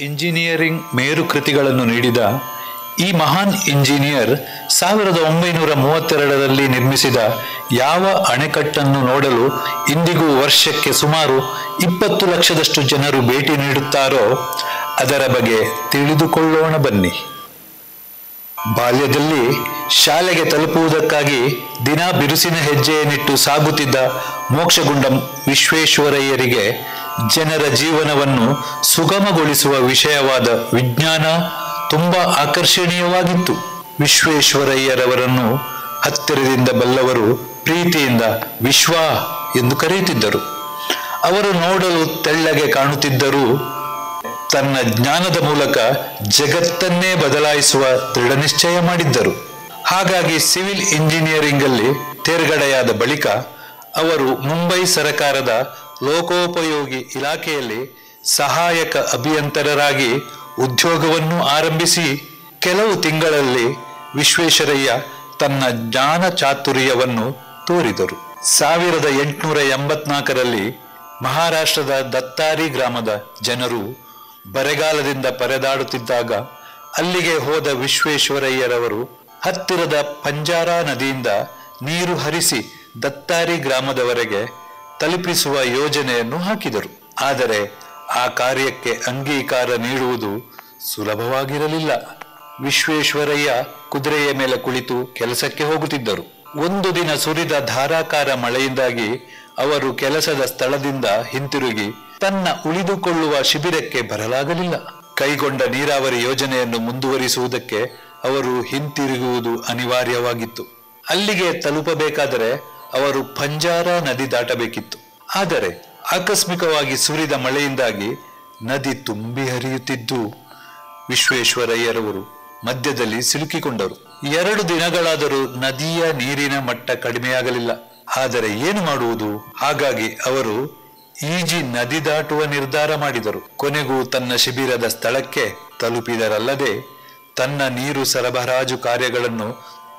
Engineering ಮೇರು ಕೃತಿಗಳನ್ನು ನೀಡಿದ ಈ ಮಹಾನ್ ಇಂಜಿನಿಯರ್ 1932ರಲ್ಲಿ ನಿರ್ಮಿಸಿದ ಯಾವ ಅಣೆಕಟ್ಟನ್ನು ನೋಡಲು ಇಂದಿಗೂ ವರ್ಷಕ್ಕೆ ಸುಮಾರು 20 ಲಕ್ಷದಷ್ಟು ಜನರು ಭೇಟಿ ನೀಡುತ್ತಾರೋ ಅದರ ಬಗ್ಗೆ ತಿಳಿದುಕೊಳ್ಳೋಣ ಬನ್ನಿ. ಬಾಲ್ಯದಲ್ಲಿ ಶಾಲೆಗೆ ತಲುಪುವುದಕ್ಕಾಗಿ ದಿನ ಬಿರುಸಿನ ಹೆಜ್ಜೆಯನ್ನಿಟ್ಟು ಸಾಗುತ್ತಿದ್ದ ಮೋಕ್ಷಗುಂಡಂ ವಿಶ್ವೇಶ್ವರಯ್ಯರಿಗೆ ಜನರ ಜೀವನವನ್ನು ಸುಗಮಗೊಳಿಸುವ ವಿಷಯವಾದ ವಿಜ್ಞಾನ ತುಂಬಾ ಆಕರ್ಷಣೀಯವಾಗಿತ್ತು. ವಿಶ್ವೇಶ್ವರಯ್ಯರವರನ್ನು ಹತ್ತಿರದಿಂದ ಬಲ್ಲವರು ಪ್ರೀತಿಯಿಂದ ವಿಶ್ವ ಎಂದು ಕರೆಯುತ್ತಿದ್ದರು. ಅವರು ನೋಡಲು ತೆಳ್ಳಗೆ ಕಾಣುತ್ತಿದ್ದರೂ ತನ್ನ ಜ್ಞಾನದ ಮೂಲಕ ಜಗತ್ತನ್ನೇ ಬದಲಾಯಿಸುವ ದೃಢ ನಿಶ್ಚಯ ಮಾಡಿದ್ದರು. ಹಾಗಾಗಿ ಸಿವಿಲ್ ಇಂಜಿನಿಯರಿಂಗ್ ಅಲ್ಲಿ ತೇರ್ಗಡೆಯಾದ ಬಳಿಕ ಅವರು ಮುಂಬೈ ಸರಕಾರದ ಲೋಕೋಪಯೋಗಿ ಇಲಾಖೆಯಲ್ಲಿ ಸಹಾಯಕ ಅಭಿಯಂತರರಾಗಿ ಉದ್ಯೋಗವನ್ನು ಆರಂಭಿಸಿ ಕೆಲವು ತಿಂಗಳಲ್ಲಿ ವಿಶ್ವೇಶ್ವರಯ್ಯ ತನ್ನ ಜ್ಞಾನ ಚಾತುರ್ಯವನ್ನು ತೋರಿದರು. 1884ರಲ್ಲಿ ಮಹಾರಾಷ್ಟ್ರದ ದತ್ತಾರಿ ಗ್ರಾಮದ ಜನರು ಬರೆಗಾಲದಿಂದ ಪರದಾಡುತ್ತಿದ್ದಾಗ ಅಲ್ಲಿಗೆ ಹೋದ ವಿಶ್ವೇಶ್ವರಯ್ಯರವರು ಹತ್ತಿರದ ಪಂಜಾರಾ ನದಿಯಿಂದ ನೀರು ಹರಿಸಿ ದತ್ತಾರಿ ಗ್ರಾಮದವರೆಗೆ ತಲುಪಿಸುವ ಯೋಜನೆಯನ್ನು ಹಾಕಿದರು. ಆದರೆ ಆ ಕಾರ್ಯಕ್ಕೆ ಅಂಗೀಕಾರ ನೀಡುವುದು ಸುಲಭವಾಗಿರಲಿಲ್ಲ. ವಿಶ್ವೇಶ್ವರಯ್ಯ ಕುದುರೆಯ ಮೇಲೆ ಕುಳಿತು ಕೆಲಸಕ್ಕೆ ಹೋಗುತ್ತಿದ್ದರು. ಒಂದು ದಿನ ಸುರಿದ ಧಾರಾಕಾರ ಮಳೆಯಿಂದಾಗಿ ಅವರು ಕೆಲಸದ ಸ್ಥಳದಿಂದ ಹಿಂತಿರುಗಿ ತನ್ನ ಉಳಿದುಕೊಳ್ಳುವ ಶಿಬಿರಕ್ಕೆ ಬರಲಾಗಲಿಲ್ಲ. ಕೈಗೊಂಡ ನೀರಾವರಿ ಯೋಜನೆಯನ್ನು ಮುಂದುವರಿಸುವುದಕ್ಕೆ ಅವರು ಹಿಂತಿರುಗುವುದು ಅನಿವಾರ್ಯವಾಗಿತ್ತು. ಅಲ್ಲಿಗೆ ತಲುಪಬೇಕಾದರೆ ಅವರು ಪಂಜಾರಾ ನದಿ ದಾಟಬೇಕಿತ್ತು. ಆದರೆ ಆಕಸ್ಮಿಕವಾಗಿ ಸುರಿದ ಮಳೆಯಿಂದಾಗಿ ನದಿ ತುಂಬಿ ಹರಿಯುತ್ತಿದ್ದು ವಿಶ್ವೇಶ್ವರಯ್ಯರವರು ಮಧ್ಯದಲ್ಲಿ ಸಿಲುಕಿಕೊಂಡರು. 2 ದಿನಗಳಾದರೂ ನದಿಯ ನೀರಿನ ಮಟ್ಟ ಕಡಿಮೆಯಾಗಲಿಲ್ಲ. ಆದರೆ ಏನು ಮಾಡುವುದು? ಹಾಗಾಗಿ ಅವರು ಈಜಿ ನದಿ ದಾಟುವ ನಿರ್ಧಾರ ಮಾಡಿದರು. ಕೊನೆಗೂ ತನ್ನ ಶಿಬಿರದ ಸ್ಥಳಕ್ಕೆ ತಲುಪಿದರಲ್ಲದೆ ತನ್ನ ನೀರು ಸರಬರಾಜು ಕಾರ್ಯಗಳನ್ನು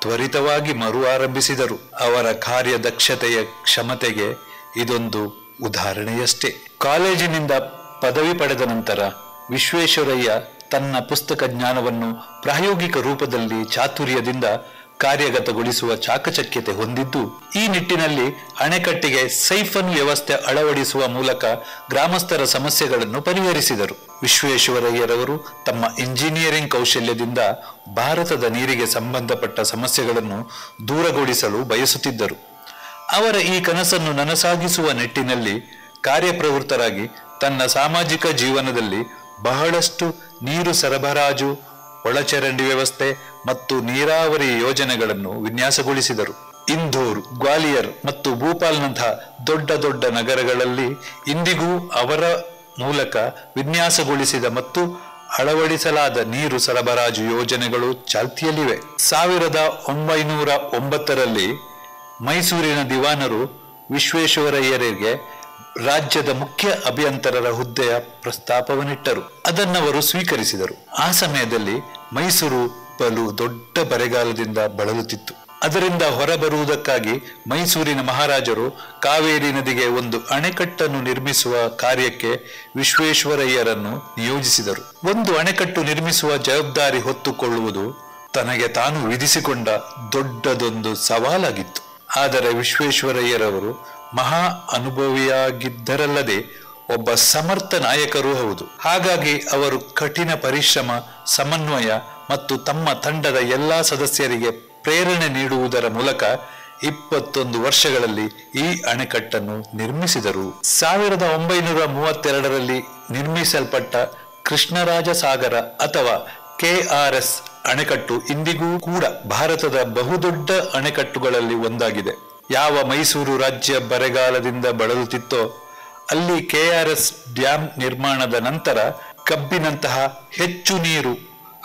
ತ್ವರಿತವಾಗಿ ಮರು ಆರಂಭಿಸಿದರು. ಅವರ ಕಾರ್ಯದಕ್ಷತೆಯ ಕ್ಷಮತೆಗೆ ಇದೊಂದು ಉದಾಹರಣೆಯಷ್ಟೇ. ಕಾಲೇಜಿನಿಂದ ಪದವಿ ಪಡೆದ ನಂತರ ವಿಶ್ವೇಶ್ವರಯ್ಯ ತನ್ನ ಪುಸ್ತಕ ಜ್ಞಾನವನ್ನು ಪ್ರಾಯೋಗಿಕ ರೂಪದಲ್ಲಿ ಚಾತುರ್ಯದಿಂದ ಕಾರ್ಯಗತಗೊಳಿಸುವ ಚಾಕಚಕ್ಯತೆ ಹೊಂದಿದ್ದು, ಈ ನಿಟ್ಟಿನಲ್ಲಿ ಅಣೆಕಟ್ಟಿಗೆ ಸೈಫನ್ ವ್ಯವಸ್ಥೆ ಅಳವಡಿಸುವ ಮೂಲಕ ಗ್ರಾಮಸ್ಥರ ಸಮಸ್ಯೆಗಳನ್ನು ಪರಿಹರಿಸಿದರು. ವಿಶ್ವೇಶ್ವರಯ್ಯರವರು ತಮ್ಮ ಇಂಜಿನಿಯರಿಂಗ್ ಕೌಶಲ್ಯದಿಂದ ಭಾರತದ ನೀರಿಗೆ ಸಂಬಂಧಪಟ್ಟ ಸಮಸ್ಯೆಗಳನ್ನು ದೂರಗೊಳಿಸಲು ಬಯಸುತ್ತಿದ್ದರು. ಅವರ ಈ ಕನಸನ್ನು ನನಸಾಗಿಸುವ ನಿಟ್ಟಿನಲ್ಲಿ ಕಾರ್ಯಪ್ರವೃತ್ತರಾಗಿ ತನ್ನ ಸಾಮಾಜಿಕ ಜೀವನದಲ್ಲಿ ಬಹಳಷ್ಟು ನೀರು ಸರಬರಾಜು, ಒಳಚರಂಡಿ ವ್ಯವಸ್ಥೆ ಮತ್ತು ನೀರಾವರಿ ಯೋಜನೆಗಳನ್ನು ವಿನ್ಯಾಸಗೊಳಿಸಿದರು. ಇಂದೋರ್, ಗ್ವಾಲಿಯರ್ ಮತ್ತು ಭೂಪಾಲ್ನಂತಹ ದೊಡ್ಡ ದೊಡ್ಡ ನಗರಗಳಲ್ಲಿ ಇಂದಿಗೂ ಅವರ ಮೂಲಕ ವಿನ್ಯಾಸಗೊಳಿಸಿದ ಮತ್ತು ಅಳವಡಿಸಲಾದ ನೀರು ಸರಬರಾಜು ಯೋಜನೆಗಳು ಚಾಲ್ತಿಯಲ್ಲಿವೆ. 1909ರಲ್ಲಿ ಮೈಸೂರಿನ ದಿವಾನರು ವಿಶ್ವೇಶ್ವರಯ್ಯರಿಗೆ ರಾಜ್ಯದ ಮುಖ್ಯ ಅಭಿಯಂತರರ ಹುದ್ದೆಯ ಪ್ರಸ್ತಾಪವನ್ನಿಟ್ಟರು. ಅದನ್ನವರು ಸ್ವೀಕರಿಸಿದರು. ಆ ಸಮಯದಲ್ಲಿ ಮೈಸೂರು ಬಲು ದೊಡ್ಡ ಬರೆಗಾಲದಿಂದ ಬಳಲುತ್ತಿತ್ತು. ಅದರಿಂದ ಹೊರಬರುವುದಕ್ಕಾಗಿ ಮೈಸೂರಿನ ಮಹಾರಾಜರು ಕಾವೇರಿ ನದಿಗೆ ಒಂದು ಅಣೆಕಟ್ಟನ್ನು ನಿರ್ಮಿಸುವ ಕಾರ್ಯಕ್ಕೆ ವಿಶ್ವೇಶ್ವರಯ್ಯರನ್ನು ನಿಯೋಜಿಸಿದರು. ಒಂದು ಅಣೆಕಟ್ಟು ನಿರ್ಮಿಸುವ ಜವಾಬ್ದಾರಿ ಹೊತ್ತುಕೊಳ್ಳುವುದು ತನಗೆ ತಾನು ವಿಧಿಸಿಕೊಂಡ ದೊಡ್ಡದೊಂದು ಸವಾಲಾಗಿತ್ತು. ಆದರೆ ವಿಶ್ವೇಶ್ವರಯ್ಯರವರು ಮಹಾ ಅನುಭವಿಯಾಗಿದ್ದರಲ್ಲದೆ ಒಬ್ಬ ಸಮರ್ಥ ನಾಯಕರೂ ಹೌದು. ಹಾಗಾಗಿ ಅವರು ಕಠಿಣ ಪರಿಶ್ರಮ, ಸಮನ್ವಯ ಮತ್ತು ತಮ್ಮ ತಂಡದ ಎಲ್ಲಾ ಸದಸ್ಯರಿಗೆ ಪ್ರೇರಣೆ ನೀಡುವುದರ ಮೂಲಕ 21 ವರ್ಷಗಳಲ್ಲಿ ಈ ಅಣೆಕಟ್ಟನ್ನು ನಿರ್ಮಿಸಿದರು. 1932ರಲ್ಲಿ ನಿರ್ಮಿಸಲ್ಪಟ್ಟ ಕೃಷ್ಣರಾಜ ಸಾಗರ ಅಥವಾ KRS ಅಣೆಕಟ್ಟು ಇಂದಿಗೂ ಕೂಡ ಭಾರತದ ಬಹುದೊಡ್ಡ ಅಣೆಕಟ್ಟುಗಳಲ್ಲಿ ಒಂದಾಗಿದೆ. ಯಾವ ಮೈಸೂರು ರಾಜ್ಯ ಬರೆಗಾಲದಿಂದ ಬಳಲುತ್ತಿತ್ತೋ ಅಲ್ಲಿ KRS ಡ್ಯಾಂ ನಿರ್ಮಾಣದ ನಂತರ ಕಬ್ಬಿನಂತಹ ಹೆಚ್ಚು ನೀರು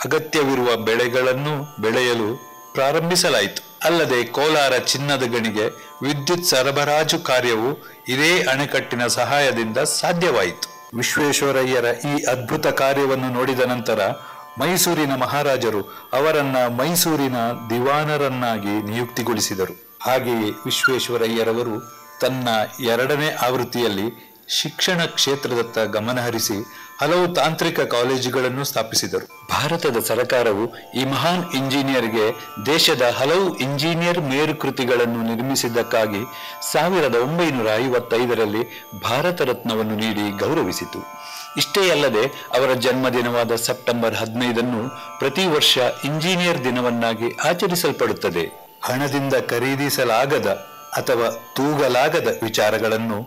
ಅಗತ್ಯವಿರುವ ಬೆಳೆಗಳನ್ನು ಬೆಳೆಯಲು ಪ್ರಾರಂಭಿಸಲಾಯಿತು. ಅಲ್ಲದೆ ಕೋಲಾರ ಚಿನ್ನದ ಗಣಿಗೆ ವಿದ್ಯುತ್ ಸರಬರಾಜು ಕಾರ್ಯವು ಇದೇ ಅಣೆಕಟ್ಟಿನ ಸಹಾಯದಿಂದ ಸಾಧ್ಯವಾಯಿತು. ವಿಶ್ವೇಶ್ವರಯ್ಯರ ಈ ಅದ್ಭುತ ಕಾರ್ಯವನ್ನು ನೋಡಿದ ನಂತರ ಮೈಸೂರಿನ ಮಹಾರಾಜರು ಅವರನ್ನ ಮೈಸೂರಿನ ದಿವಾನರನ್ನಾಗಿ ನಿಯುಕ್ತಿಗೊಳಿಸಿದರು. ಹಾಗೆಯೇ ವಿಶ್ವೇಶ್ವರಯ್ಯರವರು ತನ್ನ 2ನೇ ಆವೃತ್ತಿಯಲ್ಲಿ ಶಿಕ್ಷಣ ಕ್ಷೇತ್ರದತ್ತ ಗಮನಹರಿಸಿ ಹಲವು ತಾಂತ್ರಿಕ ಕಾಲೇಜುಗಳನ್ನು ಸ್ಥಾಪಿಸಿದರು. ಭಾರತದ ಸರ್ಕಾರವು ಈ ಮಹಾನ್ ಇಂಜಿನಿಯರ್ಗೆ ದೇಶದ ಹಲವು ಇಂಜಿನಿಯರ್ ಮೇರುಕೃತಿಗಳನ್ನು ನಿರ್ಮಿಸಿದ್ದಕ್ಕಾಗಿ 1955ರಲ್ಲಿ ಭಾರತ ರತ್ನವನ್ನು ನೀಡಿ ಗೌರವಿಸಿತು. ಇಷ್ಟೇ ಅಲ್ಲದೆ ಅವರ ಜನ್ಮದಿನವಾದ ಸೆಪ್ಟೆಂಬರ್ 15 ಪ್ರತಿ ವರ್ಷ ಇಂಜಿನಿಯರ್ ದಿನವನ್ನಾಗಿ ಆಚರಿಸಲ್ಪಡುತ್ತದೆ. ಹಣದಿಂದ ಖರೀದಿಸಲಾಗದ ಅಥವಾ ತೂಗಲಾಗದ ವಿಚಾರಗಳನ್ನು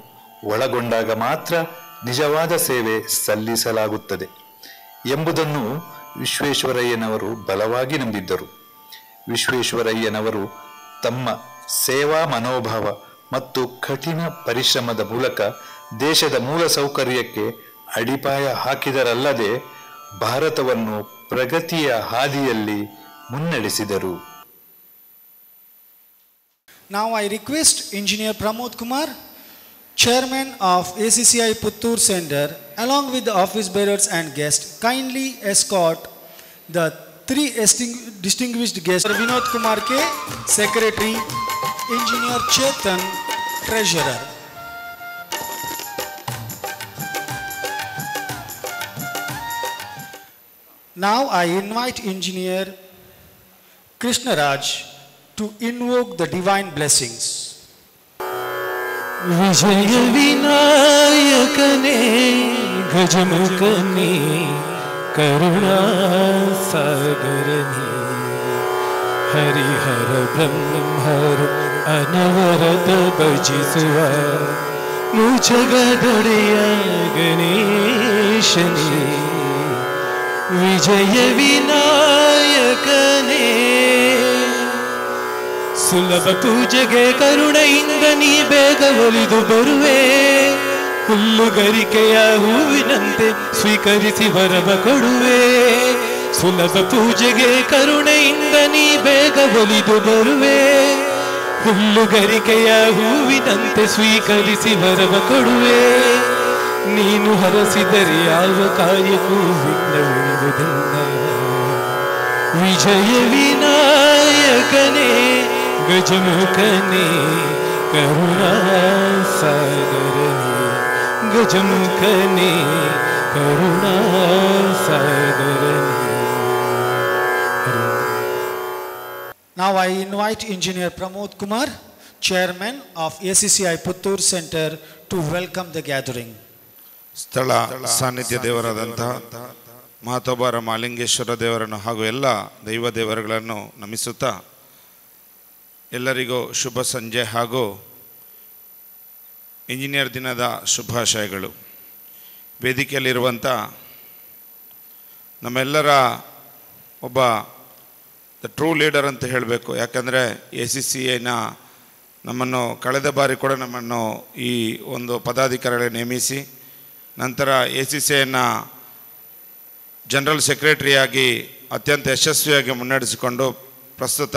ಒಳಗೊಂಡಾಗ ಮಾತ್ರ ನಿಜವಾದ ಸೇವೆ ಸಲ್ಲಿಸಲಾಗುತ್ತದೆ ಎಂಬುದನ್ನು ವಿಶ್ವೇಶ್ವರಯ್ಯನವರು ಬಲವಾಗಿ ನಂಬಿದ್ದರು. ವಿಶ್ವೇಶ್ವರಯ್ಯನವರು ತಮ್ಮ ಸೇವಾ ಮನೋಭಾವ ಮತ್ತು ಕಠಿಣ ಪರಿಶ್ರಮದ ಮೂಲಕ ದೇಶದ ಮೂಲ ಸೌಕರ್ಯಕ್ಕೆ ಅಡಿಪಾಯ ಹಾಕಿದರಲ್ಲದೆ ಭಾರತವನ್ನು ಪ್ರಗತಿಯ ಹಾದಿಯಲ್ಲಿ ಮುನ್ನಡೆಸಿದರು. Now I request Engineer Pramod Kumar, Chairman of ACCI Puttur Center, along with the office bearers and guests, kindly escort the three distinguished guests: Vinod Kumar K, Secretary, Engineer Chetan, Treasurer. Now I invite Engineer Krishnaraj to invoke the divine blessings. ವಿಜಯ ವಿನಾಯಕನೇ ಗಜಮುಖನೇ ಕರುಣಾ ಸಾಗರನೇ ಹರಿಹರ ಬ್ರಹ್ಮರು ಅನವರತ ಭಜಿಸುವ ಮುಜಗದೊಡೆಯ ಗಣೇಶನೇ ವಿಜಯ ವಿನಾಯಕನೇ ಸುಲಭ ಪೂಜೆಗೆ ಕರುಣೆಯಿಂದ ನೀ ಬೇಗ ಒಲಿದು ಬರುವೆ ಹುಲ್ಲುಗರಿಕೆಯ ಹೂವಿನಂತೆ ಸ್ವೀಕರಿಸಿ ವರವ ಕೊಡುವೆ ಸುಲಭ ಪೂಜೆಗೆ ಕರುಣೆಯಿಂದ ನೀ ಬೇಗ ಒಲಿದು ಬರುವೆ ಹುಲ್ಲುಗರಿಕೆಯ ಹೂವಿನಂತೆ ಸ್ವೀಕರಿಸಿ ವರವ ಕೊಡುವೆ ನೀನು ಹರಸಿದರೆ ಯಾವ ಕಾರ್ಯಕ್ಕೂ ವಿಘ್ನವೆಂಬುದಿಲ್ಲ ವಿಜಯ ವಿನಾಯಕನೇ ಗಜಮುಖನೇ ಕರುಣಾ ಸಾಗರನೇ ಗಜಮುಖನೇ ಕರುಣಾ ಸಾಗರನೇ. Now I invite Engineer Pramod Kumar, Chairman of ACCI Puttur Center, to welcome the gathering. ಸ್ಥಳ ಸಾನ್ನಿಧ್ಯ ದೇವರಾದಂತಹ ಮಹಾತೋಬಾರ ಮಾಲಿಂಗೇಶ್ವರ ದೇವರನ್ನು ಹಾಗೂ ಎಲ್ಲ ದೈವ ದೇವರುಗಳನ್ನು ನಮಿಸುತ್ತಾ ಎಲ್ಲರಿಗೂ ಶುಭ ಸಂಜೆ ಹಾಗೂ ಇಂಜಿನಿಯರ್ ದಿನದ ಶುಭಾಶಯಗಳು. ವೇದಿಕೆಯಲ್ಲಿರುವಂಥ ನಮ್ಮೆಲ್ಲರ ಒಬ್ಬ ದ ಟ್ರೂ ಲೀಡರ್ ಅಂತ ಹೇಳಬೇಕು. ಯಾಕಂದರೆ ACCIನ ನಮ್ಮನ್ನು ಕಳೆದ ಬಾರಿ ಕೂಡ ನಮ್ಮನ್ನು ಈ ಒಂದು ಪದಾಧಿಕಾರಿಗಳಿಗೆ ನೇಮಿಸಿ ನಂತರ ACCIನ ಜನರಲ್ ಸೆಕ್ರೆಟರಿಯಾಗಿ ಅತ್ಯಂತ ಯಶಸ್ವಿಯಾಗಿ ಮುನ್ನಡೆಸಿಕೊಂಡು ಪ್ರಸ್ತುತ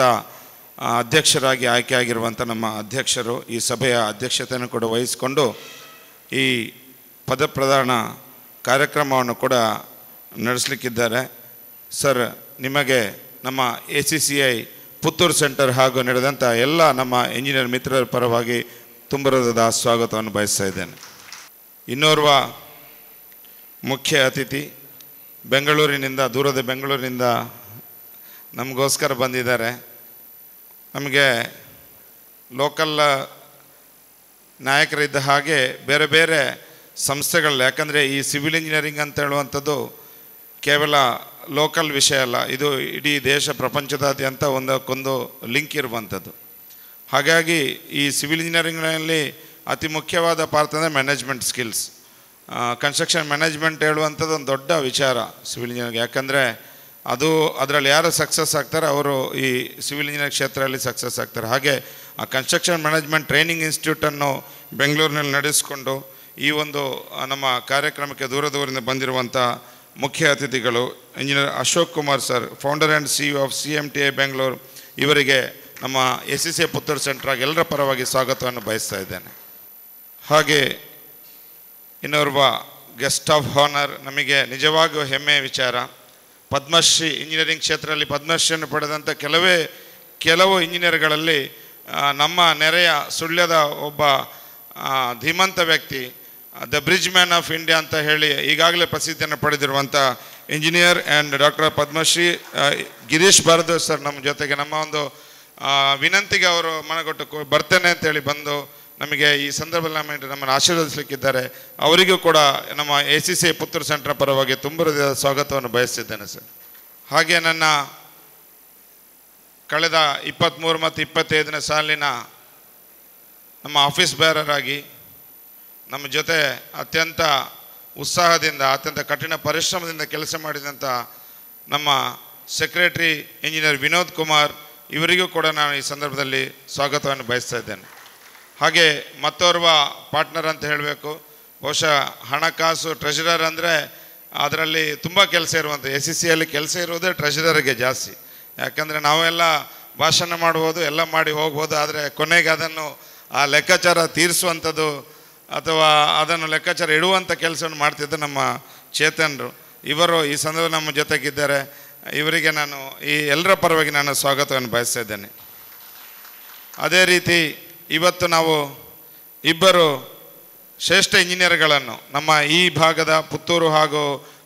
ಅಧ್ಯಕ್ಷರಾಗಿ ಆಯ್ಕೆಯಾಗಿರುವಂಥ ನಮ್ಮ ಅಧ್ಯಕ್ಷರು ಈ ಸಭೆಯ ಅಧ್ಯಕ್ಷತೆಯನ್ನು ಕೂಡ ವಹಿಸಿಕೊಂಡು ಈ ಪದಪ್ರದಾನ ಕಾರ್ಯಕ್ರಮವನ್ನು ಕೂಡ ನಡೆಸಲಿಕ್ಕಿದ್ದಾರೆ. ಸರ್, ನಿಮಗೆ ನಮ್ಮ ACCI ಪುತ್ತೂರು ಸೆಂಟರ್ ಹಾಗೂ ನಡೆದಂಥ ಎಲ್ಲ ನಮ್ಮ ಇಂಜಿನಿಯರ್ ಮಿತ್ರರ ಪರವಾಗಿ ತುಂಬರದ ಸ್ವಾಗತವನ್ನು ಬಯಸ್ತಾ ಇದ್ದೇನೆ. ಇನ್ನೋರ್ವ ಮುಖ್ಯ ಅತಿಥಿ ಬೆಂಗಳೂರಿನಿಂದ, ದೂರದ ಬೆಂಗಳೂರಿನಿಂದ ನಮಗೋಸ್ಕರ ಬಂದಿದ್ದಾರೆ. ನಮಗೆ ಲೋಕಲ್ ನಾಯಕರಿದ್ದ ಹಾಗೆ ಬೇರೆ ಬೇರೆ ಸಂಸ್ಥೆಗಳಲ್ಲಿ, ಯಾಕಂದರೆ ಈ ಸಿವಿಲ್ ಇಂಜಿನಿಯರಿಂಗ್ ಅಂತ ಹೇಳುವಂಥದ್ದು ಕೇವಲ ಲೋಕಲ್ ವಿಷಯ ಅಲ್ಲ, ಇದು ಇಡೀ ದೇಶ ಪ್ರಪಂಚದಾದ್ಯಂತ ಒಂದಕ್ಕೊಂದು ಲಿಂಕ್ ಇರುವಂಥದ್ದು. ಹಾಗಾಗಿ ಈ ಸಿವಿಲ್ ಇಂಜಿನಿಯರಿಂಗ್ನಲ್ಲಿ ಅತಿ ಮುಖ್ಯವಾದ ಪಾತ್ರ ಅಂದರೆ ಮ್ಯಾನೇಜ್ಮೆಂಟ್ ಸ್ಕಿಲ್ಸ್. ಕನ್ಸ್ಟ್ರಕ್ಷನ್ ಮ್ಯಾನೇಜ್ಮೆಂಟ್ ಹೇಳುವಂಥದ್ದು ಒಂದು ದೊಡ್ಡ ವಿಚಾರ ಸಿವಿಲ್ ಇಂಜಿನಿಯರಿಂಗ್. ಯಾಕಂದರೆ ಅದರಲ್ಲಿ ಯಾರು ಸಕ್ಸಸ್ ಆಗ್ತಾರೆ ಅವರು ಈ ಸಿವಿಲ್ ಇಂಜಿನಿಯರಿಂಗ್ ಕ್ಷೇತ್ರದಲ್ಲಿ ಸಕ್ಸಸ್ ಆಗ್ತಾರೆ. ಹಾಗೆ ಆ ಕನ್ಸ್ಟ್ರಕ್ಷನ್ ಮ್ಯಾನೇಜ್ಮೆಂಟ್ ಟ್ರೈನಿಂಗ್ ಇನ್ಸ್ಟಿಟ್ಯೂಟನ್ನು ಬೆಂಗಳೂರಿನಲ್ಲಿ ನಡೆಸಿಕೊಂಡು ಈ ಒಂದು ನಮ್ಮ ಕಾರ್ಯಕ್ರಮಕ್ಕೆ ದೂರದಿಂದ ಬಂದಿರುವಂಥ ಮುಖ್ಯ ಅತಿಥಿಗಳು engineer Ashok Kumar sir, founder and CEO of CMTI Bengaluru, ಇವರಿಗೆ ನಮ್ಮ ACCI ಪುತ್ತೂರು ಸೆಂಟ್ರಾಗಿ ಎಲ್ಲರ ಪರವಾಗಿ ಸ್ವಾಗತವನ್ನು ಬಯಸ್ತಾ ಇದ್ದೇನೆ. ಹಾಗೆ ಇನ್ನೋರ್ವ ಗೆಸ್ಟ್ ಆಫ್ ಹಾನರ್, ನಮಗೆ ನಿಜವಾಗಿಯೂ ಹೆಮ್ಮೆಯ ವಿಚಾರ. ಪದ್ಮಶ್ರೀ ಇಂಜಿನಿಯರಿಂಗ್ ಕ್ಷೇತ್ರದಲ್ಲಿ ಪದ್ಮಶ್ರೀಯನ್ನು ಪಡೆದಂಥ ಕೆಲವು ಇಂಜಿನಿಯರ್ಗಳಲ್ಲಿ ನಮ್ಮ ನೆರೆಯ ಸುಳ್ಯದ ಒಬ್ಬ ಧೀಮಂತ ವ್ಯಕ್ತಿ the bridge man of India ಅಂತ ಹೇಳಿ ಈಗಾಗಲೇ ಪ್ರಸಿದ್ಧಿಯನ್ನು ಪಡೆದಿರುವಂಥ engineer and doctor Padmashri Girish Bharadwaj sir ನಮ್ಮ ಜೊತೆಗೆ ನಮ್ಮ ಒಂದು ವಿನಂತಿಗೆ ಅವರು ಮನಗೊಟ್ಟು ಬರ್ತೇನೆ ಅಂತೇಳಿ ಬಂದು ನಮಗೆ ಈ ಸಂದರ್ಭದಲ್ಲಿ ನಮ್ಮನ್ನು ಆಶೀರ್ವದಿಸಲಿಕ್ಕಿದ್ದಾರೆ. ಅವರಿಗೂ ಕೂಡ ನಮ್ಮ ACCI ಪುತ್ತೂರು ಸೆಂಟರ್ ಪರವಾಗಿ ತುಂಬ ಹೃದಯದ ಸ್ವಾಗತವನ್ನು ಬಯಸ್ತಿದ್ದೇನೆ ಸರ್. ಹಾಗೆ ನನ್ನ ಕಳೆದ 23 ಮತ್ತು 25ನೇ ಸಾಲಿನ ನಮ್ಮ ಆಫೀಸ್ ಬೇರರ್ ಆಗಿ ನಮ್ಮ ಜೊತೆ ಅತ್ಯಂತ ಉತ್ಸಾಹದಿಂದ ಅತ್ಯಂತ ಕಠಿಣ ಪರಿಶ್ರಮದಿಂದ ಕೆಲಸ ಮಾಡಿದಂಥ ನಮ್ಮ ಸೆಕ್ರೆಟರಿ ಇಂಜಿನಿಯರ್ ವಿನೋದ್ ಕುಮಾರ್ ಇವರಿಗೂ ಕೂಡ ನಾನು ಈ ಸಂದರ್ಭದಲ್ಲಿ ಸ್ವಾಗತವನ್ನು ಬಯಸ್ತಾ ಇದ್ದೇನೆ. ಹಾಗೆ ಮತ್ತೋರ್ವ ಪಾರ್ಟ್ನರ್ ಅಂತ ಹೇಳಬೇಕು, ಬಹುಶಃ ಹಣಕಾಸು ಟ್ರೆಷರರ್ ಅಂದರೆ ಅದರಲ್ಲಿ ತುಂಬ ಕೆಲಸ ಇರುವಂಥ ACCಯಲ್ಲಿ ಕೆಲಸ ಇರುವುದೇ ಟ್ರೆಷರರ್ಗೆ ಜಾಸ್ತಿ. ಯಾಕಂದರೆ ನಾವೆಲ್ಲ ಭಾಷಣ ಮಾಡ್ಬೋದು, ಎಲ್ಲ ಮಾಡಿ ಹೋಗ್ಬೋದು, ಆದರೆ ಕೊನೆಗೆ ಅದನ್ನು ಆ ಲೆಕ್ಕಾಚಾರ ತೀರಿಸುವಂಥದ್ದು ಅಥವಾ ಅದನ್ನು ಲೆಕ್ಕಾಚಾರ ಇಡುವಂಥ ಕೆಲಸವನ್ನು ಮಾಡ್ತಿದ್ದು ನಮ್ಮ ಚೇತನರು. ಇವರು ಈ ಸಂದರ್ಭ ನಮ್ಮ ಜೊತೆಗಿದ್ದಾರೆ. ಇವರಿಗೆ ನಾನು ಈ ಎಲ್ಲರ ಪರವಾಗಿ ನಾನು ಸ್ವಾಗತವನ್ನು ಬಯಸ್ತಾ ಇದ್ದೇನೆ. ಅದೇ ರೀತಿ ಇವತ್ತು ನಾವು ಇಬ್ಬರು ಶ್ರೇಷ್ಠ ಇಂಜಿನಿಯರ್ಗಳನ್ನು ನಮ್ಮ ಈ ಭಾಗದ ಪುತ್ತೂರು ಹಾಗೂ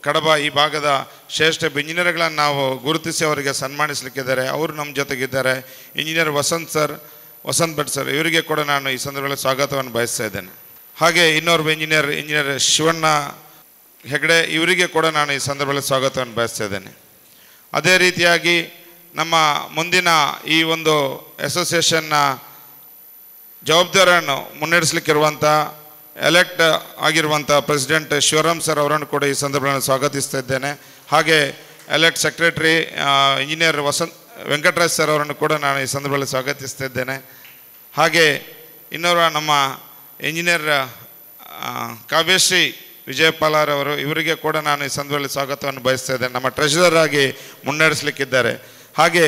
ಕಡಬ ಈ ಭಾಗದ ಶ್ರೇಷ್ಠ ಇಂಜಿನಿಯರ್ಗಳನ್ನು ನಾವು ಗುರುತಿಸಿ ಅವರಿಗೆ ಸನ್ಮಾನಿಸಲಿಕ್ಕಿದ್ದಾರೆ. ಅವರು ನಮ್ಮ ಜೊತೆಗಿದ್ದಾರೆ. ಇಂಜಿನಿಯರ್ ವಸಂತ್ ಭಟ್ ಸರ್ ಇವರಿಗೆ ಕೂಡ ನಾನು ಈ ಸಂದರ್ಭದಲ್ಲಿ ಸ್ವಾಗತವನ್ನು ಬಯಸ್ತಾ ಇದ್ದೇನೆ. ಹಾಗೆ ಇನ್ನೋರ್ವ ಇಂಜಿನಿಯರ್ ಶಿವಣ್ಣ ಹೆಗಡೆ ಇವರಿಗೆ ಕೂಡ ನಾನು ಈ ಸಂದರ್ಭದಲ್ಲಿ ಸ್ವಾಗತವನ್ನು ಬಯಸ್ತಾ ಇದ್ದೇನೆ. ಅದೇ ರೀತಿಯಾಗಿ ನಮ್ಮ ಮುಂದಿನ ಈ ಒಂದು ಅಸೋಸಿಯೇಷನ್ನ ಜವಾಬ್ದಾರಿಯನ್ನು ಮುನ್ನಡೆಸಲಿಕ್ಕಿರುವಂಥ ಎಲೆಕ್ಟ್ ಆಗಿರುವಂಥ ಪ್ರೆಸಿಡೆಂಟ್ ಶಿವರಾಮ್ ಸರ್ ಅವರನ್ನು ಕೂಡ ಈ ಸಂದರ್ಭದಲ್ಲಿ ಸ್ವಾಗತಿಸ್ತಾ ಇದ್ದೇನೆ. ಹಾಗೆ elect secretary engineer Venkataraj sir ಅವರನ್ನು ಕೂಡ ನಾನು ಈ ಸಂದರ್ಭದಲ್ಲಿ ಸ್ವಾಗತಿಸ್ತಾ ಇದ್ದೇನೆ. ಹಾಗೆ ಇನ್ನೋರ್ವ ನಮ್ಮ ಇಂಜಿನಿಯರ್ ಕಾವ್ಯಶ್ರೀ ವಿಜಯಪಾಲಾರ್ ಅವರು ಇವರಿಗೆ ಕೂಡ ನಾನು ಈ ಸಂದರ್ಭದಲ್ಲಿ ಸ್ವಾಗತವನ್ನು ಬಯಸ್ತಾ ಇದ್ದೇನೆ. ನಮ್ಮ ಟ್ರೆಷರರ್ ಆಗಿ ಮುನ್ನಡೆಸಲಿಕ್ಕಿದ್ದಾರೆ. ಹಾಗೆ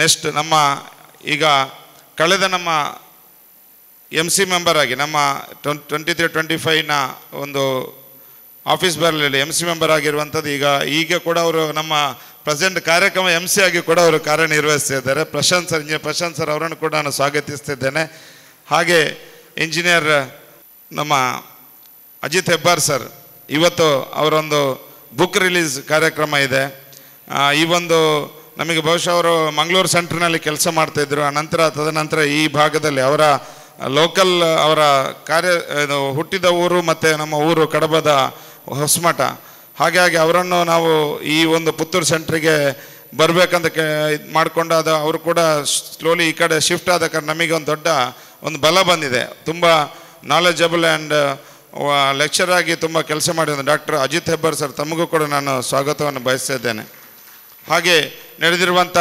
ನೆಕ್ಸ್ಟ್ ನಮ್ಮ ಈಗ ಕಳೆದ ನಮ್ಮ MC ಮೆಂಬರ್ ಆಗಿ ನಮ್ಮ 23-25ನ ಒಂದು ಆಫೀಸ್ ಬೇರಲ್ಲಿ MC ಮೆಂಬರ್ ಆಗಿರುವಂಥದ್ದು ಈಗ ಕೂಡ ಅವರು ನಮ್ಮ ಪ್ರೆಸೆಂಟ್ ಕಾರ್ಯಕ್ರಮ MC ಆಗಿ ಕೂಡ ಅವರು ಕಾರ್ಯನಿರ್ವಹಿಸ್ತಾ ಇದ್ದಾರೆ. ಪ್ರಶಾಂತ್ ಸರ್ ಅವರನ್ನು ಕೂಡ ನಾನು ಸ್ವಾಗತಿಸ್ತಿದ್ದೇನೆ. ಹಾಗೆ ಇಂಜಿನಿಯರ್ ನಮ್ಮ ಅಜಿತ್ ಹೆಬ್ಬಾರ್ ಸರ್ ಇವತ್ತು ಅವರೊಂದು ಬುಕ್ ರಿಲೀಸ್ ಕಾರ್ಯಕ್ರಮ ಇದೆ. ಈ ಒಂದು ನಮಗೆ ಬಹುಶಃ ಅವರು ಮಂಗಳೂರು ಸೆಂಟ್ರ್ನಲ್ಲಿ ಕೆಲಸ ಮಾಡ್ತಾಯಿದ್ರು. ತದನಂತರ ಈ ಭಾಗದಲ್ಲಿ ಅವರ ಲೋಕಲ್ ಅವರ ಹುಟ್ಟಿದ ಊರು ಮತ್ತು ನಮ್ಮ ಊರು ಕಡಬದ ಹೊಸಮಠ. ಹಾಗಾಗಿ ಅವರನ್ನು ನಾವು ಈ ಒಂದು ಪುತ್ತೂರು ಸೆಂಟ್ರಿಗೆ ಬರಬೇಕಂತ ಮಾಡಿಕೊಂಡು ಅವರು ಕೂಡ ಸ್ಲೋಲಿ ಈ ಕಡೆ ಶಿಫ್ಟ್ ಆದ ಕಾರಣ ನಮಗೆ ಒಂದು ದೊಡ್ಡ ಒಂದು ಬಲ ಬಂದಿದೆ. ತುಂಬ ನಾಲೆಜಬಲ್ ಆ್ಯಂಡ್ ಲೆಕ್ಚರ್ ಆಗಿ ತುಂಬ ಕೆಲಸ ಮಾಡಿದ ಡಾಕ್ಟರ್ ಅಜಿತ್ ಹೆಬ್ಬಾರ್ ಸರ್ ತಮಗೂ ಕೂಡ ನಾನು ಸ್ವಾಗತವನ್ನು ಬಯಸ್ತಾ ಇದ್ದೇನೆ. ಹಾಗೆ ನಡೆದಿರುವಂಥ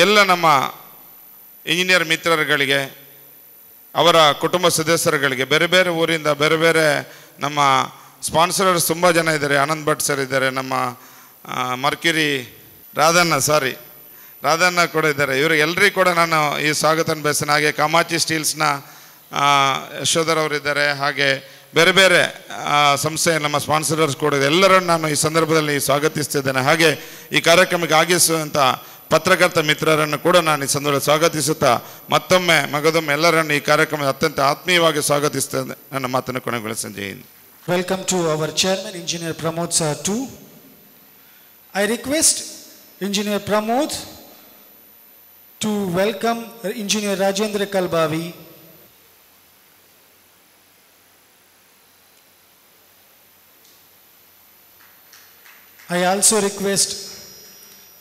ಎಲ್ಲ ನಮ್ಮ ಇಂಜಿನಿಯರ್ ಮಿತ್ರರುಗಳಿಗೆ, ಅವರ ಕುಟುಂಬ ಸದಸ್ಯರುಗಳಿಗೆ, ಬೇರೆ ಬೇರೆ ಊರಿಂದ ಬೇರೆ ಬೇರೆ ನಮ್ಮ ಸ್ಪಾನ್ಸರರ್ಸ್ ತುಂಬ ಜನ ಇದ್ದಾರೆ. ಆನಂದ್ ಭಟ್ ಸರ್ ಇದ್ದಾರೆ, ನಮ್ಮ ಮರ್ಕ್ಯುರಿ ರಾಧಣ್ಣ ಕೂಡ ಇದ್ದಾರೆ. ಇವರು ಎಲ್ಲರಿಗೂ ಕೂಡ ನಾನು ಈ ಸ್ವಾಗತವನ್ನು ಬಯಸ್ತೇನೆ. ಹಾಗೆ ಕಾಮಾಚಿ ಸ್ಟೀಲ್ಸ್ನ ಯಶೋಧರ್ ಅವರಿದ್ದಾರೆ. ಹಾಗೆ ಬೇರೆ ಬೇರೆ ಸಂಸ್ಥೆಯ ನಮ್ಮ ಸ್ಪಾನ್ಸರರ್ಸ್ ಕೂಡ ಇದೆ. ಎಲ್ಲರನ್ನು ನಾನು ಈ ಸಂದರ್ಭದಲ್ಲಿ ಸ್ವಾಗತಿಸ್ತಿದ್ದೇನೆ. ಹಾಗೆ ಈ ಕಾರ್ಯಕ್ರಮಕ್ಕೆ ಆಗಿಸುವಂಥ ಪತ್ರಕರ್ತ ಮಿತ್ರರನ್ನು ಕೂಡ ನಾನು ಈ ಸಂದರ್ಭದಲ್ಲಿ ಸ್ವಾಗತಿಸುತ್ತಾ ಮಗದೊಮ್ಮೆ ಎಲ್ಲರನ್ನು ಈ ಕಾರ್ಯಕ್ರಮದ ಅತ್ಯಂತ ಆತ್ಮೀಯವಾಗಿ ಸ್ವಾಗತಿಸ್ತೇನೆ. ನನ್ನ ಮಾತನ್ನು ಕೊನೆಗೊಳಿಸ್ತೇನೆ. ಜೈ Hind. Welcome to our chairman, Engineer Pramod sir too. I request Engineer Pramod to welcome Engineer Rajendra Kalbavi. I also request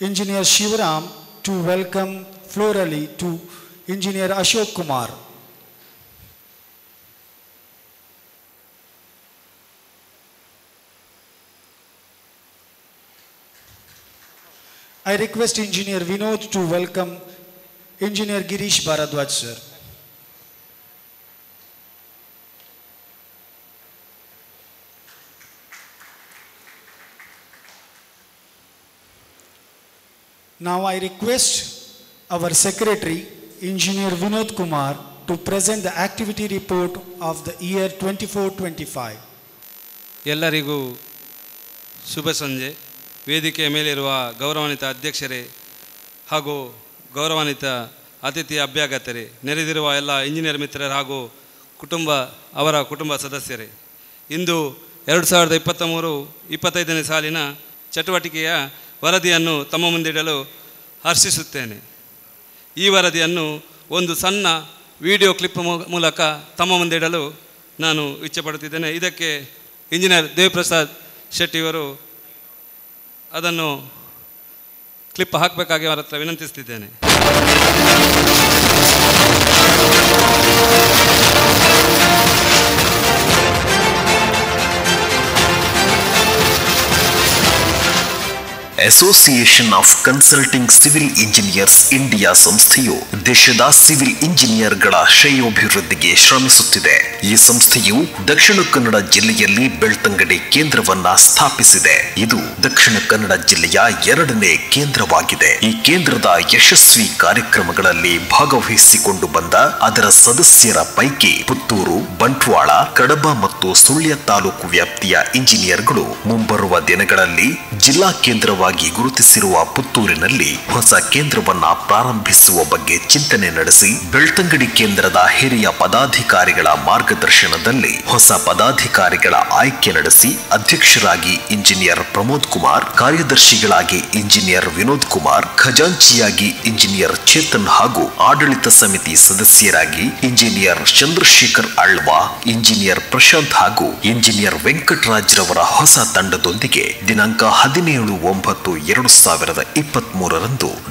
Engineer Shivaram to welcome florally to Engineer Ashok Kumar. I request Engineer Vinod to welcome Engineer Girish Bharadwaj sir. Now I request our secretary, Engineer Vinod Kumar, to present the activity report of the year 24-25. ಎಲ್ಲರಿಗೂ ಶುಭ ಸಂಜೆ. ವೇದಿಕೆಯ ಮೇಲಿರುವ ಗೌರವಾನ್ವಿತ ಅಧ್ಯಕ್ಷರೇ ಹಾಗೂ ಗೌರವಾನ್ವಿತ ಅತಿಥಿ ಅಭ್ಯಾಗತರೇ, ನೆರೆದಿರುವ ಎಲ್ಲ ಇಂಜಿನಿಯರ್ ಮಿತ್ರರು ಹಾಗೂ ಅವರ ಕುಟುಂಬ ಸದಸ್ಯರೇ, ಇಂದು 2023-25ನೇ ಸಾಲಿನ ಚಟುವಟಿಕೆಯ ವರದಿಯನ್ನು ತಮ್ಮ ಮುಂದಿಡಲು ಹರ್ಷಿಸುತ್ತೇನೆ. ಈ ವರದಿಯನ್ನು ಒಂದು ಸಣ್ಣ ವಿಡಿಯೋ ಕ್ಲಿಪ್ ಮೂಲಕ ತಮ್ಮ ಮುಂದಿಡಲು ನಾನು ಇಚ್ಛೆಪಡುತ್ತಿದ್ದೇನೆ. ಇದಕ್ಕೆ ಇಂಜಿನಿಯರ್ ದೇವಪ್ರಸಾದ್ ಶೆಟ್ಟಿಯವರು ಅದನ್ನು ಕ್ಲಿಪ್ ಹಾಕಬೇಕಾಗಿ ಅವರ ಹತ್ರ ವಿನಂತಿಸ್ತಿದ್ದೇನೆ. Association of consulting civil engineers India ಸಂಸ್ಥೆಯು ದೇಶದ ಸಿವಿಲ್ ಇಂಜಿನಿಯರ್ಗಳ ಶ್ರೇಯೋಭಿವೃದ್ಧಿಗೆ ಶ್ರಮಿಸುತ್ತಿದೆ. ಈ ಸಂಸ್ಥೆಯು ದಕ್ಷಿಣ ಕನ್ನಡ ಜಿಲ್ಲೆಯಲ್ಲಿ ಬೆಳ್ತಂಗಡಿ ಕೇಂದ್ರವನ್ನ ಸ್ಥಾಪಿಸಿದೆ. ಇದು ದಕ್ಷಿಣ ಕನ್ನಡ ಜಿಲ್ಲೆಯ 2ನೇ ಕೇಂದ್ರವಾಗಿದೆ. ಈ ಕೇಂದ್ರದ ಯಶಸ್ವಿ ಕಾರ್ಯಕ್ರಮಗಳಲ್ಲಿ ಭಾಗವಹಿಸಿಕೊಂಡು ಬಂದ ಅದರ ಸದಸ್ಯರ ಪೈಕಿ ಪುತ್ತೂರು, ಬಂಟ್ವಾಳ, ಕಡಬ ಮತ್ತು ಸುಳ್ಯ ತಾಲೂಕು ವ್ಯಾಪ್ತಿಯ ಇಂಜಿನಿಯರ್ಗಳು ಮುಂಬರುವ ದಿನಗಳಲ್ಲಿ ಜಿಲ್ಲಾ ಕೇಂದ್ರವಾಗಿ ಗುರುತಿಸಿರುವ ಪುತ್ತೂರಿನಲ್ಲಿ ಹೊಸ ಕೇಂದ್ರವನ್ನ ಪ್ರಾರಂಭಿಸುವ ಬಗ್ಗೆ ಚಿಂತನೆ ನಡೆಸಿ ಬೆಳ್ತಂಗಡಿ ಕೇಂದ್ರದ ಹಿರಿಯ ಪದಾಧಿಕಾರಿಗಳ ಮಾರ್ಗದರ್ಶನದಲ್ಲಿ ಹೊಸ ಪದಾಧಿಕಾರಿಗಳ ಆಯ್ಕೆ ನಡೆಸಿ ಅಧ್ಯಕ್ಷರಾಗಿ ಇಂಜಿನಿಯರ್ ಪ್ರಮೋದ್ ಕುಮಾರ್, ಕಾರ್ಯದರ್ಶಿಗಳಾಗಿ ಇಂಜಿನಿಯರ್ ವಿನೋದ್ ಕುಮಾರ್, ಖಜಾಂಚಿಯಾಗಿ ಇಂಜಿನಿಯರ್ ಚೇತನ್ ಹಾಗೂ ಆಡಳಿತ ಸಮಿತಿ ಸದಸ್ಯರಾಗಿ ಇಂಜಿನಿಯರ್ ಚಂದ್ರಶೇಖರ್ ಅಳ್ವಾ, ಇಂಜಿನಿಯರ್ ಪ್ರಶಾಂತ್ ಹಾಗೂ ಇಂಜಿನಿಯರ್ ವೆಂಕಟರಾಜ್ ರವರ ಹೊಸ ತಂಡದೊಂದಿಗೆ ದಿನಾಂಕ 17/9/2023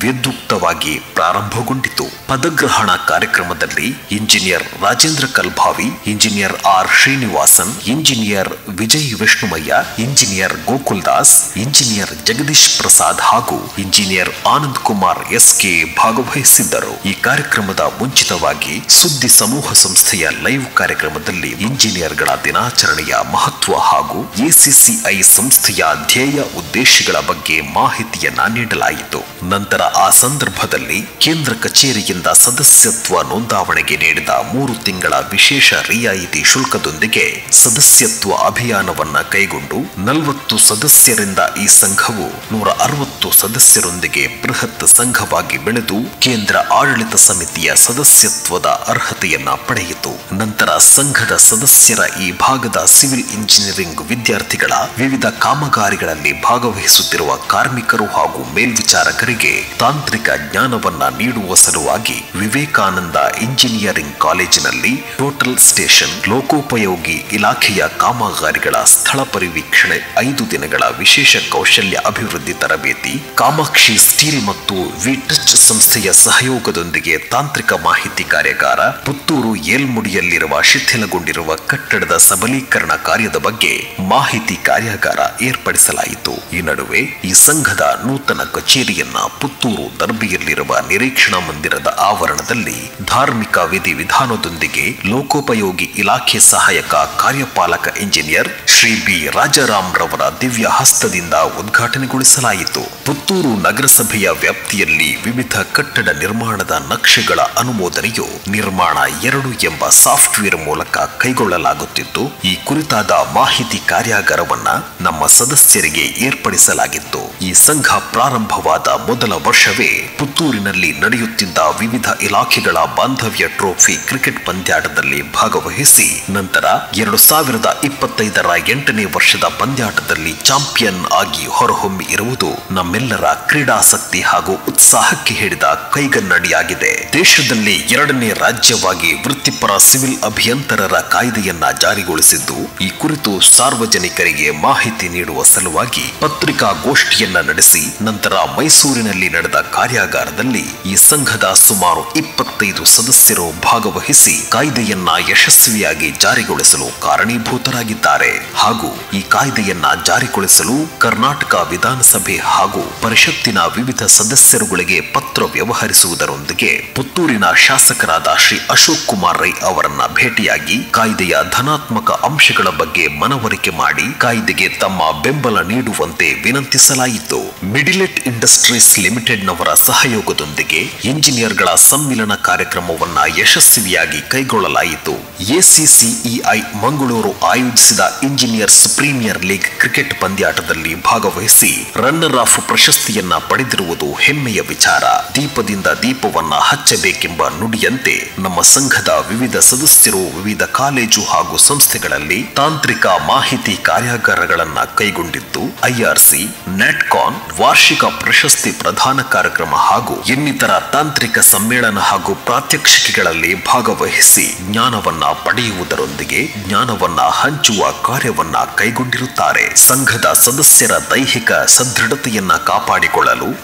ವಿದ್ಯುಕ್ತವಾಗಿ ಪ್ರಾರಂಭಗೊಂಡಿತು. ಪದಗ್ರಹಣ ಕಾರ್ಯಕ್ರಮದಲ್ಲಿ engineer Rajendra Kalbhavi, engineer R Srinivasan, engineer Vijay Vishnumayya, engineer Gokul Das, engineer Jagadish Prasad ಹಾಗೂ ಇಂಜಿನಿಯರ್ ಆನಂದ್ ಕುಮಾರ್ ಎಸ್ಕೆ ಭಾಗವಹಿಸಿದ್ದರು. ಈ ಕಾರ್ಯಕ್ರಮದ ಮುಂಚಿತವಾಗಿ ಸುದ್ದಿ ಸಮೂಹ ಸಂಸ್ಥೆಯ ಲೈವ್ ಕಾರ್ಯಕ್ರಮದಲ್ಲಿ ಇಂಜಿನಿಯರ್ಗಳ ದಿನಾಚರಣೆಯ ಮಹತ್ವ ಹಾಗೂ ಎಸಿಸಿಐ ಸಂಸ್ಥೆಯ ಧ್ಯೇಯ ಉದ್ದೇಶಗಳ ಬಗ್ಗೆ ಮಾಹಿತಿಯನ್ನ ನೀಡಲಾಯಿತು. ನಂತರ ಆ ಸಂದರ್ಭದಲ್ಲಿ ಕೇಂದ್ರ ಕಚೇರಿಯಿಂದ ಸದಸ್ಯತ್ವ ನೋಂದಾವಣೆಗೆ ನೀಡಿದ 3 ತಿಂಗಳ ವಿಶೇಷ ರಿಯಾಯಿತಿ ಶುಲ್ಕದೊಂದಿಗೆ ಸದಸ್ಯತ್ವ ಅಭಿಯಾನವನ್ನ ಕೈಗೊಂಡು 40 ಸದಸ್ಯರಿಂದ ಈ ಸಂಘವು 160 ಸದಸ್ಯರೊಂದಿಗೆ ಬೃಹತ್ ಸಂಘವಾಗಿ ಬೆಳೆದು ಕೇಂದ್ರ ಆಡಳಿತ ಸಮಿತಿಯ ಸದಸ್ಯತ್ವದ ಅರ್ಹತೆಯನ್ನ ಪಡೆಯಿತು. ನಂತರ ಸಂಘದ ಸದಸ್ಯರ ಈ ಭಾಗದ ಸಿವಿಲ್ ಇಂಜಿನಿಯರಿಂಗ್ ವಿದ್ಯಾರ್ಥಿಗಳ ವಿವಿಧ ಕಾಮಗಾರಿಗಳಲ್ಲಿ ಭಾಗವಹಿಸುತ್ತಿರುವ ಕಾರ್ಮಿಕರು ಹಾಗೂ ಮೇಲ್ವಿಚಾರಕರಿಗೆ ತಾಂತ್ರಿಕ ಜ್ಞಾನವನ್ನ ನೀಡುವ ಸಲುವಾಗಿ ವಿವೇಕಾನಂದ ಇಂಜಿನಿಯರಿಂಗ್ ಕಾಲೇಜಿನಲ್ಲಿ ಟೋಟಲ್ ಸ್ಟೇಷನ್, ಲೋಕೋಪಯೋಗಿ ಇಲಾಖೆಯ ಕಾಮಗಾರಿಗಳ ಸ್ಥಳ ಪರಿವೀಕ್ಷಣೆ, 5 ದಿನಗಳ ವಿಶೇಷ ಕೌಶಲ್ಯ ಅಭಿವೃದ್ಧಿ ತರಬೇತಿ, ಕಾಮಾಕ್ಷಿ ಸ್ಟೀಲ್ ಮತ್ತು ವಿಟಚ್ ಸಂಸ್ಥೆಯ ಸಹಯೋಗದೊಂದಿಗೆ ತಾಂತ್ರಿಕ ಮಾಹಿತಿ ಕಾರ್ಯಾಗಾರ, ಪುತ್ತೂರು ಏಲ್ಮುಡಿಯಲ್ಲಿರುವ ಶಿಥಿಲಗೊಂಡಿರುವ ಕಟ್ಟಡದ ಸಬಲೀಕರಣ ಕಾರ್ಯದ ಬಗ್ಗೆ ಮಾಹಿತಿ ಕಾರ್ಯಾಗಾರ ಏರ್ಪಡಿಸಲಾಯಿತು. ಈ ನಡುವೆ ಈ ಸಂಘದ ನೂತನ ಕಚೇರಿಯನ್ನ ಪುತ್ತೂರು ದರ್ಬಿಯಲ್ಲಿರುವ ನಿರೀಕ್ಷಣಾ ಮಂದಿರದ ಆವರಣದಲ್ಲಿ ಧಾರ್ಮಿಕ ವಿಧಿವಿಧಾನದೊಂದಿಗೆ ಲೋಕೋಪಯೋಗಿ ಇಲಾಖೆ ಸಹಾಯಕ ಕಾರ್ಯಪಾಲಕ ಇಂಜಿನಿಯರ್ ಶ್ರೀ ಬಿ ರಾಜಾರಾಮ್ ರವರ ದಿವ್ಯ ಹಸ್ತದಿಂದ ಉದ್ಘಾಟನೆಗೊಳಿಸಲಾಯಿತು. ಪುತ್ತೂರು ನಗರಸಭೆಯ ವ್ಯಾಪ್ತಿಯಲ್ಲಿ ವಿವಿಧ ಕಟ್ಟಡ ನಿರ್ಮಾಣದ ನಕ್ಷೆಗಳ ಅನುಮೋದನೆಯು ನಿರ್ಮಾಣ 2 ಎಂಬ ಸಾಫ್ಟ್ವೇರ್ ಮೂಲಕ ಕೈಗೊಳ್ಳಲಾಗುತ್ತಿದ್ದು, ಈ ಕುರಿತಾದ ಮಾಹಿತಿ ಕಾರ್ಯಾಗಾರವನ್ನ ನಮ್ಮ ಸದಸ್ಯರಿಗೆ ಏರ್ಪಡಿಸಲಾಗಿತ್ತು. ಈ ಸಂಘ ಪ್ರಾರಂಭವಾದ ಮೊದಲ ವರ್ಷವೇ ಪುತ್ತೂರಿನಲ್ಲಿ ನಡೆಯುತ್ತಿದ್ದ ವಿವಿಧ ಇಲಾಖೆಗಳ ಬಾಂಧವ್ಯ ಟ್ರೋಫಿ ಕ್ರಿಕೆಟ್ ಪಂದ್ಯಾಟದಲ್ಲಿ ಭಾಗವಹಿಸಿ ನಂತರ 2025ರ 8ನೇ ವರ್ಷದ ಪಂದ್ಯಾಟದಲ್ಲಿ ಚಾಂಪಿಯನ್ ಆಗಿ ಹೊರಹೊಮ್ಮಿ ಇರುವುದು ನಮ್ಮೆಲ್ಲರ ಕ್ರೀಡಾಸಕ್ತಿ ಹಾಗೂ ಉತ್ಸಾಹಕ್ಕೆ ಹಿಡಿದ ಕೈಗನ್ನಡಿಯಾಗಿದೆ. ದೇಶದಲ್ಲಿ 2ನೇ ರಾಜ್ಯವಾಗಿ ವೃತ್ತಿಪರ ಸಿವಿಲ್ ಅಭಿಯಂತರರ ಕಾಯ್ದೆಯನ್ನ ಜಾರಿಗೊಳಿಸಿದ್ದು, ಈ ಕುರಿತು ಸಾರ್ವಜನಿಕರಿಗೆ ಮಾಹಿತಿ ನೀಡುವ ಸಲುವಾಗಿ ಪತ್ರಿಕಾಗೋಷ್ಠಿಯನ್ನ ನಡೆಸಿ ನಂತರ ಮೈಸೂರಿನಲ್ಲಿ ನಡೆದ ಕಾರ್ಯಾಗಾರದಲ್ಲಿ ಈ ಸಂಘದ ಸುಮಾರು 25 ಸದಸ್ಯರು ಭಾಗವಹಿಸಿ ಕಾಯ್ದೆಯನ್ನ ಯಶಸ್ವಿಯಾಗಿ ಜಾರಿಗೊಳಿಸಲು ಕಾರಣೀಭೂತರಾಗಿದ್ದಾರೆ. ಹಾಗೂ ಈ ಕಾಯ್ದೆಯನ್ನ ಜಾರಿಗೊಳಿಸಲು ಕರ್ನಾಟಕ ವಿಧಾನಸಭೆ ಹಾಗೂ ಪರಿಷತ್ತಿನ ವಿವಿಧ ಸದಸ್ಯರುಗಳಿಗೆ ಪತ್ರ ವ್ಯವಹರಿಸುವುದರೊಂದಿಗೆ ಪುತ್ತೂರಿನ ಶಾಸಕರಾದ ಶ್ರೀ ಅಶೋಕ್ ಕುಮಾರ್ ರೈ ಅವರನ್ನ ಭೇಟಿಯಾಗಿ ಕಾಯ್ದೆಯ ಧನಾತ್ಮಕ ಅಂಶಗಳ ಬಗ್ಗೆ ಮನವರಿಕೆ ಮಾಡಿ ಕಾಯ್ದೆಗೆ ತಮ್ಮ ಬೆಂಬಲ ನೀಡುವಂತೆ ವಿನಂತಿಸಲಾಯಿತು. ಗೌರವಿಸಲಾಯಿತು. ಮಿಡಿಲೆಟ್ ಇಂಡಸ್ಟ್ರೀಸ್ ಲಿಮಿಟೆಡ್ನವರ ಸಹಯೋಗದೊಂದಿಗೆ ಇಂಜಿನಿಯರ್ಗಳ ಸಮ್ಮಿಲನ ಕಾರ್ಯಕ್ರಮವನ್ನ ಯಶಸ್ವಿಯಾಗಿ ಕೈಗೊಳ್ಳಲಾಯಿತು. ಎಸಿಸಿಇಐ ಮಂಗಳೂರು ಆಯೋಜಿಸಿದ ಇಂಜಿನಿಯರ್ಸ್ ಪ್ರೀಮಿಯರ್ ಲೀಗ್ ಕ್ರಿಕೆಟ್ ಪಂದ್ಯಾಟದಲ್ಲಿ ಭಾಗವಹಿಸಿ ರನ್ನರ್ ಆಫ್ ಪ್ರಶಸ್ತಿಯನ್ನ ಪಡೆದಿರುವುದು ಹೆಮ್ಮೆಯ ವಿಚಾರ. ದೀಪದಿಂದ ದೀಪವನ್ನ ಹಚ್ಚಬೇಕೆಂಬ ನುಡಿಯಂತೆ ನಮ್ಮ ಸಂಘದ ವಿವಿಧ ಸದಸ್ಯರು ವಿವಿಧ ಕಾಲೇಜು ಹಾಗೂ ಸಂಸ್ಥೆಗಳಲ್ಲಿ ತಾಂತ್ರಿಕ ಮಾಹಿತಿ ಕಾರ್ಯಾಗಾರಗಳನ್ನ ಕೈಗೊಂಡಿದ್ದು ಐಆರ್ಸಿ, ನ್ಯಾಟ್ಕಾನ್ ವಾರ್ಷಿಕ ಪ್ರಶಸ್ತಿ ಪ್ರದಾನ ಕಾರ್ಯಕ್ರಮ ಹಾಗೂ ಇನ್ನಿತರ ತಾಂತ್ರಿಕ ಸಮ್ಮೇಳನ ಹಾಗೂ ಪ್ರಾತ್ಯಕ್ಷಿಕೆಗಳಲ್ಲಿ ಭಾಗವಹಿಸಿ ಜ್ಞಾನವನ್ನ ಪಡೆಯುವುದರೊಂದಿಗೆ ಜ್ಞಾನವನ್ನ ಹಂಚುವ ಕಾರ್ಯವನ್ನ ಕೈಗೊಂಡಿರುತ್ತಾರೆ. ಸಂಘದ ಸದಸ್ಯರ ದೈಹಿಕ ಸದೃಢತೆಯನ್ನ ಕಾಪಾಡಿಕೊಳ್ಳಲು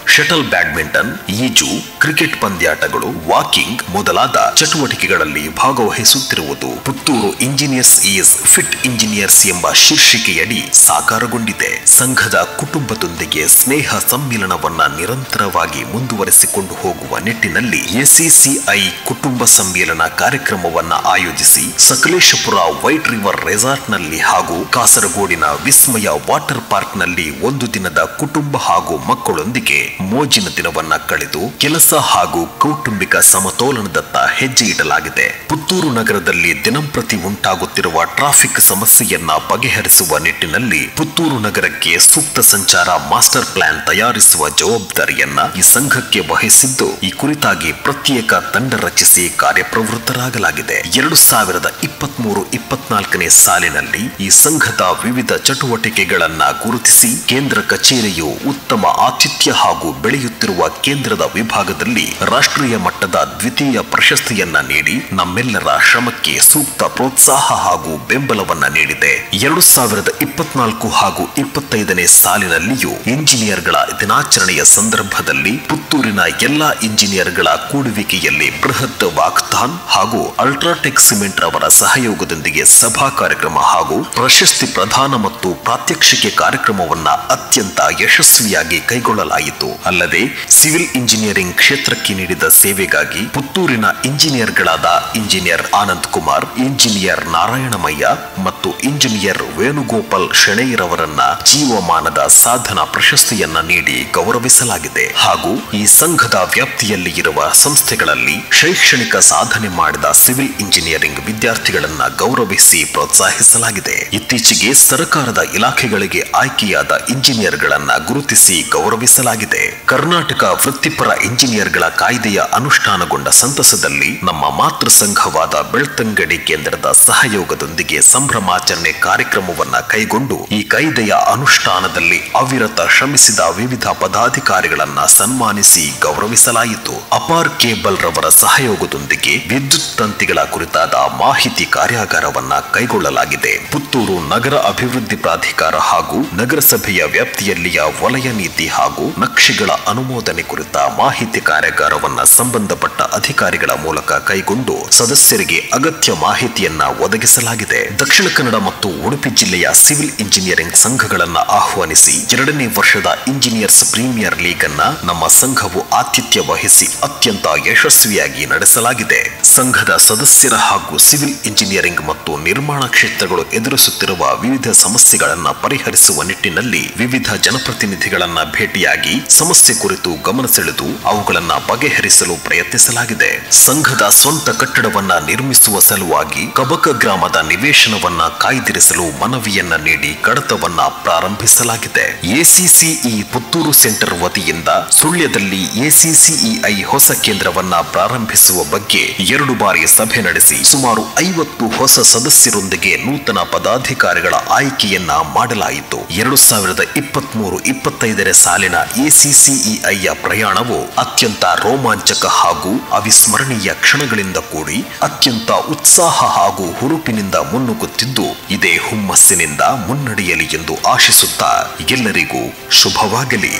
ಶಟಲ್ ಬ್ಯಾಡ್ಮಿಂಟನ್, ಈಜು, ಕ್ರಿಕೆಟ್ ಪಂದ್ಯಾಟಗಳು, ವಾಕಿಂಗ್ ಮೊದಲಾದ ಚಟುವಟಿಕೆಗಳಲ್ಲಿ ಭಾಗವಹಿಸುತ್ತಿರುವುದು Puttur engineers is fit engineers ಎಂಬ ಶೀರ್ಷಿಕೆಯಡಿ ಸಾಕಾರಗೊಂಡಿದೆ. ಸಂಘದ ಕುಟುಂಬದೊಂದಿಗೆ ಸ್ನೇಹ ಸಮ್ಮಿಲನವನ್ನ ನಿರಂತರವಾಗಿ ಮುಂದುವರೆಸಿಕೊಂಡು ಹೋಗುವ ನಿಟ್ಟಿನಲ್ಲಿ ಎಸಿಸಿಐ ಕುಟುಂಬ ಸಮ್ಮೇಳನ ಕಾರ್ಯಕ್ರಮವನ್ನ ಆಯೋಜಿಸಿ ಸಕಲೇಶಪುರ ವೈಟ್ ರಿವರ್ ರೆಸಾರ್ಟ್ನಲ್ಲಿ ಹಾಗೂ ಕಾಸರಗೋಡಿನ ವಿಸ್ಮಯ ವಾಟರ್ ಪಾರ್ಕ್ನಲ್ಲಿ ಒಂದು ದಿನದ ಕುಟುಂಬ ಹಾಗೂ ಮಕ್ಕಳೊಂದಿಗೆ ಮೋಜಿನ ದಿನವನ್ನ ಕಳೆದು ಕೆಲಸ ಹಾಗೂ ಕೌಟುಂಬಿಕ ಸಮತೋಲನದತ್ತ ಹೆಜ್ಜೆ ಇಡಲಾಗಿದೆ. ಪುತ್ತೂರು ನಗರದಲ್ಲಿ ದಿನಂಪ್ರತಿ ಉಂಟಾಗುತ್ತಿರುವ ಟ್ರಾಫಿಕ್ ಸಮಸ್ಯೆಯನ್ನ ಬಗೆಹರಿಸುವ ನಿಟ್ಟಿನಲ್ಲಿ ಪುತ್ತೂರು ನಗರಕ್ಕೆ ಸೂಕ್ತ ಸಂಚಾರ ಮಾಸ್ಟರ್ ಪ್ಲಾನ್ ತಯಾರಿಸುವ ಜವಾಬ್ದಾರಿಯನ್ನ ಈ ಸಂಘಕ್ಕೆ ವಹಿಸಿದ್ದು ಈ ಕುರಿತಾಗಿ ಪ್ರತ್ಯೇಕ ತಂಡ ರಚಿಸಿ ಕಾರ್ಯಪ್ರವೃತ್ತರಾಗಲಾಗಿದೆ. 2023-24ನೇ ಸಾಲಿನಲ್ಲಿ ಈ ಸಂಘದ ವಿವಿಧ ಚಟುವಟಿಕೆಗಳನ್ನ ಗುರುತಿಸಿ ಕೇಂದ್ರ ಕಚೇರಿಯು ಉತ್ತಮ ಆತಿಥ್ಯ ಹಾಗೂ ಬೆಳೆಯುತ್ತಿರುವ ಕೇಂದ್ರದ ವಿಭಾಗದಲ್ಲಿ ರಾಷ್ಟ್ರೀಯ ಮಟ್ಟದ ದ್ವಿತೀಯ ಪ್ರಶಸ್ತಿಯನ್ನ ನೀಡಿ ನಮ್ಮೆಲ್ಲರ ಶ್ರಮಕ್ಕೆ ಸೂಕ್ತ ಪ್ರೋತ್ಸಾಹ ಹಾಗೂ ಬೆಂಬಲವನ್ನ ನೀಡಿದೆ. 2024 ಹಾಗೂ 25ನೇ ಸಾಲಿನಲ್ಲಿಯೂ ಇಂಜಿನಿಯರ್ಗಳ ದಿನಾಚರಣೆಯ ಸಂದರ್ಭದಲ್ಲಿ ಪುತ್ತೂರಿನ ಎಲ್ಲಾ ಇಂಜಿನಿಯರ್ಗಳ ಕೂಡುವಿಕೆಯಲ್ಲಿ ಬೃಹತ್ ವಾಕ್ಥಾನ್ ಹಾಗೂ ಅಲ್ಟ್ರಾಟೆಕ್ ಸಿಮೆಂಟ್ ರವರ ಸಹಯೋಗದೊಂದಿಗೆ ಸಭಾ ಕಾರ್ಯಕ್ರಮ ಹಾಗೂ ಪ್ರಶಸ್ತಿ ಪ್ರದಾನ ಮತ್ತು ಪ್ರಾತ್ಯಕ್ಷಿಕೆ ಕಾರ್ಯಕ್ರಮವನ್ನ ಅತ್ಯಂತ ಯಶಸ್ವಿಯಾಗಿ ಕೈಗೊಳ್ಳಲಾಯಿತು. ಅಲ್ಲದೆ ಸಿವಿಲ್ ಇಂಜಿನಿಯರಿಂಗ್ ಕ್ಷೇತ್ರಕ್ಕೆ ನೀಡಿದ ಸೇವೆಗಾಗಿ ಪುತ್ತೂರಿನ ಇಂಜಿನಿಯರ್ಗಳಾದ ಇಂಜಿನಿಯರ್ ಆನಂದ್ ಕುಮಾರ್, ಇಂಜಿನಿಯರ್ ನಾರಾಯಣಮಯ್ಯ ಮತ್ತು ಇಂಜಿನಿಯರ್ ವೇಣುಗೋಪಾಲ್ ಶೆಣೈರವರನ್ನ ಜೀವಮಾನದ ಸಾಧನಾ ಪ್ರಶಸ್ತಿಯನ್ನ ನೀಡಿ ಗೌರವಿಸಲಾಗಿದೆ. ಹಾಗೂ ಈ ಸಂಘದ ವ್ಯಾಪ್ತಿಯಲ್ಲಿ ಇರುವ ಸಂಸ್ಥೆಗಳಲ್ಲಿ ಶೈಕ್ಷಣಿಕ ಸಾಧನೆ ಮಾಡಿದ ಸಿವಿಲ್ ಇಂಜಿನಿಯರಿಂಗ್ ವಿದ್ಯಾರ್ಥಿಗಳನ್ನ ಗೌರವಿಸಿ ಪ್ರೋತ್ಸಾಹಿಸಲಾಗಿದೆ. ಇತ್ತೀಚೆಗೆ ಸರ್ಕಾರದ ಇಲಾಖೆಗಳಿಗೆ ಆಯ್ಕೆಯಾದ ಇಂಜಿನಿಯರ್ಗಳನ್ನ ಗುರುತಿಸಿ ಗೌರವಿಸಲಾಗಿದೆ. ಕರ್ನಾಟಕ ವೃತ್ತಿಪರ ಇಂಜಿನಿಯರ್ಗಳ ಕಾಯ್ದೆಯ ಅನುಷ್ಠಾನಗೊಂಡ ಸಂತಸದಲ್ಲಿ ನಮ್ಮ ಮಾತೃ ಸಂಘವಾದ ಬೆಳ್ತಂಗಡಿ ಕೇಂದ್ರದ ಸಹಯೋಗದೊಂದಿಗೆ ಸಂಭ್ರಮಾಚರಣೆ ಕಾರ್ಯಕ್ರಮವನ್ನ ಕೈಗೊಂಡು ಈ ಕಾಯ್ದೆಯ ಅನುಷ್ಠಾನದಲ್ಲಿ ಅವಿರತ ಶ್ರಮಿಸಿದ ವಿವಿಧ ಪದಾಧಿಕಾರಿಗಳನ್ನ ಸನ್ಮಾನಿಸಿ ಗೌರವಿಸಲಾಯಿತು. ಅಪಾರ್ ಕೇಬಲ್ ರವರ ಸಹಯೋಗದೊಂದಿಗೆ ವಿದ್ಯುತ್ ತಂತಿಗಳ ಕುರಿತಾದ ಮಾಹಿತಿ ಕಾರ್ಯಾಗಾರವನ್ನ ಕೈಗೊಳ್ಳಲಾಗಿದೆ. ಪುತ್ತೂರು ನಗರ ಅಭಿವೃದ್ಧಿ ಪ್ರಾಧಿಕಾರ ಹಾಗೂ ನಗರಸಭೆಯ ವ್ಯಾಪ್ತಿಯಲ್ಲಿಯ ವಲಯ ನೀತಿ ಹಾಗೂ ನಕ್ಷೆಗಳ ಅನುಮೋದನೆ ಕುರಿತ ಮಾಹಿತಿ ಕಾರ್ಯಾಗಾರವನ್ನ ಸಂಬಂಧಪಟ್ಟ ಅಧಿಕಾರಿಗಳ ಮೂಲಕ ಕೈಗೊಂಡು ಸದಸ್ಯರಿಗೆ ಅಗತ್ಯ ಮಾಹಿತಿಯನ್ನ ಒದಗಿಸಲಾಗಿದೆ. ದಕ್ಷಿಣ ಕನ್ನಡ ಮತ್ತು ಉಡುಪಿ ಜಿಲ್ಲೆಯ ಸಿವಿಲ್ ಇಂಜಿನಿಯರಿಂಗ್ ಸಂಘಗಳನ್ನ ಆಹ್ವಾನಿಸಿ 2ನೇ ವರ್ಷದ ಇಂಜಿನಿಯರ್ಸ್ ಪ್ರೀಮಿಯರ್ ಲೀಗ್ ಅನ್ನ ನಮ್ಮ ಸಂಘವು ಆತಿಥ್ಯ ವಹಿಸಿ ಅತ್ಯಂತ ಯಶಸ್ವಿಯಾಗಿ ನಡೆಸಲಾಗಿದೆ. ಸಂಘದ ಸದಸ್ಯರ ಹಾಗೂ ಸಿವಿಲ್ ಇಂಜಿನಿಯರಿಂಗ್ ಮತ್ತು ನಿರ್ಮಾಣ ಕ್ಷೇತ್ರಗಳು ಎದುರಿಸುತ್ತಿರುವ ವಿವಿಧ ಸಮಸ್ಯೆಗಳನ್ನ ಪರಿಹರಿಸುವ ನಿಟ್ಟಿನಲ್ಲಿ ವಿವಿಧ ಜನಪ್ರತಿನಿಧಿಗಳನ್ನ ಭೇಟಿಯಾಗಿ ಸಮಸ್ಯೆ ಕುರಿತು ಗಮನ ಸೆಳೆದು ಅವುಗಳನ್ನ ಬಗೆಹರಿಸಲು ಪ್ರಯತ್ನಿಸಲಾಗಿದೆ. ಸಂಘದ ಸ್ವಂತ ಕಟ್ಟಡವನ್ನ ನಿರ್ಮಿಸುವ ಸಲುವಾಗಿ ಕಬಕ ಗ್ರಾಮದ ನಿವೇಶನವನ್ನ ಕಾಯ್ದಿರಿಸಲು ಮನವಿಯನ್ನ ನೀಡಿ ಕಡತವನ್ನ ಪ್ರಾರಂಭಿಸಲಾಗಿದೆ. ಎಸಿಸಿಇ ಪುತ್ತೂರು ಸೆಂಟರ್ ವತಿಯಿಂದ ಸುಳ್ಯದಲ್ಲಿ ಎಸಿಸಿಇಐ ಹೊಸ ಕೇಂದ್ರವನ್ನ ಪ್ರಾರಂಭಿಸುವ ಬಗ್ಗೆ 2 ಬಾರಿ ಸಭೆ ನಡೆಸಿ ಸುಮಾರು 50 ಹೊಸ ಸದಸ್ಯರೊಂದಿಗೆ ನೂತನ ಪದಾಧಿಕಾರಿಗಳ ಆಯ್ಕೆಯನ್ನ ಮಾಡಲಾಯಿತು. 2023-25ನೇ ಸಾಲಿನ ಎಸಿಸಿಇಐಯ ಪ್ರಯಾಣವು ಅತ್ಯಂತ ರೋಮಾಂಚಕ ಹಾಗೂ ಅವಿಸ್ಮರಣೀಯ ಕ್ಷಣಗಳಿಂದ ಕೂಡಿ ಅತ್ಯಂತ ಉತ್ಸಾಹ ಹಾಗೂ ಹುರುಪಿನಿಂದ ಮುನ್ನುಗ್ಗುತ್ತಿದ್ದು ಇದೇ ಹುಮ್ಮಸ್ಸಿನಿಂದ ಮುನ್ನಡೆಯಲಿ ಎಂದು ಆಶಿಸುತ್ತಾ ಎಲ್ಲರಿಗೂ ಶುಭವಾಗಲಿ.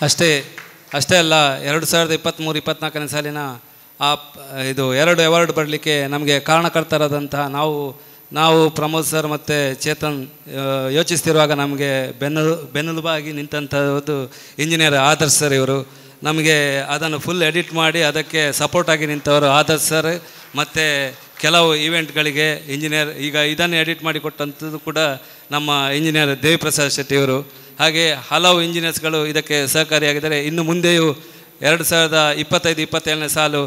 ಅಷ್ಟೇ ಅಲ್ಲ, 2023-24ನೇ ಸಾಲಿನ ಇದು 2 ಅವಾರ್ಡ್ ಬರಲಿಕ್ಕೆ ನಮಗೆ ಕಾರಣಕರ್ತರಾದಂತಹ ನಾವು ಪ್ರಮೋದ್ ಸರ್ ಮತ್ತು ಚೇತನ್ ಯೋಚಿಸ್ತಿರುವಾಗ ನಮಗೆ ಬೆನ್ನೆಲುಬಾಗಿ ನಿಂತಹ ಇಂಜಿನಿಯರ್ ಆದರ್ಶ್ ಸರ್. ಇವರು ನಮಗೆ ಅದನ್ನು ಫುಲ್ ಎಡಿಟ್ ಮಾಡಿ ಅದಕ್ಕೆ ಸಪೋರ್ಟಾಗಿ ನಿಂತವರು ಆದರ್ಶ್ ಸರ್ ಮತ್ತು ಕೆಲವು ಈವೆಂಟ್ಗಳಿಗೆ ಇಂಜಿನಿಯರ್, ಈಗ ಇದನ್ನು ಎಡಿಟ್ ಮಾಡಿ ಕೊಟ್ಟಂಥದ್ದು ಕೂಡ ನಮ್ಮ ಇಂಜಿನಿಯರ್ ದೇವಿಪ್ರಸಾದ್ ಶೆಟ್ಟಿಯವರು. ಹಾಗೆ ಹಲವು ಇಂಜಿನಿಯರ್ಸ್ಗಳು ಇದಕ್ಕೆ ಸಹಕಾರಿಯಾಗಿದ್ದಾರೆ. ಇನ್ನು ಮುಂದೆಯೂ 2025-27ನೇ ಸಾಲು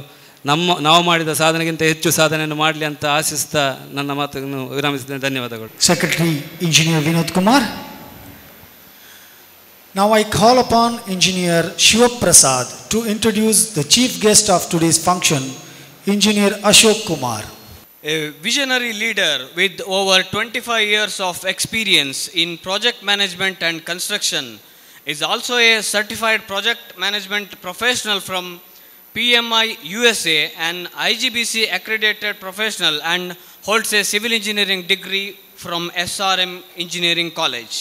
ನಾವು ಮಾಡಿದ ಸಾಧನೆಗಿಂತ ಹೆಚ್ಚು ಸಾಧನೆಯನ್ನು ಮಾಡಲಿ ಅಂತ ಆಶಿಸ್ತಾ ನನ್ನ ಮಾತನ್ನು ವಿರಾಮಿಸಿದ್ದೇನೆ. ಧನ್ಯವಾದಗಳು. Secretary Engineer Vinod Kumar. Now I call upon Engineer Shiva Prasad to introduce the chief guest of today's function, Engineer Ashok Kumar. A visionary leader with over 25 years of experience in project management and construction, is also a certified project management professional from PMI USA and IGBC accredited professional, and holds a civil engineering degree from SRM Engineering College.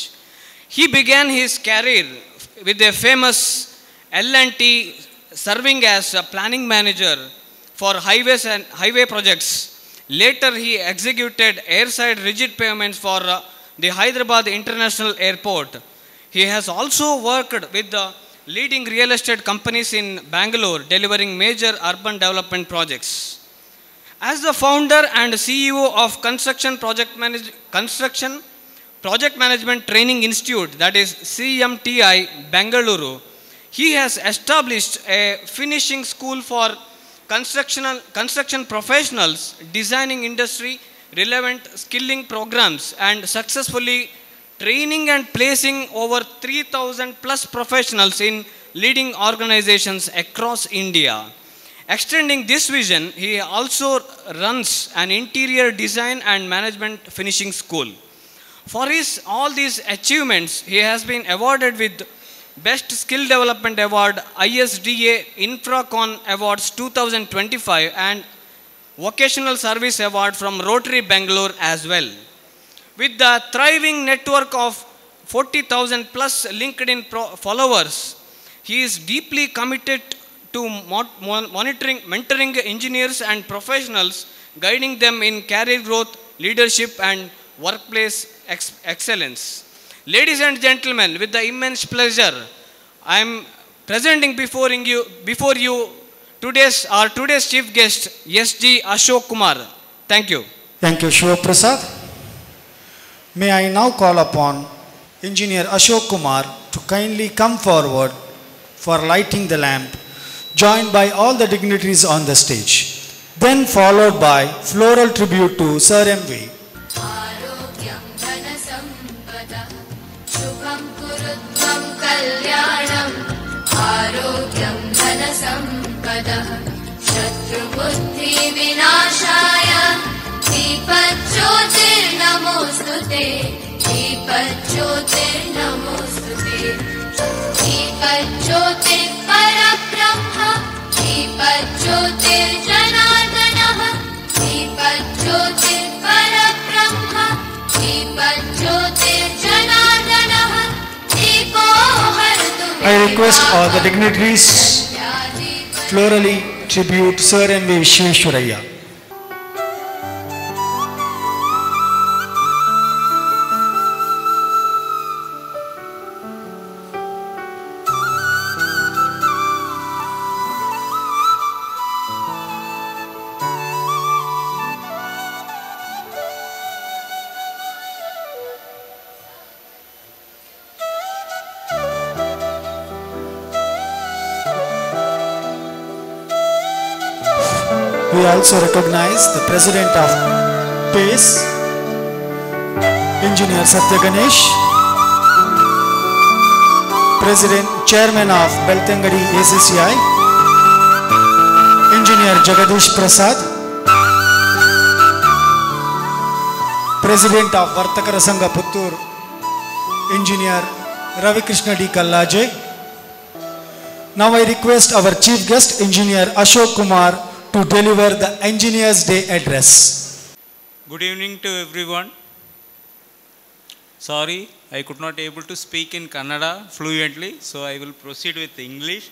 He began his career with a famous L&T, serving as a planning manager for highways and highway projects. Later he executed airside rigid pavements for the Hyderabad International Airport. He has also worked with the leading real estate companies in Bangalore, delivering major urban development projects. As the founder and CEO of Construction Project Management Training Institute, that is CMTI Bangalore, he has established a finishing school for construction professionals, designing industry relevant skilling programs, and successfully training and placing over 3,000 plus professionals in leading organizations across India. Extending this vision, he also runs an interior design and management finishing school. For all these achievements, he has been awarded with Best Skill Development Award, ISDA Infracon Awards 2025, and Vocational Service Award from Rotary Bangalore as well. With the thriving network of 40,000 plus LinkedIn followers, he is deeply committed to mentoring engineers and professionals, guiding them in career growth, leadership, and workplace excellence. Ladies and gentlemen, with the immense pleasure, I am presenting before you today's chief guest, SG Ashok Kumar. Thank you. Thank you, Shiva Prasad. May I now call upon Engineer Ashok Kumar to kindly come forward for lighting the lamp, joined by all the dignitaries on the stage. Then followed by floral tribute to Sir M.V. आरोग्यं धनसम्पदः शुभं कुरुत्वं कल्याणम् आरोग्यं धनसम्पदः शत्रुबुद्धिविनाशाय दीपज्योतिर्नमोऽस्तुते दीपज्योतिर्नमोऽस्तुते दीपज्योतिर्परब्रह्म दीपज्योतिर्जनार्दनः दीपज्योतिर्परब्रह्म दीपज्योतिर्जनार्दनः दीपो हरतु I request all the dignitaries florally tribute Sir M.V. Vishweshwaraya. We also recognize the President of PACE, Engineer Satya Ganesh, Chairman of Beltangadi ACCI, Engineer Jagadish Prasad, President of Vartakara Sangha Puttur, Engineer Ravi Krishna D. Kallaje. Now I request our Chief Guest, Engineer Ashok Kumar, to deliver the Engineers Day address. Good evening to everyone. Sorry, I could not able to speak in Kannada fluently, so I will proceed with English.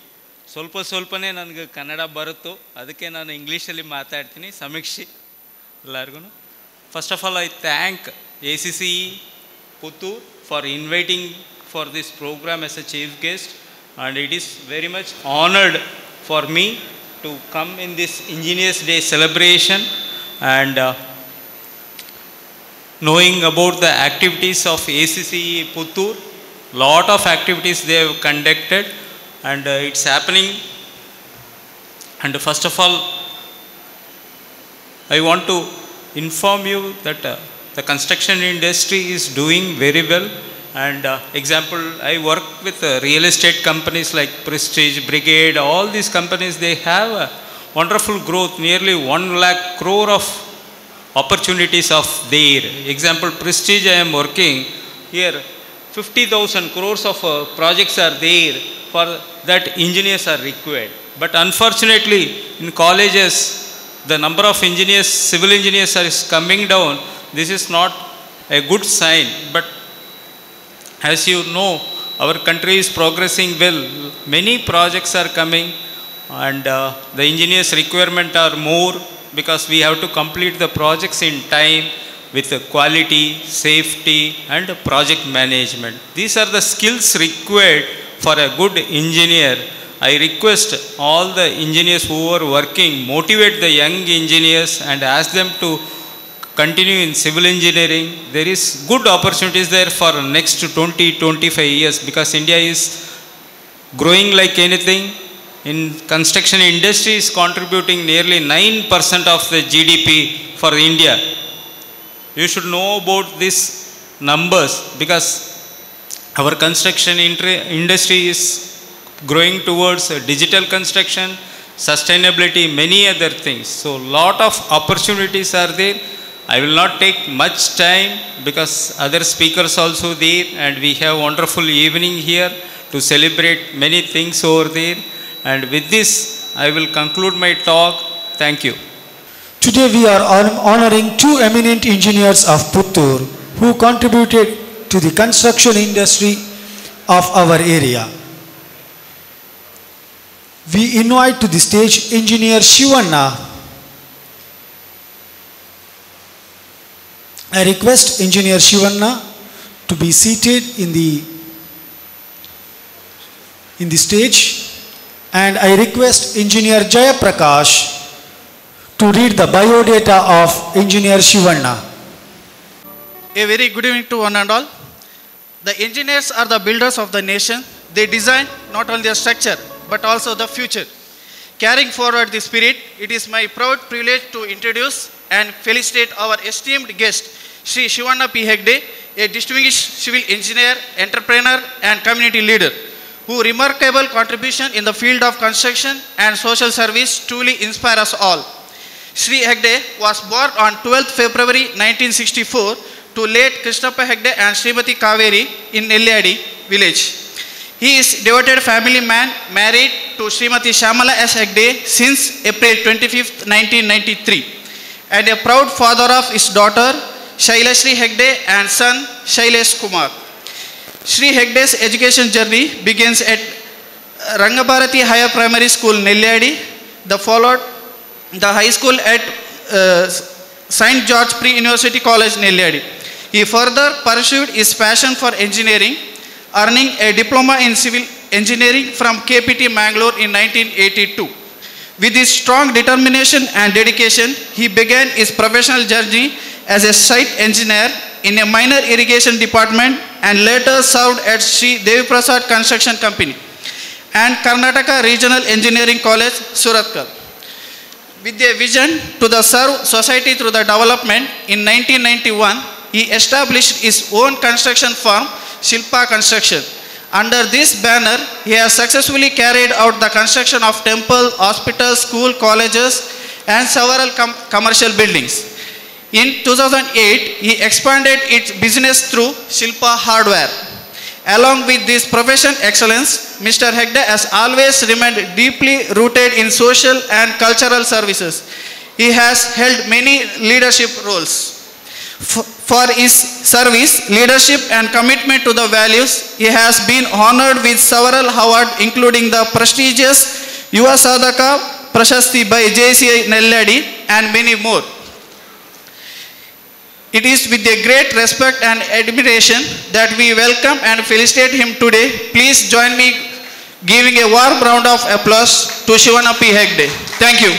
ಸ್ವಲ್ಪನೇ ನನಗೆ ಕನ್ನಡ ಬರುತ್ತೋ, ಅದಕ್ಕೆ ನಾನು ಇಂಗ್ಲೀಷಲ್ಲಿ ಮಾತಾಡ್ತೀನಿ. ಸಮೀಕ್ಷೆ ಎಲ್ಲರಿಗೂ. First of all I thank ACCE Puttur for inviting for this program as a chief guest, and it is very much honored for me to come in this Engineers Day celebration and knowing about the activities of ACCE Puttur. Lot of activities they have conducted, and it's happening. And first of all, I want to inform you that the construction industry is doing very well. And example, I work with real estate companies like Prestige, Brigade. All these companies, they have a wonderful growth, nearly 1 lakh crore of opportunities of there. Example, Prestige, I am working here, 50,000 crores of projects are there, for that engineers are required. But unfortunately, in colleges, the number of engineers, civil engineers is coming down. This is not a good sign. But as you know, our country is progressing well. Many projects are coming, and the engineers' requirement are more, because we have to complete the projects in time with the quality, safety, and project management. These are the skills required for a good engineer. I request all the engineers who are working, motivate the young engineers and ask them to continue in civil engineering. There is good opportunities there for next 20-25 years, because India is growing like anything. In construction industry is contributing nearly 9% of the GDP for India. You should know about these numbers, because our construction industry is growing towards digital construction, sustainability, many other things. So lot of opportunities are there. I will not take much time, because other speakers also there, and we have wonderful evening here to celebrate many things over there. And with this, I will conclude my talk. Thank you. Today we are honoring two eminent engineers of Puttur who contributed to the construction industry of our area. We invite to the stage Engineer Shivanna. I request Engineer Shivanna to be seated in the stage, and I request Engineer Jaya Prakash to read the biodata of Engineer Shivanna. A very good evening to one and all. The engineers are the builders of the nation. They design not only the structure but also the future. Carrying forward this spirit, it is my proud privilege to introduce and felicitate our esteemed guest, Sri Shivanna P. Hegde, a distinguished civil engineer, entrepreneur and community leader, whose remarkable contribution in the field of construction and social service truly inspire us all. Sri Hegde was born on 12th February 1964 to late Krishnappa Hegde and Srimati Kaveri in Nelliyadi village. He is devoted family man, married to Srimati Shamala S. Hegde since April 25th, 1993, and a proud father of his daughter Shailashri Hegde and son Shailesh Kumar. Sri Hegde's education journey begins at Rangabharati Higher Primary School, Nelliyadi. Followed the high school at St. George Pre-University College, Nelliyadi. He further pursued his passion for engineering, earning a diploma in civil engineering from KPT Mangalore in 1982. With his strong determination and dedication, he began his professional journey as a site engineer in a minor irrigation department, and later served at Sri Devi Prasad Construction Company and Karnataka Regional Engineering College, Surathkal. With a vision to serve society through the development, in 1991, he established his own construction firm, Shilpa Construction. Under this banner, he has successfully carried out the construction of temples, hospitals, schools, colleges, and several commercial buildings. In 2008, he expanded its business through Shilpa Hardware. Along with this professional excellence, Mr. Hegde has always remained deeply rooted in social and cultural services. He has held many leadership roles. For his service, leadership and commitment to the values, he has been honored with several awards, including the prestigious Yuva Sadhaka Prashasti by JCI Nelliyadi and many more. It is with a great respect and admiration that we welcome and felicitate him today. Please join me giving a warm round of applause to Shivanna P. Hegde. Thank you.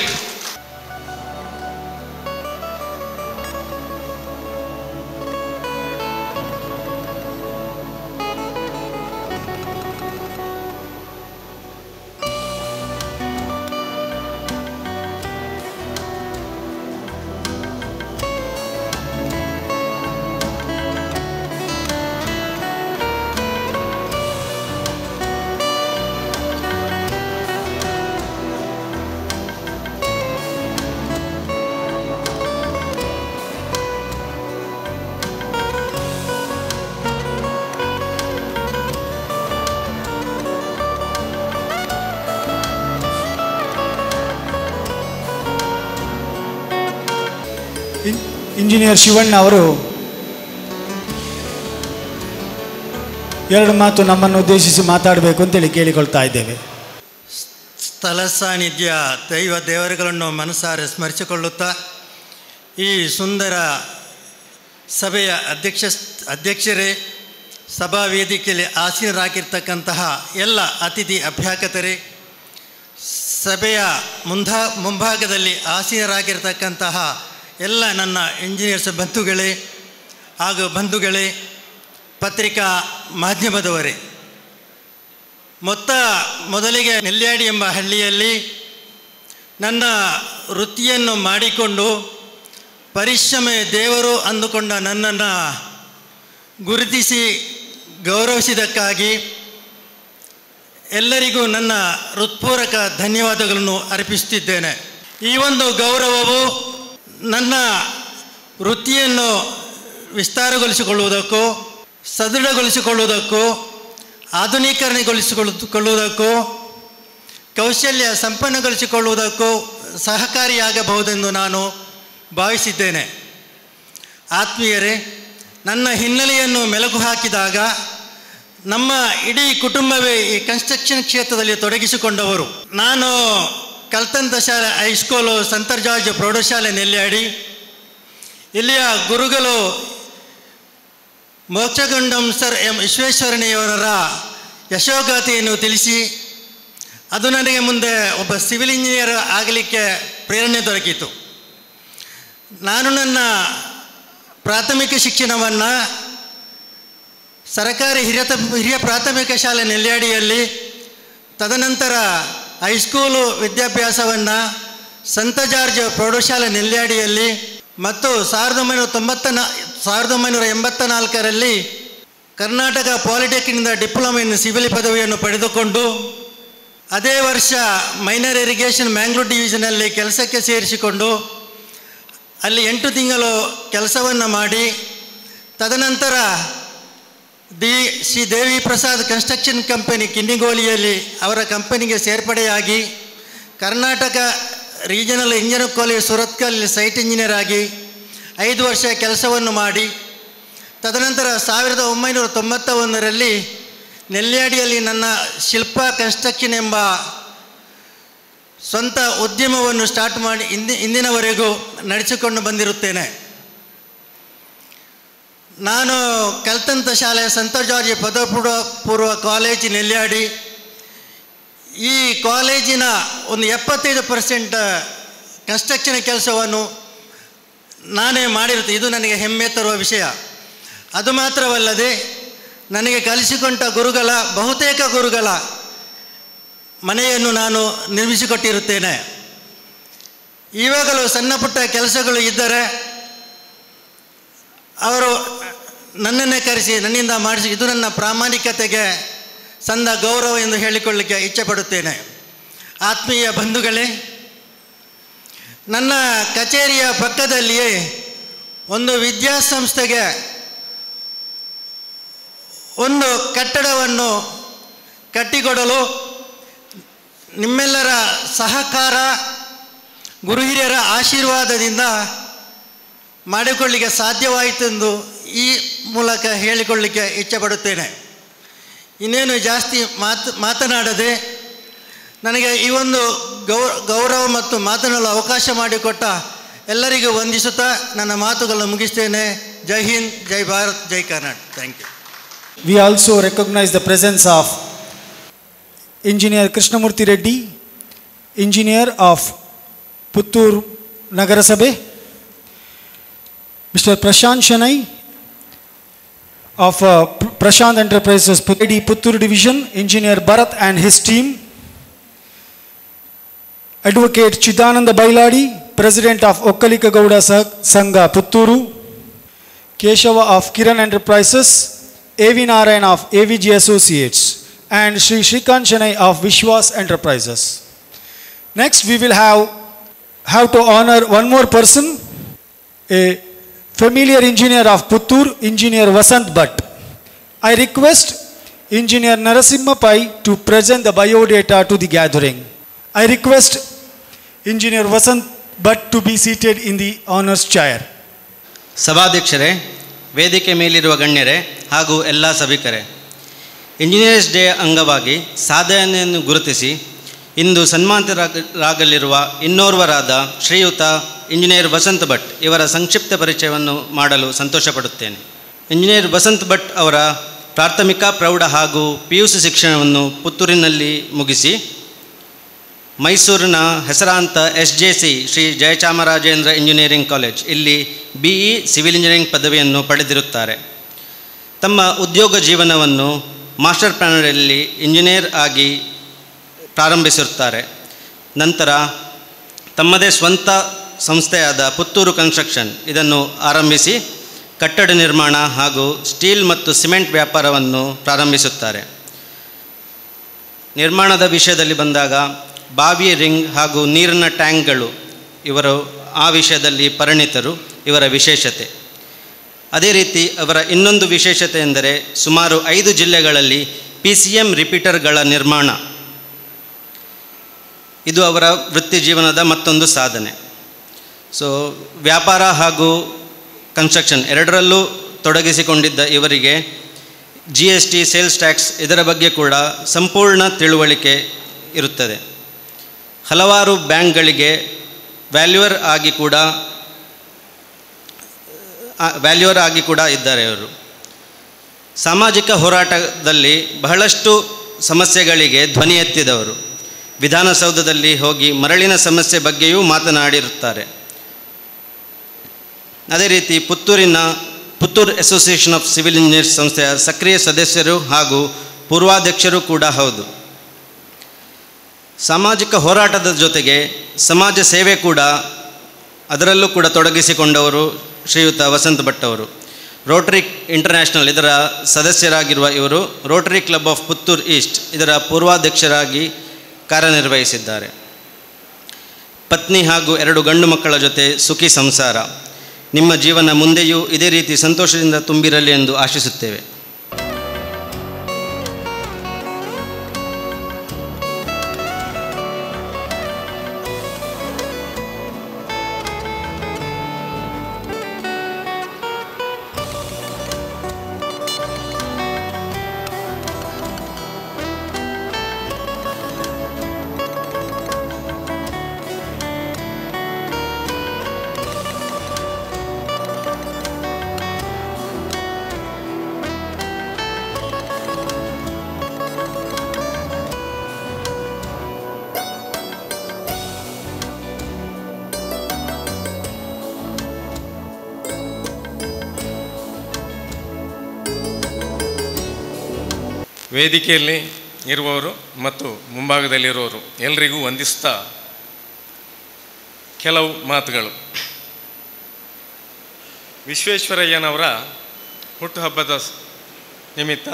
Engineer Shivanna ಅವರು ಎರಡು ಮಾತು ನಮ್ಮನ್ನು ಉದ್ದೇಶಿಸಿ ಮಾತಾಡಬೇಕು ಅಂತೇಳಿ ಕೇಳಿಕೊಳ್ತಾ ಇದ್ದೇವೆ. ಸ್ಥಳ ಸಾನ್ನಿಧ್ಯ ದೇವರುಗಳನ್ನು ಮನಸಾರೆ ಸ್ಮರಿಸಿಕೊಳ್ಳುತ್ತಾ ಈ ಸುಂದರ ಸಭೆಯ ಅಧ್ಯಕ್ಷರೇ, ಸಭಾ ವೇದಿಕೆಯಲ್ಲಿ ಆಸೀನರಾಗಿರ್ತಕ್ಕಂತಹ ಎಲ್ಲ ಅತಿಥಿ ಅಭ್ಯಾಗತರೇ, ಸಭೆಯ ಮುಂಭಾಗದಲ್ಲಿ ಆಸೀನರಾಗಿರ್ತಕ್ಕಂತಹ ಎಲ್ಲ ನನ್ನ ಇಂಜಿನಿಯರ್ಸ್ ಬಂಧುಗಳೇ, ಪತ್ರಿಕಾ ಮಾಧ್ಯಮದವರೇ, ಮೊದಲಿಗೆ ನೆಲ್ಯಾಡಿ ಎಂಬ ಹಳ್ಳಿಯಲ್ಲಿ ನನ್ನ ವೃತ್ತಿಯನ್ನು ಮಾಡಿಕೊಂಡು ಪರಿಶ್ರಮ ದೇವರು ಅಂದುಕೊಂಡ ನನ್ನನ್ನು ಗುರುತಿಸಿ ಗೌರವಿಸಿದ್ದಕ್ಕಾಗಿ ಎಲ್ಲರಿಗೂ ನನ್ನ ಹೃತ್ಪೂರ್ವಕ ಧನ್ಯವಾದಗಳನ್ನು ಅರ್ಪಿಸುತ್ತಿದ್ದೇನೆ. ಈ ಒಂದು ಗೌರವವು ನನ್ನ ವೃತ್ತಿಯನ್ನು ವಿಸ್ತಾರಗೊಳಿಸಿಕೊಳ್ಳುವುದಕ್ಕೂ ಸದೃಢಗೊಳಿಸಿಕೊಳ್ಳುವುದಕ್ಕೂ ಆಧುನೀಕರಣಗೊಳಿಸಿಕೊಳ್ಳುವುದಕ್ಕೂ ಕೌಶಲ್ಯ ಸಂಪನ್ನಗೊಳಿಸಿಕೊಳ್ಳುವುದಕ್ಕೂ ಸಹಕಾರಿಯಾಗಬಹುದೆಂದು ನಾನು ಭಾವಿಸಿದ್ದೇನೆ. ಆತ್ಮೀಯರೇ, ನನ್ನ ಹಿನ್ನೆಲೆಯನ್ನು ಮೆಲುಕು ಹಾಕಿದಾಗ ನಮ್ಮ ಇಡೀ ಕುಟುಂಬವೇ ಈ ಕನ್ಸ್ಟ್ರಕ್ಷನ್ ಕ್ಷೇತ್ರದಲ್ಲಿ ತೊಡಗಿಸಿಕೊಂಡವರು. ನಾನು ಕಲ್ತಂತ ಶಾಲೆ ಹೈಸ್ಕೂಲು ಸಂತ ಜಾರ್ಜ್ ಪ್ರೌಢಶಾಲೆ ನೆಲ್ಯಾಡಿ, ಇಲ್ಲಿಯ ಗುರುಗಳು ಮೋಕ್ಷಗುಂಡಂ ಸರ್ ಎಂ ವಿಶ್ವೇಶ್ವರಯ್ಯನವರ ಯಶೋಗಾಥೆಯನ್ನು ತಿಳಿಸಿ ಅದು ನನಗೆ ಮುಂದೆ ಒಬ್ಬ ಸಿವಿಲ್ ಇಂಜಿನಿಯರ್ ಆಗಲಿಕ್ಕೆ ಪ್ರೇರಣೆ ದೊರಕಿತು. ನಾನು ನನ್ನ ಪ್ರಾಥಮಿಕ ಶಿಕ್ಷಣವನ್ನು ಸರ್ಕಾರಿ ಹಿರಿಯ ಪ್ರಾಥಮಿಕ ಶಾಲೆ ನೆಲ್ಯಾಡಿಯಲ್ಲಿ, ತದನಂತರ ಹೈಸ್ಕೂಲು ವಿದ್ಯಾಭ್ಯಾಸವನ್ನು ಸಂತ ಜಾರ್ಜ್ ಪ್ರೌಢಶಾಲೆ ನೆಲ್ಯಾಡಿಯಲ್ಲಿ ಮತ್ತು 1984ರಲ್ಲಿ ಕರ್ನಾಟಕ ಪಾಲಿಟೆಕ್ನಿಕ್ನಿಂದ ಡಿಪ್ಲೊಮಾ ಇನ್ ಸಿವಿಲ್ ಪದವಿಯನ್ನು ಪಡೆದುಕೊಂಡು ಅದೇ ವರ್ಷ ಮೈನರ್ ಇರಿಗೇಷನ್ ಮ್ಯಾಂಗ್ಳೂರ್ ಡಿವಿಷನಲ್ಲಿ ಕೆಲಸಕ್ಕೆ ಸೇರಿಸಿಕೊಂಡು ಅಲ್ಲಿ 8 ತಿಂಗಳು ಕೆಲಸವನ್ನು ಮಾಡಿ, ತದನಂತರ ಶ್ರೀ ದೇವಿ ಪ್ರಸಾದ್ ಕನ್ಸ್ಟ್ರಕ್ಷನ್ ಕಂಪನಿ ಕಿನ್ನಿಗೋಲಿಯಲ್ಲಿ ಅವರ ಕಂಪನಿಗೆ ಸೇರ್ಪಡೆಯಾಗಿ Karnataka regional engineering college Surathkal site engineer ಆಗಿ 5 ವರ್ಷ ಕೆಲಸವನ್ನು ಮಾಡಿ, ತದನಂತರ 1991ರಲ್ಲಿ ನೆಲ್ಯಾಡಿಯಲ್ಲಿ ನನ್ನ ಶಿಲ್ಪ ಕನ್ಸ್ಟ್ರಕ್ಷನ್ ಎಂಬ ಸ್ವಂತ ಉದ್ಯಮವನ್ನು ಸ್ಟಾರ್ಟ್ ಮಾಡಿ ಇಂದಿನವರೆಗೂ ನಡೆಸಿಕೊಂಡು ಬಂದಿರುತ್ತೇನೆ. ನಾನು ಕಲ್ತಂತ ಶಾಲೆ ಸಂತ ಜಾರ್ಜ್ ಪದವಿ ಕಾಲೇಜ್ ನೆಲ್ಯಾಡಿ, ಈ ಕಾಲೇಜಿನ ಒಂದು 75% ಕನ್ಸ್ಟ್ರಕ್ಷನ್ ಕೆಲಸವನ್ನು ನಾನೇ ಮಾಡಿರುತ್ತೆ. ಇದು ನನಗೆ ಹೆಮ್ಮೆ ತರುವ ವಿಷಯ. ಅದು ಮಾತ್ರವಲ್ಲದೆ ನನಗೆ ಕಲಿಸಿಕೊಂಡ ಬಹುತೇಕ ಗುರುಗಳ ಮನೆಯನ್ನು ನಾನು ನಿರ್ಮಿಸಿಕೊಟ್ಟಿರುತ್ತೇನೆ. ಇವಾಗಲೂ ಸಣ್ಣ ಪುಟ್ಟ ಕೆಲಸಗಳು ಇದ್ದರೆ ಅವರು ನನ್ನನ್ನೇ ಕರೆಸಿ ನನ್ನಿಂದ ಮಾಡಿಸಿ, ಇದು ನನ್ನ ಪ್ರಾಮಾಣಿಕತೆಗೆ ಸಂದ ಗೌರವ ಎಂದು ಹೇಳಿಕೊಳ್ಳಲಿಕ್ಕೆ ಇಚ್ಛೆಪಡುತ್ತೇನೆ. ಆತ್ಮೀಯ ಬಂಧುಗಳೇ, ನನ್ನ ಕಚೇರಿಯ ಪಕ್ಕದಲ್ಲಿಯೇ ಒಂದು ವಿದ್ಯಾಸಂಸ್ಥೆಗೆ ಒಂದು ಕಟ್ಟಡವನ್ನು ಕಟ್ಟಿಕೊಡಲು ನಿಮ್ಮೆಲ್ಲರ ಸಹಕಾರ, ಗುರು ಹಿರಿಯರ ಆಶೀರ್ವಾದದಿಂದ ಮಾಡಿಕೊಳ್ಳಲಿಕ್ಕೆ ಸಾಧ್ಯವಾಯಿತೆಂದು ಈ ಮೂಲಕ ಹೇಳಿಕೊಳ್ಳಲಿಕ್ಕೆ ಇಚ್ಛೆಪಡುತ್ತೇನೆ. ಇನ್ನೇನು ಜಾಸ್ತಿ ಮಾತನಾಡದೆ ನನಗೆ ಈ ಒಂದು ಗೌರವ ಮತ್ತು ಮಾತನಾಡಲು ಅವಕಾಶ ಮಾಡಿಕೊಟ್ಟ ಎಲ್ಲರಿಗೂ ವಂದಿಸುತ್ತಾ ನನ್ನ ಮಾತುಗಳನ್ನು ಮುಗಿಸ್ತೇನೆ. ಜೈ ಹಿಂದ್, ಜೈ ಭಾರತ್, ಜೈ Karnataka. Thank you. We also recognize the presence of Engineer Krishnamurthy Reddy, Engineer of Puttur Nagarasabhe, Mr. Prashant Shanai of Prashant Enterprises Puttur Division, Engineer Bharat and his team, Advocate Chidananda Bailadi, President of Okkalika Gowda Sangha Putturu, Keshava of Kiran Enterprises, A.V. Narayan of AVG Associates, and Sri Shrikant Shanai of Vishwas Enterprises. Next, we will have to honor one more person, a familiar engineer of Puttur, Engineer Vasant Bhatt. I request Engineer Narasimha Pai to present the biodata to the gathering. I request Engineer Vasant Bhatt to be seated in the honors chair. ಸಭಾಧ್ಯಕ್ಷರೇ, ವೇದಿಕೆ ಮೇಲಿರುವ ಗಣ್ಯರೇ ಹಾಗೂ ಎಲ್ಲ ಸಭಿಕರೇ, engineers day ಅಂಗವಾಗಿ ಸಾಧನೆಯನ್ನು ಗುರುತಿಸಿ ಇಂದು ಸನ್ಮಾನಿತರಾಗಲಿರುವ ಇನ್ನೋರ್ವರಾದ ಶ್ರೀಯುತ engineer Vasant Bhat ಇವರ ಸಂಕ್ಷಿಪ್ತ ಪರಿಚಯವನ್ನು ಮಾಡಲು ಸಂತೋಷಪಡುತ್ತೇನೆ. ಇಂಜಿನಿಯರ್ ವಸಂತ್ ಭಟ್ ಅವರ ಪ್ರಾಥಮಿಕ, ಪ್ರೌಢ ಹಾಗೂ PUC ಶಿಕ್ಷಣವನ್ನು ಪುತ್ತೂರಿನಲ್ಲಿ ಮುಗಿಸಿ ಮೈಸೂರಿನ ಹೆಸರಾಂತ SJC Shri Jayachamarajendra engineering college ಇಲ್ಲಿ BE ಸಿವಿಲ್ ಇಂಜಿನಿಯರಿಂಗ್ ಪದವಿಯನ್ನು ಪಡೆದಿರುತ್ತಾರೆ. ತಮ್ಮ ಉದ್ಯೋಗ ಜೀವನವನ್ನು ಮಾಸ್ಟರ್ ಪ್ಲಾನರಲ್ಲಿ ಇಂಜಿನಿಯರ್ ಆಗಿ ಪ್ರಾರಂಭಿಸಿರುತ್ತಾರೆ. ನಂತರ ತಮ್ಮದೇ ಸ್ವಂತ ಸಂಸ್ಥೆಯಾದ ಪುತ್ತೂರು ಕನ್ಸ್ಟ್ರಕ್ಷನ್ ಇದನ್ನು ಆರಂಭಿಸಿ ಕಟ್ಟಡ ನಿರ್ಮಾಣ ಹಾಗೂ ಸ್ಟೀಲ್ ಮತ್ತು ಸಿಮೆಂಟ್ ವ್ಯಾಪಾರವನ್ನು ಪ್ರಾರಂಭಿಸುತ್ತಾರೆ. ನಿರ್ಮಾಣದ ವಿಷಯದಲ್ಲಿ ಬಂದಾಗ ಬಾವಿ ರಿಂಗ್ ಹಾಗೂ ನೀರಿನ ಟ್ಯಾಂಕ್ಗಳು ಇವರು ಆ ವಿಷಯದಲ್ಲಿ ಪರಿಣಿತರು, ಇವರ ವಿಶೇಷತೆ. ಅದೇ ರೀತಿ ಅವರ ಇನ್ನೊಂದು ವಿಶೇಷತೆ ಎಂದರೆ ಸುಮಾರು 5 ಜಿಲ್ಲೆಗಳಲ್ಲಿ PCM ರಿಪೀಟರ್ಗಳ ನಿರ್ಮಾಣ. ಇದು ಅವರ ವೃತ್ತಿ ಜೀವನದ ಮತ್ತೊಂದು ಸಾಧನೆ. ಸೊ ವ್ಯಾಪಾರ ಹಾಗೂ ಕನ್ಸ್ಟ್ರಕ್ಷನ್ ಎರಡರಲ್ಲೂ ತೊಡಗಿಸಿಕೊಂಡಿದ್ದ ಇವರಿಗೆ GST, ಸೇಲ್ಸ್ ಟ್ಯಾಕ್ಸ್ ಇದರ ಬಗ್ಗೆ ಕೂಡ ಸಂಪೂರ್ಣ ತಿಳುವಳಿಕೆ ಇರುತ್ತದೆ. ಹಲವಾರು ಬ್ಯಾಂಕ್ಗಳಿಗೆ ವ್ಯಾಲ್ಯೂಯರ್ ಆಗಿ ಕೂಡ ಇದ್ದಾರೆ ಅವರು. ಸಾಮಾಜಿಕ ಹೋರಾಟದಲ್ಲಿ ಬಹಳಷ್ಟು ಸಮಸ್ಯೆಗಳಿಗೆ ಧ್ವನಿ ಎತ್ತಿದವರು. ವಿಧಾನಸೌಧದಲ್ಲಿ ಹೋಗಿ ಮರಳಿನ ಸಮಸ್ಯೆ ಬಗ್ಗೆಯೂ ಮಾತನಾಡಿರುತ್ತಾರೆ. ಅದೇ ರೀತಿ Puttur association of civil engineers ಸಂಸ್ಥೆಯ ಸಕ್ರಿಯ ಸದಸ್ಯರು ಹಾಗೂ ಪೂರ್ವಾಧ್ಯಕ್ಷರು ಕೂಡ ಹೌದು. ಸಾಮಾಜಿಕ ಹೋರಾಟದ ಜೊತೆಗೆ ಸಮಾಜ ಸೇವೆ ಕೂಡ ಅದರಲ್ಲೂ ಕೂಡ ತೊಡಗಿಸಿಕೊಂಡವರು ಶ್ರೀಯುತ ವಸಂತ್ ಭಟ್ ಅವರು. ರೋಟರಿ ಇಂಟರ್ನ್ಯಾಷನಲ್ ಇದರ ಸದಸ್ಯರಾಗಿರುವ ಇವರು Rotary club of Puttur East ಇದರ ಪೂರ್ವಾಧ್ಯಕ್ಷರಾಗಿ ಕಾರ್ಯನಿರ್ವಹಿಸಿದ್ದಾರೆ. ಪತ್ನಿ ಹಾಗೂ 2 ಗಂಡು ಮಕ್ಕಳ ಜೊತೆ ಸುಖಿ ಸಂಸಾರ. ನಿಮ್ಮ ಜೀವನ ಮುಂದೆಯೂ ಇದೇ ರೀತಿ ಸಂತೋಷದಿಂದ ತುಂಬಿರಲಿ ಎಂದು ಆಶಿಸುತ್ತೇವೆ. ವೇದಿಕೆಯಲ್ಲಿ ಇರುವವರು ಮತ್ತು ಮುಂಭಾಗದಲ್ಲಿರುವವರು ಎಲ್ರಿಗೂ ವಂದಿಸ್ತಾ ಕೆಲವು ಮಾತುಗಳು. ವಿಶ್ವೇಶ್ವರಯ್ಯನವರ ಹುಟ್ಟುಹಬ್ಬದ ನಿಮಿತ್ತ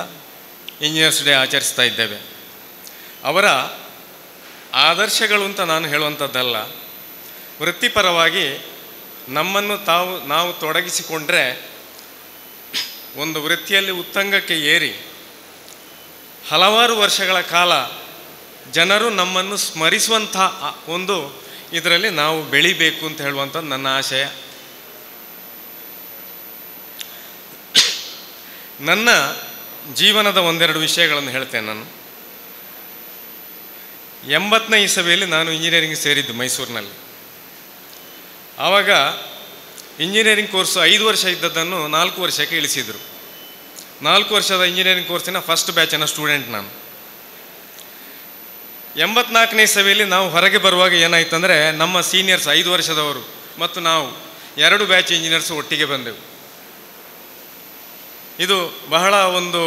ಇಂಜಿನಿಯರ್ಸ್ ಡೇ ಆಚರಿಸ್ತಾ ಇದ್ದೇವೆ. ಅವರ ಆದರ್ಶಗಳು ಅಂತ ನಾನು ಹೇಳುವಂಥದ್ದಲ್ಲ, ವೃತ್ತಿಪರವಾಗಿ ನಮ್ಮನ್ನು ನಾವು ತೊಡಗಿಸಿಕೊಂಡ್ರೆ ಒಂದು ವೃತ್ತಿಯಲ್ಲಿ ಉತ್ತುಂಗಕ್ಕೆ ಏರಿ ಹಲವಾರು ವರ್ಷಗಳ ಕಾಲ ಜನರು ನಮ್ಮನ್ನು ಸ್ಮರಿಸುವಂಥ ಒಂದು ಇದರಲ್ಲಿ ನಾವು ಬೆಳಿಬೇಕು ಅಂತ ಹೇಳುವಂಥದ್ದು ನನ್ನ ಆಶಯ. ನನ್ನ ಜೀವನದ 1-2 ವಿಷಯಗಳನ್ನು ಹೇಳ್ತೇನೆ. ನಾನು 80ನೇ ಇಸವಿಯಲ್ಲಿ ನಾನು ಇಂಜಿನಿಯರಿಂಗ್ ಸೇರಿದ್ದು ಮೈಸೂರಿನಲ್ಲಿ. ಆವಾಗ ಇಂಜಿನಿಯರಿಂಗ್ ಕೋರ್ಸು 5 ವರ್ಷ ಇದ್ದದ್ದನ್ನು 4 ವರ್ಷಕ್ಕೆ ಇಳಿಸಿದರು. 4 ವರ್ಷದ ಇಂಜಿನಿಯರಿಂಗ್ ಕೋರ್ಸಿನ ಫಸ್ಟ್ ಬ್ಯಾಚಿನ ಸ್ಟೂಡೆಂಟ್ ನಾನು. 84ನೇ ಇಸವಿಯಲ್ಲಿ ನಾವು ಹೊರಗೆ ಬರುವಾಗ ಏನಾಯ್ತಂದರೆ ನಮ್ಮ ಸೀನಿಯರ್ಸ್ 5 ವರ್ಷದವರು ಮತ್ತು ನಾವು 2 ಬ್ಯಾಚ್ ಇಂಜಿನಿಯರ್ಸ್ ಒಟ್ಟಿಗೆ ಬಂದೆವು. ಇದು ಬಹಳ ಒಂದು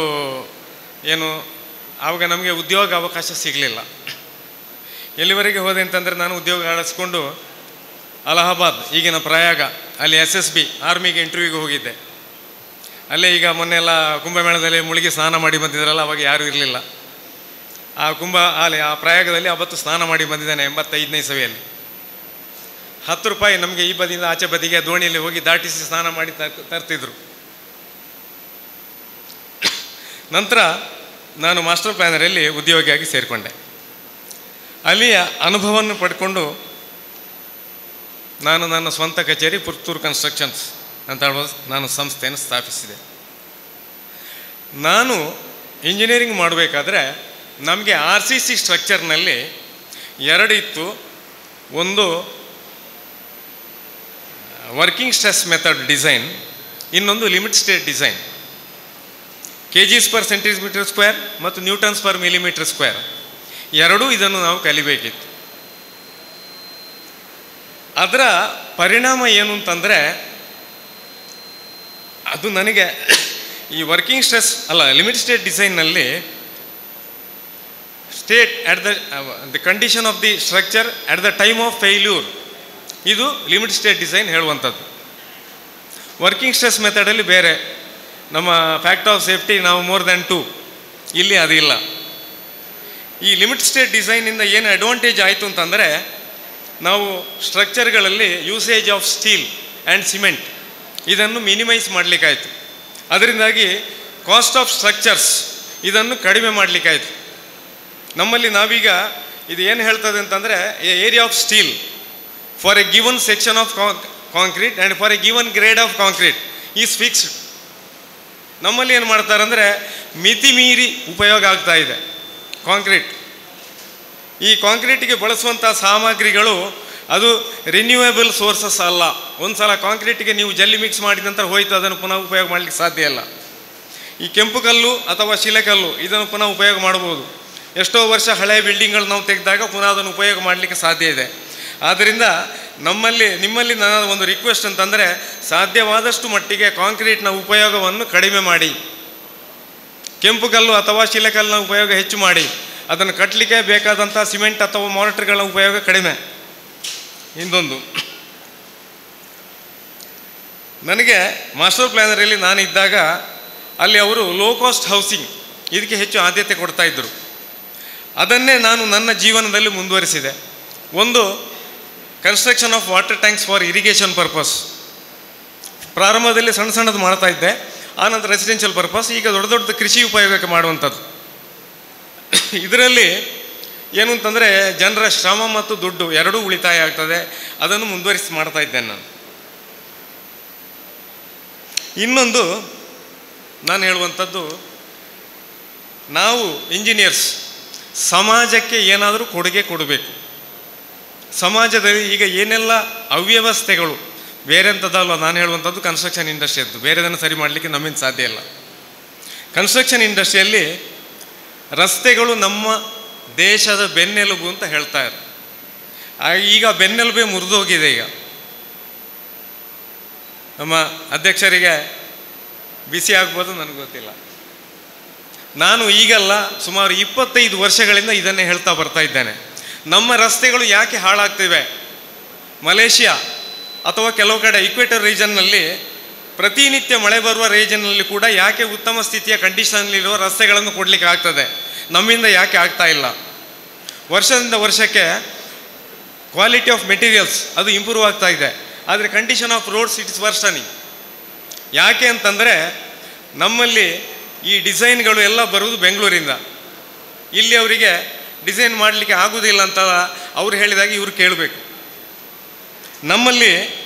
ಆವಾಗ ನಮಗೆ ಉದ್ಯೋಗ ಅವಕಾಶ ಸಿಗಲಿಲ್ಲ. ಎಲ್ಲಿವರೆಗೆ ಹೋದೆ ಅಂತಂದರೆ ನಾನು ಉದ್ಯೋಗ ಆಡಿಸ್ಕೊಂಡು ಅಲಹಾಬಾದ್ ಈಗಿನ ಪ್ರಯಾಗ ಅಲ್ಲಿ SSB ಆರ್ಮಿಗೆ ಇಂಟರ್ವ್ಯೂಗೆ ಹೋಗಿದ್ದೆ. ಅಲ್ಲೇ ಈಗ ಮೊನ್ನೆ ಎಲ್ಲ ಕುಂಭಮೇಳದಲ್ಲಿ ಮುಳುಗಿ ಸ್ನಾನ ಮಾಡಿ ಬಂದಿದ್ರಲ್ಲ, ಅವಾಗ ಯಾರೂ ಇರಲಿಲ್ಲ. ಆ ಪ್ರಯಾಗದಲ್ಲಿ ಅವತ್ತು ಸ್ನಾನ ಮಾಡಿ ಬಂದಿದ್ದಾನೆ 85ನೇ ಇಸವಿಯಲ್ಲಿ. 10 ರೂಪಾಯಿ ನಮಗೆ ಈ ಬದಿಯಿಂದ ಆಚೆ ಬದಿಗೆ ದೋಣಿಯಲ್ಲಿ ಹೋಗಿ ದಾಟಿಸಿ ಸ್ನಾನ ಮಾಡಿ ತರ್ತಿದ್ರು. ನಂತರ ನಾನು ಮಾಸ್ಟರ್ ಪ್ಲ್ಯಾನರಲ್ಲಿ ಉದ್ಯೋಗಿಯಾಗಿ ಸೇರಿಕೊಂಡೆ. ಅಲ್ಲಿಯ ಅನುಭವವನ್ನು ಪಡ್ಕೊಂಡು ನಾನು ನನ್ನ ಸ್ವಂತ ಕಚೇರಿ ಪುತ್ತೂರು ಕನ್ಸ್ಟ್ರಕ್ಷನ್ಸ್ ಅಂತ ಹೇಳುವ ನಾನು ಸಂಸ್ಥೆಯನ್ನು ಸ್ಥಾಪಿಸಿದೆ. ನಾನು ಇಂಜಿನಿಯರಿಂಗ್ ಮಾಡಬೇಕಾದ್ರೆ ನಮಗೆ RCC ಸ್ಟ್ರಕ್ಚರ್ನಲ್ಲಿ ಎರಡು ಇತ್ತು. ಒಂದು ವರ್ಕಿಂಗ್ ಸ್ಟ್ರೆಸ್ ಮೆಥಡ್ ಡಿಸೈನ್, ಇನ್ನೊಂದು limit state design. kgs per centimeter square ಮತ್ತು ನ್ಯೂಟನ್ಸ್ per millimeter square ಎರಡೂ ಇದನ್ನು ನಾವು ಕಲಿಬೇಕಿತ್ತು. ಅದರ ಪರಿಣಾಮ ಏನು ಅಂತಂದರೆ, ಅದು ನನಗೆ ಈ ವರ್ಕಿಂಗ್ ಸ್ಟ್ರೆಸ್ ಲಿಮಿಟ್ ಸ್ಟೇಟ್ ಡಿಸೈನ್ನಲ್ಲಿ state at the condition of the structure at the time of failure, ಇದು ಲಿಮಿಟ್ ಸ್ಟೇಟ್ ಡಿಸೈನ್ ಹೇಳುವಂಥದ್ದು. ವರ್ಕಿಂಗ್ ಸ್ಟ್ರೆಸ್ ಮೆಥಡಲ್ಲಿ ಬೇರೆ, ನಮ್ಮ ಫ್ಯಾಕ್ಟರ್ ಆಫ್ ಸೇಫ್ಟಿ ನಾವು ಮೋರ್ ದ್ಯಾನ್ 2, ಇಲ್ಲಿ ಅದಿಲ್ಲ. ಈ ಲಿಮಿಟ್ ಸ್ಟೇಟ್ ಡಿಸೈನಿಂದ ಏನು ಅಡ್ವಾಂಟೇಜ್ ಆಯಿತು ಅಂತಂದರೆ, ನಾವು ಸ್ಟ್ರಕ್ಚರ್ಗಳಲ್ಲಿ usage of steel and cement ಇದನ್ನು ಮಿನಿಮೈಸ್ ಮಾಡಲಿಕ್ಕಾಯಿತು. ಅದರಿಂದಾಗಿ ಕಾಸ್ಟ್ ಆಫ್ ಸ್ಟ್ರಕ್ಚರ್ಸ್ ಇದನ್ನು ಕಡಿಮೆ ಮಾಡಲಿಕ್ಕಾಯಿತು. ನಮ್ಮಲ್ಲಿ ನಾವೀಗ ಇದು ಏನು ಹೇಳ್ತದೆ ಅಂತಂದರೆ, area of steel for A given section of concrete and for A given grade of concrete is fixed. ನಮ್ಮಲ್ಲಿ ಏನು ಮಾಡ್ತಾರೆ ಅಂದರೆ, ಮಿತಿ ಮೀರಿ ಉಪಯೋಗ ಆಗ್ತಾ ಇದೆ ಕಾಂಕ್ರೀಟ್. ಈ ಕಾಂಕ್ರೀಟಿಗೆ ಬಳಸುವಂಥ ಸಾಮಗ್ರಿಗಳು ಅದು ರಿನ್ಯೂವೇಬಲ್ ಸೋರ್ಸಸ್ ಅಲ್ಲ. ಒಂದು ಸಲ ಕಾಂಕ್ರೀಟಿಗೆ ನೀವು ಜಲ್ಲಿ ಮಿಕ್ಸ್ ಮಾಡಿದ ನಂತರ ಹೋಯ್ತು, ಅದನ್ನು ಪುನಃ ಉಪಯೋಗ ಮಾಡಲಿಕ್ಕೆ ಸಾಧ್ಯ ಇಲ್ಲ. ಈ ಕೆಂಪು ಕಲ್ಲು ಅಥವಾ ಶಿಲೆಕಲ್ಲು ಇದನ್ನು ಪುನಃ ಉಪಯೋಗ ಮಾಡ್ಬೋದು. ಎಷ್ಟೋ ವರ್ಷ ಹಳೆಯ ಬಿಲ್ಡಿಂಗ್ಗಳು ನಾವು ತೆಗೆದಾಗ ಪುನಃ ಅದನ್ನು ಉಪಯೋಗ ಮಾಡಲಿಕ್ಕೆ ಸಾಧ್ಯ ಇದೆ. ಆದ್ದರಿಂದ ನಿಮ್ಮಲ್ಲಿ ನನ್ನ ಒಂದು ರಿಕ್ವೆಸ್ಟ್ ಅಂತಂದರೆ, ಸಾಧ್ಯವಾದಷ್ಟು ಮಟ್ಟಿಗೆ ಕಾಂಕ್ರೀಟ್ನ ಉಪಯೋಗವನ್ನು ಕಡಿಮೆ ಮಾಡಿ, ಕೆಂಪು ಕಲ್ಲು ಅಥವಾ ಶಿಲೆಕಲ್ಲಿನ ಉಪಯೋಗ ಹೆಚ್ಚು ಮಾಡಿ, ಅದನ್ನು ಕಟ್ಟಲಿಕ್ಕೆ ಬೇಕಾದಂಥ ಸಿಮೆಂಟ್ ಅಥವಾ ಮಾರ್ಟರ್ಗಳ ಉಪಯೋಗ ಕಡಿಮೆ. ಇನ್ನೊಂದು, ನನಗೆ ಮಾಸ್ಟರ್ ಪ್ಲ್ಯಾನರಲ್ಲಿ ನಾನು ಇದ್ದಾಗ ಅಲ್ಲಿ ಅವರು ಲೋ ಕಾಸ್ಟ್ ಹೌಸಿಂಗ್ ಇದಕ್ಕೆ ಹೆಚ್ಚು ಆದ್ಯತೆ ಕೊಡ್ತಾ ಇದ್ದರು. ಅದನ್ನೇ ನಾನು ನನ್ನ ಜೀವನದಲ್ಲಿ ಮುಂದುವರಿಸಿದೆ. ಒಂದು construction of water thanks for irrigation purpose. ಪ್ರಾರಂಭದಲ್ಲಿ ಸಣ್ಣ ಸಣ್ಣದು ಮಾಡ್ತಾ ಇದ್ದೆ, ಆನಂತರ ರೆಸಿಡೆನ್ಷಿಯಲ್ ಪರ್ಪಸ್, ಈಗ ದೊಡ್ಡ ದೊಡ್ಡ ಕೃಷಿ ಉಪಯೋಗಕ್ಕೆ ಮಾಡುವಂಥದ್ದು. ಇದರಲ್ಲಿ ಏನು ಅಂತಂದರೆ, ಜನರ ಶ್ರಮ ಮತ್ತು ದುಡ್ಡು ಎರಡೂ ಉಳಿತಾಯ ಆಗ್ತದೆ. ಅದನ್ನು ಮುಂದುವರಿಸಿ ಮಾಡ್ತಾ ಇದ್ದೇನೆ ನಾನು. ಇನ್ನೊಂದು ನಾನು ಹೇಳುವಂಥದ್ದು, ನಾವು ಇಂಜಿನಿಯರ್ಸ್ ಸಮಾಜಕ್ಕೆ ಏನಾದರೂ ಕೊಡುಗೆ ಕೊಡಬೇಕು. ಸಮಾಜದಲ್ಲಿ ಈಗ ಏನೆಲ್ಲ ಅವ್ಯವಸ್ಥೆಗಳು, ಬೇರೆಂಥದ್ದಲ್ಲ ನಾನು ಹೇಳುವಂಥದ್ದು ಕನ್ಸ್ಟ್ರಕ್ಷನ್ ಇಂಡಸ್ಟ್ರಿಯದ್ದು, ಬೇರೆದನ್ನು ಸರಿ ಮಾಡಲಿಕ್ಕೆ ನಮ್ಮಿಂದ ಸಾಧ್ಯ ಇಲ್ಲ. ಕನ್ಸ್ಟ್ರಕ್ಷನ್ ಇಂಡಸ್ಟ್ರಿಯಲ್ಲಿ ರಸ್ತೆಗಳು ನಮ್ಮ ದೇಶದ ಬೆನ್ನೆಲುಬು ಅಂತ ಹೇಳ್ತಾರೆ. ಈಗ ಬೆನ್ನೆಲುಬೇ ಮುರಿದೋಗಿದೆ. ಈಗ ನಮ್ಮ ಅಧ್ಯಕ್ಷರಿಗೆ ಬಿಸಿ ಆಗ್ಬೋದು, ನನಗೆ ಗೊತ್ತಿಲ್ಲ. ನಾನು ಈಗಲ್ಲ, ಸುಮಾರು 25 ವರ್ಷಗಳಿಂದ ಇದನ್ನೇ ಹೇಳ್ತಾ ಬರ್ತಾ ಇದ್ದೇನೆ. ನಮ್ಮ ರಸ್ತೆಗಳು ಯಾಕೆ ಹಾಳಾಗ್ತಿವೆ? ಮಲೇಷಿಯಾ ಅಥವಾ ಕೆಲವು ಕಡೆ ಇಕ್ವೇಟರ್ ರೀಜನ್ನಲ್ಲಿ ಪ್ರತಿನಿತ್ಯ ಮಳೆ ಬರುವ ರೀಜನ್ನಲ್ಲಿ ಕೂಡ ಯಾಕೆ ಉತ್ತಮ ಸ್ಥಿತಿಯ ಕಂಡೀಷನ್ನಲ್ಲಿರುವ ರಸ್ತೆಗಳನ್ನು ಕೊಡಲಿಕ್ಕೆ ಆಗ್ತದೆ, ನಮ್ಮಿಂದ ಯಾಕೆ ಆಗ್ತಾ ಇಲ್ಲ? ವರ್ಷದಿಂದ ವರ್ಷಕ್ಕೆ ಕ್ವಾಲಿಟಿ ಆಫ್ ಮೆಟೀರಿಯಲ್ಸ್ ಅದು ಇಂಪ್ರೂವ್ ಆಗ್ತಾ ಇದೆ, ಆದರೆ condition of roads it is worsening. ಯಾಕೆ ಅಂತಂದರೆ, ನಮ್ಮಲ್ಲಿ ಈ ಡಿಸೈನ್ಗಳು ಎಲ್ಲ ಬರುವುದು ಬೆಂಗಳೂರಿಂದ. ಇಲ್ಲಿ ಅವರಿಗೆ ಡಿಸೈನ್ ಮಾಡಲಿಕ್ಕೆ ಆಗೋದಿಲ್ಲ ಅಂತ ಅವ್ರು ಹೇಳಿದಾಗ ಇವರು ಕೇಳಬೇಕು. ನಮ್ಮಲ್ಲಿ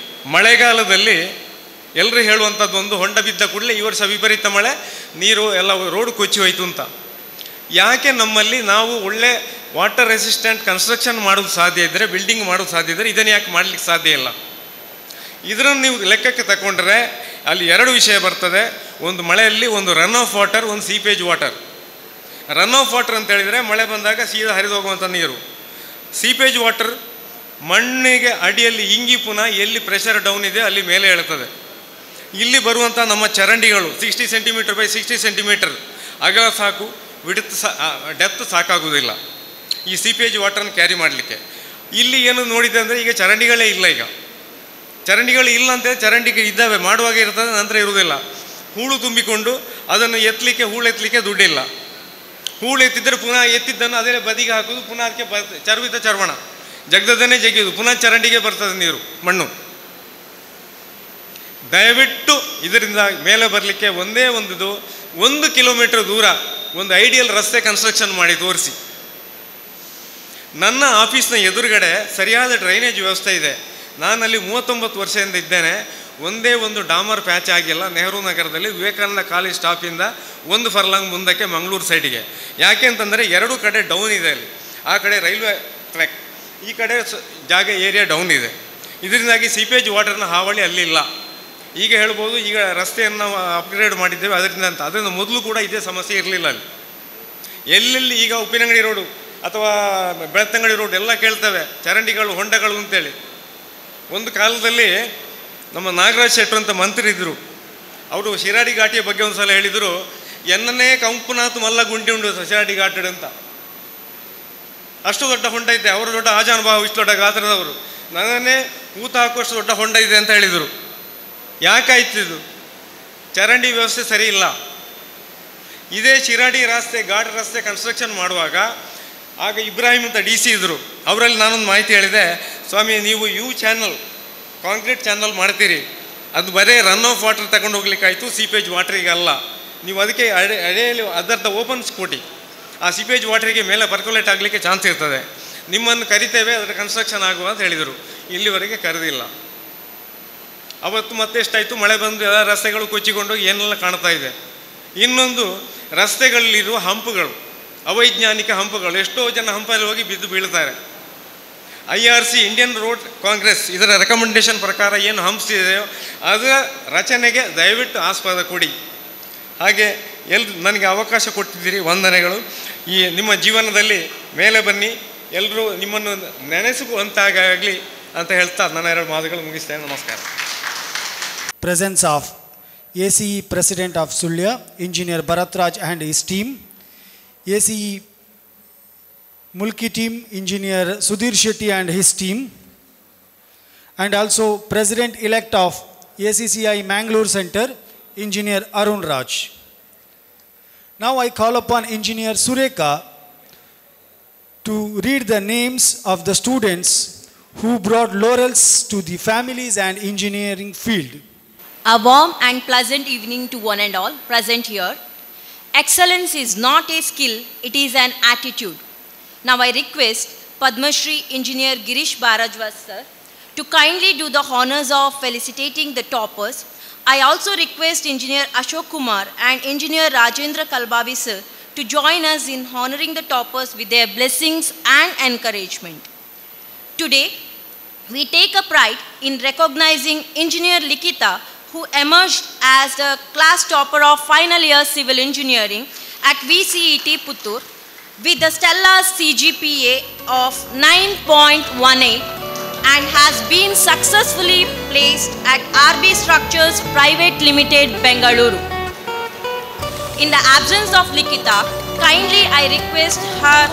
ಮಳೆಗಾಲದಲ್ಲಿ ಎಲ್ಲರೂ ಹೇಳುವಂಥದ್ದು ಒಂದು, ಹೊಂಡ ಬಿದ್ದ ಕೂಡಲೇ ಈ ವರ್ಷ ವಿಪರೀತ ಮಳೆ, ನೀರು ಎಲ್ಲ ರೋಡ್ ಕೊಚ್ಚಿ ಹೋಯ್ತು ಅಂತ. ಯಾಕೆ ನಮ್ಮಲ್ಲಿ ನಾವು ಒಳ್ಳೆ ವಾಟರ್ ರೆಸಿಸ್ಟೆಂಟ್ ಕನ್ಸ್ಟ್ರಕ್ಷನ್ ಮಾಡೋದು ಸಾಧ್ಯ ಇದ್ದರೆ, ಬಿಲ್ಡಿಂಗ್ ಮಾಡೋದು ಸಾಧ್ಯ ಇದ್ದರೆ, ಇದನ್ನು ಯಾಕೆ ಮಾಡಲಿಕ್ಕೆ ಸಾಧ್ಯ ಇಲ್ಲ? ಇದನ್ನು ನೀವು ಲೆಕ್ಕಕ್ಕೆ ತಗೊಂಡ್ರೆ ಅಲ್ಲಿ ಎರಡು ವಿಷಯ ಬರ್ತದೆ. ಒಂದು ಮಳೆಯಲ್ಲಿ ಒಂದು ರನ್ ಆಫ್ ವಾಟರ್, ಒಂದು seepage water. Run of water ಅಂತ ಹೇಳಿದರೆ ಮಳೆ ಬಂದಾಗ ಸೀದಾ ಹರಿದು ಹೋಗುವಂಥ ನೀರು. ಸೀಪೇಜ್ ವಾಟರ್ ಮಣ್ಣಿಗೆ ಅಡಿಯಲ್ಲಿ ಇಂಗಿ ಪುನಃ ಎಲ್ಲಿ ಪ್ರೆಷರ್ ಡೌನ್ ಇದೆ ಅಲ್ಲಿ ಮೇಲೆ ಹೇಳ್ತದೆ. ಇಲ್ಲಿ ಬರುವಂಥ ನಮ್ಮ ಚರಂಡಿಗಳು 60 ಸೆಂಟಿಮೀಟರ್ ಬೈ 60 ಸೆಂಟಿಮೀಟರ್ ಅಗಲ ಸಾಕು, ಡೆಪ್ತ್ ಸಾಕಾಗೋದಿಲ್ಲ ಈ ಸೀಪೇಜ್ ವಾಟರ್ನ ಕ್ಯಾರಿ ಮಾಡಲಿಕ್ಕೆ. ಇಲ್ಲಿ ಏನು ನೋಡಿದೆ ಅಂದರೆ, ಈಗ ಚರಂಡಿಗಳೇ ಇಲ್ಲ. ಈಗ ಚರಂಡಿಗಳು ಇಲ್ಲ ಅಂತೇಳಿ, ಚರಂಡಿಗೆ ಇದ್ದಾವೆ, ಮಾಡುವಾಗ ಇರ್ತದೆ, ನಂತರ ಇರುವುದಿಲ್ಲ. ಹೂಳು ತುಂಬಿಕೊಂಡು ಅದನ್ನು ಹೂಳು ಎತ್ತಲಿಕ್ಕೆ ದುಡ್ಡಿಲ್ಲ. ಹೂಳು ಎತ್ತಿದ್ದರೆ ಪುನಃ ಎತ್ತಿದ್ದನ್ನು ಅದೇ ಬದಿಗೆ ಹಾಕೋದು, ಪುನಃ ಅದಕ್ಕೆ ಚರ್ವಣ ಜಗ್ದದನ್ನೇ ಜಗಿಯೋದು, ಪುನಃ ಚರಂಡಿಗೆ ಬರ್ತದೆ ನೀರು, ಮಣ್ಣು. ದಯವಿಟ್ಟು ಇದರಿಂದ ಮೇಲೆ ಬರಲಿಕ್ಕೆ ಒಂದೇ 1 ಕಿಲೋಮೀಟರ್ ದೂರ ಒಂದು ಐಡಿಯಲ್ ರಸ್ತೆ ಕನ್ಸ್ಟ್ರಕ್ಷನ್ ಮಾಡಿ ತೋರಿಸಿ. ನನ್ನ ಆಫೀಸ್ನ ಎದುರುಗಡೆ ಸರಿಯಾದ ಡ್ರೈನೇಜ್ ವ್ಯವಸ್ಥೆ ಇದೆ. ನಾನಲ್ಲಿ 39 ವರ್ಷದಿಂದ ಇದ್ದೇನೆ. ಒಂದೇ ಒಂದು ಡಾಮರ್ ಪ್ಯಾಚ್ ಆಗಿಲ್ಲ ನೆಹರು ನಗರದಲ್ಲಿ ವಿವೇಕಾನಂದ ಕಾಲೇಜ್ ಸ್ಟಾಪಿಂದ 1 ಫರ್ಲಾಂಗ್ ಮುಂದಕ್ಕೆ ಮಂಗಳೂರು ಸೈಡಿಗೆ. ಯಾಕೆ ಅಂತಂದರೆ 2 ಕಡೆ ಡೌನ್ ಇದೆ ಅಲ್ಲಿ. ಆ ಕಡೆ ರೈಲ್ವೆ ಟ್ರ್ಯಾಕ್, ಈ ಕಡೆ ಜಾಗ ಏರಿಯಾ ಡೌನ್ ಇದೆ. ಇದರಿಂದಾಗಿ ಸೀಪೇಜ್ ವಾಟರ್ನ ಹಾವಳಿ ಅಲ್ಲಿಲ್ಲ. ಈಗ ಹೇಳ್ಬೋದು ಈಗ ರಸ್ತೆಯನ್ನು ನಾವು ಅಪ್ಗ್ರೇಡ್ ಮಾಡಿದ್ದೇವೆ ಅದರಿಂದ ಅಂತ. ಅದರಿಂದ ಮೊದಲು ಕೂಡ ಇದೇ ಸಮಸ್ಯೆ ಇರಲಿಲ್ಲ ಅಲ್ಲಿ. ಎಲ್ಲೆಲ್ಲಿ ಈಗ ಉಪ್ಪಿನಂಗಡಿ ರೋಡು ಅಥವಾ ಬೆಳ್ತಂಗಡಿ ರೋಡ್ ಎಲ್ಲ ಕೇಳ್ತವೆ ಚರಂಡಿಗಳು ಹೊಂಡಗಳು ಅಂತೇಳಿ. ಒಂದು ಕಾಲದಲ್ಲಿ ನಮ್ಮ ನಾಗರಾಜ್ ಶೆಟ್ಟರು ಅಂತ ಮಂತ್ರಿ ಇದ್ದರು, ಅವರು ಶಿರಾಡಿ ಘಾಟಿಯ ಬಗ್ಗೆ ಒಂದು ಸಲ ಹೇಳಿದರು, ಎನ್ನನೇ ಕಂಪುನಾಥ್ ಮಲ್ಲ ಗುಂಡಿ ಉಂಡು ಶಿರಾಡಿ ಘಾಟ್ ಅಂತ. ಅಷ್ಟು ದೊಡ್ಡ ಹೊಂಡ ಇದೆ, ಅವರು ದೊಡ್ಡ ಆಜಾನುಭಾವ, ಇಷ್ಟು ದೊಡ್ಡ ಗಾತ್ರದವರು, ನನ್ನನ್ನೇ ಊತ ಹಾಕುವಷ್ಟು ದೊಡ್ಡ ಹೊಂಡ ಇದೆ ಅಂತ ಹೇಳಿದರು. ಯಾಕಾಯ್ತಿದ್ದು? ಚರಂಡಿ ವ್ಯವಸ್ಥೆ ಸರಿ ಇಲ್ಲ. ಇದೇ ಶಿರಾಡಿ ರಸ್ತೆ ಘಾಟ್ ರಸ್ತೆ ಕನ್ಸ್ಟ್ರಕ್ಷನ್ ಮಾಡುವಾಗ ಆಗ ಇಬ್ರಾಹಿಂ ಅಂತ DC ಇದ್ದರು, ಅವರಲ್ಲಿ ನಾನೊಂದು ಮಾಹಿತಿ ಹೇಳಿದೆ, ಸ್ವಾಮಿ ನೀವು ಚಾನಲ್ ಕಾಂಕ್ರೀಟ್ ಚಾನಲ್ ಮಾಡ್ತೀರಿ, ಅದು ಬರೀ ರನ್ ಆಫ್ ವಾಟರ್ ತಗೊಂಡು ಹೋಗ್ಲಿಕ್ಕಾಯ್ತು, ಸೀಪೇಜ್ ವಾಟ್ರಿಗೆ ಅಲ್ಲ. ನೀವು ಅದಕ್ಕೆ ಅಡೆಯಲ್ಲಿ ಅದರ್ಧ ಓಪನ್ ಸ್ಕೂಟಿ, ಆ ಸೀಪೇಜ್ ವಾಟ್ರಿಗೆ ಮೇಲೆ ಪರ್ಕ್ಯುಲೇಟ್ ಆಗಲಿಕ್ಕೆ ಚಾನ್ಸ್ ಇರ್ತದೆ, ನಿಮ್ಮನ್ನು ಕರಿತೇವೆ ಅದರ ಕನ್ಸ್ಟ್ರಕ್ಷನ್ ಆಗುವ ಅಂತ ಹೇಳಿದರು. ಇಲ್ಲಿವರೆಗೆ ಕರೆದಿಲ್ಲ. ಅವತ್ತು ಮತ್ತೆ ಎಷ್ಟಾಯಿತು, ಮಳೆ ಬಂದು ಎಲ್ಲ ರಸ್ತೆಗಳು ಕೊಚ್ಚಿಕೊಂಡೋಗಿ ಏನೆಲ್ಲ ಕಾಣ್ತಾ ಇದೆ. ಇನ್ನೊಂದು, ರಸ್ತೆಗಳಲ್ಲಿರುವ ಹಂಪುಗಳು, ಅವೈಜ್ಞಾನಿಕ ಹಂಪುಗಳು, ಎಷ್ಟೋ ಜನ ಹಂಪಲ್ಲಿ ಹೋಗಿ ಬಿದ್ದು ಬೀಳ್ತಾರೆ. IRC ಇಂಡಿಯನ್ ರೋಡ್ ಕಾಂಗ್ರೆಸ್ ಇದರ ರೆಕಮೆಂಡೇಶನ್ ಪ್ರಕಾರ ಏನು ಹಂಪ್ಸ್ ಇದೆಯೋ ಅದರ ರಚನೆಗೆ ದಯವಿಟ್ಟು ಆಸ್ಪದ ಕೊಡಿ. ಹಾಗೆ ನನಗೆ ಅವಕಾಶ ಕೊಟ್ಟಿದ್ದೀರಿ, ವಂದನೆಗಳು. ಈ ನಿಮ್ಮ ಜೀವನದಲ್ಲಿ ಮೇಲೆ ಬನ್ನಿ, ಎಲ್ಲರೂ ನಿಮ್ಮನ್ನು ನೆನೆಸುವಂತಾಗಲಿ ಅಂತ ಹೇಳ್ತಾ ನನ್ನ 2 ಮಾತುಗಳು ಮುಗಿಸ್ತೇನೆ. ನಮಸ್ಕಾರ. Presence of ACE President of Sulya, Engineer Bharatraj and his team, ACE Mulki team, Engineer Sudhir Shetty and his team, and also President-elect of ACCI Mangalore Center, Engineer Arun Raj. Now I call upon Engineer Sureka to read the names of the students who brought laurels to the families and engineering field. A warm and pleasant evening to one and all present here. Excellence is not a skill, it is an attitude. Now I request Padma Shri Engineer Girish Bharajwaj sir to kindly do the honors of felicitating the toppers. I also request Engineer Ashok Kumar and Engineer Rajendra Kalbavi sir to join us in honoring the toppers with their blessings and encouragement. Today, we take a pride in recognizing Engineer Likita, who emerged as the class topper of final year civil engineering at VCET Puttur with the stellar CGPA of 9.18 and has been successfully placed at RB Structures Private Limited, Bengaluru. In the absence of Likita, kindly I request her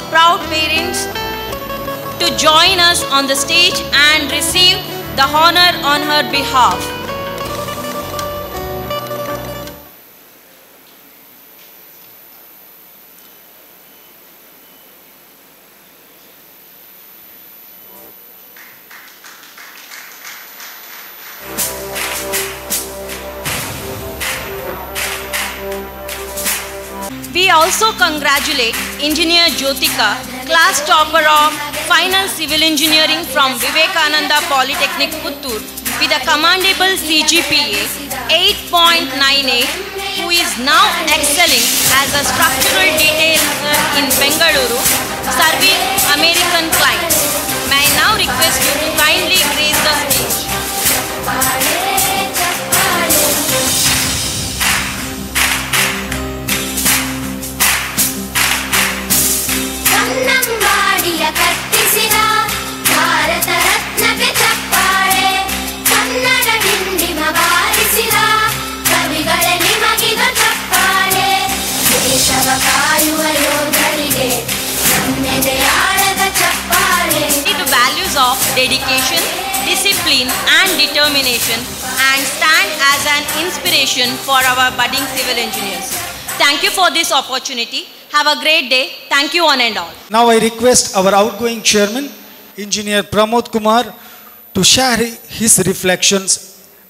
proud parents to join us on the stage and receive the honor on her behalf. We also congratulate Engineer Jyotika, class topper of final civil engineering from Vivekananda Polytechnic Puttur with a commendable CGPA 8.98, who is now excelling as a structural detailer in Bengaluru, serving American clients. May I now request you to kindly grace the stage. ಕಟ್ಟಿಸಿದ ಭಾರತ ರತ್ನಕ್ಕೆ ಚಪ್ಪಾಳೆ, ಕನ್ನಡ ಡಿಂಡಿಮ ಬಾರಿಸಿದ ಕವಿಗಳೇ ನಿಮಗಿದ ಚಪ್ಪಾಳೆ, ದೇಶವ ಕಾಯುವ ಯೋಧರಿಗೆ ನಮ್ಮೆದೆಯಾಳದ ಚಪ್ಪಾಳೆ. The values of dedication, discipline and determination and stand as an inspiration for our budding civil engineers. Thank you for this opportunity. Have a great day. Thank you one and all. Now I request our outgoing chairman, Engineer Pramod Kumar, to share his reflections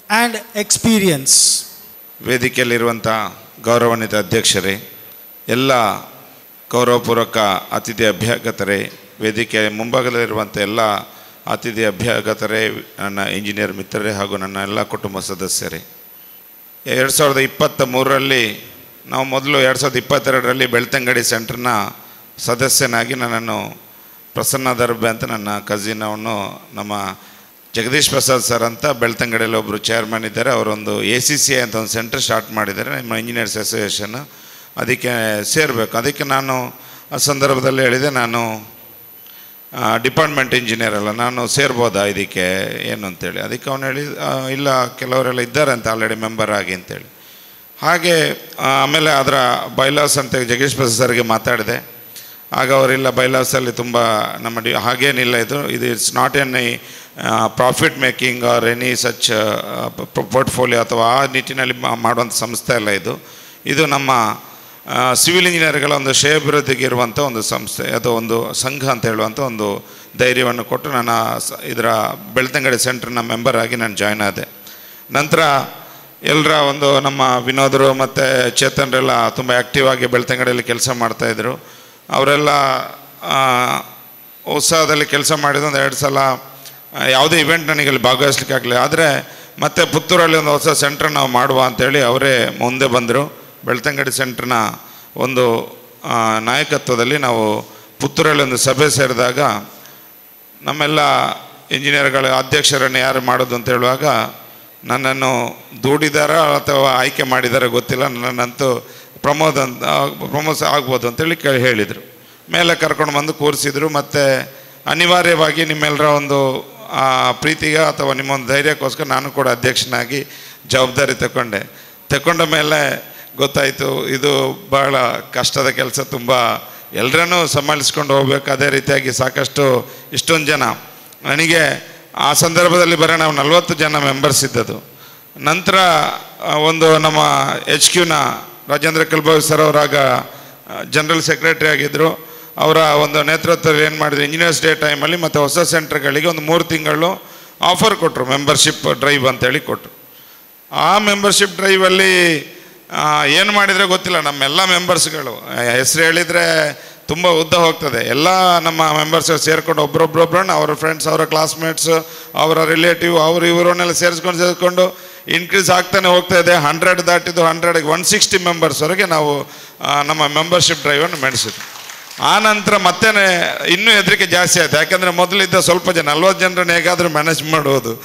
and experience. ವೇದಿಕೆಯಲ್ಲಿರುವಂಥ ಗೌರವಾನ್ವಿತ ಅಧ್ಯಕ್ಷರೇ, ಎಲ್ಲ ಗೌರವಪೂರ್ವಕ ಅತಿಥಿ ಅಭ್ಯಾಗತರೇ, ವೇದಿಕೆಯ ಮುಂಭಾಗದಲ್ಲಿರುವಂಥ ಎಲ್ಲ ಅತಿಥಿ ಅಭ್ಯಾಗತರೇ, ನನ್ನ engineer ಮಿತ್ರರೇ ಹಾಗೂ ನನ್ನ ಎಲ್ಲ ಕುಟುಂಬ ಸದಸ್ಯರೇ, 2023ರಲ್ಲಿ ನಾವು ಮೊದಲು 2022ರಲ್ಲಿ ಬೆಳ್ತಂಗಡಿ ಸೆಂಟ್ರ್ನ ಸದಸ್ಯನಾಗಿ ನನ್ನನ್ನು ಪ್ರಸನ್ನ ದರ್ಬೆ ಅಂತ ನನ್ನ ಕಸಿನ್ ಅವನು ನಮ್ಮ ಜಗದೀಶ್ ಪ್ರಸಾದ್ ಸರ್ ಅಂತ ಬೆಳ್ತಂಗಡಿಯಲ್ಲಿ ಒಬ್ಬರು ಚೇರ್ಮನ್ ಇದ್ದಾರೆ. ಅವರೊಂದು ACCI ಅಂತ ಒಂದು ಸೆಂಟರ್ ಸ್ಟಾರ್ಟ್ ಮಾಡಿದ್ದಾರೆ, ನಮ್ಮ ಇಂಜಿನಿಯರ್ಸ್ ಅಸೋಸಿಯೇಷನ್. ಅದಕ್ಕೆ ಸೇರಬೇಕು. ಅದಕ್ಕೆ ನಾನು ಆ ಸಂದರ್ಭದಲ್ಲಿ ಹೇಳಿದೆ, ನಾನು ಡಿಪಾರ್ಟ್ಮೆಂಟ್ ಇಂಜಿನಿಯರ್ ಅಲ್ಲ, ನಾನು ಸೇರ್ಬೋದಾ ಇದಕ್ಕೆ ಏನು ಅಂತೇಳಿ. ಅದಕ್ಕೆ ಅವನು ಹೇಳಿ, ಇಲ್ಲ ಕೆಲವರೆಲ್ಲ ಇದ್ದಾರೆ ಅಂತ ಆಲ್ರೆಡಿ ಮೆಂಬರ್ ಆಗಿ ಅಂತೇಳಿ. ಹಾಗೆ ಆಮೇಲೆ ಅದರ ಬೈಲಾಸ್ ಅಂತ ಜಗದೀಶ್ ಪ್ರಸಾದ್ ಸರ್ಗೆ ಮಾತಾಡಿದೆ. ಆಗ ಅವರಿಲ್ಲ, ಬೈಲಾಸಲ್ಲಿ ತುಂಬ ನಮ್ಮ ಹಾಗೇನಿಲ್ಲ, ಇದು it's not any profit making R any such portfolio ಅಥವಾ ಆ ನಿಟ್ಟಿನಲ್ಲಿ ಮಾಡುವಂಥ ಸಂಸ್ಥೆ ಅಲ್ಲ ಇದು ನಮ್ಮ ಸಿವಿಲ್ ಇಂಜಿನಿಯರ್ಗಳ ಒಂದು ಶ್ರೇಯೋಭಿವೃದ್ಧಿಗೆ ಇರುವಂಥ ಒಂದು ಸಂಸ್ಥೆ, ಅದು ಒಂದು ಸಂಘ ಅಂತ ಹೇಳುವಂಥ ಒಂದು ಧೈರ್ಯವನ್ನು ಕೊಟ್ಟು ನಾನು ಇದರ ಬೆಳ್ತಂಗಡಿ ಸೆಂಟ್ರ್ನ ಮೆಂಬರ್ ಆಗಿ ನಾನು ಜಾಯ್ನ್ ಆದೆ. ನಂತರ ಎಲ್ಲರ ಒಂದು ನಮ್ಮ ವಿನೋದರು ಮತ್ತು ಚೇತನರೆಲ್ಲ ತುಂಬ ಆ್ಯಕ್ಟಿವ್ ಆಗಿ ಬೆಳ್ತಂಗಡಿಯಲ್ಲಿ ಕೆಲಸ ಮಾಡ್ತಾಯಿದ್ರು. ಅವರೆಲ್ಲ ಉತ್ಸಾಹದಲ್ಲಿ ಕೆಲಸ ಮಾಡಿದ ಒಂದು 2 ಸಲ ಯಾವುದೇ ಇವೆಂಟ್ ನನಗೆ ಅಲ್ಲಿ ಭಾಗವಹಿಸ್ಲಿಕ್ಕೆ ಆಗಲಿ. ಆದರೆ ಮತ್ತೆ ಪುತ್ತೂರಲ್ಲಿ ಒಂದು ಹೊಸ ಸೆಂಟ್ರ್ ನಾವು ಮಾಡುವ ಅಂಥೇಳಿ ಅವರೇ ಮುಂದೆ ಬಂದರು. ಬೆಳ್ತಂಗಡಿ ಸೆಂಟ್ರ್ನ ಒಂದು ನಾಯಕತ್ವದಲ್ಲಿ ನಾವು ಪುತ್ತೂರಲ್ಲಿ ಒಂದು ಸಭೆ ಸೇರಿದಾಗ ನಮ್ಮೆಲ್ಲ ಇಂಜಿನಿಯರ್ಗಳ ಅಧ್ಯಕ್ಷರನ್ನು ಯಾರು ಮಾಡೋದು ಅಂತ ಹೇಳುವಾಗ ನನ್ನನ್ನು ದೂಡಿದಾರ ಅಥವಾ ಆಯ್ಕೆ ಮಾಡಿದಾರ ಗೊತ್ತಿಲ್ಲ, ನನ್ನಂತೂ ಪ್ರಮೋಸ್ ಆಗ್ಬೋದು ಅಂತೇಳಿ ಹೇಳಿದರು. ಮೇಲೆ ಕರ್ಕೊಂಡು ಬಂದು ಕೂರಿಸಿದ್ರು. ಮತ್ತು ಅನಿವಾರ್ಯವಾಗಿ ನಿಮ್ಮೆಲ್ಲರ ಒಂದು ಪ್ರೀತಿಗೆ ಅಥವಾ ನಿಮ್ಮೊಂದು ಧೈರ್ಯಕ್ಕೋಸ್ಕರ ನಾನು ಕೂಡ ಅಧ್ಯಕ್ಷನಾಗಿ ಜವಾಬ್ದಾರಿ ತಗೊಂಡ ಮೇಲೆ ಗೊತ್ತಾಯಿತು ಇದು ಬಹಳ ಕಷ್ಟದ ಕೆಲಸ, ತುಂಬ ಎಲ್ಲರನ್ನೂ ಸಂಭಾಳಿಸ್ಕೊಂಡು ಹೋಗ್ಬೇಕು. ಅದೇ ರೀತಿಯಾಗಿ ಸಾಕಷ್ಟು ಇಷ್ಟೊಂದು ಜನ, ನನಗೆ ಆ ಸಂದರ್ಭದಲ್ಲಿ ಬರೋಣ 40 ಜನ ಮೆಂಬರ್ಸ್ ಇದ್ದದ್ದು. ನಂತರ ಒಂದು ನಮ್ಮ HQನ ರಾಜೇಂದ್ರ ಕಲ್ಬಾವಿ ಸರ್ ಅವರಾಗ ಜನರಲ್ ಸೆಕ್ರೆಟರಿ ಆಗಿದ್ದರು. ಅವರ ಒಂದು ನೇತೃತ್ವದಲ್ಲಿ ಏನು ಮಾಡಿದ್ರು, ಇಂಜಿನಿಯರ್ಸ್ ಡೇ ಟೈಮಲ್ಲಿ ಮತ್ತು ಹೊಸ ಸೆಂಟ್ರ್ಗಳಿಗೆ ಒಂದು 3 ತಿಂಗಳು ಆಫರ್ ಕೊಟ್ಟರು, ಮೆಂಬರ್ಶಿಪ್ ಡ್ರೈವ್ ಅಂತೇಳಿ ಕೊಟ್ಟರು. ಆ ಮೆಂಬರ್ಶಿಪ್ ಡ್ರೈವಲ್ಲಿ ಏನು ಮಾಡಿದರೆ ಗೊತ್ತಿಲ್ಲ, ನಮ್ಮೆಲ್ಲ ಮೆಂಬರ್ಸ್ಗಳು ಹೆಸರು ಹೇಳಿದರೆ ತುಂಬ ಉದ್ದ ಹೋಗ್ತದೆ. ಎಲ್ಲ ನಮ್ಮ ಮೆಂಬರ್ಸ್ ಸೇರಿಕೊಂಡು ಒಬ್ಬರೊಬ್ಬರೊಬ್ಬರನ್ನ ಅವರ ಫ್ರೆಂಡ್ಸ್, ಅವರ ಕ್ಲಾಸ್ಮೇಟ್ಸ್, ಅವರ ರಿಲೇಟಿವ್, ಇವರನ್ನೆಲ್ಲ ಸೇರಿಸ್ಕೊಂಡು ಇನ್ಕ್ರೀಸ್ ಆಗ್ತಾನೆ ಹೋಗ್ತಾ ಇದೆ. 100 ದಾಟಿದ್ದು 100ಗೆ 160 ಮೆಂಬರ್ಸ್ವರೆಗೆ ನಾವು ನಮ್ಮ ಮೆಂಬರ್ಶಿಪ್ ಡ್ರೈವನ್ನು ನಡೆಸಿದ್ವಿ. ಆ ನಂತರ ಮತ್ತೆ ಇನ್ನೂ ಹೆದರಿಕೆ ಜಾಸ್ತಿ ಆಯಿತು. ಯಾಕಂದರೆ ಮೊದಲಿದ್ದ ಸ್ವಲ್ಪ ಜನ 40 ಜನರನ್ನು ಹೇಗಾದರೂ ಮ್ಯಾನೇಜ್ ಮಾಡುವುದು,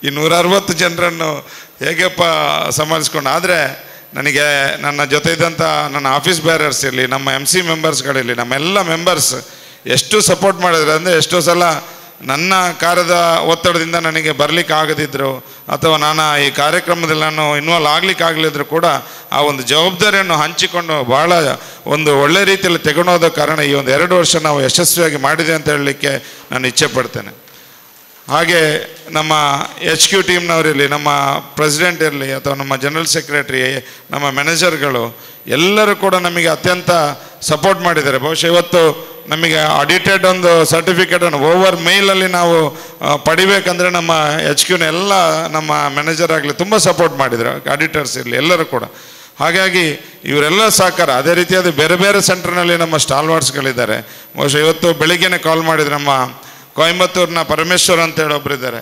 ಈ 160 ಜನರನ್ನು ಹೇಗಪ್ಪ ಸಂಭಾಳಿಸ್ಕೊಂಡು. ಆದರೆ ನನಗೆ ನನ್ನ ಜೊತೆ ಇದ್ದಂಥ ನನ್ನ ಆಫೀಸ್ ಬೇರರ್ಸ್ ಇರಲಿ, ನಮ್ಮ MC ಮೆಂಬರ್ಸ್ಗಳಿರಲಿ, ನಮ್ಮೆಲ್ಲ ಮೆಂಬರ್ಸ್ ಎಷ್ಟು ಸಪೋರ್ಟ್ ಮಾಡಿದ್ರು ಅಂದರೆ, ಎಷ್ಟೋ ಸಲ ನನ್ನ ಕಾರ್ಯದ ಒತ್ತಡದಿಂದ ನನಗೆ ಬರಲಿಕ್ಕೆ ಆಗದಿದ್ದರು ಅಥವಾ ನಾನು ಈ ಕಾರ್ಯಕ್ರಮದಲ್ಲಿ ನಾನು ಇನ್ವಾಲ್ವ್ ಆಗಲಿಕ್ಕಾಗಲಿದ್ರು ಕೂಡ ಆ ಒಂದು ಜವಾಬ್ದಾರಿಯನ್ನು ಹಂಚಿಕೊಂಡು ಭಾಳ ಒಂದು ಒಳ್ಳೆ ರೀತಿಯಲ್ಲಿ ತೆಗೊಂಡೋದ ಕಾರಣ ಈ ಒಂದು 2 ವರ್ಷ ನಾವು ಯಶಸ್ವಿಯಾಗಿ ಮಾಡಿದೆ ಅಂತ ಹೇಳಲಿಕ್ಕೆ ನಾನು ಇಚ್ಛೆ ಪಡ್ತೇನೆ. ಹಾಗೆ ನಮ್ಮ HQ ಟೀಮ್ನವರಿರಲಿ, ನಮ್ಮ ಪ್ರೆಸಿಡೆಂಟ್ ಇರಲಿ ಅಥವಾ ನಮ್ಮ ಜನರಲ್ ಸೆಕ್ರೆಟರಿ, ನಮ್ಮ ಮ್ಯಾನೇಜರ್ಗಳು ಎಲ್ಲರೂ ಕೂಡ ನಮಗೆ ಅತ್ಯಂತ ಸಪೋರ್ಟ್ ಮಾಡಿದ್ದಾರೆ. ಬಹುಶಃ ಇವತ್ತು ನಮಗೆ ಆಡಿಟೆಡ್ ಒಂದು ಸರ್ಟಿಫಿಕೇಟನ್ನು ಓವರ್ ಮೇಲಲ್ಲಿ ನಾವು ಪಡಿಬೇಕಂದ್ರೆ ನಮ್ಮ HQನ ಎಲ್ಲ ನಮ್ಮ ಮ್ಯಾನೇಜರ್ ಆಗಲಿ ತುಂಬ ಸಪೋರ್ಟ್ ಮಾಡಿದರು, ಆಡಿಟರ್ಸ್ ಇರಲಿ ಎಲ್ಲರೂ ಕೂಡ. ಹಾಗಾಗಿ ಇವರೆಲ್ಲ ಸಹಕಾರ. ಅದೇ ರೀತಿಯಾದ ಬೇರೆ ಬೇರೆ ಸೆಂಟ್ರ್ನಲ್ಲಿ ನಮ್ಮ ಸ್ಟಾಲ್ವಾರ್ಡ್ಸ್ಗಳಿದ್ದಾರೆ. ಬಹುಶಃ ಇವತ್ತು ಬೆಳಿಗ್ಗೆನೇ ಕಾಲ್ ಮಾಡಿದ್ರು, ನಮ್ಮ ಕೊಯಂಬತ್ತೂರಿನ ಪರಮೇಶ್ವರ್ ಅಂತೇಳಿ ಒಬ್ಬರಿದ್ದಾರೆ.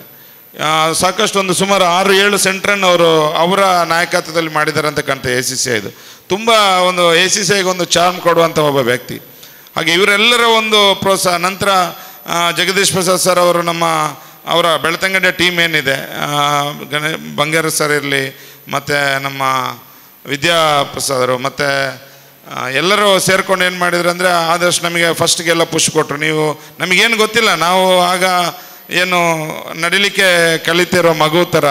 ಸಾಕಷ್ಟು ಒಂದು ಸುಮಾರು 6-7 ಸೆಂಟ್ರನ್ನು ಅವರ ನಾಯಕತ್ವದಲ್ಲಿ ಮಾಡಿದ್ದಾರೆ ಅಂತ ಕಾಣ್ತದೆ. ACCI ಇದು ತುಂಬ ಒಂದು ACCIಗೆ ಒಂದು ಚಾರ್ಮ್ ಕೊಡುವಂಥ ಒಬ್ಬ ವ್ಯಕ್ತಿ. ಹಾಗೆ ಇವರೆಲ್ಲರ ಒಂದು ಪ್ರೋತ್ಸಾಹ. ನಂತರ ಜಗದೀಶ್ ಪ್ರಸಾದ್ ಸರ್ ಅವರು ಅವರ ಬೆಳ್ತಂಗಡಿಯ ಟೀಮ್ ಏನಿದೆ, ಬಂಗಾರ ಸರ್ ಇರಲಿ, ಮತ್ತು ನಮ್ಮ ವಿದ್ಯಾಪ್ರಸಾದರು ಮತ್ತು ಎಲ್ಲರೂ ಸೇರ್ಕೊಂಡು ಏನು ಮಾಡಿದ್ರು ಅಂದರೆ, ಆದಷ್ಟು ನಮಗೆ ಫಸ್ಟಿಗೆಲ್ಲ ಪುಷ್ ಕೊಟ್ಟರು. ನೀವು ನಮಗೇನು ಗೊತ್ತಿಲ್ಲ, ನಾವು ಆಗ ಏನು ನಡಿಲಿಕ್ಕೆ ಕಲಿತಿರೋ ಮಗು ಥರ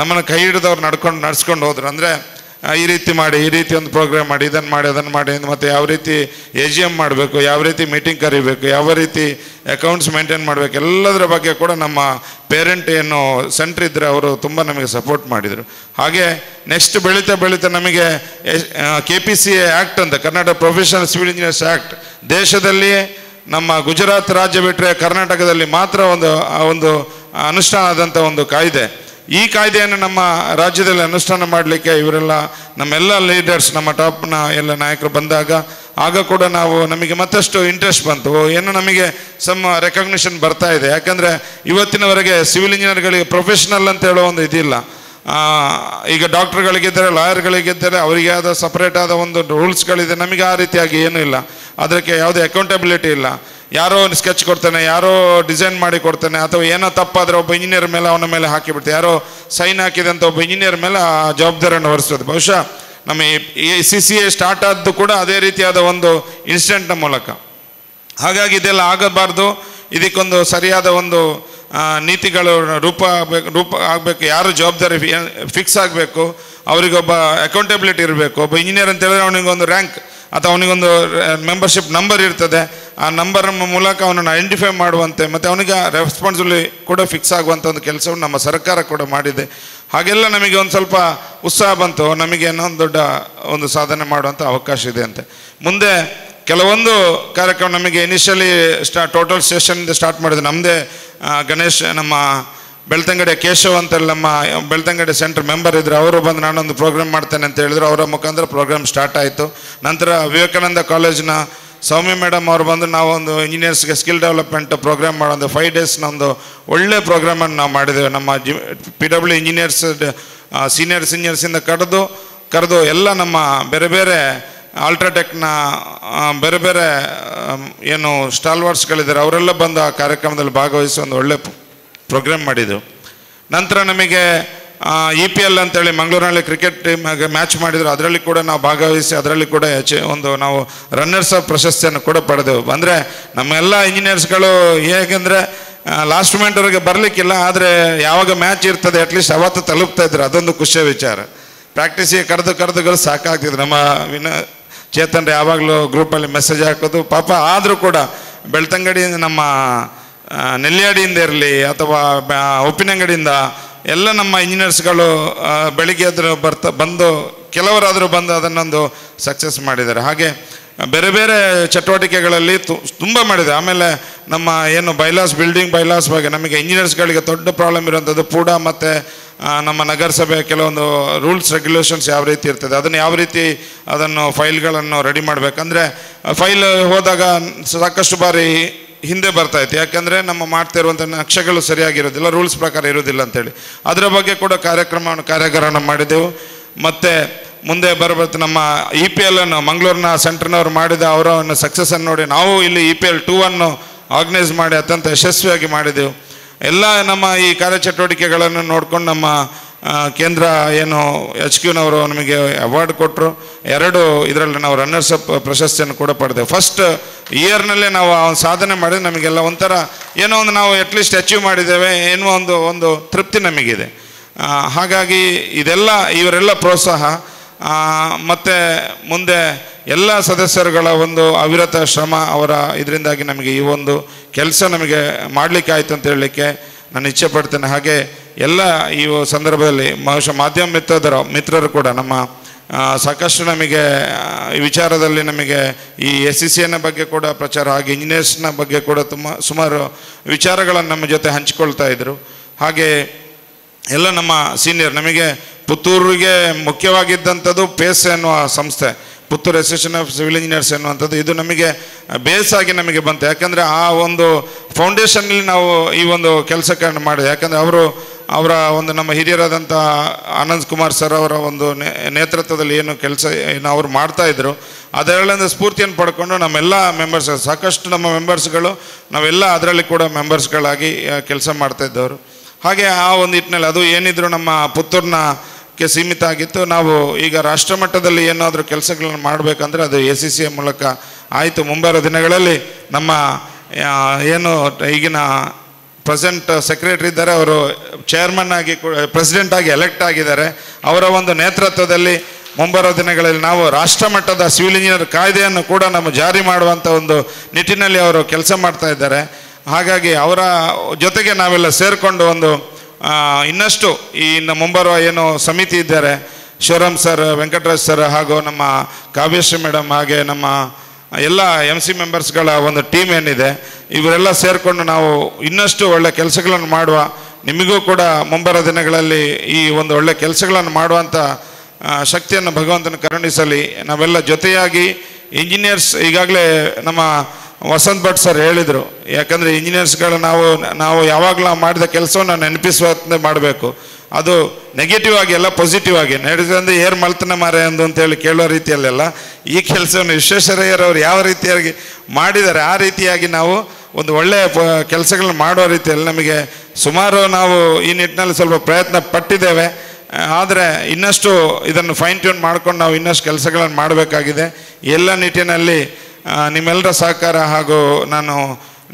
ನಮ್ಮನ್ನು ಕೈ ಹಿಡಿದವ್ರು ನಡ್ಸ್ಕೊಂಡು ಹೋದ್ರು. ಅಂದರೆ ಈ ರೀತಿ ಮಾಡಿ, ಈ ರೀತಿ ಒಂದು ಪ್ರೋಗ್ರಾಮ್ ಮಾಡಿ, ಇದನ್ನು ಮಾಡಿ, ಅದನ್ನು ಮಾಡಿ, ಮತ್ತು ಯಾವ ರೀತಿ AGM ಮಾಡಬೇಕು, ಯಾವ ರೀತಿ ಮೀಟಿಂಗ್ ಕರಿಬೇಕು, ಯಾವ ರೀತಿ ಅಕೌಂಟ್ಸ್ ಮೇಂಟೈನ್ ಮಾಡಬೇಕು, ಎಲ್ಲದರ ಬಗ್ಗೆ ಕೂಡ ನಮ್ಮ ಪೇರೆಂಟ್ ಏನು ಸೆಂಟ್ರ್ ಇದ್ದರೆ ಅವರು ತುಂಬ ನಮಗೆ ಸಪೋರ್ಟ್ ಮಾಡಿದರು. ಹಾಗೆ ನೆಕ್ಸ್ಟ್ ಬೆಳೀತಾ ನಮಗೆ KPCA ಆ್ಯಕ್ಟ್ ಅಂತ, Karnataka professional civil engineers act, ದೇಶದಲ್ಲಿ ನಮ್ಮ ಗುಜರಾತ್ ರಾಜ್ಯ ಬಿಟ್ಟರೆ ಕರ್ನಾಟಕದಲ್ಲಿ ಮಾತ್ರ ಒಂದು ಅನುಷ್ಠಾನ ಆದಂಥ ಒಂದು ಕಾಯ್ದೆ. ಈ ಕಾಯ್ದೆಯನ್ನು ನಮ್ಮ ರಾಜ್ಯದಲ್ಲಿ ಅನುಷ್ಠಾನ ಮಾಡಲಿಕ್ಕೆ ಇವರೆಲ್ಲ ನಮ್ಮೆಲ್ಲ ಲೀಡರ್ಸ್, ನಮ್ಮ ಟಾಪ್ನ ಎಲ್ಲ ನಾಯಕರು ಬಂದಾಗ ಆಗ ಕೂಡ ನಮಗೆ ಮತ್ತಷ್ಟು ಇಂಟ್ರೆಸ್ಟ್ ಬಂತು. ಏನು ನಮಗೆ ಸಮ್ ರೆಕಗ್ನಿಷನ್ ಬರ್ತಾ ಇದೆ. ಯಾಕಂದರೆ ಇವತ್ತಿನವರೆಗೆ ಸಿವಿಲ್ ಇಂಜಿನಿಯರ್ಗಳಿಗೆ ಪ್ರೊಫೆಷನಲ್ ಅಂತ ಹೇಳೋ ಒಂದು ಇದಿಲ್ಲ. ಈಗ ಡಾಕ್ಟರ್ಗಳಿಗಿದ್ದಾರೆ, ಲಾಯರ್ಗಳಿಗಿದ್ದಾರೆ, ಅವರಿಗೆ ಆದ ಸಪ್ರೇಟ್ ಆದ ಒಂದು ರೂಲ್ಸ್ಗಳಿದೆ. ನಮಗೆ ಆ ರೀತಿಯಾಗಿ ಏನೂ ಇಲ್ಲ. ಅದಕ್ಕೆ ಯಾವುದೇ ಅಕೌಂಟಬಿಲಿಟಿ ಇಲ್ಲ. ಯಾರೋ ಸ್ಕೆಚ್ ಕೊಡ್ತಾನೆ, ಯಾರೋ ಡಿಸೈನ್ ಮಾಡಿ ಕೊಡ್ತಾನೆ, ಅಥವಾ ಏನೋ ತಪ್ಪಾದರೆ ಒಬ್ಬ ಇಂಜಿನಿಯರ್ ಮೇಲೆ ಅವನ ಮೇಲೆ ಹಾಕಿಬಿಡ್ತಾರೆ. ಯಾರೋ ಸೈನ್ ಹಾಕಿದೆ ಅಂತ ಒಬ್ಬ ಇಂಜಿನಿಯರ್ ಮೇಲೆ ಆ ಜವಾಬ್ದಾರಿಯನ್ನು ಹೊರಿಸೋದು. ಬಹುಶಃ ನಮ್ಮ ಈ CCA ಸ್ಟಾರ್ಟ್ ಆದ್ದು ಕೂಡ ಅದೇ ರೀತಿಯಾದ ಒಂದು ಇನ್ಸಿಡೆಂಟ್ನ ಮೂಲಕ. ಹಾಗಾಗಿ ಇದೆಲ್ಲ ಆಗಬಾರ್ದು. ಇದಕ್ಕೊಂದು ಸರಿಯಾದ ಒಂದು ನೀತಿಗಳು ರೂಪ ಆಗಬೇಕು. ಯಾರು ಜವಾಬ್ದಾರಿ ಫಿಕ್ಸ್ ಆಗಬೇಕು, ಅವರಿಗೊಬ್ಬ ಅಕೌಂಟಬಿಲಿಟಿ ಇರಬೇಕು. ಒಬ್ಬ ಇಂಜಿನಿಯರ್ ಅಂತ ಹೇಳಿದ್ರೆ ಅವನಿಗೊಂದು ರ್ಯಾಂಕ್ ಅಥವಾ ಅವನಿಗೊಂದು ಮೆಂಬರ್ಶಿಪ್ ನಂಬರ್ ಇರ್ತದೆ. ಆ ನಂಬರ್ ಮೂಲಕ ಅವನನ್ನು ಐಡೆಂಟಿಫೈ ಮಾಡುವಂತೆ ಮತ್ತು ಅವನಿಗೆ ರೆಸ್ಪಾನ್ಸಿಬಿಲಿಟಿ ಕೂಡ ಫಿಕ್ಸ್ ಆಗುವಂಥ ಒಂದು ಕೆಲಸವನ್ನು ನಮ್ಮ ಸರ್ಕಾರ ಕೂಡ ಮಾಡಿದೆ. ಹಾಗೆಲ್ಲ ನಮಗೆ ಒಂದು ಸ್ವಲ್ಪ ಉತ್ಸಾಹ ಬಂತು, ನಮಗೆ ಏನೋ ಒಂದು ದೊಡ್ಡ ಒಂದು ಸಾಧನೆ ಮಾಡುವಂಥ ಅವಕಾಶ ಇದೆ ಅಂತೆ. ಮುಂದೆ ಕೆಲವೊಂದು ಕಾರ್ಯಕ್ರಮ ನಮಗೆ ಇನಿಷಿಯಲಿ ಟೋಟಲ್ ಸ್ಟೇಷನಿಂದ ಸ್ಟಾರ್ಟ್ ಮಾಡಿದೆ. ನಮ್ಮದೇ ಗಣೇಶ್, ನಮ್ಮ ಬೆಳ್ತಂಗಡಿ ಕೇಶವ್ ಅಂತ ನಮ್ಮ ಬೆಳ್ತಂಗಡಿ ಸೆಂಟರ್ ಮೆಂಬರ್ ಇದ್ದರು. ಅವರು ಬಂದು ನಾನೊಂದು ಪ್ರೋಗ್ರಾಮ್ ಮಾಡ್ತೇನೆ ಅಂತ ಹೇಳಿದ್ರು. ಅವರ ಮುಖಾಂತರ ಪ್ರೋಗ್ರಾಮ್ ಸ್ಟಾರ್ಟ್ ಆಯಿತು. ನಂತರ ವಿವೇಕಾನಂದ ಕಾಲೇಜಿನ ಸೌಮ್ಯ ಮೇಡಮ್ ಅವರು ಬಂದು ನಾವೊಂದು ಇಂಜಿನಿಯರ್ಸ್ಗೆ ಸ್ಕಿಲ್ ಡೆವಲಪ್ಮೆಂಟ್ ಪ್ರೋಗ್ರಾಮ್ ಮಾಡೋದು 5 ಡೇಸ್ನ ಒಂದು ಒಳ್ಳೆ ಪ್ರೋಗ್ರಾಮನ್ನು ನಾವು ಮಾಡಿದ್ದೇವೆ. ನಮ್ಮ PW ಇಂಜಿನಿಯರ್ಸ್ ಸೀನಿಯರ್ಸ್ ಇಂಜಿನಿಯರ್ಸಿಂದ ಕರೆದು ಎಲ್ಲ ನಮ್ಮ ಬೇರೆ ಬೇರೆ ಅಲ್ಟ್ರಾಟೆಕ್ನ ಬೇರೆ ಬೇರೆ ಏನು ಸ್ಟಾಲ್ವಾರ್ಸ್ಗಳಿದ್ದಾರೆ ಅವರೆಲ್ಲ ಬಂದು ಆ ಕಾರ್ಯಕ್ರಮದಲ್ಲಿ ಭಾಗವಹಿಸಿ ಒಂದು ಒಳ್ಳೆ ಪ್ರೋಗ್ರಾಮ್ ಮಾಡಿದ್ದೆವು. ನಂತರ ನಮಗೆ EPL ಅಂತೇಳಿ ಮಂಗಳೂರಿನಲ್ಲಿ ಕ್ರಿಕೆಟ್ ಟೀಮ್ ಮ್ಯಾಚ್ ಮಾಡಿದ್ರು. ಅದರಲ್ಲಿ ಕೂಡ ನಾವು ಭಾಗವಹಿಸಿ ಅದರಲ್ಲಿ ಕೂಡ ಒಂದು ನಾವು ರನ್ನರ್ಸ್ ಅಪ್ ಪ್ರಶಸ್ತಿಯನ್ನು ಕೂಡ ಪಡೆದೆವು. ಅಂದರೆ ನಮ್ಮೆಲ್ಲ ಇಂಜಿನಿಯರ್ಸ್ಗಳು ಹೇಗೆಂದರೆ ಲಾಸ್ಟ್ ಮೂಮೆಂಟ್ವರೆಗೆ ಬರಲಿಕ್ಕಿಲ್ಲ, ಆದರೆ ಯಾವಾಗ ಮ್ಯಾಚ್ ಇರ್ತದೆ ಅಟ್ಲೀಸ್ಟ್ ಅವತ್ತು ತಲುಪ್ತಾ ಇದ್ರು. ಅದೊಂದು ಖುಷಿಯ ವಿಚಾರ. ಪ್ರಾಕ್ಟೀಸಿಗೆ ಕರೆದು ಸಾಕಾಗ್ತಿದ್ರು. ನಮ್ಮ ಚೇತನ್ ಯಾವಾಗಲೂ ಗ್ರೂಪಲ್ಲಿ ಮೆಸೇಜ್ ಹಾಕೋದು ಪಾಪ. ಆದರೂ ಕೂಡ ಬೆಳ್ತಂಗಡಿಯಿಂದ, ನಮ್ಮ ನೆಲ್ಲಿಯಾಡಿಯಿಂದ ಇರಲಿ ಅಥವಾ ಉಪ್ಪಿನಂಗಡಿಯಿಂದ ಎಲ್ಲ ನಮ್ಮ ಇಂಜಿನಿಯರ್ಸ್ಗಳು ಬೆಳಿಗ್ಗೆ ಬಂದು ಕೆಲವರಾದರೂ ಬಂದು ಅದನ್ನೊಂದು ಸಕ್ಸಸ್ ಮಾಡಿದ್ದಾರೆ. ಹಾಗೆ ಬೇರೆ ಬೇರೆ ಚಟುವಟಿಕೆಗಳಲ್ಲಿ ತುಂಬ ಮಾಡಿದೆ. ಆಮೇಲೆ ನಮ್ಮ ಏನು ಬಿಲ್ಡಿಂಗ್ ಬೈಲಾಸ್ ಬಗ್ಗೆ ನಮಗೆ ಇಂಜಿನಿಯರ್ಸ್ಗಳಿಗೆ ದೊಡ್ಡ ಪ್ರಾಬ್ಲಮ್ ಇರುವಂಥದ್ದು ಪೂಡ ಮತ್ತು ನಮ್ಮ ನಗರಸಭೆ ಕೆಲವೊಂದು ರೂಲ್ಸ್ ರೆಗ್ಯುಲೇಷನ್ಸ್ ಯಾವ ರೀತಿ ಇರ್ತದೆ, ಅದನ್ನು ಯಾವ ರೀತಿ ಅದನ್ನು ಫೈಲ್ಗಳನ್ನು ರೆಡಿ ಮಾಡಬೇಕಂದ್ರೆ ಫೈಲ್ ಹೋದಾಗ ಸಾಕಷ್ಟು ಬಾರಿ ಹಿಂದೆ ಬರ್ತಾಯಿತ್ತು. ಯಾಕೆಂದರೆ ನಮ್ಮ ಮಾಡ್ತಿರುವಂಥ ನಕ್ಷೆಗಳು ಸರಿಯಾಗಿರೋದಿಲ್ಲ, ರೂಲ್ಸ್ ಪ್ರಕಾರ ಇರೋದಿಲ್ಲ ಅಂತೇಳಿ ಅದರ ಬಗ್ಗೆ ಕೂಡ ಕಾರ್ಯಾಗಾರನ ಮಾಡಿದೆವು. ಮತ್ತು ಮುಂದೆ ಬರಬರ್ತು ನಮ್ಮ EPL ಅನ್ನು ಮಂಗಳೂರಿನ ಸೆಂಟ್ರ್ನವ್ರು ಮಾಡಿದ ಅವರ ಸಕ್ಸಸ್ಸನ್ನು ನೋಡಿ ನಾವು ಇಲ್ಲಿ EPL 2 ಆರ್ಗನೈಸ್ ಮಾಡಿ ಅತ್ಯಂತ ಯಶಸ್ವಿಯಾಗಿ ಮಾಡಿದೆವು. ಎಲ್ಲ ನಮ್ಮ ಈ ಕಾರ್ಯಚಟುವಟಿಕೆಗಳನ್ನು ನೋಡ್ಕೊಂಡು ನಮ್ಮ ಕೇಂದ್ರ ಏನು HQನವರು ನಮಗೆ ಅವಾರ್ಡ್ ಕೊಟ್ಟರು. 2 ಇದರಲ್ಲಿ ನಾವು ರನ್ನರ್ಸ್ ಅಪ್ ಪ್ರಶಸ್ತಿಯನ್ನು ಕೂಡ ಪಡೆದೆವು. ಫಸ್ಟ್ ಇಯರ್ನಲ್ಲೇ ನಾವು ಸಾಧನೆ ಮಾಡಿದ್ರೆ ನಮಗೆಲ್ಲ ಒಂಥರ ಏನೋ ಒಂದು ನಾವು ಅಟ್ಲೀಸ್ಟ್ ಅಚೀವ್ ಮಾಡಿದ್ದೇವೆ ಎನ್ನುವ ಒಂದು ತೃಪ್ತಿ ನಮಗಿದೆ. ಹಾಗಾಗಿ ಇವರೆಲ್ಲ ಪ್ರೋತ್ಸಾಹ ಮತ್ತು ಮುಂದೆ ಎಲ್ಲ ಸದಸ್ಯರುಗಳ ಒಂದು ಅವಿರತ ಶ್ರಮ ಅವರ ಇದರಿಂದಾಗಿ ನಮಗೆ ಈ ಒಂದು ಕೆಲಸ ನಮಗೆ ಮಾಡಲಿಕ್ಕೆ ಆಯಿತು ಅಂತ ಹೇಳಲಿಕ್ಕೆ ನಾನು ಇಚ್ಛೆ ಪಡ್ತೇನೆ. ಹಾಗೆ ಎಲ್ಲ ಈ ಸಂದರ್ಭದಲ್ಲಿ ಬಹುಶಃ ಮಾಧ್ಯಮ ಮಿತ್ರರು ಕೂಡ ನಮ್ಮ ಸಾಕಷ್ಟು ನಮಗೆ ಈ ವಿಚಾರದಲ್ಲಿ ನಮಗೆ ಈ SCCನ ಬಗ್ಗೆ ಕೂಡ ಪ್ರಚಾರ, ಹಾಗೆ ಇಂಜಿನಿಯರ್ಸ್ನ ಬಗ್ಗೆ ಕೂಡ ಸುಮಾರು ವಿಚಾರಗಳನ್ನು ನಮ್ಮ ಜೊತೆ ಹಂಚಿಕೊಳ್ತಾ ಇದ್ದರು. ಹಾಗೆ ಎಲ್ಲ ನಮ್ಮ ಸೀನಿಯರ್ ನಮಗೆ ಪುತ್ತೂರಿಗೆ ಮುಖ್ಯವಾಗಿದ್ದಂಥದ್ದು ಪೇಸ್ ಎನ್ನುವ ಸಂಸ್ಥೆ, Puttur association of civil engineers ಎನ್ನುವಂಥದ್ದು ಇದು ನಮಗೆ ಬೇಸಾಗಿ ನಮಗೆ ಬಂತು. ಯಾಕಂದರೆ ಆ ಒಂದು ಫೌಂಡೇಶನ್ನಲ್ಲಿ ನಾವು ಈ ಒಂದು ಕೆಲಸಗಳನ್ನು ಮಾಡಿದೆ. ಯಾಕಂದರೆ ಅವರ ಒಂದು ನಮ್ಮ ಹಿರಿಯರಾದಂಥ ಆನಂದ್ ಕುಮಾರ್ ಸರ್ ಅವರ ಒಂದು ನೇತೃತ್ವದಲ್ಲಿ ಏನು ಕೆಲಸ ಅವರು ಮಾಡ್ತಾಯಿದ್ರು ಅದರಲ್ಲಿಂದ ಸ್ಫೂರ್ತಿಯನ್ನು ಪಡ್ಕೊಂಡು ನಮ್ಮೆಲ್ಲ ಮೆಂಬರ್ಸ್, ಸಾಕಷ್ಟು ನಮ್ಮ ಮೆಂಬರ್ಸ್ಗಳು ನಾವೆಲ್ಲ ಅದರಲ್ಲಿ ಕೂಡ ಮೆಂಬರ್ಸ್ಗಳಾಗಿ ಕೆಲಸ ಮಾಡ್ತಾಯಿದ್ದವರು. ಹಾಗೆ ಆ ಒಂದು ನಿಟ್ಟಿನಲ್ಲಿ ಅದು ಏನಿದ್ರು ನಮ್ಮ ಪುತ್ತೂರಿನಕ್ಕೆ ಸೀಮಿತ ಆಗಿತ್ತು. ನಾವು ಈಗ ರಾಷ್ಟ್ರ ಮಟ್ಟದಲ್ಲಿ ಏನಾದರೂ ಕೆಲಸಗಳನ್ನು ಮಾಡಬೇಕಂದ್ರೆ ಅದು SCCಯ ಮೂಲಕ ಆಯಿತು. ಮುಂಬರುವ ದಿನಗಳಲ್ಲಿ ನಮ್ಮ ಏನು ಈಗಿನ ಪ್ರೆಸೆಂಟ್ ಸೆಕ್ರೆಟರಿ ಇದ್ದಾರೆ, ಅವರು ಚೇರ್ಮನ್ ಆಗಿ ಪ್ರೆಸಿಡೆಂಟ್ ಆಗಿ ಎಲೆಕ್ಟ್ ಆಗಿದ್ದಾರೆ. ಅವರ ಒಂದು ನೇತೃತ್ವದಲ್ಲಿ ಮುಂಬರುವ ದಿನಗಳಲ್ಲಿ ನಾವು ರಾಷ್ಟ್ರ ಮಟ್ಟದ ಸಿವಿಲ್ ಇಂಜಿನಿಯರ್ ಕಾಯ್ದೆಯನ್ನು ಕೂಡ ನಮ್ಮ ಜಾರಿ ಮಾಡುವಂಥ ಒಂದು ನಿಟ್ಟಿನಲ್ಲಿ ಅವರು ಕೆಲಸ ಮಾಡ್ತಾ ಇದ್ದಾರೆ. ಹಾಗಾಗಿ ಅವರ ಜೊತೆಗೆ ನಾವೆಲ್ಲ ಸೇರಿಕೊಂಡು ಒಂದು ಇನ್ನಷ್ಟು ಈ ಮುಂಬರುವ ಏನು ಸಮಿತಿ ಇದ್ದಾರೆ, ಶಿವರಾಮ್ ಸರ್, ವೆಂಕಟರಾಜ್ ಸರ್ ಹಾಗೂ ನಮ್ಮ ಕಾವ್ಯಶ್ರೀ ಮೇಡಮ್, ಹಾಗೆ ನಮ್ಮ ಎಲ್ಲ MC ಮೆಂಬರ್ಸ್ಗಳ ಒಂದು ಟೀಮ್ ಏನಿದೆ ಇವರೆಲ್ಲ ಸೇರಿಕೊಂಡು ನಾವು ಇನ್ನಷ್ಟು ಒಳ್ಳೆ ಕೆಲಸಗಳನ್ನು ಮಾಡುವ, ನಿಮಗೂ ಕೂಡ ಮುಂಬರುವ ದಿನಗಳಲ್ಲಿ ಈ ಒಂದು ಒಳ್ಳೆ ಕೆಲಸಗಳನ್ನು ಮಾಡುವಂಥ ಶಕ್ತಿಯನ್ನು ಭಗವಂತನ ಕರುಣಿಸಲಿ. ನಾವೆಲ್ಲ ಜೊತೆಯಾಗಿ ಇಂಜಿನಿಯರ್ಸ್ ಈಗಾಗಲೇ ನಮ್ಮ ವಸಂತ್ ಭಟ್ ಸರ್ ಹೇಳಿದರು, ಯಾಕಂದರೆ ಇಂಜಿನಿಯರ್ಸ್ಗಳು ನಾವು ಯಾವಾಗಲೂ ಮಾಡಿದ ಕೆಲಸವನ್ನು ನೆನಪಿಸುವಂತೆ ಮಾಡಬೇಕು. ಅದು ನೆಗೆಟಿವ್ ಆಗಿ ಅಲ್ಲ, ಪಾಸಿಟಿವ್ ಆಗಿ ನಡೆದಂದ್ರೆ ಏರ್ ಮಲ್ತನ ಮಾರೆ ಅಂತೇಳಿ ಕೇಳೋ ರೀತಿಯಲ್ಲೆಲ್ಲ ಈ ಕೆಲಸವನ್ನು ವಿಶ್ವೇಶ್ವರಯ್ಯರವರು ಯಾವ ರೀತಿಯಾಗಿ ಮಾಡಿದ್ದಾರೆ ಆ ರೀತಿಯಾಗಿ ನಾವು ಒಂದು ಒಳ್ಳೆಯ ಕೆಲಸಗಳನ್ನ ಮಾಡೋ ರೀತಿಯಲ್ಲಿ ನಮಗೆ ಸುಮಾರು ನಾವು ಈ ನಿಟ್ಟಿನಲ್ಲಿ ಸ್ವಲ್ಪ ಪ್ರಯತ್ನ ಪಟ್ಟಿದ್ದೇವೆ. ಆದರೆ ಇನ್ನಷ್ಟು ಇದನ್ನು ಫೈನ್ ಟ್ಯೂನ್ ಮಾಡ್ಕೊಂಡು ನಾವು ಇನ್ನಷ್ಟು ಕೆಲಸಗಳನ್ನು ಮಾಡಬೇಕಾಗಿದೆ. ಎಲ್ಲ ನಿಟ್ಟಿನಲ್ಲಿ ನಿಮ್ಮೆಲ್ಲರ ಸಹಕಾರ ಹಾಗೂ ನಾನು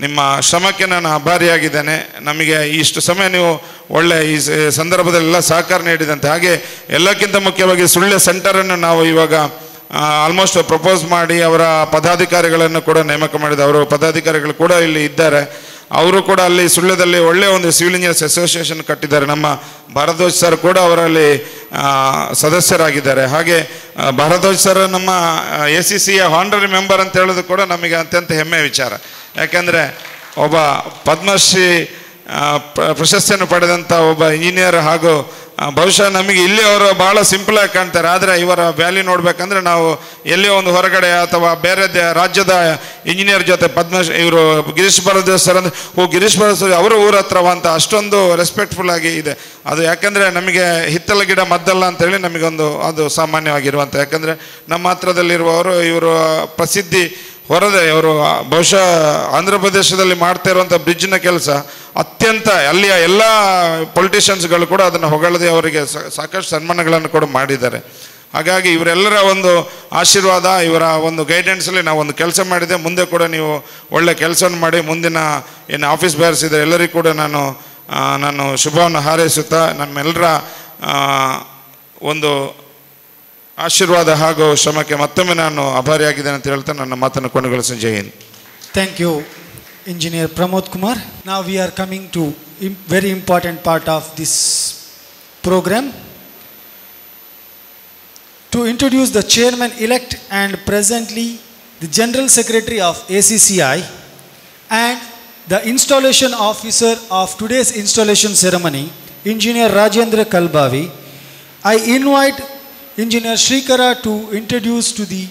ನಿಮ್ಮ ಶ್ರಮಕ್ಕೆ ನಾನು ಆಭಾರಿಯಾಗಿದ್ದೇನೆ. ನಮಗೆ ಇಷ್ಟು ಸಮಯ ನೀವು ಒಳ್ಳೆ ಈ ಸಂದರ್ಭದಲ್ಲೆಲ್ಲ ಸಹಕಾರ ನೀಡಿದಂತೆ, ಹಾಗೆ ಎಲ್ಲಕ್ಕಿಂತ ಮುಖ್ಯವಾಗಿ ಸುಳ್ಯ ಸೆಂಟರನ್ನು ನಾವು ಇವಾಗ ಆಲ್ಮೋಸ್ಟ್ ಪ್ರಪೋಸ್ ಮಾಡಿ ಅವರ ಪದಾಧಿಕಾರಿಗಳನ್ನು ಕೂಡ ನೇಮಕ ಮಾಡಿದೆ. ಅವರು ಪದಾಧಿಕಾರಿಗಳು ಕೂಡ ಇಲ್ಲಿ ಇದ್ದಾರೆ. ಅವರು ಕೂಡ ಅಲ್ಲಿ ಸುಳ್ಯದಲ್ಲಿ ಒಳ್ಳೆಯ ಒಂದು ಸಿವಿಲ್ ಇಂಜಿನಿಯರ್ಸ್ ಅಸೋಸಿಯೇಷನ್ ಕಟ್ಟಿದ್ದಾರೆ. ನಮ್ಮ ಭಾರದ್ವಾಜ್ ಸರ್ ಕೂಡ ಅವರಲ್ಲಿ ಸದಸ್ಯರಾಗಿದ್ದಾರೆ. ಹಾಗೆ ಭಾರದ್ವಾಜ್ ಸರ್ ನಮ್ಮ ACCಯ ಹಾನರರಿ ಮೆಂಬರ್ ಅಂತ ಹೇಳೋದು ಕೂಡ ನಮಗೆ ಅತ್ಯಂತ ಹೆಮ್ಮೆಯ ವಿಚಾರ. ಯಾಕೆಂದರೆ ಒಬ್ಬ ಪದ್ಮಶ್ರೀ ಪ್ರಶಸ್ತಿಯನ್ನು ಪಡೆದಂಥ ಒಬ್ಬ ಇಂಜಿನಿಯರ್ ಹಾಗೂ ಬಹುಶಃ ನಮಗೆ ಇಲ್ಲಿ ಅವರು ಭಾಳ ಸಿಂಪಲಾಗಿ ಕಾಣ್ತಾರೆ. ಆದರೆ ಇವರ ವ್ಯಾಲ್ಯೂ ನೋಡಬೇಕಂದ್ರೆ ನಾವು ಎಲ್ಲಿಯೋ ಒಂದು ಹೊರಗಡೆ ಅಥವಾ ಬೇರೆ ರಾಜ್ಯದ ಇಂಜಿನಿಯರ್ ಜೊತೆ ಇವರು ಗಿರೀಶ್ ಭಾರದ್ವಾಜ್ ಸರ್ ಅಂದರೆ ಗಿರೀಶ್ ಭಾರದ್ವಾಜ್ ಅವರ ಊರ ಹತ್ರವ ಅಂತ ಅಷ್ಟೊಂದು ರೆಸ್ಪೆಕ್ಟ್ಫುಲ್ ಆಗಿ ಇದೆ. ಅದು ಯಾಕಂದರೆ ನಮಗೆ ಹಿತ್ತಲ ಗಿಡ ಮದ್ದಲ್ಲ ಅಂತೇಳಿ ನಮಗೊಂದು ಅದು ಸಾಮಾನ್ಯವಾಗಿರುವಂಥ, ಯಾಕಂದರೆ ನಮ್ಮ ಹತ್ರದಲ್ಲಿರುವವರು ಇವರು ಪ್ರಸಿದ್ಧಿ ಹೊರದೆ ಅವರು ಬಹುಶಃ ಆಂಧ್ರ ಪ್ರದೇಶದಲ್ಲಿ ಮಾಡ್ತಾ ಇರುವಂಥ ಬ್ರಿಡ್ಜ್ನ ಕೆಲಸ ಅತ್ಯಂತ ಅಲ್ಲಿಯ ಎಲ್ಲ ಪೊಲಿಟಿಷಿಯನ್ಸ್ಗಳು ಕೂಡ ಅದನ್ನು ಹೊಗಳದೆ ಅವರಿಗೆ ಸಾಕಷ್ಟು ಸನ್ಮಾನಗಳನ್ನು ಕೂಡ ಮಾಡಿದ್ದಾರೆ. ಹಾಗಾಗಿ ಇವರೆಲ್ಲರ ಒಂದು ಆಶೀರ್ವಾದ, ಇವರ ಒಂದು ಗೈಡೆನ್ಸಲ್ಲಿ ನಾವು ಒಂದು ಕೆಲಸ ಮಾಡಿದೆ. ಮುಂದೆ ಕೂಡ ನೀವು ಒಳ್ಳೆ ಕೆಲಸವನ್ನು ಮಾಡಿ ಮುಂದಿನ ಏನು ಆಫೀಸ್ ಬೇರ್ಸ್ ಇದೆ ಎಲ್ಲರಿಗೂ ಕೂಡ ನಾನು ಶುಭವನ್ನು ಹಾರೈಸುತ್ತಾ ನಮ್ಮೆಲ್ಲರ ಒಂದು ಆಶೀರ್ವಾದ ಹಾಗೂ ಶ್ರಮಕ್ಕೆ ಮತ್ತೊಮ್ಮೆ ನಾನು ಆಭಾರಿಯಾಗಿದ್ದೇನೆ ಅಂತ ಹೇಳ್ತಾ ನನ್ನ ಮಾತನ್ನು ಕೊನೆಗೊಳಿಸಿ. ಜೈ Hind. Thank you, Engineer Pramod Kumar. Now we are coming to very important part of this program. To introduce the chairman-elect and presently the General Secretary of ACCI and the installation officer of today's installation ceremony, Engineer Rajendra Kalbavi, I invite Engineer Shrikara to introduce to the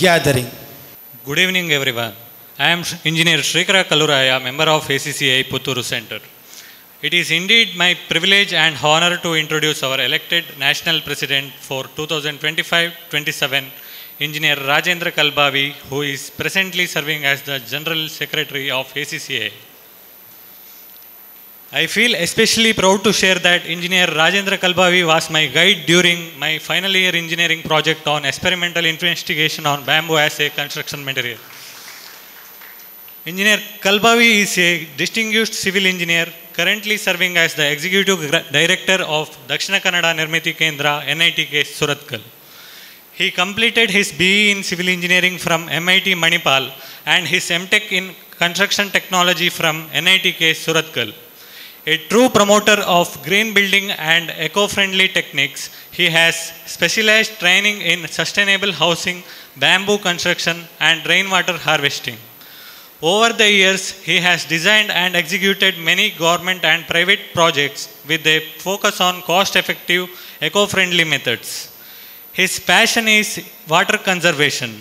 gathering. Good evening everyone. I am Engineer Shrikara Kaluraya, member of ACCI Putturu Center. It is indeed my privilege and honor to introduce our elected National President for 2025-27, Engineer Rajendra Kalbavi, who is presently serving as the General Secretary of ACCI. I feel especially proud to share that Engineer Rajendra Kalbavi was my guide during my final year engineering project on experimental investigation on bamboo as a construction material. Engineer Kalbavi is a distinguished civil engineer currently serving as the Executive Director of Dakshina Kannada Nirmiti Kendra, NITK, Surathkal. He completed his BE in Civil Engineering from MIT Manipal and his MTech in Construction Technology from NITK, Surathkal. A true promoter of green building and eco-friendly techniques, he has specialized training in sustainable housing, bamboo construction and rainwater harvesting. Over the years, he has designed and executed many government and private projects with a focus on cost-effective, eco-friendly methods. His passion is water conservation.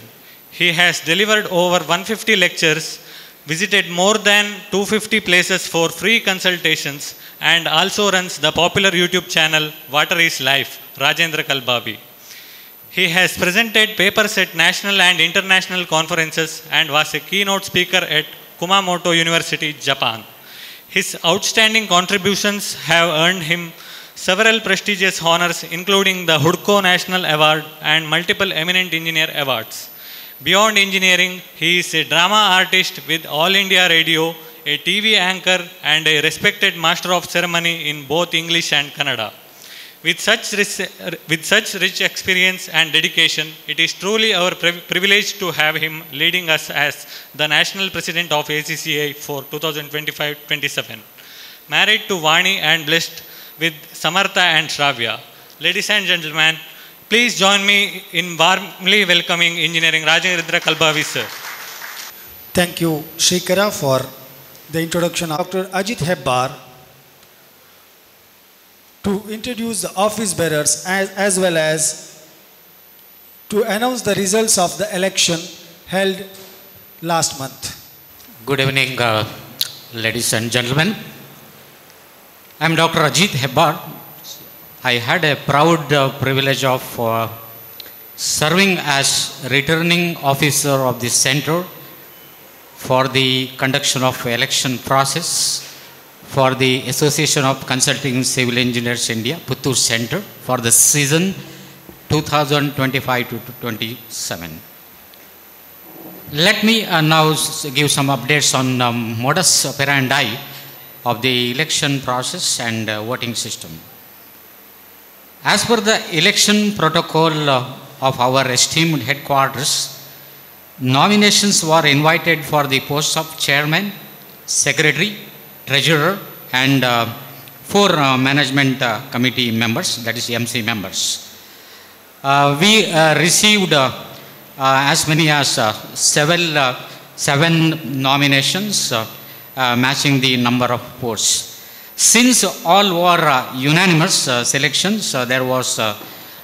He has delivered over 150 lectures, visited more than 250 places for free consultations, and also runs the popular YouTube channel Water is Life, Rajendra Kalbavi. He has presented papers at national and international conferences and was a keynote speaker at Kumamoto University, Japan. His outstanding contributions have earned him several prestigious honors, including the Hudco National Award and multiple eminent engineer awards. Beyond engineering, he is a drama artist with All India Radio, a TV anchor, and a respected master of ceremony in both English and Kannada. With such rich experience and dedication, it is truly our privilege to have him leading us as the National President of ACCI for 2025-27. Married to Vani and blessed with Samartha and Shravya. Ladies and gentlemen, please join me in warmly welcoming Engineering Rajendra Kalbavi, sir. Thank you, Shrikara, for the introduction. Dr. Ajit Hebbar to introduce the office bearers as well as to announce the results of the election held last month. Good evening, ladies and gentlemen. I am Dr. Ajit Hebbar. I had a proud privilege of serving as returning officer of this center for the conduction of election process for the Association of Consulting Civil Engineers India, Puttur Center, for the season 2025 to 27. Let me now give some updates on modus operandi of the election process and voting system. As per the election protocol of our esteemed headquarters, nominations were invited for the posts of chairman, secretary, treasurer, and 4 management committee members, that is MC members. We received as many as 7 nominations, matching the number of posts. Since all were unanimous selections, there was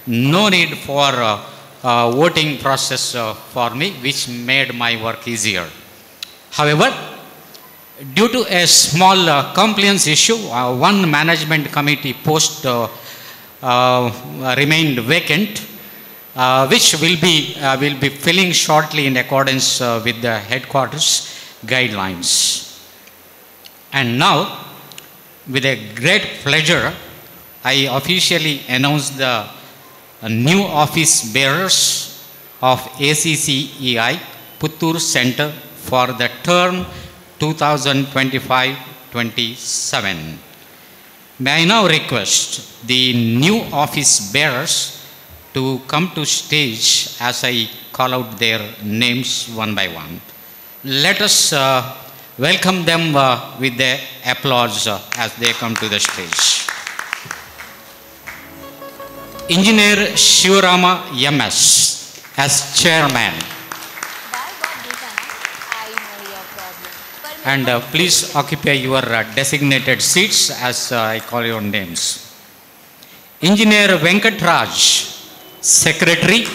no need for voting process for me, which made my work easier. However, due to a small compliance issue, one management committee post remained vacant, which will be filling shortly in accordance with the headquarters guidelines. And now, with a great pleasure, I officially announce the new office bearers of ACCEI Puttur Center for the term 2025-27. May I now request the new office bearers to come to stage as I call out their names one by one. Let us welcome them with the applause as they come to the stage. Engineer Shivarama MS as chairman. And please occupy your designated seats as I call your names. Engineer Venkatraj, secretary.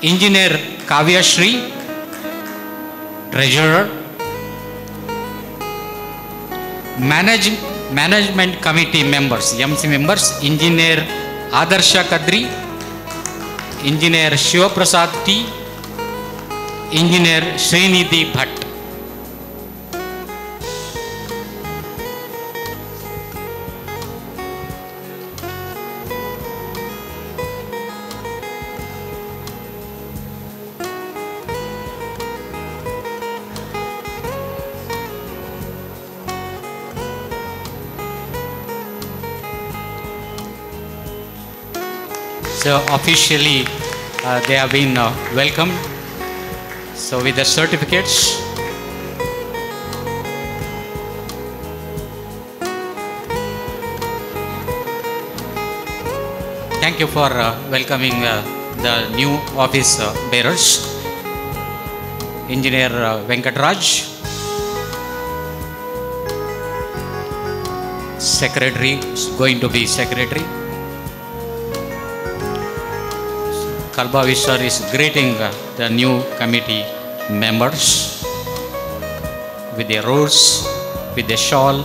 Engineer Kavya Shri, treasurer. Management committee members, MC members, Engineer Adarsha Kadri, Engineer Shivaprasad T, Engineer Srinidhi Bhatt. So officially they have been welcomed. So with the certificates, thank you for welcoming the new office bearers. Engineer Venkatraj, secretary is going to be secretary. Kalbavi sir is greeting the new committee members with the rose, with the shawl,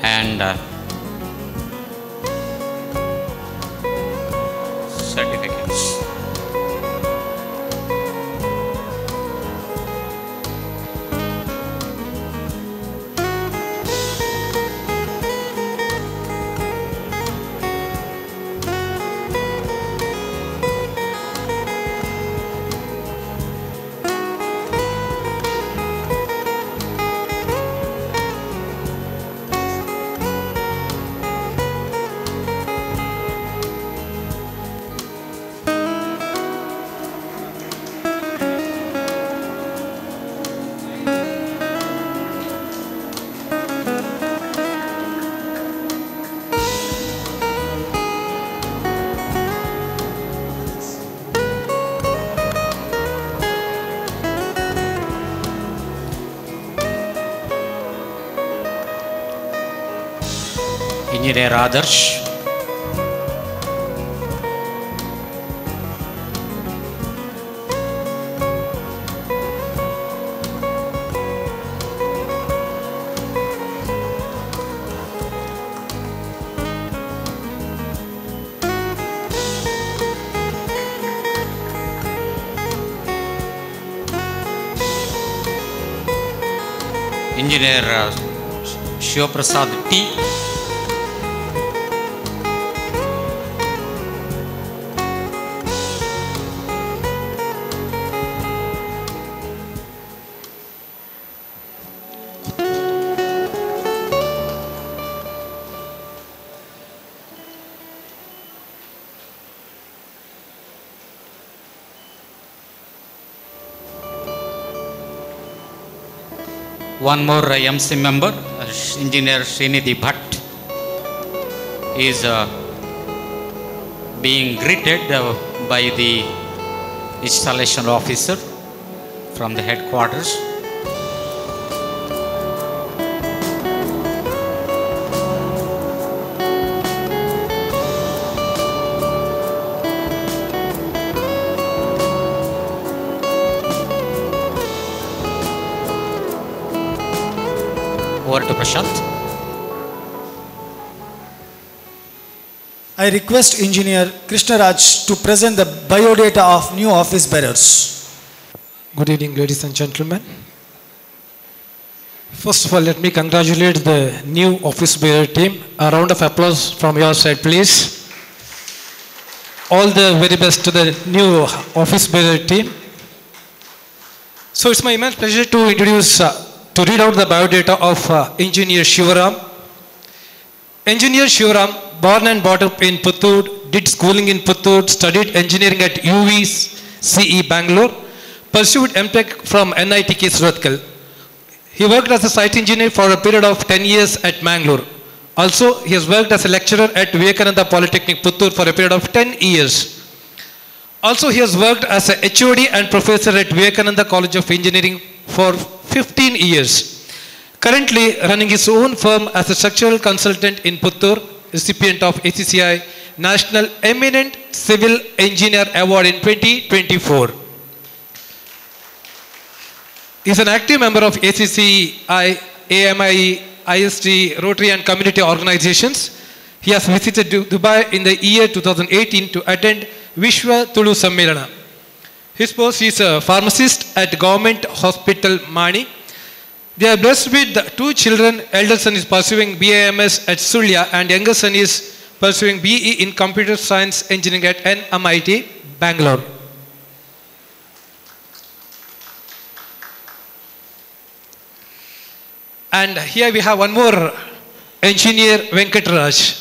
and certificates. Engineer Adarsh, Engineer Shiva Prasad T. One more MC member, Engineer Srinidhi Bhatt, is being greeted by the installation officer from the headquarters. Over to Prashant. I request Engineer Krishna Raj to present the biodata of new office bearers. Good evening, ladies and gentlemen. First of all, let me congratulate the new office bearer team. A round of applause from your side, please. All the very best to the new office bearer team. So it's my immense pleasure to introduce, to read out the biodata of Engineer Shivaram. Engineer Shivaram, born and brought up in Puttur, did schooling in Puttur, studied engineering at UVCE Bangalore, pursued MTech from NITK Surathkal. He worked as a site engineer for a period of 10 years at Mangalore. Also, he has worked as a lecturer at Vivekananda Polytechnic Puttur for a period of 10 years. Also, he has worked as a HOD and professor at Vivekananda College of Engineering for 15 years. Currently running his own firm as a structural consultant in Puttur, recipient of ACCI National Eminent Civil Engineer Award in 2024. He is an active member of ACCI, AMI, IST, Rotary and community organizations. He has visited Dubai in the year 2018 to attend Vishwa Tulu Sammelana. His post is a pharmacist at Government Hospital Mani. They are blessed with 2 children. Elder son is pursuing BAMS at Sulya and younger son is pursuing BE in Computer Science Engineering at NMIT, Bangalore. And here we have one more engineer, Venkatraj.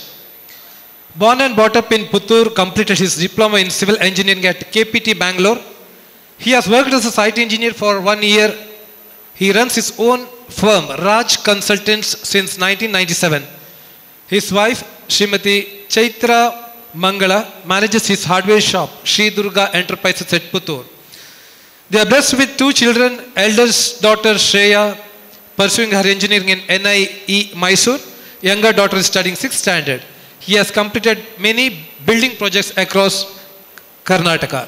Born and brought up in Puttur, completed his diploma in civil engineering at KPT, Bangalore. He has worked as a site engineer for 1 year. He runs his own firm, Raj Consultants, since 1997. His wife, Srimati Chaitra Mangala, manages his hardware shop, Sri Durga Enterprises at Puttur. They are blessed with 2 children, eldest daughter Shreya, pursuing her engineering in NIE Mysore. Younger daughter is studying 6th standard. He has completed many building projects across Karnataka.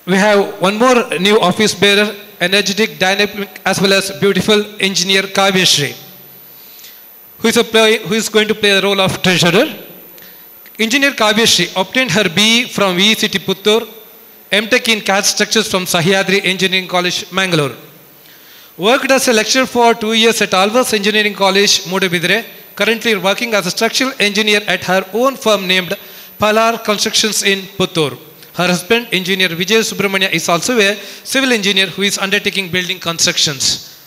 We have one more new office bearer, energetic, dynamic, as well as beautiful engineer Kavya Shri, who is going to play the role of treasurer. Engineer Kavya Shri obtained her BE from VECT Puttur, MTech in CAD structures from Sahyadri Engineering College, Mangalore. Worked as a lecturer for 2 years at Alvas Engineering College, Mudabidre. Currently working as a structural engineer at her own firm named Palar Constructions in Puttur. Her husband, engineer Vijay Subramania, is also a civil engineer who is undertaking building constructions.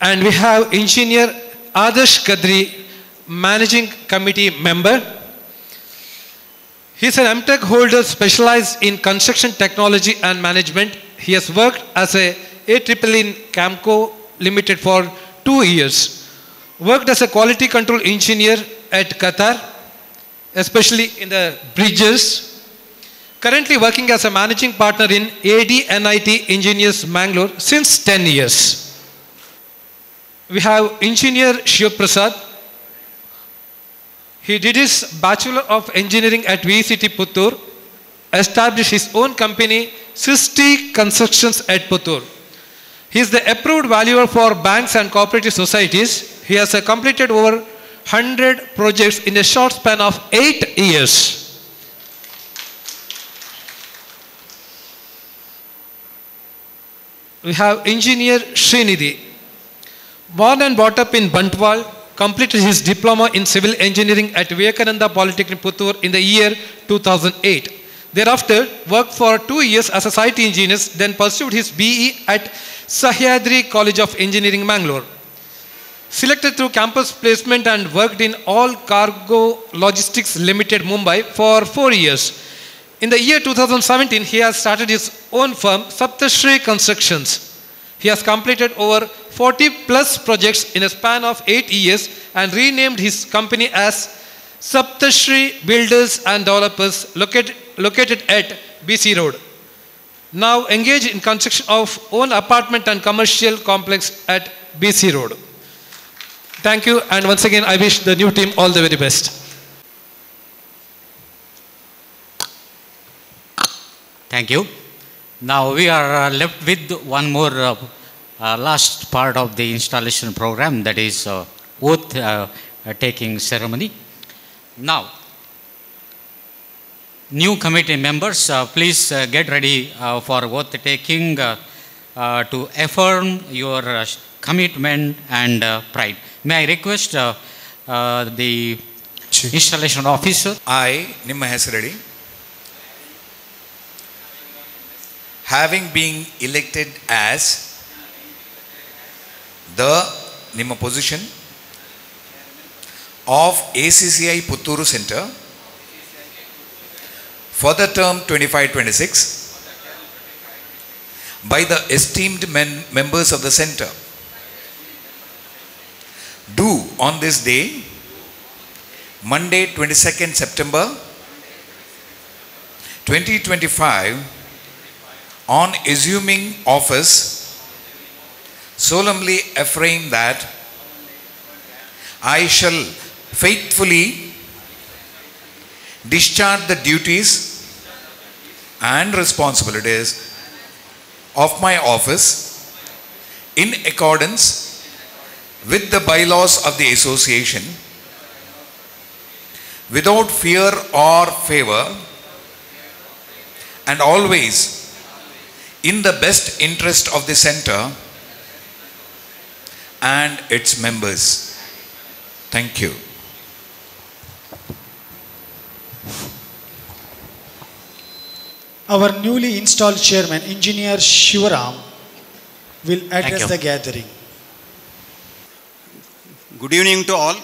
And we have engineer Adarsh Kadri, managing committee member. He is an MTech holder specialized in construction technology and management. He has worked as a AAA in Camco Limited for 2 years. Worked as a quality control engineer at Qatar, especially in the bridges. Currently working as a managing partner in ADNIT Engineers Mangalore since 10 years. We have engineer Shiv Prasad. He did his Bachelor of Engineering at VECT Puttur, established his own company, Sisti Constructions at Puttur. He is the approved valuer for banks and cooperative societies. He has completed over 100 projects in a short span of 8 years. We have engineer Srinidhi. Born and brought up in Bantwal, completed his diploma in civil engineering at Vivekananda Polytechnic Puttur in the year 2008. Thereafter, worked for 2 years as a site engineer, then pursued his BE at Sahyadri College of Engineering, Mangalore. Selected through campus placement and worked in All Cargo Logistics Limited, Mumbai for 4 years. In the year 2017, he has started his own firm, Saptashri Constructions. He has completed over 40 plus projects in a span of 8 years and renamed his company as Saptashri Builders and Developers, located at BC Road. Now engaged in construction of own apartment and commercial complex at BC Road. Thank you, and once again I wish the new team all the very best. Thank you. Now we are left with one more last part of the installation program, that is oath taking ceremony. Now, new committee members, please get ready for oath taking to affirm your commitment and pride. May I request the installation officer? I, Nimma Hesaradi, having been elected as the Nimma position of ACCI Putturu Center for the term 25-26 by the esteemed members of the center, do on this day, Monday 22nd September 2025, on assuming office, solemnly affirm that I shall faithfully discharge the duties and responsibilities of my office in accordance with the bylaws of the association, without fear or favor, and always in the best interest of the center and its members. Thank you. Our newly installed chairman, Engineer Shivaram, will address the gathering. Good evening to all.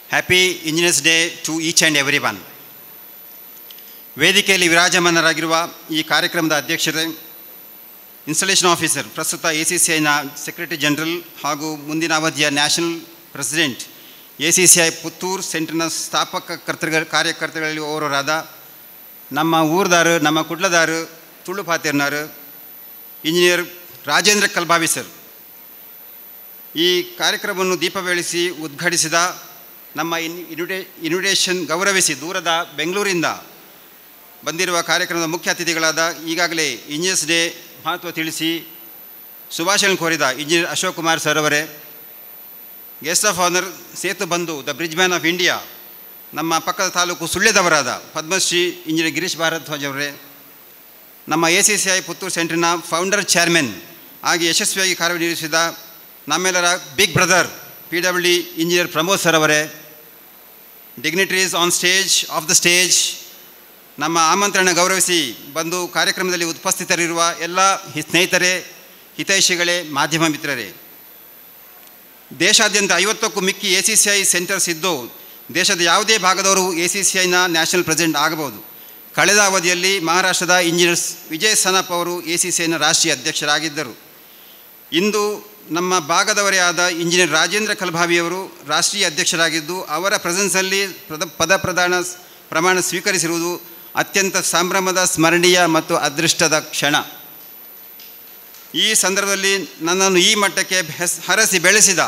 Happy Engineers Day to each and everyone. ವೇದಿಕೆಯಲ್ಲಿ ವಿರಾಜಮಾನರಾಗಿರುವ ಈ ಕಾರ್ಯಕ್ರಮದ ಅಧ್ಯಕ್ಷರೇ, installation officer, ಪ್ರಸ್ತುತ ACCIನ secretary general ಹಾಗೂ ಮುಂದಿನ ಅವಧಿಯ national president, ACCI Puttur ಸೆಂಟರ್ನ ಸ್ಥಾಪಕ ಕಾರ್ಯಕರ್ತರಲ್ಲಿ ಓರ್ವರಾದ ನಮ್ಮ ಊರ್ದಾರು, ನಮ್ಮ ಕುಡ್ಲದಾರು, ತುಳು ಪಾತೇರ್ನಾರು, ಇಂಜಿನಿಯರ್ ರಾಜೇಂದ್ರ ಕಲ್ಬಾವಿ ಸರ್, ಈ ಕಾರ್ಯಕ್ರಮವನ್ನು ದೀಪ ಬೆಳೆಸಿ ಉದ್ಘಾಟಿಸಿದ ನಮ್ಮ ಇನ್ವಿಟೇಷನ್ ಗೌರವಿಸಿ ದೂರದ ಬೆಂಗಳೂರಿಂದ ಬಂದಿರುವ ಕಾರ್ಯಕ್ರಮದ ಮುಖ್ಯ ಅತಿಥಿಗಳಾದ ಈಗಾಗಲೇ ಇಂಜಿನಿಯರ್ಸ್ ಡೇ ಮಹತ್ವ ತಿಳಿಸಿ ಶುಭಾಶಯ ಕೋರಿದ ಇಂಜಿನಿಯರ್ ಅಶೋಕ್ ಕುಮಾರ್ ಸರ್ ಅವರೇ, guest of honour Sethu Bandhu the bridge man of India ನಮ್ಮ ಪಕ್ಕದ ತಾಲೂಕು ಸುಳ್ಯದವರಾದ ಪದ್ಮಶ್ರೀ ಇಂಜಿನಿಯರ್ ಗಿರೀಶ್ ಭಾರದ್ವಾಜ್ ಅವರೇ, ನಮ್ಮ ACCI ಪುತ್ತೂರು ಸೆಂಟರ್ನ ಫೌಂಡರ್ ಚೇರ್ಮನ್ ಆಗಿ ಯಶಸ್ವಿಯಾಗಿ ಕಾರ್ಯನಿರ್ವಹಿಸಿದ ನಮ್ಮೆಲ್ಲರ big brother PWD engineer Pramod sir ಅವರೇ, dignitaries on stage of the stage, ನಮ್ಮ ಆಮಂತ್ರಣ ಗೌರವಿಸಿ ಬಂದು ಕಾರ್ಯಕ್ರಮದಲ್ಲಿ ಉಪಸ್ಥಿತರಿರುವ ಎಲ್ಲ ಸ್ನೇಹಿತರೇ, ಹಿತೈಷಿಗಳೇ, ಮಾಧ್ಯಮ ಮಿತ್ರರೇ, ದೇಶಾದ್ಯಂತ 50ಕ್ಕೂ ಮಿಕ್ಕಿ ACCI ಸೆಂಟರ್ಸ್ ಇದ್ದು ದೇಶದ ಯಾವುದೇ ಭಾಗದವರು ACCIನ ನ್ಯಾಷನಲ್ ಪ್ರೆಸಿಡೆಂಟ್ ಆಗಬಹುದು. ಕಳೆದ ಅವಧಿಯಲ್ಲಿ ಮಹಾರಾಷ್ಟ್ರದ ಇಂಜಿನಿಯರ್ಸ್ ವಿಜಯ್ ಸನಪ್ ಅವರು ACCIನ ರಾಷ್ಟ್ರೀಯ ಅಧ್ಯಕ್ಷರಾಗಿದ್ದರು. ಇಂದು ನಮ್ಮ ಭಾಗದವರೇ ಆದ ಇಂಜಿನಿಯರ್ ರಾಜೇಂದ್ರ ಕಲ್ಬಾವಿಯವರು ರಾಷ್ಟ್ರೀಯ ಅಧ್ಯಕ್ಷರಾಗಿದ್ದು ಅವರ ಪ್ರೆಸೆನ್ಸಲ್ಲಿ ಪ್ರಮಾಣ ಸ್ವೀಕರಿಸಿರುವುದು ಅತ್ಯಂತ ಸಂಭ್ರಮದ, ಸ್ಮರಣೀಯ ಮತ್ತು ಅದೃಷ್ಟದ ಕ್ಷಣ. ಈ ಸಂದರ್ಭದಲ್ಲಿ ನನ್ನನ್ನು ಈ ಮಟ್ಟಕ್ಕೆ ಹರಸಿ ಬೆಳೆಸಿದ,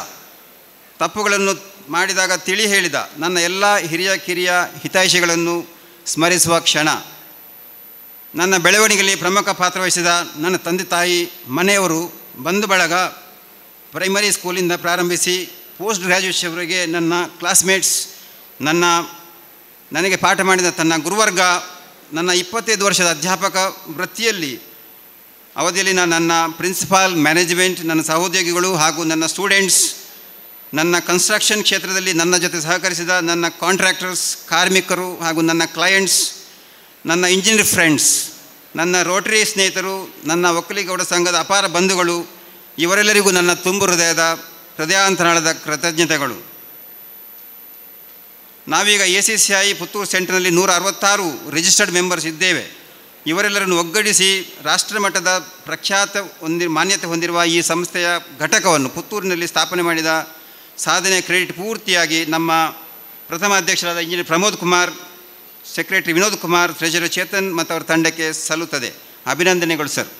ತಪ್ಪುಗಳನ್ನು ಮಾಡಿದಾಗ ತಿಳಿ ಹೇಳಿದ ನನ್ನ ಎಲ್ಲ ಹಿರಿಯ ಕಿರಿಯ ಹಿತೈಷಿಗಳನ್ನು ಸ್ಮರಿಸುವ ಕ್ಷಣ. ನನ್ನ ಬೆಳವಣಿಗೆಯಲ್ಲಿ ಪ್ರಮುಖ ಪಾತ್ರ ವಹಿಸಿದ ನನ್ನ ತಂದೆ ತಾಯಿ, ಮನೆಯವರು, ಬಂಧು ಬಳಗ, ಪ್ರೈಮರಿ ಸ್ಕೂಲಿಂದ ಪ್ರಾರಂಭಿಸಿ ಪೋಸ್ಟ್ ಗ್ರ್ಯಾಜುಯೇಟ್ಸ್ವರೆಗೆ ನನ್ನ ಕ್ಲಾಸ್ಮೇಟ್ಸ್, ನನಗೆ ಪಾಠ ಮಾಡಿದ ತನ್ನ ಗುರುವರ್ಗ, ನನ್ನ 25 ವರ್ಷದ ಅಧ್ಯಾಪಕ ವೃತ್ತಿಯಲ್ಲಿ ಅವಧಿಯಲ್ಲಿ ನನ್ನ ಪ್ರಿನ್ಸಿಪಾಲ್, ಮ್ಯಾನೇಜ್ಮೆಂಟ್, ನನ್ನ ಸಹೋದ್ಯೋಗಿಗಳು ಹಾಗೂ ನನ್ನ ಸ್ಟೂಡೆಂಟ್ಸ್, ನನ್ನ ಕನ್ಸ್ಟ್ರಕ್ಷನ್ ಕ್ಷೇತ್ರದಲ್ಲಿ ನನ್ನ ಜೊತೆ ಸಹಕರಿಸಿದ ನನ್ನ ಕಾಂಟ್ರಾಕ್ಟರ್ಸ್, ಕಾರ್ಮಿಕರು ಹಾಗೂ ನನ್ನ ಕ್ಲೈಂಟ್ಸ್, ನನ್ನ ಇಂಜಿನಿಯರ್ ಫ್ರೆಂಡ್ಸ್, ನನ್ನ ರೋಟರಿ ಸ್ನೇಹಿತರು, ನನ್ನ ಒಕ್ಕಲಿಗೌಡ ಸಂಘದ ಅಪಾರ ಬಂಧುಗಳು, ಇವರೆಲ್ಲರಿಗೂ ನನ್ನ ತುಂಬು ಹೃದಯಾಂತರಾಳದ ಕೃತಜ್ಞತೆಗಳು. ನಾವೀಗ ACCI ಪುತ್ತೂರು ಸೆಂಟರ್ನಲ್ಲಿ 166 ರಿಜಿಸ್ಟರ್ಡ್ ಮೆಂಬರ್ಸ್ ಇದ್ದೇವೆ. ಇವರೆಲ್ಲರನ್ನು ಒಗ್ಗೂಡಿಸಿ ರಾಷ್ಟ್ರಮಟ್ಟದ ಮಾನ್ಯತೆ ಹೊಂದಿರುವ ಈ ಸಂಸ್ಥೆಯ ಘಟಕವನ್ನು ಪುತ್ತೂರಿನಲ್ಲಿ ಸ್ಥಾಪನೆ ಮಾಡಿದ ಸಾಧನೆ ಕ್ರೆಡಿಟ್ ಪೂರ್ತಿಯಾಗಿ ನಮ್ಮ ಪ್ರಥಮ ಅಧ್ಯಕ್ಷರಾದ engineer Pramod Kumar, secretary Vinod Kumar, treasurer Chetan ಮತ್ತು ಅವರ ತಂಡಕ್ಕೆ ಸಲ್ಲುತ್ತದೆ. ಅಭಿನಂದನೆಗಳು ಸರ್.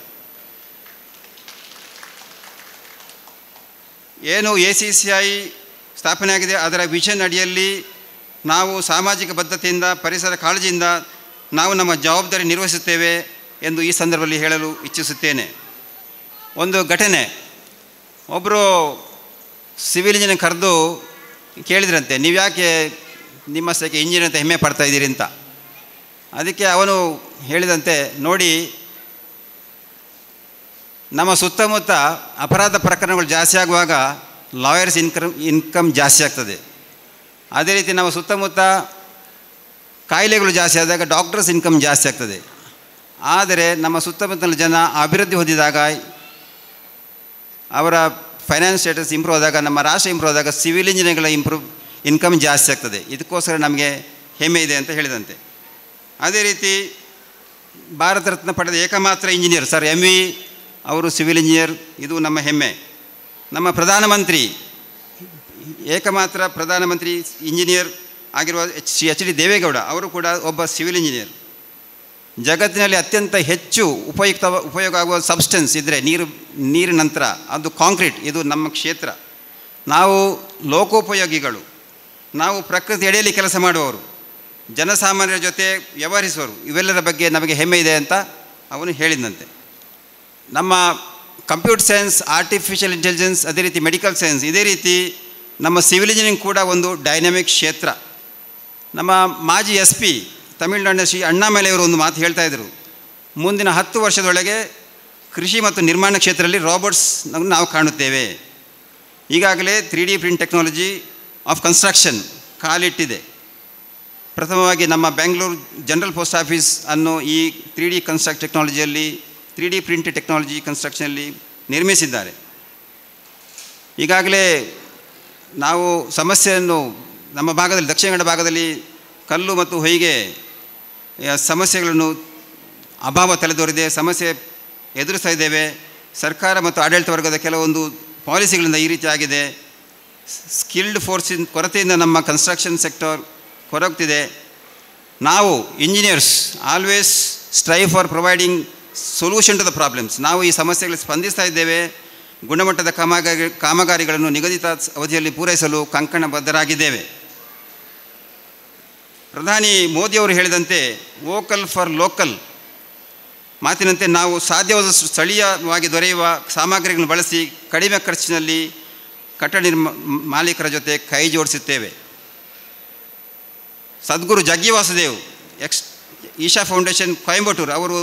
ಏನು ACCI ಸ್ಥಾಪನೆ ಆಗಿದೆ ಅದರ ವಿಷನ್ ಅಡಿಯಲ್ಲಿ ನಾವು ಸಾಮಾಜಿಕ ಬದ್ಧತೆಯಿಂದ, ಪರಿಸರ ಕಾಳಜಿಯಿಂದ ನಾವು ನಮ್ಮ ಜವಾಬ್ದಾರಿ ನಿರ್ವಹಿಸುತ್ತೇವೆ ಎಂದು ಈ ಸಂದರ್ಭದಲ್ಲಿ ಹೇಳಲು ಇಚ್ಛಿಸುತ್ತೇನೆ. ಒಂದು ಘಟನೆ, ಒಬ್ಬರು ಸಿವಿಲ್ ಇಂಜಿನಿಯರ್ ಕರೆದು ಕೇಳಿದ್ರಂತೆ, ನೀವು ಯಾಕೆ ನಿಮ್ಮಷ್ಟಕ್ಕೆ ಇಂಜಿನಿಯರ್ ಅಂತ ಹೆಮ್ಮೆ ಪಡ್ತಾ ಇದ್ದೀರಿ ಅಂತ. ಅದಕ್ಕೆ ಅವನು ಹೇಳಿದಂತೆ, ನೋಡಿ ನಮ್ಮ ಸುತ್ತಮುತ್ತ ಅಪರಾಧ ಪ್ರಕರಣಗಳು ಜಾಸ್ತಿ ಆಗುವಾಗ ಲಾಯರ್ಸ್ ಇನ್ಕಮ್ ಜಾಸ್ತಿ ಆಗ್ತದೆ. ಅದೇ ರೀತಿ ನಮ್ಮ ಸುತ್ತಮುತ್ತ ಕಾಯಿಲೆಗಳು ಜಾಸ್ತಿ ಆದಾಗ ಡಾಕ್ಟರ್ಸ್ ಇನ್ಕಮ್ ಜಾಸ್ತಿ ಆಗ್ತದೆ. ಆದರೆ ನಮ್ಮ ಸುತ್ತಮುತ್ತಲ ಜನ ಅಭಿವೃದ್ಧಿ ಹೊಂದಿದಾಗ, ಅವರ ಫೈನಾನ್ಸ್ ಸ್ಟೇಟಸ್ ಇಂಪ್ರೂವ್ ಆದಾಗ, ನಮ್ಮ ರಾಷ್ಟ್ರ ಇಂಪ್ರೂವ್ ಆದಾಗ ಸಿವಿಲ್ ಇಂಜಿನಿಯರ್ಗಳ ಇನ್ಕಮ್ ಜಾಸ್ತಿ ಆಗ್ತದೆ. ಇದಕ್ಕೋಸ್ಕರ ನಮಗೆ ಹೆಮ್ಮೆ ಇದೆ ಅಂತ ಹೇಳಿದಂತೆ. ಅದೇ ರೀತಿ ಭಾರತ ರತ್ನ ಪಡೆದ ಏಕಮಾತ್ರ ಇಂಜಿನಿಯರ್ ಸರ್ MV ಅವರು ಸಿವಿಲ್ ಇಂಜಿನಿಯರ್, ಇದು ನಮ್ಮ ಹೆಮ್ಮೆ. ನಮ್ಮ ಪ್ರಧಾನಮಂತ್ರಿ, ಏಕಮಾತ್ರ ಪ್ರಧಾನಮಂತ್ರಿ ಇಂಜಿನಿಯರ್ ಆಗಿರುವ ಶ್ರೀ HD ದೇವೇಗೌಡ ಅವರು ಕೂಡ ಒಬ್ಬ ಸಿವಿಲ್ ಇಂಜಿನಿಯರ್. ಜಗತ್ತಿನಲ್ಲಿ ಅತ್ಯಂತ ಹೆಚ್ಚು ಉಪಯೋಗ ಆಗುವ ಸಬ್ಸ್ಟೆನ್ಸ್ ಇದ್ದರೆ ನೀರಿನ ನಂತರ ಅದು ಕಾಂಕ್ರೀಟ್. ಇದು ನಮ್ಮ ಕ್ಷೇತ್ರ. ನಾವು ಲೋಕೋಪಯೋಗಿಗಳು, ನಾವು ಪ್ರಕೃತಿ ಅಡಿಯಲ್ಲಿ ಕೆಲಸ ಮಾಡುವವರು, ಜನಸಾಮಾನ್ಯರ ಜೊತೆ ವ್ಯವಹರಿಸುವರು. ಇವೆಲ್ಲರ ಬಗ್ಗೆ ನಮಗೆ ಹೆಮ್ಮೆ ಇದೆ ಅಂತ ಅವನು ಹೇಳಿದಂತೆ. ನಮ್ಮ ಕಂಪ್ಯೂಟರ್ ಸೈನ್ಸ್, ಆರ್ಟಿಫಿಷಿಯಲ್ ಇಂಟೆಲಿಜೆನ್ಸ್, ಅದೇ ರೀತಿ ಮೆಡಿಕಲ್ ಸೈನ್ಸ್, ಇದೇ ರೀತಿ ನಮ್ಮ ಸಿವಿಲ್ ಇಂಜಿನಿಯರಿಂಗ್ ಕೂಡ ಒಂದು ಡೈನಮಿಕ್ ಕ್ಷೇತ್ರ. ನಮ್ಮ ಮಾಜಿ SP ತಮಿಳುನಾಡಿನ ಶ್ರೀ ಅಣ್ಣಾಮಲೈಯವರು ಒಂದು ಮಾತು ಹೇಳ್ತಾ ಇದ್ದರು, ಮುಂದಿನ 10 ವರ್ಷದೊಳಗೆ ಕೃಷಿ ಮತ್ತು ನಿರ್ಮಾಣ ಕ್ಷೇತ್ರದಲ್ಲಿ ರಾಬೋಟ್ಸ್ ನಾವು ಕಾಣುತ್ತೇವೆ. ಈಗಾಗಲೇ 3D print technology of construction ಕಾಲಿಟ್ಟಿದೆ. ಪ್ರಥಮವಾಗಿ ನಮ್ಮ ಬೆಂಗಳೂರು ಜನರಲ್ ಪೋಸ್ಟ್ ಆಫೀಸ್ ಅನ್ನು ಈ 3D ಕನ್ಸ್ಟ್ರಕ್ಟ್ ಟೆಕ್ನಾಲಜಿಯಲ್ಲಿ 3D ಪ್ರಿಂಟ್ ಟೆಕ್ನಾಲಜಿ ಕನ್ಸ್ಟ್ರಕ್ಷನಲ್ಲಿ ನಿರ್ಮಿಸಿದ್ದಾರೆ. ಈಗಾಗಲೇ ನಾವು ಸಮಸ್ಯೆಯನ್ನು ನಮ್ಮ ಭಾಗದಲ್ಲಿ, ದಕ್ಷಿಣ ಕನ್ನಡ ಭಾಗದಲ್ಲಿ ಕಲ್ಲು ಮತ್ತು ಹೊಯ್ಗೆ ಸಮಸ್ಯೆಗಳನ್ನು ಅಭಾವ ತಲೆದೋರಿದೆ, ಸಮಸ್ಯೆ ಎದುರಿಸ್ತಾ ಇದ್ದೇವೆ. ಸರ್ಕಾರ ಮತ್ತು ಆಡಳಿತ ವರ್ಗದ ಕೆಲವೊಂದು ಪಾಲಿಸಿಗಳಿಂದ ಈ ರೀತಿ ಆಗಿದೆ. ಸ್ಕಿಲ್ಡ್ ಫೋರ್ಸಿನ ಕೊರತೆಯಿಂದ ನಮ್ಮ ಕನ್ಸ್ಟ್ರಕ್ಷನ್ ಸೆಕ್ಟರ್ ಕೊರಗ್ತಿದೆ. ನಾವು engineers always strive for providing solution to the problems. ನಾವು ಈ ಸಮಸ್ಯೆಗಳಿಗೆ ಸ್ಪಂದಿಸ್ತಾ ಇದ್ದೇವೆ. ಗುಣಮಟ್ಟದ ಕಾಮಗಾರಿಗಳನ್ನು ನಿಗದಿತ ಅವಧಿಯಲ್ಲಿ ಪೂರೈಸಲು ಕಂಕಣಬದ್ಧರಾಗಿದ್ದೇವೆ. ಪ್ರಧಾನಿ ಮೋದಿಯವರು ಹೇಳಿದಂತೆ ವೋಕಲ್ ಫಾರ್ ಲೋಕಲ್ ಮಾತಿನಂತೆ ನಾವು ಸಾಧ್ಯವಾದಷ್ಟು ಸ್ಥಳೀಯವಾಗಿ ದೊರೆಯುವ ಸಾಮಗ್ರಿಗಳನ್ನು ಬಳಸಿ ಕಡಿಮೆ ಖರ್ಚಿನಲ್ಲಿ ಕಟ್ಟಡ ಮಾಲೀಕರ ಜೊತೆ ಕೈ ಜೋಡಿಸುತ್ತೇವೆ. ಸದ್ಗುರು ಜಗ್ಗಿ ವಾಸುದೇವ್ ಈಶಾ ಫೌಂಡೇಶನ್ ಕೊಯಂಬತ್ತೂರು ಅವರು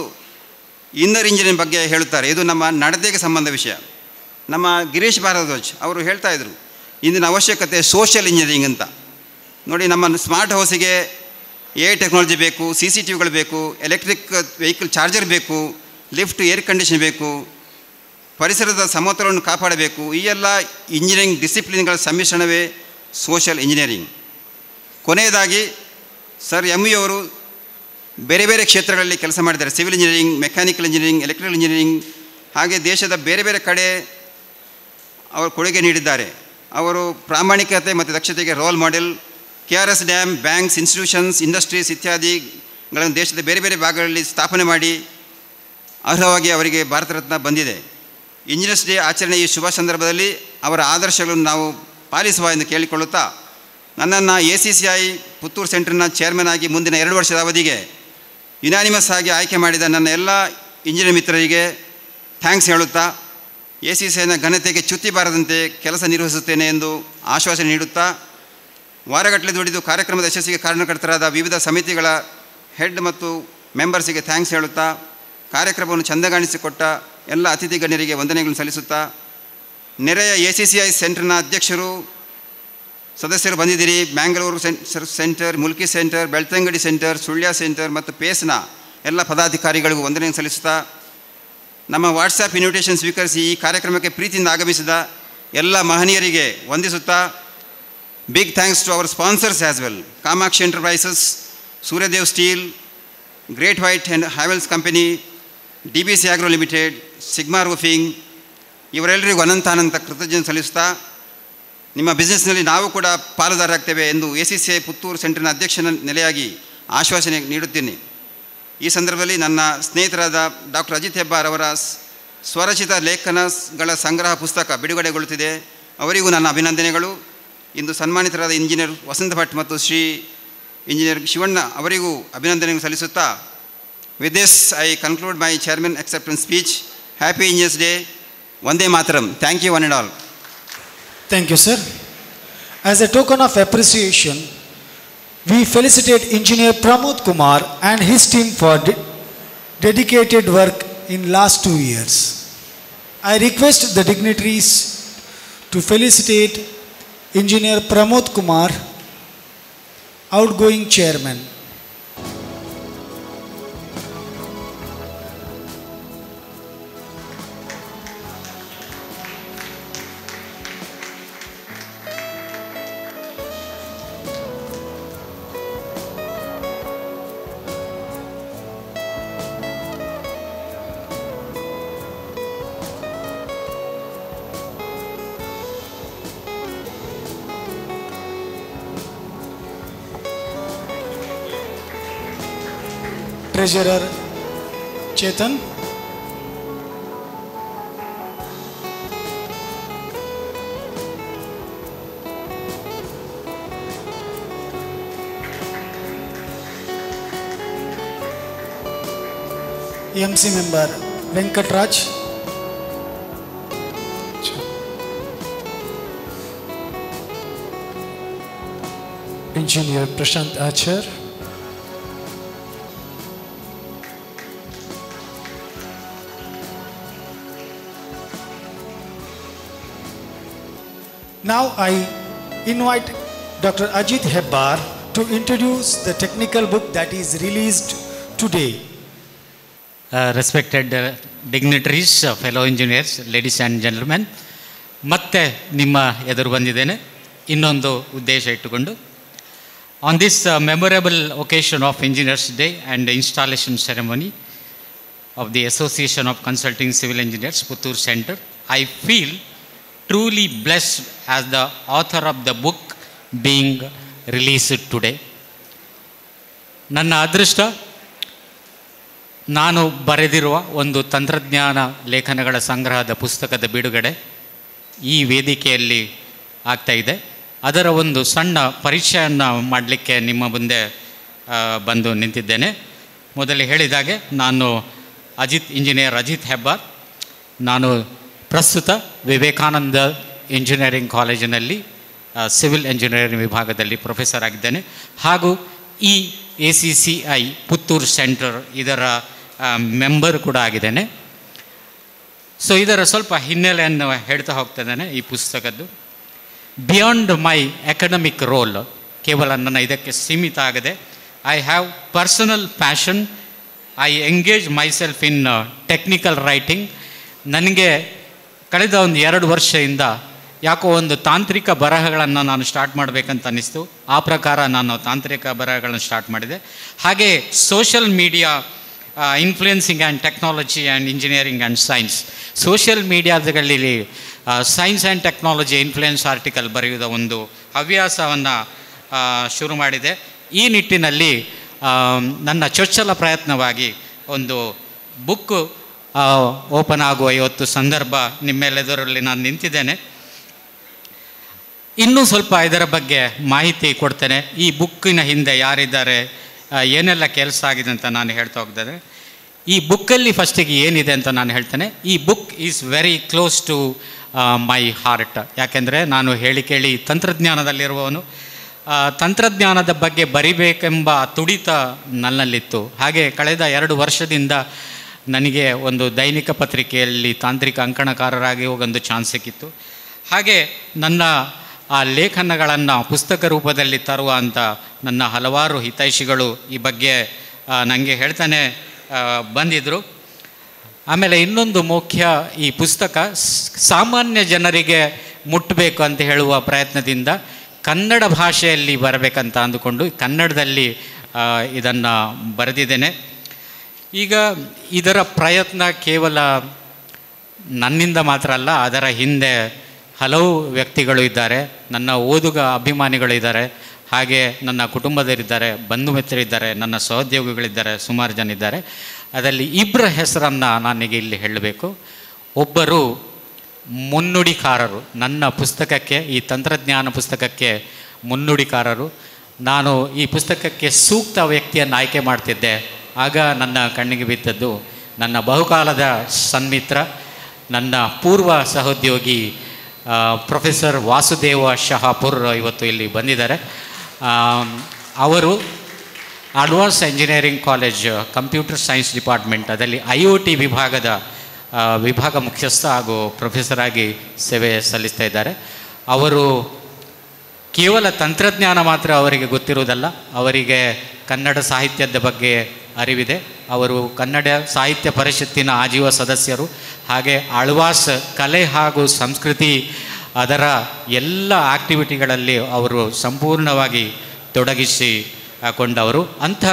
ಇನ್ನರ್ ಇಂಜಿನಿಯರಿಂಗ್ ಬಗ್ಗೆ ಹೇಳುತ್ತಾರೆ. ಇದು ನಮ್ಮ ನಡತೆಗೆ ಸಂಬಂಧ ವಿಷಯ. ನಮ್ಮ ಗಿರೀಶ್ ಭಾರದ್ವಾಜ್ ಅವರು ಹೇಳ್ತಾ ಇದ್ದರು, ಇಂದಿನ ಅವಶ್ಯಕತೆ ಸೋಷಿಯಲ್ ಇಂಜಿನಿಯರಿಂಗ್ ಅಂತ. ನೋಡಿ, ನಮ್ಮ ಸ್ಮಾರ್ಟ್ ಹೌಸಿಗೆ AI ಟೆಕ್ನಾಲಜಿ ಬೇಕು, CCTVಗಳು ಬೇಕು, ಎಲೆಕ್ಟ್ರಿಕ್ ವೆಹಿಕಲ್ ಚಾರ್ಜರ್ ಬೇಕು, ಲಿಫ್ಟ್, ಏರ್ ಕಂಡೀಷನ್ ಬೇಕು, ಪರಿಸರದ ಸಮತೋಲನವನ್ನು ಕಾಪಾಡಬೇಕು. ಈ ಎಲ್ಲ ಇಂಜಿನಿಯರಿಂಗ್ ಡಿಸಿಪ್ಲಿನ್ಗಳ ಸಮ್ಮಿಶ್ರಣವೇ ಸೋಷಿಯಲ್ ಇಂಜಿನಿಯರಿಂಗ್. ಕೊನೆಯದಾಗಿ ಸರ್ MV ಅವರು ಬೇರೆ ಬೇರೆ ಕ್ಷೇತ್ರಗಳಲ್ಲಿ ಕೆಲಸ ಮಾಡಿದ್ದಾರೆ. Civil engineering, mechanical engineering, electrical engineering, ಹಾಗೆ ದೇಶದ ಬೇರೆ ಬೇರೆ ಕಡೆ ಅವರು ಕೊಡುಗೆ ನೀಡಿದ್ದಾರೆ. ಅವರು ಪ್ರಾಮಾಣಿಕತೆ ಮತ್ತು ದಕ್ಷತೆಗೆ role model. KRS dam, banks, institutions, industries ಇತ್ಯಾದಿಗಳನ್ನು ದೇಶದ ಬೇರೆ ಬೇರೆ ಭಾಗಗಳಲ್ಲಿ ಸ್ಥಾಪನೆ ಮಾಡಿ ಅರ್ಹವಾಗಿ ಅವರಿಗೆ ಭಾರತ ರತ್ನ ಬಂದಿದೆ. ಇಂಜಿನಿಯರ್ಸ್ ಡೇ ಆಚರಣೆ ಈ ಶುಭ ಸಂದರ್ಭದಲ್ಲಿ ಅವರ ಆದರ್ಶಗಳನ್ನು ನಾವು ಪಾಲಿಸುವ ಎಂದು ಕೇಳಿಕೊಳ್ಳುತ್ತಾ, ನನ್ನನ್ನು ACCI ಪುತ್ತೂರು ಸೆಂಟರ್ನ ಚೇರ್ಮನ್ ಆಗಿ ಮುಂದಿನ 2 ವರ್ಷದ ಅವಧಿಗೆ ಯುನಾನಿಮಸ್ ಆಗಿ ಆಯ್ಕೆ ಮಾಡಿದ ನನ್ನ ಎಲ್ಲ ಇಂಜಿನಿಯರ್ ಮಿತ್ರರಿಗೆ ಥ್ಯಾಂಕ್ಸ್ ಹೇಳುತ್ತಾ, ACCIನ ಘನತೆಗೆ ಚ್ಯುತಿ ಬಾರದಂತೆ ಕೆಲಸ ನಿರ್ವಹಿಸುತ್ತೇನೆ ಎಂದು ಆಶ್ವಾಸನೆ ನೀಡುತ್ತಾ, ವಾರಗಟ್ಟಲೆ ದುಡಿದು ಕಾರ್ಯಕ್ರಮದ ಯಶಸ್ಸಿಗೆ ಕಾರಣಕರ್ತರಾದ ವಿವಿಧ ಸಮಿತಿಗಳ ಹೆಡ್ ಮತ್ತು ಮೆಂಬರ್ಸಿಗೆ ಥ್ಯಾಂಕ್ಸ್ ಹೇಳುತ್ತಾ, ಕಾರ್ಯಕ್ರಮವನ್ನು ಚಂದಗಾಣಿಸಿಕೊಟ್ಟ ಎಲ್ಲ ಅತಿಥಿ ಗಣ್ಯರಿಗೆ ವಂದನೆಗಳನ್ನು ಸಲ್ಲಿಸುತ್ತಾ, ನೆರೆಯ ACCI ಸೆಂಟರ್ನ ಅಧ್ಯಕ್ಷರು ಸದಸ್ಯರು ಬಂದಿದ್ದೀರಿ. Bangalore centre, Mulki centre, Belthangady centre, Sullia centre ಮತ್ತು ಪೇಸ್ನ ಎಲ್ಲ ಪದಾಧಿಕಾರಿಗಳಿಗೂ ವಂದನೆಯನ್ನು ಸಲ್ಲಿಸುತ್ತಾ, ನಮ್ಮ ವಾಟ್ಸಪ್ ಇನ್ವಿಟೇಷನ್ ಸ್ವೀಕರಿಸಿ ಈ ಕಾರ್ಯಕ್ರಮಕ್ಕೆ ಪ್ರೀತಿಯಿಂದ ಆಗಮಿಸಿದ ಎಲ್ಲ ಮಹನೀಯರಿಗೆ ವಂದಿಸುತ್ತಾ, big thanks to our sponsors as well. Kamakshi enterprises, Suryadev steel, great white and Havells company, DBC agro limited, sigma roofing, ಇವರೆಲ್ಲರಿಗೂ ಅನಂತ ಕೃತಜ್ಞತೆ ಸಲ್ಲಿಸುತ್ತಾ, ನಿಮ್ಮ ಬಿಸ್ನೆಸ್ನಲ್ಲಿ ನಾವು ಕೂಡ ಪಾಲುದಾರರಾಗ್ತೇವೆ ಎಂದು ACCI ಪುತ್ತೂರು ಸೆಂಟರ್ನ ಅಧ್ಯಕ್ಷನ ನೆಲೆಯಾಗಿ ಆಶ್ವಾಸನೆ ನೀಡುತ್ತೇನೆ. ಈ ಸಂದರ್ಭದಲ್ಲಿ ನನ್ನ ಸ್ನೇಹಿತರಾದ ಡಾಕ್ಟರ್ ಅಜಿತ್ ಹೆಬ್ಬಾರ್ ಅವರ ಸ್ವರಚಿತ ಲೇಖನಗಳ ಸಂಗ್ರಹ ಪುಸ್ತಕ ಬಿಡುಗಡೆಗೊಳ್ಳುತ್ತಿದೆ. ಅವರಿಗೂ ನನ್ನ ಅಭಿನಂದನೆಗಳು. ಇಂದು ಸನ್ಮಾನಿತರಾದ ಇಂಜಿನಿಯರ್ ವಸಂತ ಭಟ್ ಮತ್ತು ಶ್ರೀ ಇಂಜಿನಿಯರ್ ಶಿವಣ್ಣ ಅವರಿಗೂ ಅಭಿನಂದನೆಗಳು ಸಲ್ಲಿಸುತ್ತಾ, with this I conclude my chairman acceptance speech. Happy engineers day. Vande Mataram. Thank you one and all. Thank you, sir. As a token of appreciation, we felicitate Engineer Pramod Kumar and his team for dedicated work in last 2 years. I request the dignitaries to felicitate Engineer Pramod Kumar, outgoing chairman. Treasurer Chetan, MC member Venkatraj, Engineer Prashant Achar, now I invite Dr. Ajit Hebbar to introduce the technical book that is released today. Respected dignitaries, fellow engineers, ladies and gentlemen, ಮತ್ತೆ ನಿಮ್ಮ ಎದುರು ಬಂದಿದ್ದೇನೆ ಇನ್ನೊಂದು ಉದ್ದೇಶ ಇಟ್ಟುಕೊಂಡು. On this memorable occasion of Engineers Day and installation ceremony of the Association of Consulting Civil Engineers, Puttur Center, I feel truly blessed as the author of the book being released today. ನನ್ನ ಅದೃಷ್ಟ, ನಾನು ಬರೆದಿರುವ ಒಂದು ತಂತ್ರಜ್ಞಾನ ಲೇಖನಗಳ ಸಂಗ್ರಹದ ಪುಸ್ತಕದ ಬಿಡುಗಡೆ ಈ ವೇದಿಕೆಯಲ್ಲಿ ಆಗ್ತಾ ಇದೆ. ಅದರ ಒಂದು ಸಣ್ಣ ಪರಿಚಯವನ್ನು ಮಾಡಲಿಕ್ಕೆ ನಿಮ್ಮ ಮುಂದೆ ಬಂದು ನಿಂತಿದ್ದೇನೆ. ಮೊದಲೇ ಹೇಳಿದಾಗೆ ನಾನು ಇಂಜಿನಿಯರ್ ಅಜಿತ್ ಹೆಬ್ಬಾರ್. ನಾನು ಪ್ರಸ್ತುತ ವಿವೇಕಾನಂದ ಇಂಜಿನಿಯರಿಂಗ್ ಕಾಲೇಜಿನಲ್ಲಿ ಸಿವಿಲ್ ಇಂಜಿನಿಯರಿಂಗ್ ವಿಭಾಗದಲ್ಲಿ ಪ್ರೊಫೆಸರ್ ಆಗಿದ್ದೇನೆ. ಹಾಗೂ ಈ ACCI ಪುತ್ತೂರು ಸೆಂಟರ್ ಇದರ ಮೆಂಬರ್ ಕೂಡ ಆಗಿದ್ದೇನೆ. ಸೊ ಇದರ ಸ್ವಲ್ಪ ಹಿನ್ನೆಲೆಯನ್ನು ಹೇಳ್ತಾ ಹೋಗ್ತಿದ್ದೇನೆ ಈ ಪುಸ್ತಕದ್ದು. ಬಿಯಾಂಡ್ ಮೈ ಅಕಾಡೆಮಿಕ್ ರೋಲ್, ಕೇವಲ ನನ್ನ ಇದಕ್ಕೆ ಸೀಮಿತ ಆಗದೆ, I have personal passion. I engage myself in technical writing. ನನಗೆ ಕಳೆದ ಒಂದು 2 ವರ್ಷದಿಂದ ಯಾಕೋ ಒಂದು ತಾಂತ್ರಿಕ ಬರಹಗಳನ್ನು ನಾನು ಸ್ಟಾರ್ಟ್ ಮಾಡಬೇಕಂತ ಅನ್ನಿಸ್ತು. ಆ ಪ್ರಕಾರ ನಾನು ತಾಂತ್ರಿಕ ಬರಹಗಳನ್ನು ಸ್ಟಾರ್ಟ್ ಮಾಡಿದೆ. ಹಾಗೆ social media influencing and technology and engineering and science, social ಮೀಡಿಯಾದಲ್ಲಿ science and technology influence article ಬರೆಯುವ ಒಂದು ಹವ್ಯಾಸವನ್ನು ಶುರು ಮಾಡಿದೆ. ಈ ನಿಟ್ಟಿನಲ್ಲಿ ನನ್ನ ಚೊಚ್ಚಲ ಪ್ರಯತ್ನವಾಗಿ ಒಂದು ಬುಕ್ಕು ಓಪನ್ ಆಗುವ ಇವತ್ತು ಸಂದರ್ಭ ನಿಮ್ಮೆಲ್ಲದರಲ್ಲಿ ನಾನು ನಿಂತಿದ್ದೇನೆ. ಇನ್ನೂ ಸ್ವಲ್ಪ ಇದರ ಬಗ್ಗೆ ಮಾಹಿತಿ ಕೊಡ್ತೇನೆ. ಈ ಬುಕ್ಕಿನ ಹಿಂದೆ ಯಾರಿದ್ದಾರೆ, ಏನೆಲ್ಲ ಕೆಲಸ ಆಗಿದೆ ಅಂತ ನಾನು ಹೇಳ್ತಾ ಹೋಗ್ತೇನೆ. ಈ ಬುಕ್ಕಲ್ಲಿ ಫಸ್ಟಿಗೆ ಏನಿದೆ ಅಂತ ನಾನು ಹೇಳ್ತೇನೆ. ಈ book is very close to my heart. ಯಾಕೆಂದರೆ ನಾನು ಹೇಳಿ ಕೇಳಿ ತಂತ್ರಜ್ಞಾನದಲ್ಲಿರುವವನು. ತಂತ್ರಜ್ಞಾನದ ಬಗ್ಗೆ ಬರಿಬೇಕೆಂಬ ತುಡಿತ ನನ್ನಲ್ಲಿತ್ತು. ಹಾಗೆ ಕಳೆದ 2 ವರ್ಷದಿಂದ ನನಗೆ ಒಂದು ದೈನಿಕ ಪತ್ರಿಕೆಯಲ್ಲಿ ತಾಂತ್ರಿಕ ಅಂಕಣಕಾರರಾಗಿ ಒಂದು ಚಾನ್ಸ್ ಸಿಕ್ಕಿತ್ತು. ಹಾಗೆ ನನ್ನ ಆ ಲೇಖನಗಳನ್ನು ಪುಸ್ತಕ ರೂಪದಲ್ಲಿ ತರುವಂಥ ನನ್ನ ಹಲವಾರು ಹಿತೈಷಿಗಳು ಈ ಬಗ್ಗೆ ನನಗೆ ಹೇಳ್ತಾನೆ ಬಂದಿದ್ದರು. ಆಮೇಲೆ ಇನ್ನೊಂದು ಮುಖ್ಯ, ಈ ಪುಸ್ತಕ ಸಾಮಾನ್ಯ ಜನರಿಗೆ ಮುಟ್ಟಬೇಕು ಅಂತ ಹೇಳುವ ಪ್ರಯತ್ನದಿಂದ ಕನ್ನಡ ಭಾಷೆಯಲ್ಲಿ ಬರಬೇಕಂತ ಅಂದುಕೊಂಡು ಕನ್ನಡದಲ್ಲಿ ಇದನ್ನು ಬರೆದಿದ್ದೇನೆ. ಈಗ ಇದರ ಪ್ರಯತ್ನ ಕೇವಲ ನನ್ನಿಂದ ಮಾತ್ರ ಅಲ್ಲ, ಅದರ ಹಿಂದೆ ಹಲವು ವ್ಯಕ್ತಿಗಳು ಇದ್ದಾರೆ. ನನ್ನ ಓದುಗ ಅಭಿಮಾನಿಗಳು ಇದ್ದಾರೆ, ಹಾಗೆ ನನ್ನ ಕುಟುಂಬದವರಿದ್ದಾರೆ, ಬಂಧು ಮಿತ್ರರಿದ್ದಾರೆ, ನನ್ನ ಸಹೋದ್ಯೋಗಿಗಳಿದ್ದಾರೆ, ಸುಮಾರು ಜನ ಇದ್ದಾರೆ. ಅದರಲ್ಲಿ 2 ಹೆಸರನ್ನು ನನಗೆ ಇಲ್ಲಿ ಹೇಳಬೇಕು. ಒಬ್ಬರು ಮುನ್ನುಡಿಕಾರರು, ನನ್ನ ಪುಸ್ತಕಕ್ಕೆ, ಈ ತಂತ್ರಜ್ಞಾನ ಪುಸ್ತಕಕ್ಕೆ ಮುನ್ನುಡಿಕಾರರು. ನಾನು ಈ ಪುಸ್ತಕಕ್ಕೆ ಸೂಕ್ತ ವ್ಯಕ್ತಿಯನ್ನು ಆಯ್ಕೆ ಮಾಡ್ತಿದ್ದೆ. ಆಗ ನನ್ನ ಕಣ್ಣಿಗೆ ಬಿದ್ದದ್ದು ನನ್ನ ಬಹುಕಾಲದ ಸನ್ಮಿತ್ರ, ನನ್ನ ಪೂರ್ವ ಸಹೋದ್ಯೋಗಿ ಪ್ರೊಫೆಸರ್ ವಾಸುದೇವ ಶಹಾಪುರ್ ಇವತ್ತು ಇಲ್ಲಿ ಬಂದಿದ್ದಾರೆ. ಅವರು advance engineering college computer science department ಅದರಲ್ಲಿ IoT ವಿಭಾಗ ಮುಖ್ಯಸ್ಥ ಹಾಗೂ ಪ್ರೊಫೆಸರ್ ಆಗಿ ಸೇವೆ ಸಲ್ಲಿಸ್ತಾ ಇದ್ದಾರೆ. ಅವರು ಕೇವಲ ತಂತ್ರಜ್ಞಾನ ಮಾತ್ರ ಅವರಿಗೆ ಗೊತ್ತಿರುವುದಲ್ಲ, ಅವರಿಗೆ ಕನ್ನಡ ಸಾಹಿತ್ಯದ ಬಗ್ಗೆ ಅರಿವಿದೆ. ಅವರು ಕನ್ನಡ ಸಾಹಿತ್ಯ ಪರಿಷತ್ತಿನ ಆಜೀವ ಸದಸ್ಯರು. ಹಾಗೆ ಆಳ್ವಾಸ್ ಕಲೆ ಹಾಗೂ ಸಂಸ್ಕೃತಿ ಅದರ ಎಲ್ಲ ಆಕ್ಟಿವಿಟಿಗಳಲ್ಲಿ ಅವರು ಸಂಪೂರ್ಣವಾಗಿ ತೊಡಗಿಸಿಕೊಂಡವರು. ಅಂಥ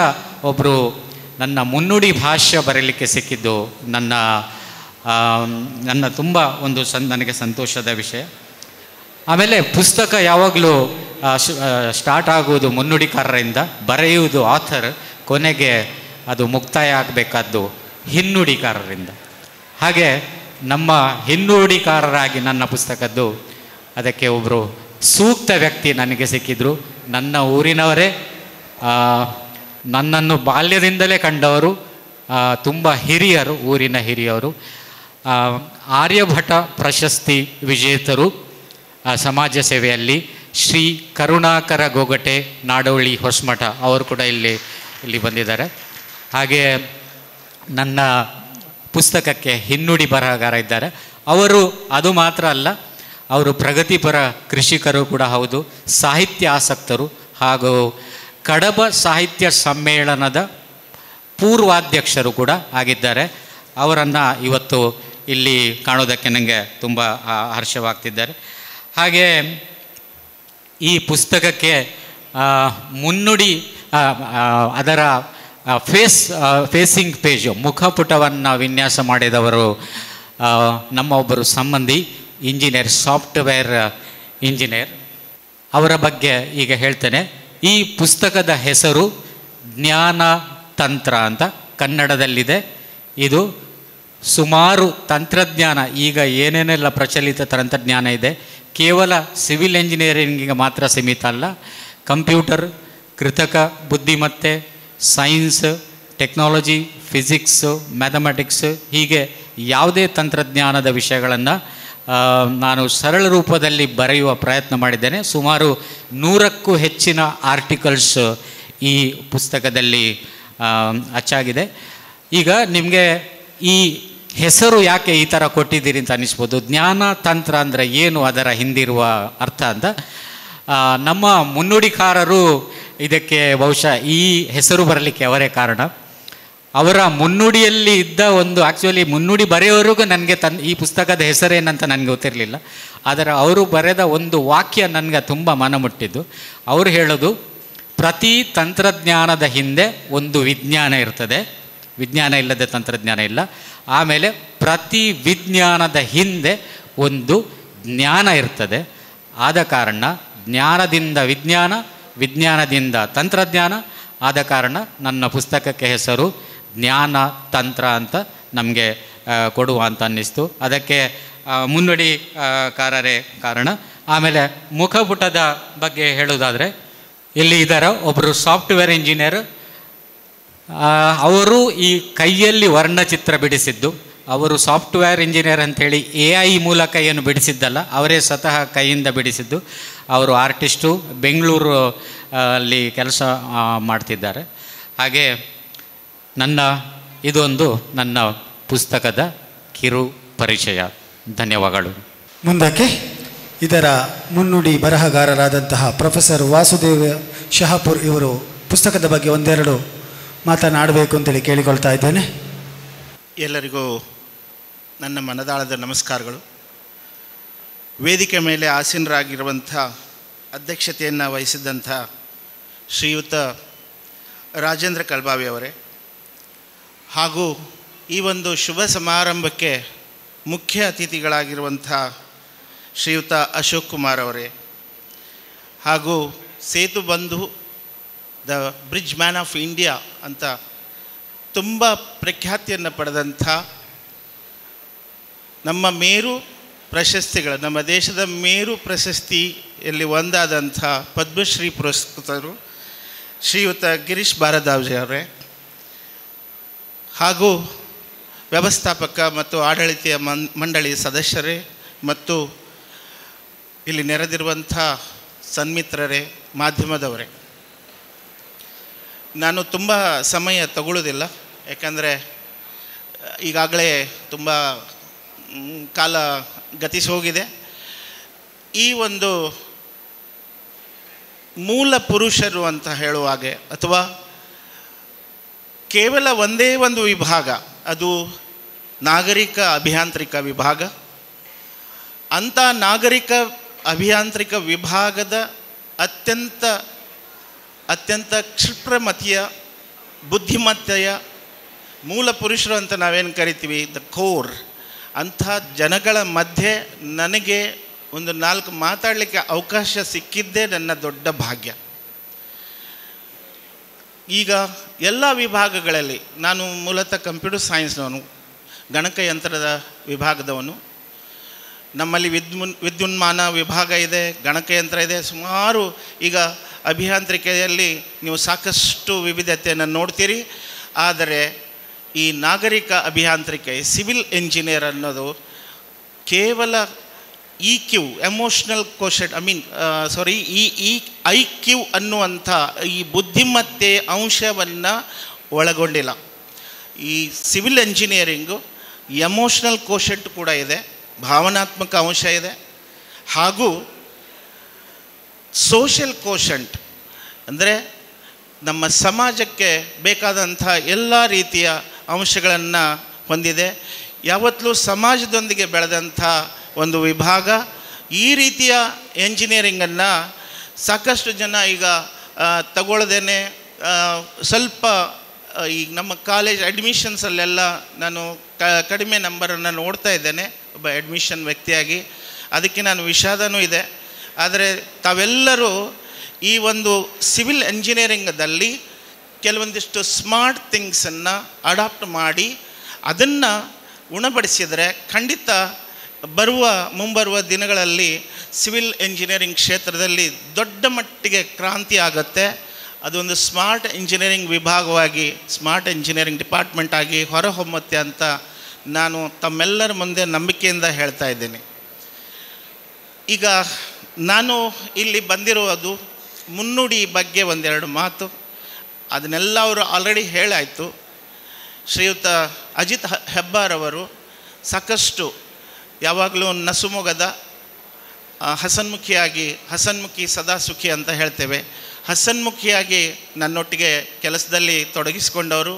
ಒಬ್ಬರು ನನ್ನ ಮುನ್ನುಡಿ ಭಾಷ್ಯ ಬರೀಲಿಕ್ಕೆ ಸಿಕ್ಕಿದ್ದು ನನ್ನ ತುಂಬ ಒಂದು ನನಗೆ ಸಂತೋಷದ ವಿಷಯ. ಆಮೇಲೆ ಪುಸ್ತಕ ಯಾವಾಗಲೂ ಸ್ಟಾರ್ಟ್ ಆಗುವುದು ಮುನ್ನುಡಿಕಾರರಿಂದ, ಬರೆಯುವುದು ಆಥರ್, ಕೊನೆಗೆ ಅದು ಮುಕ್ತಾಯ ಆಗಬೇಕಾದ್ದು ಹಿನ್ನುಡಿಕಾರರಿಂದ. ಹಾಗೆ ನಮ್ಮ ಹಿನ್ನುಡಿಕಾರರಾಗಿ ನನ್ನ ಪುಸ್ತಕದ್ದು ಅದಕ್ಕೆ ಒಬ್ಬರು ಸೂಕ್ತ ವ್ಯಕ್ತಿ ನನಗೆ ಸಿಕ್ಕಿದ್ರು. ನನ್ನ ಊರಿನವರೇ, ನನ್ನನ್ನು ಬಾಲ್ಯದಿಂದಲೇ ಕಂಡವರು, ತುಂಬ ಹಿರಿಯರು, ಊರಿನ ಹಿರಿಯವರು, ಆರ್ಯಭಟ ಪ್ರಶಸ್ತಿ ವಿಜೇತರು ಸಮಾಜ ಸೇವೆಯಲ್ಲಿ, ಶ್ರೀ ಕರುಣಾಕರ ಗೋಗಟೆ ನಾಡೋಳಿ ಹೊಸಮಠ ಅವರು ಕೂಡ ಇಲ್ಲಿ ಬಂದಿದ್ದಾರೆ. ಹಾಗೆ ನನ್ನ ಪುಸ್ತಕಕ್ಕೆ ಹಿನ್ನುಡಿ ಬರಹಗಾರ ಇದ್ದಾರೆ. ಅವರು ಅದು ಮಾತ್ರ ಅಲ್ಲ, ಅವರು ಪ್ರಗತಿಪರ ಕೃಷಿಕರು ಕೂಡ ಹೌದು, ಸಾಹಿತ್ಯ ಆಸಕ್ತರು ಹಾಗೂ ಕಡಬ ಸಾಹಿತ್ಯ ಸಮ್ಮೇಳನದ ಪೂರ್ವಾಧ್ಯಕ್ಷರು ಕೂಡ ಆಗಿದ್ದಾರೆ. ಅವರನ್ನು ಇವತ್ತು ಇಲ್ಲಿ ಕಾಣೋದಕ್ಕೆ ನನಗೆ ತುಂಬ ಹರ್ಷವಾಗ್ತಿದ್ದಾರೆ. ಹಾಗೆ ಈ ಪುಸ್ತಕಕ್ಕೆ ಮುನ್ನುಡಿ ಅದರ ಫೇಸಿಂಗ್ ಪೇಜು ಮುಖಪುಟವನ್ನು ವಿನ್ಯಾಸ ಮಾಡಿದವರು ನಮ್ಮ ಒಬ್ಬರು ಸಂಬಂಧಿ ಇಂಜಿನಿಯರ್, ಸಾಫ್ಟ್ವೇರ್ ಇಂಜಿನಿಯರ್. ಅವರ ಬಗ್ಗೆ ಈಗ ಹೇಳ್ತೇನೆ. ಈ ಪುಸ್ತಕದ ಹೆಸರು ಜ್ಞಾನ ತಂತ್ರ ಅಂತ ಕನ್ನಡದಲ್ಲಿದೆ. ಇದು ಸುಮಾರು ತಂತ್ರಜ್ಞಾನ, ಈಗ ಏನೇನೆಲ್ಲ ಪ್ರಚಲಿತ ತಂತ್ರಜ್ಞಾನ ಇದೆ, ಕೇವಲ ಸಿವಿಲ್ ಇಂಜಿನಿಯರಿಂಗಿಗೆ ಮಾತ್ರ ಸೀಮಿತ ಅಲ್ಲ. ಕಂಪ್ಯೂಟರ್, ಕೃತಕ ಬುದ್ಧಿಮತ್ತೆ, ಸೈನ್ಸ್, ಟೆಕ್ನಾಲಜಿ, ಫಿಸಿಕ್ಸು, ಮ್ಯಾಥಮೆಟಿಕ್ಸ್, ಹೀಗೆ ಯಾವುದೇ ತಂತ್ರಜ್ಞಾನದ ವಿಷಯಗಳನ್ನು ನಾನು ಸರಳ ರೂಪದಲ್ಲಿ ಬರೆಯುವ ಪ್ರಯತ್ನ ಮಾಡಿದ್ದೇನೆ. ಸುಮಾರು 100ಕ್ಕೂ ಹೆಚ್ಚಿನ ಆರ್ಟಿಕಲ್ಸ್ ಈ ಪುಸ್ತಕದಲ್ಲಿ ಅಚ್ಚಾಗಿದೆ. ಈಗ ನಿಮಗೆ ಈ ಹೆಸರು ಯಾಕೆ ಈ ಥರ ಕೊಟ್ಟಿದ್ದೀರಿ ಅಂತ ಅನ್ನಿಸ್ಬೋದು. ಜ್ಞಾನ ತಂತ್ರ ಅಂದರೆ ಏನು, ಅದರ ಹಿಂದಿರುವ ಅರ್ಥ ಅಂತ. ನಮ್ಮ ಮುನ್ನುಡಿಕಾರರು ಇದಕ್ಕೆ ಬಹುಶಃ ಈ ಹೆಸರು ಬರಲಿಕ್ಕೆ ಅವರೇ ಕಾರಣ. ಅವರ ಮುನ್ನುಡಿಯಲ್ಲಿ ಇದ್ದ ಒಂದು, ಆ್ಯಕ್ಚುಲಿ ಮುನ್ನುಡಿ ಬರೆಯೋರಿಗೂ ನನಗೆ ಈ ಪುಸ್ತಕದ ಹೆಸರೇನಂತ ನನಗೆ ಗೊತ್ತಿರಲಿಲ್ಲ. ಆದರೆ ಅವರು ಬರೆದ ಒಂದು ವಾಕ್ಯ ನನಗೆ ತುಂಬ ಮನಮುಟ್ಟಿದ್ದು. ಅವರು ಹೇಳೋದು, ಪ್ರತಿ ತಂತ್ರಜ್ಞಾನದ ಹಿಂದೆ ಒಂದು ವಿಜ್ಞಾನ ಇರ್ತದೆ, ವಿಜ್ಞಾನ ಇಲ್ಲದೆ ತಂತ್ರಜ್ಞಾನ ಇಲ್ಲ. ಆಮೇಲೆ ಪ್ರತಿ ವಿಜ್ಞಾನದ ಹಿಂದೆ ಒಂದು ಜ್ಞಾನ ಇರ್ತದೆ. ಆದ ಕಾರಣ ಜ್ಞಾನದಿಂದ ವಿಜ್ಞಾನ, ವಿಜ್ಞಾನದಿಂದ ತಂತ್ರಜ್ಞಾನ. ಆದ ಕಾರಣ ನನ್ನ ಪುಸ್ತಕಕ್ಕೆ ಹೆಸರು ಜ್ಞಾನ ತಂತ್ರ ಅಂತ ನಮಗೆ ಕೊಡುವ ಅಂತ ಅನ್ನಿಸ್ತು. ಅದಕ್ಕೆ ಮುನ್ನುಡಿಕಾರರೇ ಕಾರಣ. ಆಮೇಲೆ ಮುಖಪುಟದ ಬಗ್ಗೆ ಹೇಳೋದಾದರೆ, ಇಲ್ಲಿ ಇದ್ದಾರೆ ಒಬ್ಬರು ಸಾಫ್ಟ್ವೇರ್ ಇಂಜಿನಿಯರ್ ಅವರು ಈ ಕೈಯಲ್ಲಿ ವರ್ಣಚಿತ್ರ ಬಿಡಿಸಿದ್ದು. ಅವರು ಸಾಫ್ಟ್ವೇರ್ ಇಂಜಿನಿಯರ್ ಅಂಥೇಳಿ AI ಮೂಲಕ ಏನು ಬಿಡಿಸಿದ್ದಲ್ಲ, ಅವರೇ ಸ್ವತಃ ಕೈಯಿಂದ ಬಿಡಿಸಿದ್ದು. ಅವರು ಆರ್ಟಿಸ್ಟು, ಬೆಂಗಳೂರು ಅಲ್ಲಿ ಕೆಲಸ ಮಾಡ್ತಿದ್ದಾರೆ. ಹಾಗೆ ಇದೊಂದು ನನ್ನ ಪುಸ್ತಕದ ಕಿರು ಪರಿಚಯ. ಧನ್ಯವಾದಗಳು. ಮುಂದಕ್ಕೆ ಇದರ ಮುನ್ನುಡಿ ಬರಹಗಾರರಾದಂತಹ ಪ್ರೊಫೆಸರ್ ವಾಸುದೇವ ಶಹಾಪುರ್ ಇವರು ಪುಸ್ತಕದ ಬಗ್ಗೆ ಒಂದೆರಡು ಮಾತನಾಡಬೇಕು ಅಂತೇಳಿ ಕೇಳಿಕೊಳ್ತಾ ಇದ್ದೇನೆ. ಎಲ್ಲರಿಗೂ ನನ್ನ ಮನದಾಳದ ನಮಸ್ಕಾರಗಳು. ವೇದಿಕೆ ಮೇಲೆ ಆಸೀನರಾಗಿರುವಂಥ ಅಧ್ಯಕ್ಷತೆಯನ್ನು ವಹಿಸಿದಂಥ ಶ್ರೀಯುತ ರಾಜೇಂದ್ರ ಕಲ್ಬಾವಿ ಅವರೇ, ಹಾಗೂ ಈ ಒಂದು ಶುಭ ಸಮಾರಂಭಕ್ಕೆ ಮುಖ್ಯ ಅತಿಥಿಗಳಾಗಿರುವಂಥ ಶ್ರೀಯುತ ಅಶೋಕ್ ಕುಮಾರ್ ಅವರೇ, ಹಾಗೂ Setu Bandhu the bridge man of India ಅಂತ ತುಂಬ ಪ್ರಖ್ಯಾತಿಯನ್ನು ಪಡೆದಂಥ ನಮ್ಮ ಮೇರು ಪ್ರಶಸ್ತಿಗಳು, ನಮ್ಮ ದೇಶದ ಮೇರು ಪ್ರಶಸ್ತಿಯಲ್ಲಿ ಒಂದಾದಂಥ ಪದ್ಮಶ್ರೀ ಪುರಸ್ಕೃತರು ಶ್ರೀಯುತ ಗಿರೀಶ್ ಭಾರದ್ವಾಜ್ ಅವರೇ, ಹಾಗೂ ವ್ಯವಸ್ಥಾಪಕ ಮತ್ತು ಆಡಳಿತ ಮಂಡಳಿ ಸದಸ್ಯರೇ ಮತ್ತು ಇಲ್ಲಿ ನೆರೆದಿರುವಂಥ ಸನ್ಮಿತ್ರರೇ, ಮಾಧ್ಯಮದವರೇ, ನಾನು ತುಂಬ ಸಮಯ ತಗೊಳ್ಳೋದಿಲ್ಲ, ಯಾಕಂದರೆ ಈಗಾಗಲೇ ತುಂಬ ಕಾಲ ಗತಿಸಿ ಹೋಗಿದೆ. ಈ ಒಂದು ಮೂಲ ಪುರುಷರು ಅಂತ ಹೇಳುವಾಗೆ, ಅಥವಾ ಕೇವಲ ಒಂದೇ ಒಂದು ವಿಭಾಗ, ಅದು ನಾಗರಿಕ ಅಭಿಯಾಂತ್ರಿಕ ವಿಭಾಗ. ಅಂಥ ನಾಗರಿಕ ಅಭಿಯಾಂತ್ರಿಕ ವಿಭಾಗದ ಅತ್ಯಂತ ಕ್ಷಿಪ್ರಮತಿಯ ಬುದ್ಧಿಮತ್ತೆಯ ಮೂಲ ಪುರುಷರು ಅಂತ ನಾವೇನು ಕರಿತೀವಿ, ದ ಕೋರ್, ಅಂಥ ಜನಗಳ ಮಧ್ಯೆ ನನಗೆ ಒಂದು 4 ಮಾತಾಡಲಿಕ್ಕೆ ಅವಕಾಶ ಸಿಕ್ಕಿದ್ದೇ ನನ್ನ ದೊಡ್ಡ ಭಾಗ್ಯ. ಈಗ ಎಲ್ಲ ವಿಭಾಗಗಳಲ್ಲಿ ನಾನು ಮೂಲತಃ ಕಂಪ್ಯೂಟರ್ ಸೈನ್ಸ್ನವನು, ಗಣಕಯಂತ್ರದ ವಿಭಾಗದವನು. ನಮ್ಮಲ್ಲಿ ವಿದ್ಯುನ್ಮಾನ ವಿಭಾಗ ಇದೆ, ಗಣಕಯಂತ್ರ ಇದೆ. ಸುಮಾರು ಈಗ ಅಭಿಯಾಂತ್ರಿಕೆಯಲ್ಲಿ ನೀವು ಸಾಕಷ್ಟು ವಿವಿಧತೆಯನ್ನು ನೋಡ್ತೀರಿ. ಆದರೆ ಈ ನಾಗರಿಕ ಅಭಿಯಾಂತ್ರಿಕೆ, ಸಿವಿಲ್ ಇಂಜಿನಿಯರ್ ಅನ್ನೋದು ಕೇವಲ EQ, ಎಮೋಷ್ನಲ್ ಕೋಶೆಂಟ್, IQ ಅನ್ನುವಂಥ ಈ ಬುದ್ಧಿಮತ್ತೆ ಅಂಶವನ್ನು ಒಳಗೊಂಡಿಲ್ಲ. ಈ ಸಿವಿಲ್ ಇಂಜಿನಿಯರಿಂಗು ಎಮೋಷ್ನಲ್ ಕೋಶೆಂಟ್ ಕೂಡ ಇದೆ, ಭಾವನಾತ್ಮಕ ಅಂಶ ಇದೆ, ಹಾಗೂ ಸೋಷಿಯಲ್ ಕೋಶೆಂಟ್ ಅಂದರೆ ನಮ್ಮ ಸಮಾಜಕ್ಕೆ ಬೇಕಾದಂಥ ಎಲ್ಲ ರೀತಿಯ ಅಂಶಗಳನ್ನು ಹೊಂದಿದೆ. ಯಾವತ್ತೂ ಸಮಾಜದೊಂದಿಗೆ ಬೆಳೆದಂಥ ಒಂದು ವಿಭಾಗ. ಈ ರೀತಿಯ ಎಂಜಿನಿಯರಿಂಗನ್ನು ಸಾಕಷ್ಟು ಜನ ಈಗ ತಗೊಳ್ಳದೇನೆ ಸ್ವಲ್ಪ ಈಗ ನಮ್ಮ ಕಾಲೇಜ್ ಅಡ್ಮಿಷನ್ಸಲ್ಲೆಲ್ಲ ನಾನು ಕಡಿಮೆ ನಂಬರನ್ನು ನೋಡ್ತಾ ಇದ್ದೇನೆ ಒಬ್ಬ ಅಡ್ಮಿಷನ್ ವ್ಯಕ್ತಿಯಾಗಿ. ಅದಕ್ಕೆ ನಾನು ವಿಷಾದನೂ ಇದೆ. ಆದರೆ ತಾವೆಲ್ಲರೂ ಈ ಒಂದು ಸಿವಿಲ್ ಇಂಜಿನಿಯರಿಂಗದಲ್ಲಿ ಕೆಲವೊಂದಿಷ್ಟು ಸ್ಮಾರ್ಟ್ ಥಿಂಗ್ಸನ್ನು ಅಡಾಪ್ಟ್ ಮಾಡಿ ಅದನ್ನು ಉಣಬಡಿಸಿದರೆ ಖಂಡಿತ ಮುಂಬರುವ ದಿನಗಳಲ್ಲಿ ಸಿವಿಲ್ ಇಂಜಿನಿಯರಿಂಗ್ ಕ್ಷೇತ್ರದಲ್ಲಿ ದೊಡ್ಡ ಮಟ್ಟಿಗೆ ಕ್ರಾಂತಿ ಆಗುತ್ತೆ. ಅದೊಂದು ಸ್ಮಾರ್ಟ್ ಇಂಜಿನಿಯರಿಂಗ್ ವಿಭಾಗವಾಗಿ, ಸ್ಮಾರ್ಟ್ ಇಂಜಿನಿಯರಿಂಗ್ ಡಿಪಾರ್ಟ್ಮೆಂಟ್ ಆಗಿ ಹೊರಹೊಮ್ಮುತ್ತೆ ಅಂತ ನಾನು ತಮ್ಮೆಲ್ಲರ ಮುಂದೆ ನಂಬಿಕೆಯಿಂದ ಹೇಳ್ತಾ ಇದ್ದೀನಿ. ಈಗ ನಾನು ಇಲ್ಲಿ ಬಂದಿರುವುದು ಮುನ್ನುಡಿ ಬಗ್ಗೆ ಒಂದೆರಡು ಮಾತು. ಅದನ್ನೆಲ್ಲ ಅವರು ಆಲ್ರೆಡಿ ಹೇಳಾಯಿತು. ಶ್ರೀಯುತ ಅಜಿತ್ ಹೆಬ್ಬಾರ್ ಅವರು ಸಾಕಷ್ಟು ಯಾವಾಗಲೂ ನಸುಮೊಗದ ಹಸನ್ಮುಖಿ ಸದಾ ಸುಖಿ ಅಂತ ಹೇಳ್ತೇವೆ, ಹಸನ್ಮುಖಿಯಾಗಿ ನನ್ನೊಟ್ಟಿಗೆ ಕೆಲಸದಲ್ಲಿ ತೊಡಗಿಸಿಕೊಂಡವರು.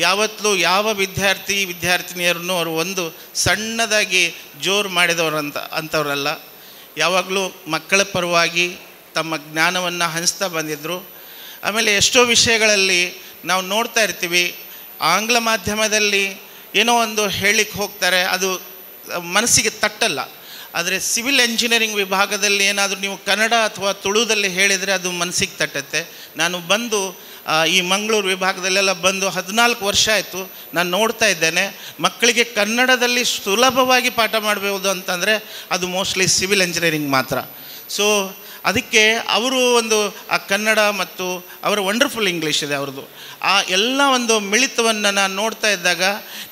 ಯಾವತ್ತೂ ಯಾವ ವಿದ್ಯಾರ್ಥಿನಿಯರನ್ನು ಅವರು ಒಂದು ಸಣ್ಣದಾಗಿ ಜೋರು ಮಾಡಿದವರು ಅಂಥವರಲ್ಲ. ಯಾವಾಗಲೂ ಮಕ್ಕಳ ಪರವಾಗಿ ತಮ್ಮ ಜ್ಞಾನವನ್ನು ಹಂಚ್ತಾ ಬಂದಿದ್ದರು. ಆಮೇಲೆ ಎಷ್ಟೋ ವಿಷಯಗಳಲ್ಲಿ ನಾವು ನೋಡ್ತಾ ಇರ್ತೀವಿ, ಆಂಗ್ಲ ಮಾಧ್ಯಮದಲ್ಲಿ ಏನೋ ಒಂದು ಹೇಳಲಿಕ್ಕೆ ಹೋಗ್ತಾರೆ, ಅದು ಮನಸ್ಸಿಗೆ ತಟ್ಟಲ್ಲ. ಆದರೆ ಸಿವಿಲ್ ಇಂಜಿನಿಯರಿಂಗ್ ವಿಭಾಗದಲ್ಲಿ ಏನಾದರೂ ನೀವು ಕನ್ನಡ ಅಥವಾ ತುಳುದಲ್ಲಿ ಹೇಳಿದರೆ ಅದು ಮನಸ್ಸಿಗೆ ತಟ್ಟುತ್ತೆ. ನಾನು ಬಂದು ಈ ಮಂಗಳೂರು ವಿಭಾಗದಲ್ಲೆಲ್ಲ ಬಂದು 14 ವರ್ಷ ಆಯಿತು. ನಾನು ನೋಡ್ತಾ ಇದ್ದೇನೆ, ಮಕ್ಕಳಿಗೆ ಕನ್ನಡದಲ್ಲಿ ಸುಲಭವಾಗಿ ಪಾಠ ಮಾಡಬಹುದು ಅಂತಂದರೆ ಅದು ಮೋಸ್ಟ್ಲಿ ಸಿವಿಲ್ ಇಂಜಿನಿಯರಿಂಗ್ ಮಾತ್ರ. ಸೊ ಅದಕ್ಕೆ ಅವರು ಒಂದು ಆ ಕನ್ನಡ ಮತ್ತು ಅವರ ವಂಡರ್ಫುಲ್ ಇಂಗ್ಲೀಷ್ ಇದೆ ಅವ್ರದ್ದು, ಆ ಎಲ್ಲ ಒಂದು ಮಿಳಿತವನ್ನು ನಾನು ನೋಡ್ತಾ ಇದ್ದಾಗ,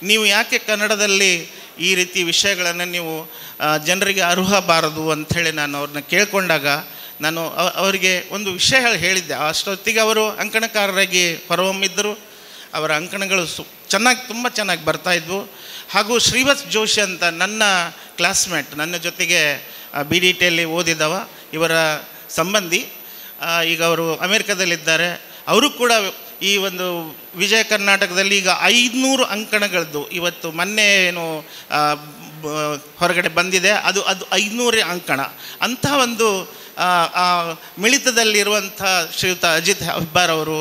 ನೀವು ಯಾಕೆ ಕನ್ನಡದಲ್ಲಿ ಈ ರೀತಿ ವಿಷಯಗಳನ್ನು ನೀವು ಜನರಿಗೆ ಅರ್ಹಬಾರದು ಅಂಥೇಳಿ ನಾನು ಅವ್ರನ್ನ ಕೇಳ್ಕೊಂಡಾಗ ನಾನು ಅವರಿಗೆ ಒಂದು ವಿಷಯ ಹೇಳಿದ್ದೆ. ಅಷ್ಟೊತ್ತಿಗೆ ಅವರು ಅಂಕಣಕಾರರಾಗಿ ಹೊರಹೊಮ್ಮಿದ್ದರು. ಅವರ ಅಂಕಣಗಳು ಚೆನ್ನಾಗಿ, ತುಂಬ ಚೆನ್ನಾಗಿ ಬರ್ತಾಯಿದ್ವು. ಹಾಗೂ ಶ್ರೀವತ್ಸ್ ಜೋಶಿ ಅಂತ ನನ್ನ ಕ್ಲಾಸ್ಮೇಟ್, ನನ್ನ ಜೊತೆಗೆ ಬಿ ಡಿ ಟಿಯಲ್ಲಿ ಓದಿದವ, ಇವರ ಸಂಬಂಧಿ, ಈಗ ಅವರು ಅಮೇರಿಕಾದಲ್ಲಿದ್ದಾರೆ. ಅವರು ಕೂಡ ಈ ಒಂದು ವಿಜಯ ಕರ್ನಾಟಕದಲ್ಲಿ ಈಗ 500 ಅಂಕಣಗಳದ್ದು ಇವತ್ತು ಮೊನ್ನೆ ಏನು ಹೊರಗಡೆ ಬಂದಿದೆ, ಅದು 500 ಅಂಕಣ. ಅಂಥ ಒಂದು ಮಿಳಿತದಲ್ಲಿರುವಂಥ ಶ್ರೀಯುತ ಅಜಿತ್ ಹೆಬ್ಬಾರ್ ಅವರು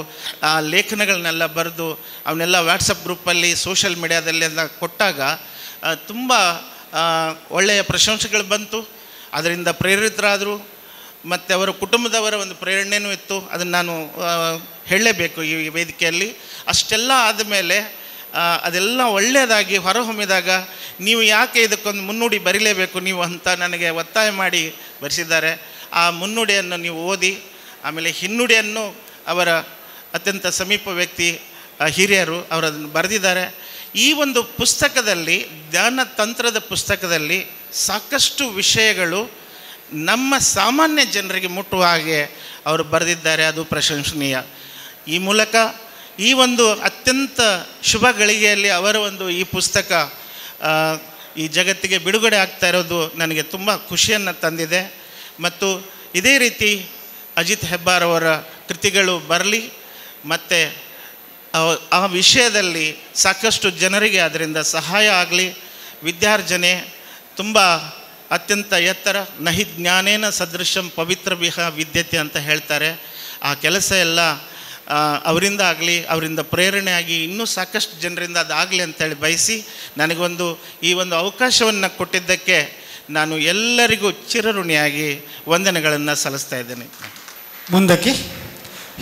ಆ ಲೇಖನಗಳನ್ನೆಲ್ಲ ಬರೆದು ಅವನ್ನೆಲ್ಲ ವಾಟ್ಸಪ್ ಗ್ರೂಪಲ್ಲಿ ಸೋಷಿಯಲ್ ಮೀಡಿಯಾದಲ್ಲೆಲ್ಲ ಕೊಟ್ಟಾಗ ತುಂಬ ಒಳ್ಳೆಯ ಪ್ರಶಂಸೆಗಳು ಬಂತು. ಅದರಿಂದ ಪ್ರೇರಿತರಾದರು. ಮತ್ತು ಅವರ ಕುಟುಂಬದವರ ಒಂದು ಪ್ರೇರಣೆಯೂ ಇತ್ತು. ಅದನ್ನು ನಾನು ಹೇಳಲೇಬೇಕು ಈ ವೇದಿಕೆಯಲ್ಲಿ. ಅಷ್ಟೆಲ್ಲ ಆದಮೇಲೆ ಅದೆಲ್ಲ ಒಳ್ಳೆಯದಾಗಿ ಹೊರಹೊಮ್ಮಿದಾಗ ನೀವು ಯಾಕೆ ಇದಕ್ಕೊಂದು ಮುನ್ನುಡಿ ಬರೀಲೇಬೇಕು ನೀವು ಅಂತ ನನಗೆ ಒತ್ತಾಯ ಮಾಡಿ ಬರೆಸಿದ್ದಾರೆ. ಆ ಮುನ್ನುಡಿಯನ್ನು ನೀವು ಓದಿ, ಆಮೇಲೆ ಹಿನ್ನುಡಿಯನ್ನು ಅವರ ಅತ್ಯಂತ ಸಮೀಪ ವ್ಯಕ್ತಿ ಹಿರಿಯರು ಅವರದನ್ನು ಬರೆದಿದ್ದಾರೆ. ಈ ಒಂದು ಪುಸ್ತಕದಲ್ಲಿ, ಧ್ಯಾನ ತಂತ್ರದ ಪುಸ್ತಕದಲ್ಲಿ ಸಾಕಷ್ಟು ವಿಷಯಗಳು ನಮ್ಮ ಸಾಮಾನ್ಯ ಜನರಿಗೆ ಮುಟ್ಟುವ ಹಾಗೆ ಅವರು ಬರೆದಿದ್ದಾರೆ. ಅದು ಪ್ರಶಂಸನೀಯ. ಈ ಮೂಲಕ ಈ ಒಂದು ಅತ್ಯಂತ ಶುಭ ಗಳಿಗೆಯಲ್ಲಿ ಅವರ ಒಂದು ಈ ಪುಸ್ತಕ ಈ ಜಗತ್ತಿಗೆ ಬಿಡುಗಡೆ ಆಗ್ತಾ ಇರೋದು ನನಗೆ ತುಂಬ ಖುಷಿಯನ್ನು ತಂದಿದೆ. ಮತ್ತು ಇದೇ ರೀತಿ ಅಜಿತ್ ಹೆಬ್ಬಾರ್ ಅವರ ಕೃತಿಗಳು ಬರಲಿ, ಮತ್ತು ಆ ವಿಷಯದಲ್ಲಿ ಸಾಕಷ್ಟು ಜನರಿಗೆ ಅದರಿಂದ ಸಹಾಯ ಆಗಲಿ. ವಿದ್ಯಾರ್ಜನೆ ತುಂಬ ಅತ್ಯಂತ ಎತ್ತರ, ನಹಿ ಜ್ಞಾನೇನ ಸದೃಶಂ ಪವಿತ್ರ ವಿಹ ವಿದ್ಯತೆ ಅಂತ ಹೇಳ್ತಾರೆ. ಆ ಕೆಲಸ ಎಲ್ಲ ಅವರಿಂದ ಆಗಲಿ, ಅವರಿಂದ ಪ್ರೇರಣೆ ಆಗಿ ಇನ್ನೂ ಸಾಕಷ್ಟು ಜನರಿಂದ ಅದಾಗಲಿ ಅಂತೇಳಿ ಬಯಸಿ, ನನಗೊಂದು ಈ ಒಂದು ಅವಕಾಶವನ್ನು ಕೊಟ್ಟಿದ್ದಕ್ಕೆ ನಾನು ಎಲ್ಲರಿಗೂ ಚಿರಋಣಿಯಾಗಿ ವಂದನೆಗಳನ್ನು ಸಲ್ಲಿಸ್ತಾ ಇದ್ದೇನೆ. ಮುಂದಕ್ಕೆ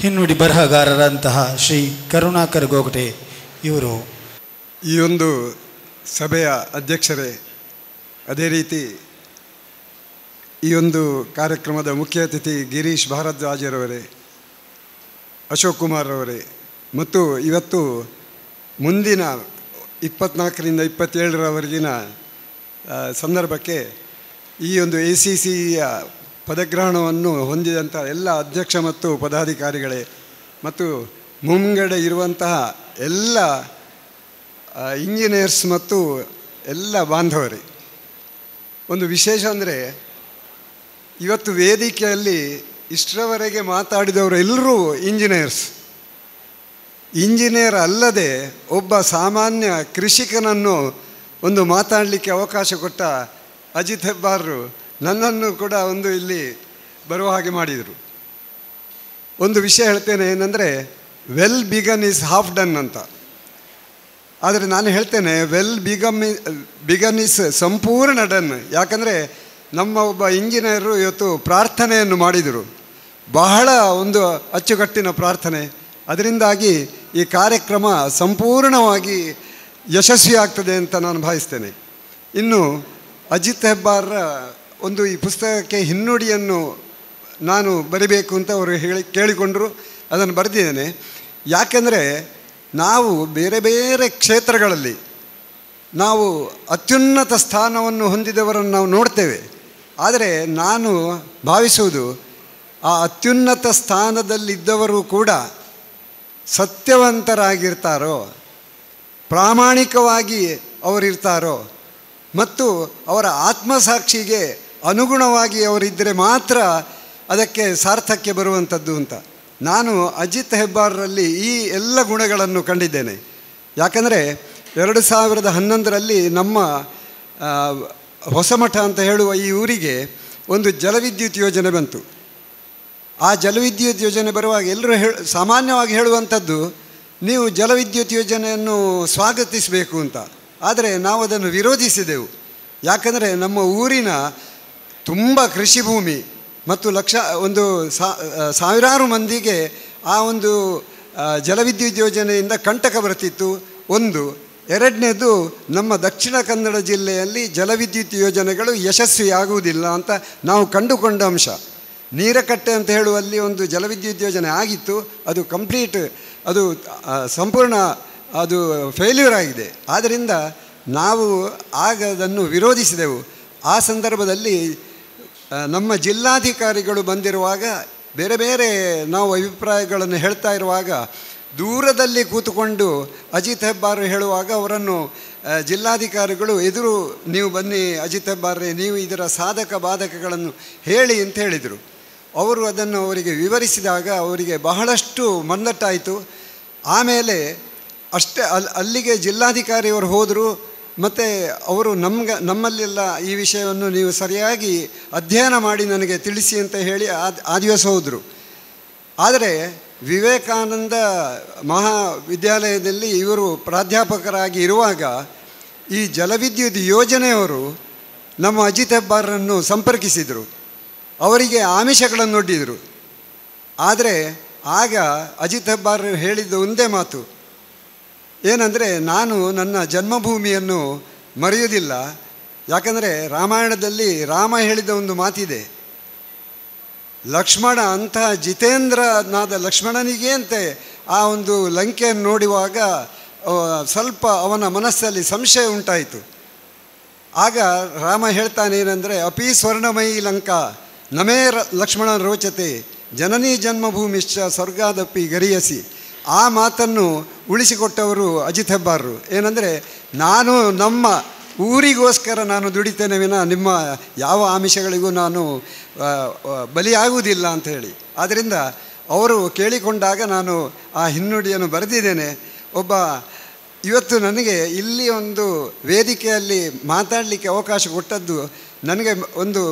ಹಿನ್ನುಡಿ ಬರಹಗಾರರಂತಹ ಶ್ರೀ ಕರುಣಾಕರ್ ಗೋಗಟೆ ಇವರು. ಈ ಒಂದು ಸಭೆಯ ಅಧ್ಯಕ್ಷರೇ, ಅದೇ ರೀತಿ ಈ ಒಂದು ಕಾರ್ಯಕ್ರಮದ ಮುಖ್ಯ ಅತಿಥಿ ಗಿರೀಶ್ ಭಾರದ್ವಾಜರವರೇ, ಅಶೋಕ್ ಕುಮಾರ್ ಅವರೇ, ಮತ್ತು ಇವತ್ತು ಮುಂದಿನ 24ರಿಂದ 27ರವರೆಗಿನ ಸಂದರ್ಭಕ್ಕೆ ಈ ಒಂದು ACCಯ ಪದಗ್ರಹಣವನ್ನು ಹೊಂದಿದಂಥ ಎಲ್ಲ ಅಧ್ಯಕ್ಷ ಮತ್ತು ಪದಾಧಿಕಾರಿಗಳೇ, ಮತ್ತು ಮುಂಗಡೆ ಇರುವಂತಹ ಎಲ್ಲ ಇಂಜಿನಿಯರ್ಸ್ ಮತ್ತು ಎಲ್ಲ ಬಾಂಧವರೇ, ಒಂದು ವಿಶೇಷ ಅಂದರೆ ಇವತ್ತು ವೇದಿಕೆಯಲ್ಲಿ ಇಷ್ಟರವರೆಗೆ ಮಾತಾಡಿದವರೆಲ್ಲರೂ ಇಂಜಿನಿಯರ್ ಅಲ್ಲದೆ ಒಬ್ಬ ಸಾಮಾನ್ಯ ಕೃಷಿಕನನ್ನು ಒಂದು ಮಾತಾಡಲಿಕ್ಕೆ ಅವಕಾಶ ಕೊಟ್ಟ ಅಜಿತ್ ಹೆಬ್ಬಾರರು ನನ್ನನ್ನು ಕೂಡ ಒಂದು ಇಲ್ಲಿ ಬರುವ ಹಾಗೆ ಮಾಡಿದರು. ಒಂದು ವಿಷಯ ಹೇಳ್ತೇನೆ, ಏನಂದರೆ well begun is half done ಅಂತ. ಆದರೆ ನಾನು ಹೇಳ್ತೇನೆ ವೆಲ್ ಬಿಗನ್ ಈಸ್ ಸಂಪೂರ್ಣ ಡನ್. ಯಾಕಂದರೆ ನಮ್ಮ ಒಬ್ಬ ಇಂಜಿನಿಯರು ಇವತ್ತು ಪ್ರಾರ್ಥನೆಯನ್ನು ಮಾಡಿದರು, ಬಹಳ ಒಂದು ಅಚ್ಚುಕಟ್ಟಿನ ಪ್ರಾರ್ಥನೆ. ಅದರಿಂದಾಗಿ ಈ ಕಾರ್ಯಕ್ರಮ ಸಂಪೂರ್ಣವಾಗಿ ಯಶಸ್ವಿ ಆಗ್ತದೆ ಅಂತ ನಾನು ಭಾವಿಸ್ತೇನೆ. ಇನ್ನು ಅಜಿತ್ ಹೆಬ್ಬಾರರ ಒಂದು ಈ ಪುಸ್ತಕಕ್ಕೆ ಹಿನ್ನುಡಿಯನ್ನು ನಾನು ಬರಿಬೇಕು ಅಂತ ಅವರು ಕೇಳಿಕೊಂಡರು. ಅದನ್ನು ಬರೆದಿದ್ದೇನೆ. ಯಾಕೆಂದರೆ ನಾವು ಬೇರೆ ಬೇರೆ ಕ್ಷೇತ್ರಗಳಲ್ಲಿ ನಾವು ಅತ್ಯುನ್ನತ ಸ್ಥಾನವನ್ನು ಹೊಂದಿದವರನ್ನು ನಾವು ನೋಡ್ತೇವೆ. ಆದರೆ ನಾನು ಭಾವಿಸುವುದು ಆ ಅತ್ಯುನ್ನತ ಸ್ಥಾನದಲ್ಲಿದ್ದವರು ಕೂಡ ಸತ್ಯವಂತರಾಗಿರ್ತಾರೋ, ಪ್ರಾಮಾಣಿಕವಾಗಿ ಅವರಿರ್ತಾರೋ, ಮತ್ತು ಅವರ ಆತ್ಮಸಾಕ್ಷಿಗೆ ಅನುಗುಣವಾಗಿ ಅವರಿದ್ದರೆ ಮಾತ್ರ ಅದಕ್ಕೆ ಸಾರ್ಥಕ್ಯ ಬರುವಂಥದ್ದು ಅಂತ ನಾನು ಅಜಿತ್ ಹೆಬ್ಬಾರರಲ್ಲಿ ಈ ಎಲ್ಲ ಗುಣಗಳನ್ನು ಕಂಡಿದ್ದೇನೆ. ಯಾಕಂದರೆ 2011ರಲ್ಲಿ ನಮ್ಮ ಹೊಸಮಠ ಅಂತ ಹೇಳುವ ಈ ಊರಿಗೆ ಒಂದು ಜಲವಿದ್ಯುತ್ ಯೋಜನೆ ಬಂತು. ಆ ಜಲವಿದ್ಯುತ್ ಯೋಜನೆ ಬರುವಾಗ ಎಲ್ಲರೂ ಸಾಮಾನ್ಯವಾಗಿ ಹೇಳುವಂಥದ್ದು, ನೀವು ಜಲವಿದ್ಯುತ್ ಯೋಜನೆಯನ್ನು ಸ್ವಾಗತಿಸಬೇಕು ಅಂತ. ಆದರೆ ನಾವು ಅದನ್ನು ವಿರೋಧಿಸಿದೆವು. ಯಾಕಂದರೆ ನಮ್ಮ ಊರಿನ ತುಂಬ ಕೃಷಿ ಭೂಮಿ ಮತ್ತು ಸಾವಿರಾರು ಮಂದಿಗೆ ಆ ಒಂದು ಜಲವಿದ್ಯುತ್ ಯೋಜನೆಯಿಂದ ಕಂಟಕ ಬರ್ತಿತ್ತು. ಒಂದು. ಎರಡನೇದು, ನಮ್ಮ ದಕ್ಷಿಣ ಕನ್ನಡ ಜಿಲ್ಲೆಯಲ್ಲಿ ಜಲವಿದ್ಯುತ್ ಯೋಜನೆಗಳು ಯಶಸ್ವಿಯಾಗುವುದಿಲ್ಲ ಅಂತ ನಾವು ಕಂಡುಕೊಂಡ ಅಂಶ. ನೀರಕಟ್ಟೆ ಅಂತ ಹೇಳುವಲ್ಲಿ ಒಂದು ಜಲವಿದ್ಯುತ್ ಯೋಜನೆ ಆಗಿತ್ತು, ಅದು ಕಂಪ್ಲೀಟ್, ಅದು ಸಂಪೂರ್ಣ ಅದು ಫೇಲ್ಯೂರ್ ಆಗಿದೆ. ಆದ್ದರಿಂದ ನಾವು ಆಗ ಅದನ್ನು ವಿರೋಧಿಸಿದೆವು. ಆ ಸಂದರ್ಭದಲ್ಲಿ ನಮ್ಮ ಜಿಲ್ಲಾಧಿಕಾರಿಗಳು ಬಂದಿರುವಾಗ ಬೇರೆ ಬೇರೆ ನಾವು ಅಭಿಪ್ರಾಯಗಳನ್ನು ಹೇಳ್ತಾ ಇರುವಾಗ ದೂರದಲ್ಲಿ ಕೂತುಕೊಂಡು ಅಜಿತ್ ಹೆಬ್ಬಾರ್ ಹೇಳುವಾಗ ಅವರನ್ನು ಜಿಲ್ಲಾಧಿಕಾರಿಗಳು ಎದುರು ನೀವು ಬನ್ನಿ ಅಜಿತ್ ಹೆಬ್ಬಾರ್ರೆ, ನೀವು ಇದರ ಸಾಧಕ ಬಾಧಕಗಳನ್ನು ಹೇಳಿ ಅಂತ ಹೇಳಿದರು. ಅವರು ಅದನ್ನು ಅವರಿಗೆ ವಿವರಿಸಿದಾಗ ಅವರಿಗೆ ಬಹಳಷ್ಟು ಮಂದಟ್ಟಾಯಿತು. ಆಮೇಲೆ ಅಷ್ಟೇ ಅಲ್ಲಿಗೆ ಜಿಲ್ಲಾಧಿಕಾರಿಯವರು ಹೋದರು. ಮತ್ತು ಅವರು ನಮ್ಮಲ್ಲೆಲ್ಲ ಈ ವಿಷಯವನ್ನು ನೀವು ಸರಿಯಾಗಿ ಅಧ್ಯಯನ ಮಾಡಿ ನನಗೆ ತಿಳಿಸಿ ಅಂತ ಹೇಳಿ ಆ ದಿವಸ ಹೋದರು. ಆದರೆ ವಿವೇಕಾನಂದ ಮಹಾವಿದ್ಯಾಲಯದಲ್ಲಿ ಇವರು ಪ್ರಾಧ್ಯಾಪಕರಾಗಿ ಇರುವಾಗ ಈ ಜಲವಿದ್ಯುತ್ ಯೋಜನೆಯವರು ನಮ್ಮ ಅಜಿತ್ ಹೆಬ್ಬಾರನ್ನು ಸಂಪರ್ಕಿಸಿದರು, ಅವರಿಗೆ ಆಮಿಷಗಳನ್ನು ಒಡ್ಡಿದರು. ಆದರೆ ಆಗ ಅಜಿತ್ ಹೆಬ್ಬಾರ್ ಹೇಳಿದ್ದು ಒಂದೇ ಮಾತು, ಏನಂದರೆ ನಾನು ನನ್ನ ಜನ್ಮಭೂಮಿಯನ್ನು ಮರೆಯುವುದಿಲ್ಲ. ಯಾಕಂದರೆ ರಾಮಾಯಣದಲ್ಲಿ ರಾಮ ಹೇಳಿದ ಒಂದು ಮಾತಿದೆ, ಲಕ್ಷ್ಮಣ ಅಂತಹ ಜಿತೇಂದ್ರನಾದ ಲಕ್ಷ್ಮಣನಿಗೆ ಅಂತೆ ಆ ಒಂದು ಲಂಕೆಯನ್ನು ನೋಡುವಾಗ ಸ್ವಲ್ಪ ಅವನ ಮನಸ್ಸಲ್ಲಿ ಸಂಶಯ ಉಂಟಾಯಿತು. ಆಗ ರಾಮ ಹೇಳ್ತಾನೇನೆಂದರೆ, ಅಪಿ ಸ್ವರ್ಣಮಯಿ ಲಂಕಾ ನಮೇ ಲಕ್ಷ್ಮಣ ರೋಚತೆ ಜನನೀ ಜನ್ಮಭೂಮಿಶ್ಚ ಸ್ವರ್ಗಾದಪ್ಪಿ ಗರಿಯಸಿ. ಆ ಮಾತನ್ನು ಉಳಿಸಿಕೊಟ್ಟವರು ಅಜಿತ್ ಹೆಬ್ಬಾರರು. ಏನಂದರೆ, ನಾನು ನಮ್ಮ ಊರಿಗೋಸ್ಕರ ನಾನು ದುಡಿತೇನೆ ವಿನ ನಿಮ್ಮ ಯಾವ ಆಮಿಷಗಳಿಗೂ ನಾನು ಬಲಿಯಾಗುವುದಿಲ್ಲ ಅಂತ ಹೇಳಿ. ಆದ್ದರಿಂದ ಅವರು ಕೇಳಿಕೊಂಡಾಗ ನಾನು ಆ ಹಿನ್ನುಡಿಯನ್ನು ಬರೆದಿದ್ದೇನೆ. ಇವತ್ತು ನನಗೆ ಇಲ್ಲಿ ಒಂದು ವೇದಿಕೆಯಲ್ಲಿ ಮಾತಾಡಲಿಕ್ಕೆ ಅವಕಾಶ ಕೊಟ್ಟದ್ದು ನನಗೆ ಒಂದು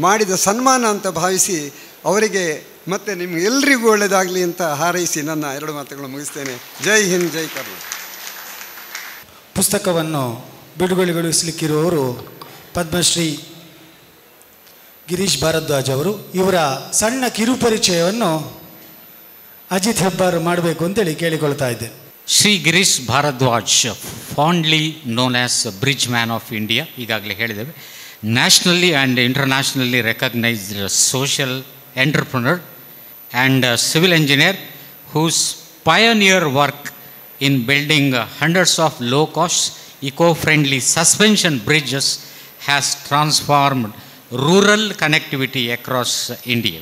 ಮಾಡಿದ ಸನ್ಮಾನ ಅಂತ ಭಾವಿಸಿ ಅವರಿಗೆ ಮತ್ತು ನಿಮಗೆಲ್ಲರಿಗೂ ಒಳ್ಳೆಯದಾಗಲಿ ಅಂತ ಹಾರೈಸಿ ನನ್ನ 2 ಮಾತುಗಳು ಮುಗಿಸ್ತೇನೆ. ಜೈ ಹಿಂದ್, ಜೈ ಕರ್ನಾಟಕ. ಪುಸ್ತಕವನ್ನು ಬಿಡುಗಡೆಗೊಳಿಸಲಿಕ್ಕಿರುವವರು ಪದ್ಮಶ್ರೀ ಗಿರೀಶ್ ಭಾರದ್ವಾಜ್ ಅವರು. ಇವರ ಸಣ್ಣ ಕಿರುಪರಿಚಯವನ್ನು ಅಜಿತ್ ಹೆಬ್ಬಾರ್ ಮಾಡಬೇಕು ಅಂತೇಳಿ ಕೇಳಿಕೊಳ್ತಾ ಇದ್ದೇನೆ. Shri Girish Bharadwaj, fondly known as bridge man of India, ಈಗಾಗಲೇ ಹೇಳಿದ್ದೇವೆ. Nationally and internationally recognised social entrepreneur and civil engineer whose pioneer work in building hundreds of low-cost, eco-friendly suspension bridges has transformed rural connectivity across India.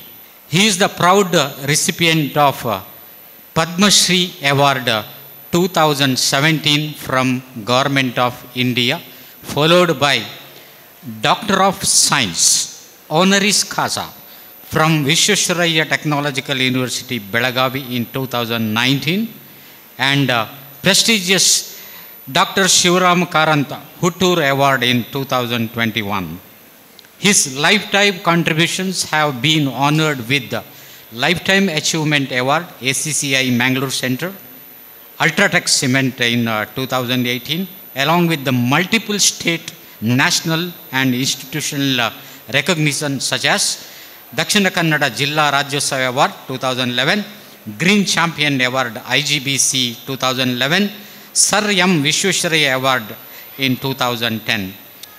He is the proud recipient of Padma Shri Award 2017 from Government of India, followed by Doctor of Science honoris causa from Visvesvaraya Technological University, Belagavi in 2019, and prestigious Dr. Shivaram Karanta Huttur Award in 2021. His lifetime contributions have been honored with the Lifetime Achievement Award, ACCI Mangalore Center, Ultratech Cement in 2018, along with the multiple state, national and institutional recognition such as Dakshina Kannada Jilla Rajyotsava Award 2011, Green Champion Award IGBC 2011, Sir M. Visvesvaraya Award in 2010.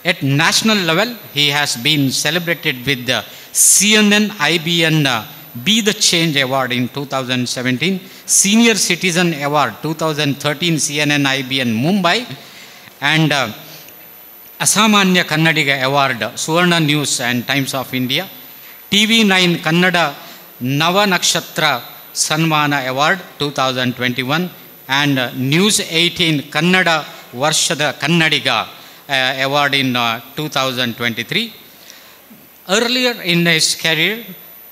At national level, he has been celebrated with the CNN IBN Be the Change Award in 2017, Senior Citizen Award 2013 CNN IBN Mumbai, and Asamanya Kannadiga Award Suvarna News and Times of India, TV9 Kannada Nava Nakshatra Sanmana Award 2021, and News 18 Kannada Varshada Kannadiga Award in 2023. Earlier in his career,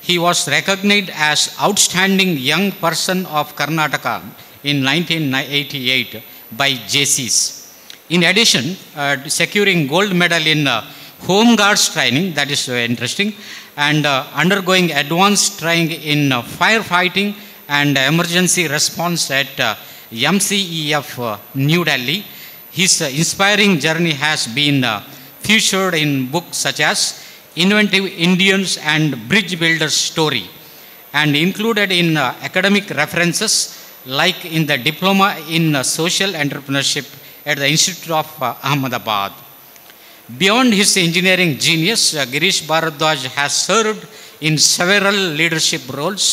he was recognized as Outstanding Young Person of Karnataka in 1988 by JCs. In addition, securing gold medal in Home Guards training, that is interesting, and undergoing advanced training in firefighting and emergency response at MCEF New Delhi. His inspiring journey has been featured in books such as Inventive Indians and Bridge Builders Story, and included in academic references like in the Diploma in Social Entrepreneurship at the Institute of Ahmedabad. Beyond his engineering genius, Girish Bharadwaj has served in several leadership roles,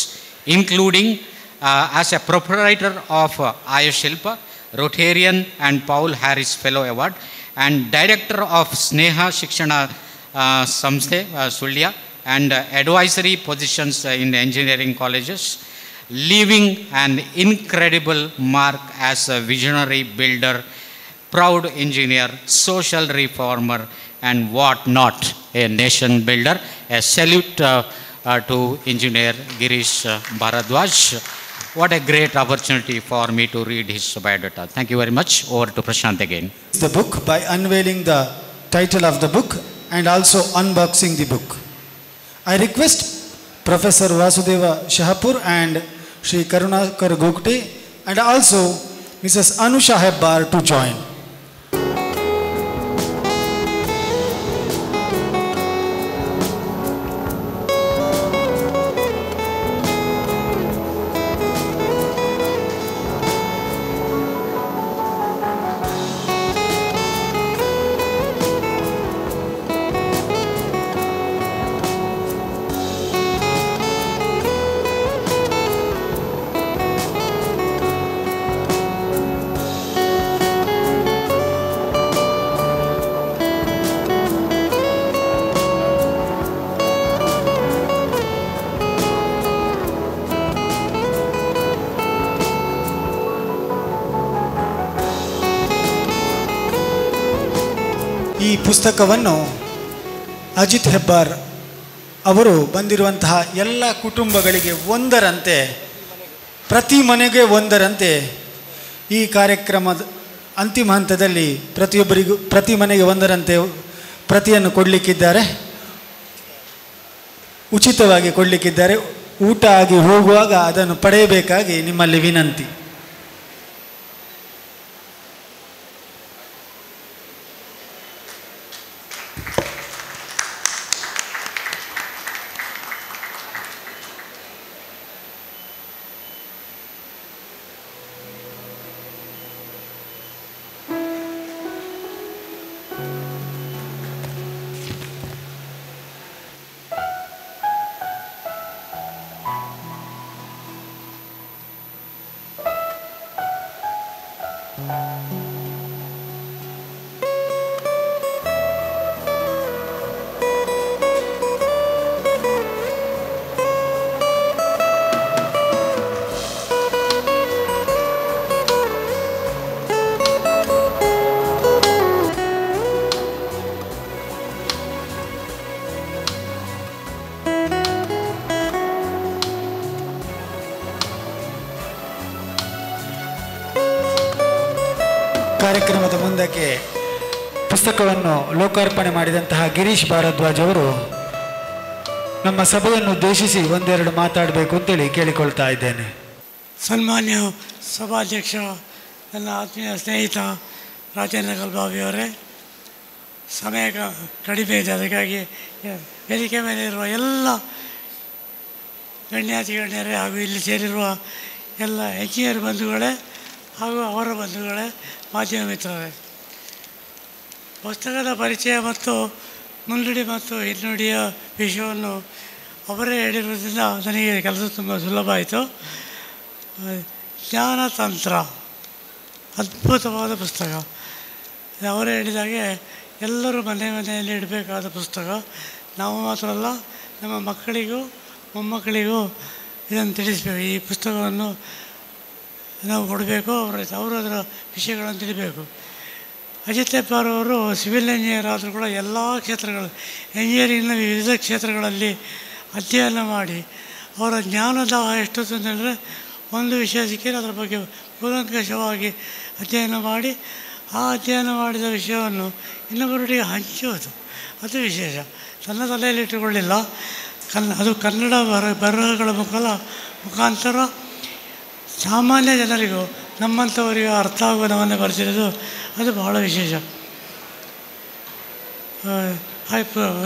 including as a proprietor of Ayushilpa, Rotarian and Paul Harris Fellow Award, and director of Sneha Shikshana Samsthe, Sulya, and advisory positions in engineering colleges, leaving an incredible mark as a visionary builder, proud engineer, social reformer, and what not, a nation builder. A salute to Engineer Girish Bharadwaj. What a great opportunity for me to read his biodata. Thank you very much. Over to Prashant again. The book by unveiling the title of the book and also unboxing the book. I request Professor Vasudeva Shahapur and Shri Karunakar Gogte and also Mrs. Anusha Hebbar to join. ಈ ಪುಸ್ತಕವನ್ನು ಅಜಿತ್ ಹೆಬ್ಬಾರ್ ಅವರು ಬಂದಿರುವಂತಹ ಎಲ್ಲ ಕುಟುಂಬಗಳಿಗೆ ಒಂದರಂತೆ, ಪ್ರತಿ ಮನೆಗೆ ಒಂದರಂತೆ ಈ ಕಾರ್ಯಕ್ರಮದ ಅಂತಿಮ ಹಂತದಲ್ಲಿ ಪ್ರತಿಯೊಬ್ಬರಿಗೂ ಪ್ರತಿ ಮನೆಗೆ ಒಂದರಂತೆ ಪ್ರತಿಯನ್ನು ಕೊಡಲಿಕ್ಕಿದ್ದಾರೆ, ಉಚಿತವಾಗಿ ಕೊಡಲಿಕ್ಕಿದ್ದಾರೆ. ಊಟ ಆಗಿ ಹೋಗುವಾಗ ಅದನ್ನು ಪಡೆಯಬೇಕಾಗಿ ನಿಮ್ಮಲ್ಲಿ ವಿನಂತಿ. ಕಾರ್ಯಕ್ರಮದ ಮುಂದಕ್ಕೆ ಪುಸ್ತಕವನ್ನು ಲೋಕಾರ್ಪಣೆ ಮಾಡಿದಂತಹ ಗಿರೀಶ್ ಭಾರದ್ವಾಜ್ ಅವರು ನಮ್ಮ ಸಭೆಯನ್ನು ಉದ್ದೇಶಿಸಿ ಒಂದೆರಡು ಮಾತಾಡಬೇಕು ಅಂತೇಳಿ ಕೇಳಿಕೊಳ್ತಾ ಇದ್ದೇನೆ. ಸನ್ಮಾನ್ಯ ಸಭಾಧ್ಯಕ್ಷ, ನನ್ನ ಆತ್ಮೀಯ ಸ್ನೇಹಿತ ರಾಜೇಂದ್ರ ಗಲ್ಬಾವಿಯವರೇ, ಸಮಯ ಕಡಿಮೆ ಇದೆ, ಅದಕ್ಕಾಗಿ ವೇದಿಕೆ ಮೇಲೆ ಇರುವ ಎಲ್ಲ ಗಣ್ಯರೇ ಹಾಗೂ ಇಲ್ಲಿ ಸೇರಿರುವ ಎಲ್ಲ ಎಂಜಿನಿಯರ್ ಬಂಧುಗಳೇ ಹಾಗೂ ಅವರ ಬಂಧುಗಳೇ, ಮಾಧ್ಯಮ ಮಿತ್ರರೇ, ಪುಸ್ತಕದ ಪರಿಚಯ ಮತ್ತು ಮುನ್ನುಡಿ ಮತ್ತು ಹಿನ್ನುಡಿಯ ವಿಷಯವನ್ನು ಅವರೇ ಹೇಳಿರೋದ್ರಿಂದ ನನಗೆ ಕೆಲಸ ತುಂಬ ಸುಲಭ ಆಯಿತು. ಜ್ಞಾನತಂತ್ರ ಅದ್ಭುತವಾದ ಪುಸ್ತಕ. ಅವರೇ ಹೇಳಿದಾಗೆ ಎಲ್ಲರೂ ಮನೆಯಲ್ಲಿ ಇಡಬೇಕಾದ ಪುಸ್ತಕ. ನಾವು ಮಾತ್ರ ಅಲ್ಲ, ನಮ್ಮ ಮಕ್ಕಳಿಗೂ ಮೊಮ್ಮಕ್ಕಳಿಗೂ ಇದನ್ನು ತಿಳಿಸಬೇಕು. ಈ ಪುಸ್ತಕವನ್ನು ನಾವು ಕೊಡಬೇಕು, ಅವರು ಅದರ ವಿಷಯಗಳನ್ನು ತಿಳಿಬೇಕು. ಅಜಿತ್ ಹೆಬ್ಬಾರ್ ಅವರು ಸಿವಿಲ್ ಇಂಜಿನಿಯರ್ ಆದರೂ ಕೂಡ ಎಲ್ಲ ಕ್ಷೇತ್ರಗಳು, ಇಂಜಿನಿಯರಿಂಗ್ನ ವಿವಿಧ ಕ್ಷೇತ್ರಗಳಲ್ಲಿ ಅಧ್ಯಯನ ಮಾಡಿ ಅವರ ಜ್ಞಾನದ ಎಷ್ಟು ಅಂತಂದರೆ ಒಂದು ವಿಷಯ ಸಿಕ್ಕಿದ್ರೆ ಅದರ ಬಗ್ಗೆ ಕೂಲಂಕಷವಾಗಿ ಅಧ್ಯಯನ ಮಾಡಿ ಆ ಅಧ್ಯಯನ ಮಾಡಿದ ವಿಷಯವನ್ನು ಇನ್ನೊಬ್ಬರೊಟ್ಟಿಗೆ ಹಂಚುವುದು, ಅದು ವಿಶೇಷ. ತನ್ನ ತಲೆಯಲ್ಲಿ ಇಟ್ಟುಕೊಳ್ಳಿಲ್ಲ, ಅದು ಕನ್ನಡ ಬರಹಗಳ ಮುಖಾಂತರ ಸಾಮಾನ್ಯ ಜನರಿಗೂ ನಮ್ಮಂಥವರಿಗೂ ಅರ್ಥ ಆಗುವುದನ್ನು ಬರೆಸಿರೋದು ಅದು ಬಹಳ ವಿಶೇಷ.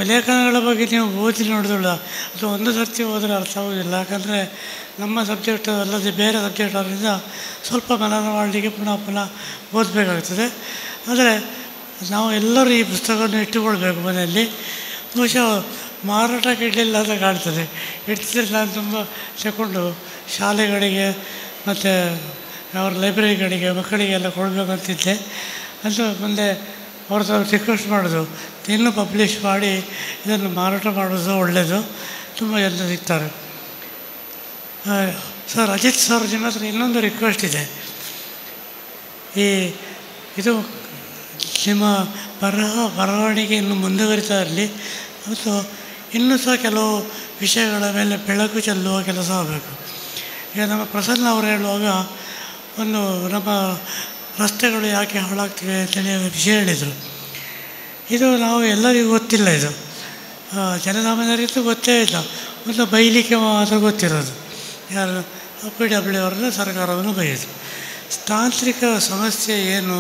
ಲೇಖನಗಳ ಬಗ್ಗೆ ನೀವು ಓದಿ ನೋಡಿದಲ್ಲ, ಅದು ಒಂದು ಸರ್ತಿ ಹೋದರೆ ಅರ್ಥ ಆಗೋದಿಲ್ಲ. ಯಾಕಂದರೆ ನಮ್ಮ ಸಬ್ಜೆಕ್ಟ್ ಅಲ್ಲದೆ ಬೇರೆ ಸಬ್ಜೆಕ್ಟ್ ಆದ್ದರಿಂದ ಸ್ವಲ್ಪ ಮನನ ಮಾಡಲಿಕ್ಕೆ ಪುನಃ ಓದಬೇಕಾಗ್ತದೆ. ಆದರೆ ನಾವು ಎಲ್ಲರೂ ಈ ಪುಸ್ತಕವನ್ನು ಇಟ್ಟುಕೊಳ್ಬೇಕು ಮನೆಯಲ್ಲಿ. ಬಹುಶಃ ಮಾರಾಟಕ್ಕೆ ಇಡಲಿಲ್ಲ ಅಂತ ಕಾಣ್ತದೆ. ಇಡ್ತಿದ್ರೆ ನಾನು ತುಂಬ ತಗೊಂಡು ಶಾಲೆಗಳಿಗೆ ಮತ್ತು ಅವರ ಲೈಬ್ರರಿಗಳಿಗೆ ಮಕ್ಕಳಿಗೆಲ್ಲ ಕೊಡಬೇಕಂತಿದ್ದೆ. ಅದು ಮುಂದೆ ಅವ್ರದ್ದು ರಿಕ್ವೆಸ್ಟ್ ಮಾಡೋದು, ಇನ್ನೂ ಪಬ್ಲಿಷ್ ಮಾಡಿ ಇದನ್ನು ಮಾರಾಟ ಮಾಡೋದು ಒಳ್ಳೆಯದು, ತುಂಬ ಜನ ಸಿಗ್ತಾರೆ. ಸರ್ ಅಜಿತ್ ಸರ್, ನಿಮ್ಮ ಹತ್ರ ಇನ್ನೊಂದು ರಿಕ್ವೆಸ್ಟ್ ಇದೆ. ಇದು ನಿಮ್ಮ ಬರವಣಿಗೆ ಇನ್ನು ಮುಂದುವರಿತಾ ಇರಲಿ, ಮತ್ತು ಇನ್ನೂ ಸಹ ಕೆಲವು ವಿಷಯಗಳ ಮೇಲೆ ಬೆಳಕು ಚೆಲ್ಲುವ ಕೆಲಸ ಆಗಬೇಕು. ಈಗ ನಮ್ಮ ಪ್ರಸನ್ನ ಅವರು ಹೇಳುವಾಗ ಒಂದು ನಮ್ಮ ರಸ್ತೆಗಳು ಯಾಕೆ ಹಾಳಾಗ್ತಿವೆ ಅಂತೇಳಿ ವಿಷಯ ಹೇಳಿದರು. ಇದು ನಾವು ಎಲ್ಲರಿಗೂ ಗೊತ್ತಿಲ್ಲ, ಇದು ಜನಸಾಮಾನ್ಯರಿಗೂ ಗೊತ್ತೇ ಇಲ್ಲ, ಒಂದು ಬೈಲಿಕ್ಕೆ ಮಾತ್ರ ಗೊತ್ತಿರೋದು. ಯಾರು PW ಅವರನ್ನು ಸರ್ಕಾರವನ್ನು ಬೈಯೋದು. ತಾಂತ್ರಿಕ ಸಮಸ್ಯೆ ಏನು,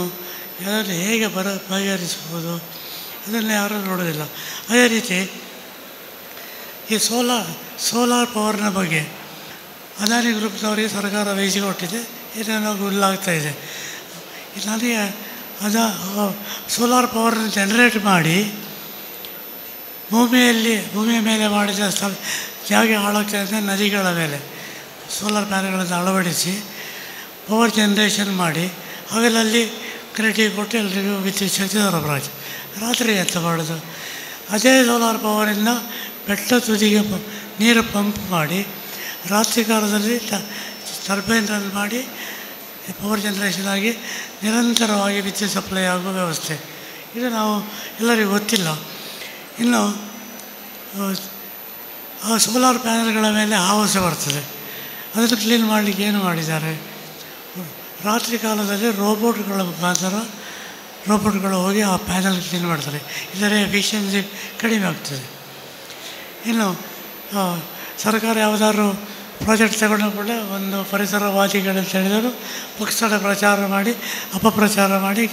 ಅದನ್ನು ಹೇಗೆ ಬಗೆಹರಿಸ್ಬೋದು ಅದನ್ನು ಯಾರೂ ನೋಡೋದಿಲ್ಲ. ಅದೇ ರೀತಿ ಈ ಸೋಲಾರ್ ಪವರ್ನ ಬಗ್ಗೆ ಅದಾನಿ ಗ್ರೂಪ್ನವರಿಗೆ ಸರ್ಕಾರ ವಹಿಸಿಕೊಟ್ಟಿದೆ, ಇದನ್ನು ಗುಲ್ಲಾಗ್ತಾಯಿದೆ. ನನಗೆ ಸೋಲಾರ್ ಪವರ್ನ ಜನರೇಟ್ ಮಾಡಿ ಭೂಮಿಯ ಮೇಲೆ ಮಾಡಿದ ಜಾಗ ಹಾಳಾಗ್ತಾಯಿದೆ ಅಂದರೆ ನದಿಗಳ ಮೇಲೆ ಸೋಲಾರ್ ಪ್ಯಾನೆಲ್ಗಳನ್ನು ಅಳವಡಿಸಿ ಪವರ್ ಜನ್ರೇಷನ್ ಮಾಡಿ ಹಗಲಲ್ಲಿ ಕ್ರೆಡಿಟ್ ಕೊಟ್ಟು ಎಲ್ರಿಗೂ ವಿದ್ಯುತ್ ಶಕ್ತಿ ಸರಬರಾಜು. ರಾತ್ರಿ ಎಂತ ಮಾಡೋದು? ಅದೇ ಸೋಲಾರ್ ಪವರಿಂದ ಬೆಟ್ಟ ತುದಿಗೆ ನೀರು ಪಂಪ್ ಮಾಡಿ ರಾತ್ರಿ ಕಾಲದಲ್ಲಿ ಟರ್ಬೈನ್ ರನ್ ಮಾಡಿ ಪವರ್ ಜನ್ರೇಷನ್ ಆಗಿ ನಿರಂತರವಾಗಿ ವಿದ್ಯುತ್ ಸಪ್ಲೈ ಆಗುವ ವ್ಯವಸ್ಥೆ. ಇದು ನಾವು ಎಲ್ಲರಿಗೂ ಗೊತ್ತಿಲ್ಲ. ಇನ್ನು ಆ ಸೋಲಾರ್ ಪ್ಯಾನೆಲ್ಗಳ ಮೇಲೆ ಆವಾಸ ಬರ್ತದೆ, ಅದನ್ನು ಕ್ಲೀನ್ ಮಾಡಲಿಕ್ಕೆ ಏನು ಮಾಡಿದ್ದಾರೆ? ರಾತ್ರಿ ಕಾಲದಲ್ಲಿ ರೋಬೋಟ್ಗಳು ಹೋಗಿ ಆ ಪ್ಯಾನೆಲ್ ಕ್ಲೀನ್ ಮಾಡ್ತಾರೆ, ಇದರ ಎಫಿಷಿಯನ್ಸಿ ಕಡಿಮೆ ಆಗ್ತದೆ. ಇನ್ನು ಸರ್ಕಾರ ಯಾವುದಾದ್ರು ಪ್ರಾಜೆಕ್ಟ್ ತಗೊಂಡು ಕೂಡ ಒಂದು ಪರಿಸರವಾದಿಗಳಂತ ಹೇಳಿದರು ಪಕ್ಷದ ಪ್ರಚಾರ ಮಾಡಿ ಅಪಪ್ರಚಾರ ಮಾಡಿ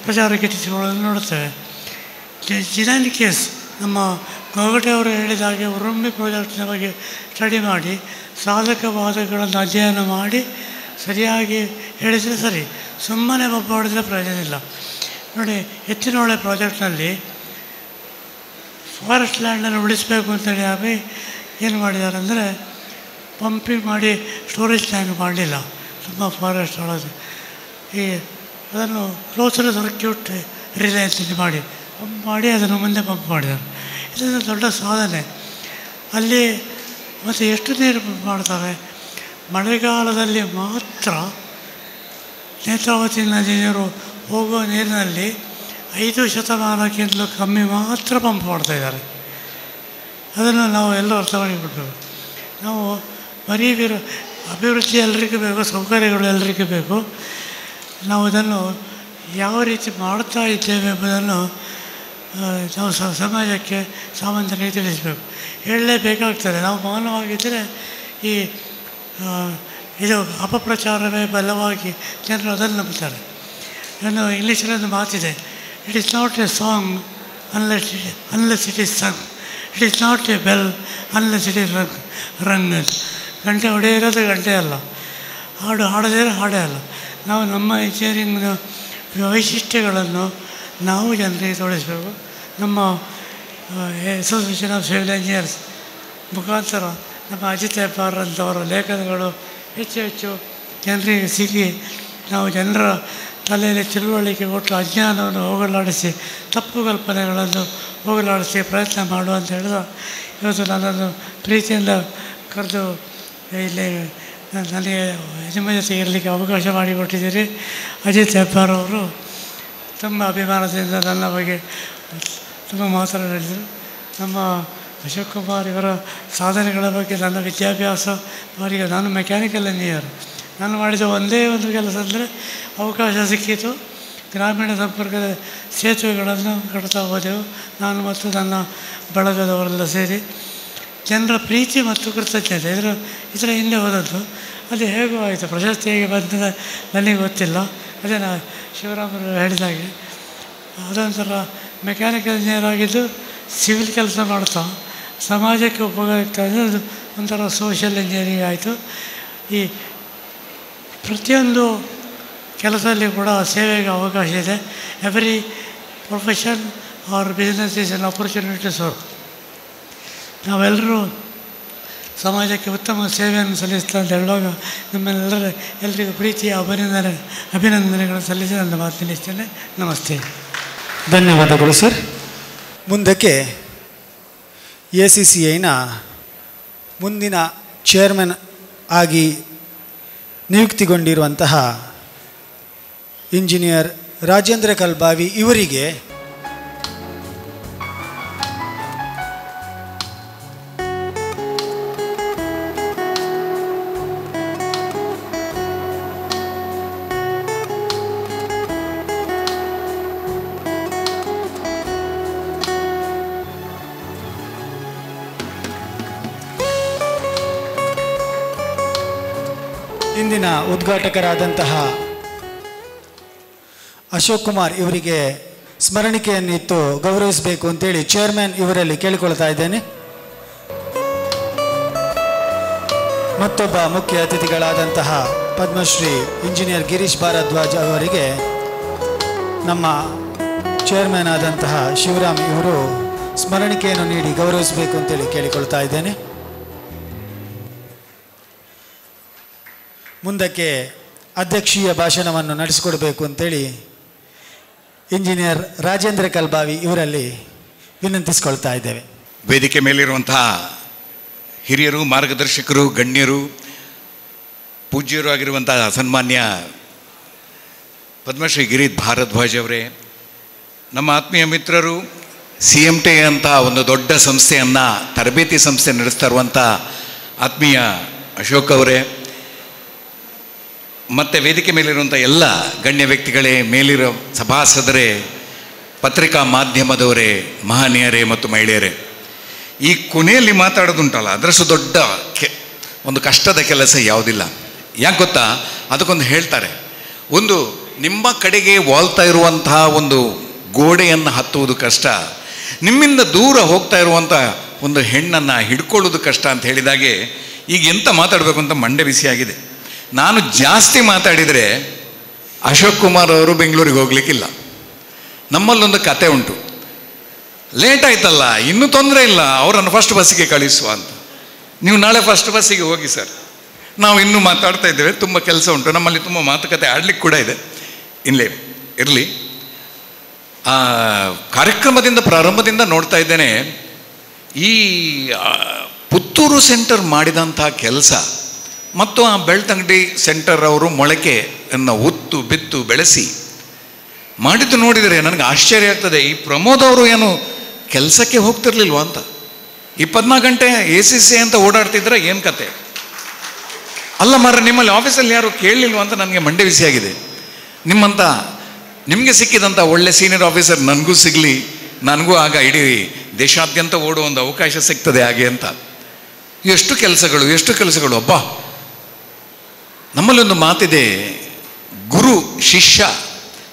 ಪ್ರಚಾರ ಗಿಟ್ಟಿಸಿಕೊಳ್ಳೋದನ್ನು ನೋಡುತ್ತೇವೆ. ಜಿನಾನ್ ಕೇಸ್ ನಮ್ಮ ಗೊಗಟೆ ಅವರು ಹೇಳಿದ ಹಾಗೆ ಉರುಂಬಿ ಪ್ರಾಜೆಕ್ಟ್ನ ಬಗ್ಗೆ ಸ್ಟಡಿ ಮಾಡಿ ಸಾಧಕ ಬಾಧಕಗಳನ್ನು ಅಧ್ಯಯನ ಮಾಡಿ ಸರಿಯಾಗಿ ಹೇಳಿದರೆ ಸರಿ, ಸುಮ್ಮನೆ ಒಬ್ಬ ಹೊಡೆದ್ರೆ ಪ್ರಯೋಜನ ಇಲ್ಲ. ನೋಡಿ, ಎತ್ತಿನಹೊಳೆ ಪ್ರಾಜೆಕ್ಟ್ನಲ್ಲಿ ಫಾರೆಸ್ಟ್ ಲ್ಯಾಂಡನ್ನು ಉಳಿಸಬೇಕು ಅಂತೇಳಿ ಆಗಿ ಏನು ಮಾಡಿದ್ದಾರೆ ಅಂದರೆ ಪಂಪಿಂಗ್ ಮಾಡಿ ಸ್ಟೋರೇಜ್ ಟ್ಯಾಂಕ್ ಮಾಡಲಿಲ್ಲ, ತುಂಬ ಫಾರೆಸ್ಟ್ ಒಳಗೆ ಅದನ್ನು ಕ್ಲೋಸರ್ ಸರ್ಕ್ಯೂಟ್ ರಿಲೇ ಅಂತೇಳಿ ಮಾಡಿ ಅದನ್ನು ಮುಂದೆ ಪಂಪ್ ಮಾಡಿದ್ದಾರೆ. ಇದೊಂದು ದೊಡ್ಡ ಸಾಧನೆ. ಅಲ್ಲಿ ಮತ್ತು ಎಷ್ಟು ನೀರು ಪಂಪ್ ಮಾಡ್ತಾರೆ? ಮಳೆಗಾಲದಲ್ಲಿ ಮಾತ್ರ ನೇತ್ರಾವತಿ ನದಿ ನೀರು ಹೋಗುವ ನೀರಿನಲ್ಲಿ 5 ಶತಮಾನಕ್ಕಿಂತಲೂ ಕಮ್ಮಿ ಮಾತ್ರ ಪಂಪ್ ಮಾಡ್ತಾಯಿದ್ದಾರೆ. ಅದನ್ನು ನಾವು ಎಲ್ಲರೂ ಅರ್ಥ ಮಾಡಿಕೊಡ್ಬೇಕು. ನಾವು ಬರೀ ಅಭಿವೃದ್ಧಿ ಎಲ್ರಿಗೂ ಬೇಕು, ಸೌಕರ್ಯಗಳು ಎಲ್ರಿಗೂ ಬೇಕು. ನಾವು ಇದನ್ನು ಯಾವ ರೀತಿ ಮಾಡ್ತಾ ಇದ್ದೇವೆ ಎಂಬುದನ್ನು ನಾವು ಸಮಾಜಕ್ಕೆ ಸಾಮಾನ್ಯರಿಗೆ ತಿಳಿಸಬೇಕು, ಹೇಳಲೇಬೇಕಾಗ್ತದೆ. ನಾವು ಮೌನವಾಗಿದ್ದರೆ ಇದು ಅಪಪ್ರಚಾರವೇ ಬಲವಾಗಿ ಜನರು ಅದನ್ನು ನಂಬ್ತಾರೆ. ಇನ್ನು ಇಂಗ್ಲೀಷಲ್ಲೊಂದು ಮಾತಿದೆ, it is not a song unless it is sung, it is not a bell unless it is rung. ಗಂಟೆ ಹೊಡೆಯಿರೋದು ಗಂಟೆ ಅಲ್ಲ, ಹಾಡದೇ ಹಾಡೇ ಅಲ್ಲ. ನಾವು ನಮ್ಮ ಇಂಜಿನಿಯರಿಂಗ್ನ ವೈಶಿಷ್ಟ್ಯಗಳನ್ನು ನಾವು ಜನರಿಗೆ ತೋರಿಸಬೇಕು. ನಮ್ಮ ಅಸೋಸಿಯೇಷನ್ ಆಫ್ ಸಿವಿಲ್ ಇಂಜಿನಿಯರ್ಸ್ ಮುಖಾಂತರ ನಮ್ಮ ಅಜಿತ್ ಹೆಬ್ಬಾರ್ ಅಂತವರ ಲೇಖನಗಳು ಹೆಚ್ಚು ಜನರಿಗೆ ಸಿಗಿ ನಾವು ಜನರ ತಲೆಯಲ್ಲಿ ತಿಳುವಳಿಕೆ ಕೊಟ್ಟು ಅಜ್ಞಾನವನ್ನು ಹೋಗಲಾಡಿಸಿ ತಪ್ಪು ಕಲ್ಪನೆಗಳನ್ನು ಹೋಗಲಾಡಿಸಿ ಪ್ರಯತ್ನ ಮಾಡುವಂತ ಹೇಳಿದ ಇವತ್ತು ನನ್ನನ್ನು ಪ್ರೀತಿಯಿಂದ ಕರೆದು ಇಲ್ಲಿ ನನಗೆ ನಿಮ್ಮ ಜೊತೆ ಇರಲಿಕ್ಕೆ ಅವಕಾಶ ಮಾಡಿಕೊಟ್ಟಿದ್ದೀರಿ. ಅಜಿತ್ ಹೆಬ್ಬಾರ್ ಅವರು ತುಂಬ ಅಭಿಮಾನದಿಂದ ನನ್ನ ಬಗ್ಗೆ ತುಂಬ ಮಾತನಾಡಿದರು. ನಮ್ಮ ಅಶೋಕ್ ಕುಮಾರ್ ಇವರ ಸಾಧನೆಗಳ ಬಗ್ಗೆ ನನ್ನ ವಿದ್ಯಾಭ್ಯಾಸ ಅವರಿಗೆ, ನಾನು ಮೆಕ್ಯಾನಿಕಲ್ ಇಂಜಿನಿಯರ್, ನಾನು ಮಾಡಿದ ಒಂದೇ ಒಂದು ಕೆಲಸ ಅಂದರೆ ಅವಕಾಶ ಸಿಕ್ಕಿತು, ಗ್ರಾಮೀಣ ಸಂಪರ್ಕದ ಸೇತುವೆಗಳನ್ನು ಕಟ್ತಾ ಹೋದೆವು ನಾನು ಮತ್ತು ನನ್ನ ಬಳಗದವರೆಲ್ಲ ಸೇರಿ. ಜನರ ಪ್ರೀತಿ ಮತ್ತು ಕೃತಜ್ಞತೆ ಇದರ ಹಿಂದೆ ಹೋದದ್ದು. ಅದು ಹೇಗೂ ಆಯಿತು, ಪ್ರಶಸ್ತಿ ಹೇಗೆ ಬಂದ ನನಗೆ ಗೊತ್ತಿಲ್ಲ. ಅದೇ ನಾ ಶಿವರಾಮರು ಹೇಳಿದಾಗೆ ಅದೊಂಥರ ಮೆಕ್ಯಾನಿಕಲ್ ಇಂಜಿನಿಯರ್ ಆಗಿದ್ದು ಸಿವಿಲ್ ಕೆಲಸ ಮಾಡ್ತಾ ಸಮಾಜಕ್ಕೆ ಉಪಯೋಗ ಆಗ್ತಾ ಇದೆ. ಅದು ಒಂಥರ ಸೋಷಿಯಲ್ ಇಂಜಿನಿಯರಿಂಗ್ ಆಯಿತು. ಈ ಪ್ರತಿಯೊಂದು ಕೆಲಸದಲ್ಲಿ ಕೂಡ ಸೇವೆಗೆ ಅವಕಾಶ ಇದೆ. Every profession our business is an opportunity to serve. ನಾವೆಲ್ಲರೂ ಸಮಾಜಕ್ಕೆ ಉತ್ತಮ ಸೇವೆಯನ್ನು ಸಲ್ಲಿಸ್ತಾ ಅಂತ ಹೇಳುವಾಗ ಎಲ್ಲರಿಗೂ ಪ್ರೀತಿಯ ಅಭಿನಂದನೆಗಳನ್ನು ಸಲ್ಲಿಸಿ ನನ್ನ ಮಾತು ನಿಲ್ಲಿಸ್ತೇನೆ. ನಮಸ್ತೆ. ಧನ್ಯವಾದಗಳು ಸರ್. ಮುಂದಕ್ಕೆ ACCIನ ಮುಂದಿನ ಚೇರ್ಮನ್ ಆಗಿ ನಿಯುಕ್ತಿಗೊಂಡಿರುವಂತಹ ಇಂಜಿನಿಯರ್ ರಾಜೇಂದ್ರ ಕಲ್ಬಾವಿ ಇವರಿಗೆ ಇಂದಿನ ಉದ್ಘಾಟಕರಾದಂತಹ ಅಶೋಕ್ ಕುಮಾರ್ ಇವರಿಗೆ ಸ್ಮರಣಿಕೆಯನ್ನಿತ್ತು ಗೌರವಿಸಬೇಕು ಅಂತೇಳಿ ಚೇರ್ಮನ್ ಇವರಲ್ಲಿ ಕೇಳಿಕೊಳ್ತಾ ಇದ್ದೇನೆ. ಮತ್ತೊಬ್ಬ ಮುಖ್ಯ ಅತಿಥಿಗಳಾದಂತಹ ಪದ್ಮಶ್ರೀ ಇಂಜಿನಿಯರ್ ಗಿರೀಶ್ ಭಾರದ್ವಾಜ್ ಅವರಿಗೆ ನಮ್ಮ ಚೇರ್ಮನ್ ಆದಂತಹ ಶಿವರಾಮ್ ಇವರು ಸ್ಮರಣಿಕೆಯನ್ನು ನೀಡಿ ಗೌರವಿಸಬೇಕು ಅಂತೇಳಿ ಕೇಳಿಕೊಳ್ತಾ ಇದ್ದೇನೆ. ಮುಂದಕ್ಕೆ ಅಧ್ಯಕ್ಷೀಯ ಭಾಷಣವನ್ನು ನಡೆಸಿಕೊಡಬೇಕು ಅಂತೇಳಿ ಇಂಜಿನಿಯರ್ ರಾಜೇಂದ್ರ ಕಲ್ಬಾವಿ ಇವರಲ್ಲಿ ವಿನಂತಿಸಿಕೊಳ್ತಾ ಇದ್ದೇವೆ. ವೇದಿಕೆ ಮೇಲಿರುವಂತಹ ಹಿರಿಯರು, ಮಾರ್ಗದರ್ಶಕರು, ಗಣ್ಯರು, ಪೂಜ್ಯರು ಆಗಿರುವಂತಹ ಸನ್ಮಾನ್ಯ ಪದ್ಮಶ್ರೀ ಗಿರೀಶ್ ಭಾರದ್ವಾಜ್ ಅವರೇ, ನಮ್ಮ ಆತ್ಮೀಯ ಮಿತ್ರರು, CMT ಅಂತ ಒಂದು ದೊಡ್ಡ ಸಂಸ್ಥೆಯನ್ನು, ತರಬೇತಿ ಸಂಸ್ಥೆ ನಡೆಸ್ತಾ ಇರುವಂಥ ಆತ್ಮೀಯ ಅಶೋಕ್ ಅವರೇ, ಮತ್ತು ವೇದಿಕೆ ಮೇಲಿರುವಂಥ ಎಲ್ಲ ಗಣ್ಯ ವ್ಯಕ್ತಿಗಳೇ, ಮೇಲಿರೋ ಸಭಾಸದರೇ, ಪತ್ರಿಕಾ ಮಾಧ್ಯಮದವರೇ, ಮಹನೀಯರೇ ಮತ್ತು ಮಹಿಳೆಯರೇ, ಈ ಕೊನೆಯಲ್ಲಿ ಮಾತಾಡೋದುಂಟಲ್ಲ ಅದರಷ್ಟು ದೊಡ್ಡ ಒಂದು ಕಷ್ಟದ ಕೆಲಸ ಯಾವುದಿಲ್ಲ. ಯಾಕೆ ಗೊತ್ತಾ? ಅದಕ್ಕೊಂದು ಹೇಳ್ತಾರೆ, ಒಂದು ನಿಮ್ಮ ಕಡೆಗೆ ವಾಲ್ತಾ ಇರುವಂತಹ ಒಂದು ಗೋಡೆಯನ್ನು ಹತ್ತುವುದು ಕಷ್ಟ, ನಿಮ್ಮಿಂದ ದೂರ ಹೋಗ್ತಾ ಇರುವಂಥ ಒಂದು ಹೆಣ್ಣನ್ನು ಹಿಡ್ಕೊಳ್ಳೋದು ಕಷ್ಟ ಅಂತ ಹೇಳಿದಾಗೆ ಈಗ ಎಂತ ಮಾತಾಡಬೇಕು ಅಂತ ಮಂಡೆ ಬಿಸಿಯಾಗಿದೆ. ನಾನು ಜಾಸ್ತಿ ಮಾತಾಡಿದರೆ ಅಶೋಕ್ ಕುಮಾರ್ ಅವರು ಬೆಂಗಳೂರಿಗೆ ಹೋಗ್ಲಿಕ್ಕಿಲ್ಲ. ನಮ್ಮಲ್ಲೊಂದು ಕತೆ ಉಂಟು, ಲೇಟ್ ಆಯ್ತಲ್ಲ ಇನ್ನೂ ತೊಂದರೆ ಇಲ್ಲ, ಅವರನ್ನು ಫಸ್ಟ್ ಬಸ್ಸಿಗೆ ಕಳಿಸುವ ಅಂತ. ನೀವು ನಾಳೆ ಫಸ್ಟ್ ಬಸ್ಸಿಗೆ ಹೋಗಿ ಸರ್, ನಾವು ಇನ್ನೂ ಮಾತಾಡ್ತಾ ಇದ್ದೇವೆ, ತುಂಬ ಕೆಲಸ ಉಂಟು, ನಮ್ಮಲ್ಲಿ ತುಂಬ ಮಾತುಕತೆ ಆಡ್ಲಿಕ್ಕೆ ಕೂಡ ಇದೆ. ಇಲ್ಲೇ ಇರಲಿ. ಕಾರ್ಯಕ್ರಮದಿಂದ ಪ್ರಾರಂಭದಿಂದ ನೋಡ್ತಾ ಇದ್ದೇನೆ, ಈ ಪುತ್ತೂರು ಸೆಂಟರ್ ಮಾಡಿದಂಥ ಕೆಲಸ ಮತ್ತು ಆ ಬೆಳ್ತಂಗಡಿ ಸೆಂಟರ್ ಅವರು ಮೊಳಕೆಯನ್ನು ಉತ್ತು ಬಿತ್ತು ಬೆಳೆಸಿ ಮಾಡಿದ್ದು ನೋಡಿದರೆ ನನಗೆ ಆಶ್ಚರ್ಯ ಆಗ್ತದೆ. ಈ ಪ್ರಮೋದ್ ಅವರು ಏನು ಕೆಲಸಕ್ಕೆ ಹೋಗ್ತಿರ್ಲಿಲ್ವ ಅಂತ, 24 ಗಂಟೆ ACCI ಅಂತ ಓಡಾಡ್ತಿದ್ರೆ ಏನು ಕತೆ ಅಲ್ಲ ಮಾರ. ನಿಮ್ಮಲ್ಲಿ ಆಫೀಸಲ್ಲಿ ಯಾರು ಕೇಳಲಿಲ್ವ ಅಂತ ನನಗೆ ಮಂಡೆ ಬಿಸಿಯಾಗಿದೆ. ನಿಮಗೆ ಸಿಕ್ಕಿದಂಥ ಒಳ್ಳೆ ಸೀನಿಯರ್ ಆಫೀಸರ್ ನನಗೂ ಸಿಗಲಿ, ನನಗೂ ಆಗ ಇಡೀ ದೇಶಾದ್ಯಂತ ಓಡುವ ಒಂದು ಅವಕಾಶ ಸಿಗ್ತದೆ ಹಾಗೆ ಅಂತ. ಎಷ್ಟು ಕೆಲಸಗಳು ಅಬ್ಬಾ. ನಮ್ಮಲ್ಲೊಂದು ಮಾತಿದೆ, ಗುರು ಶಿಷ್ಯ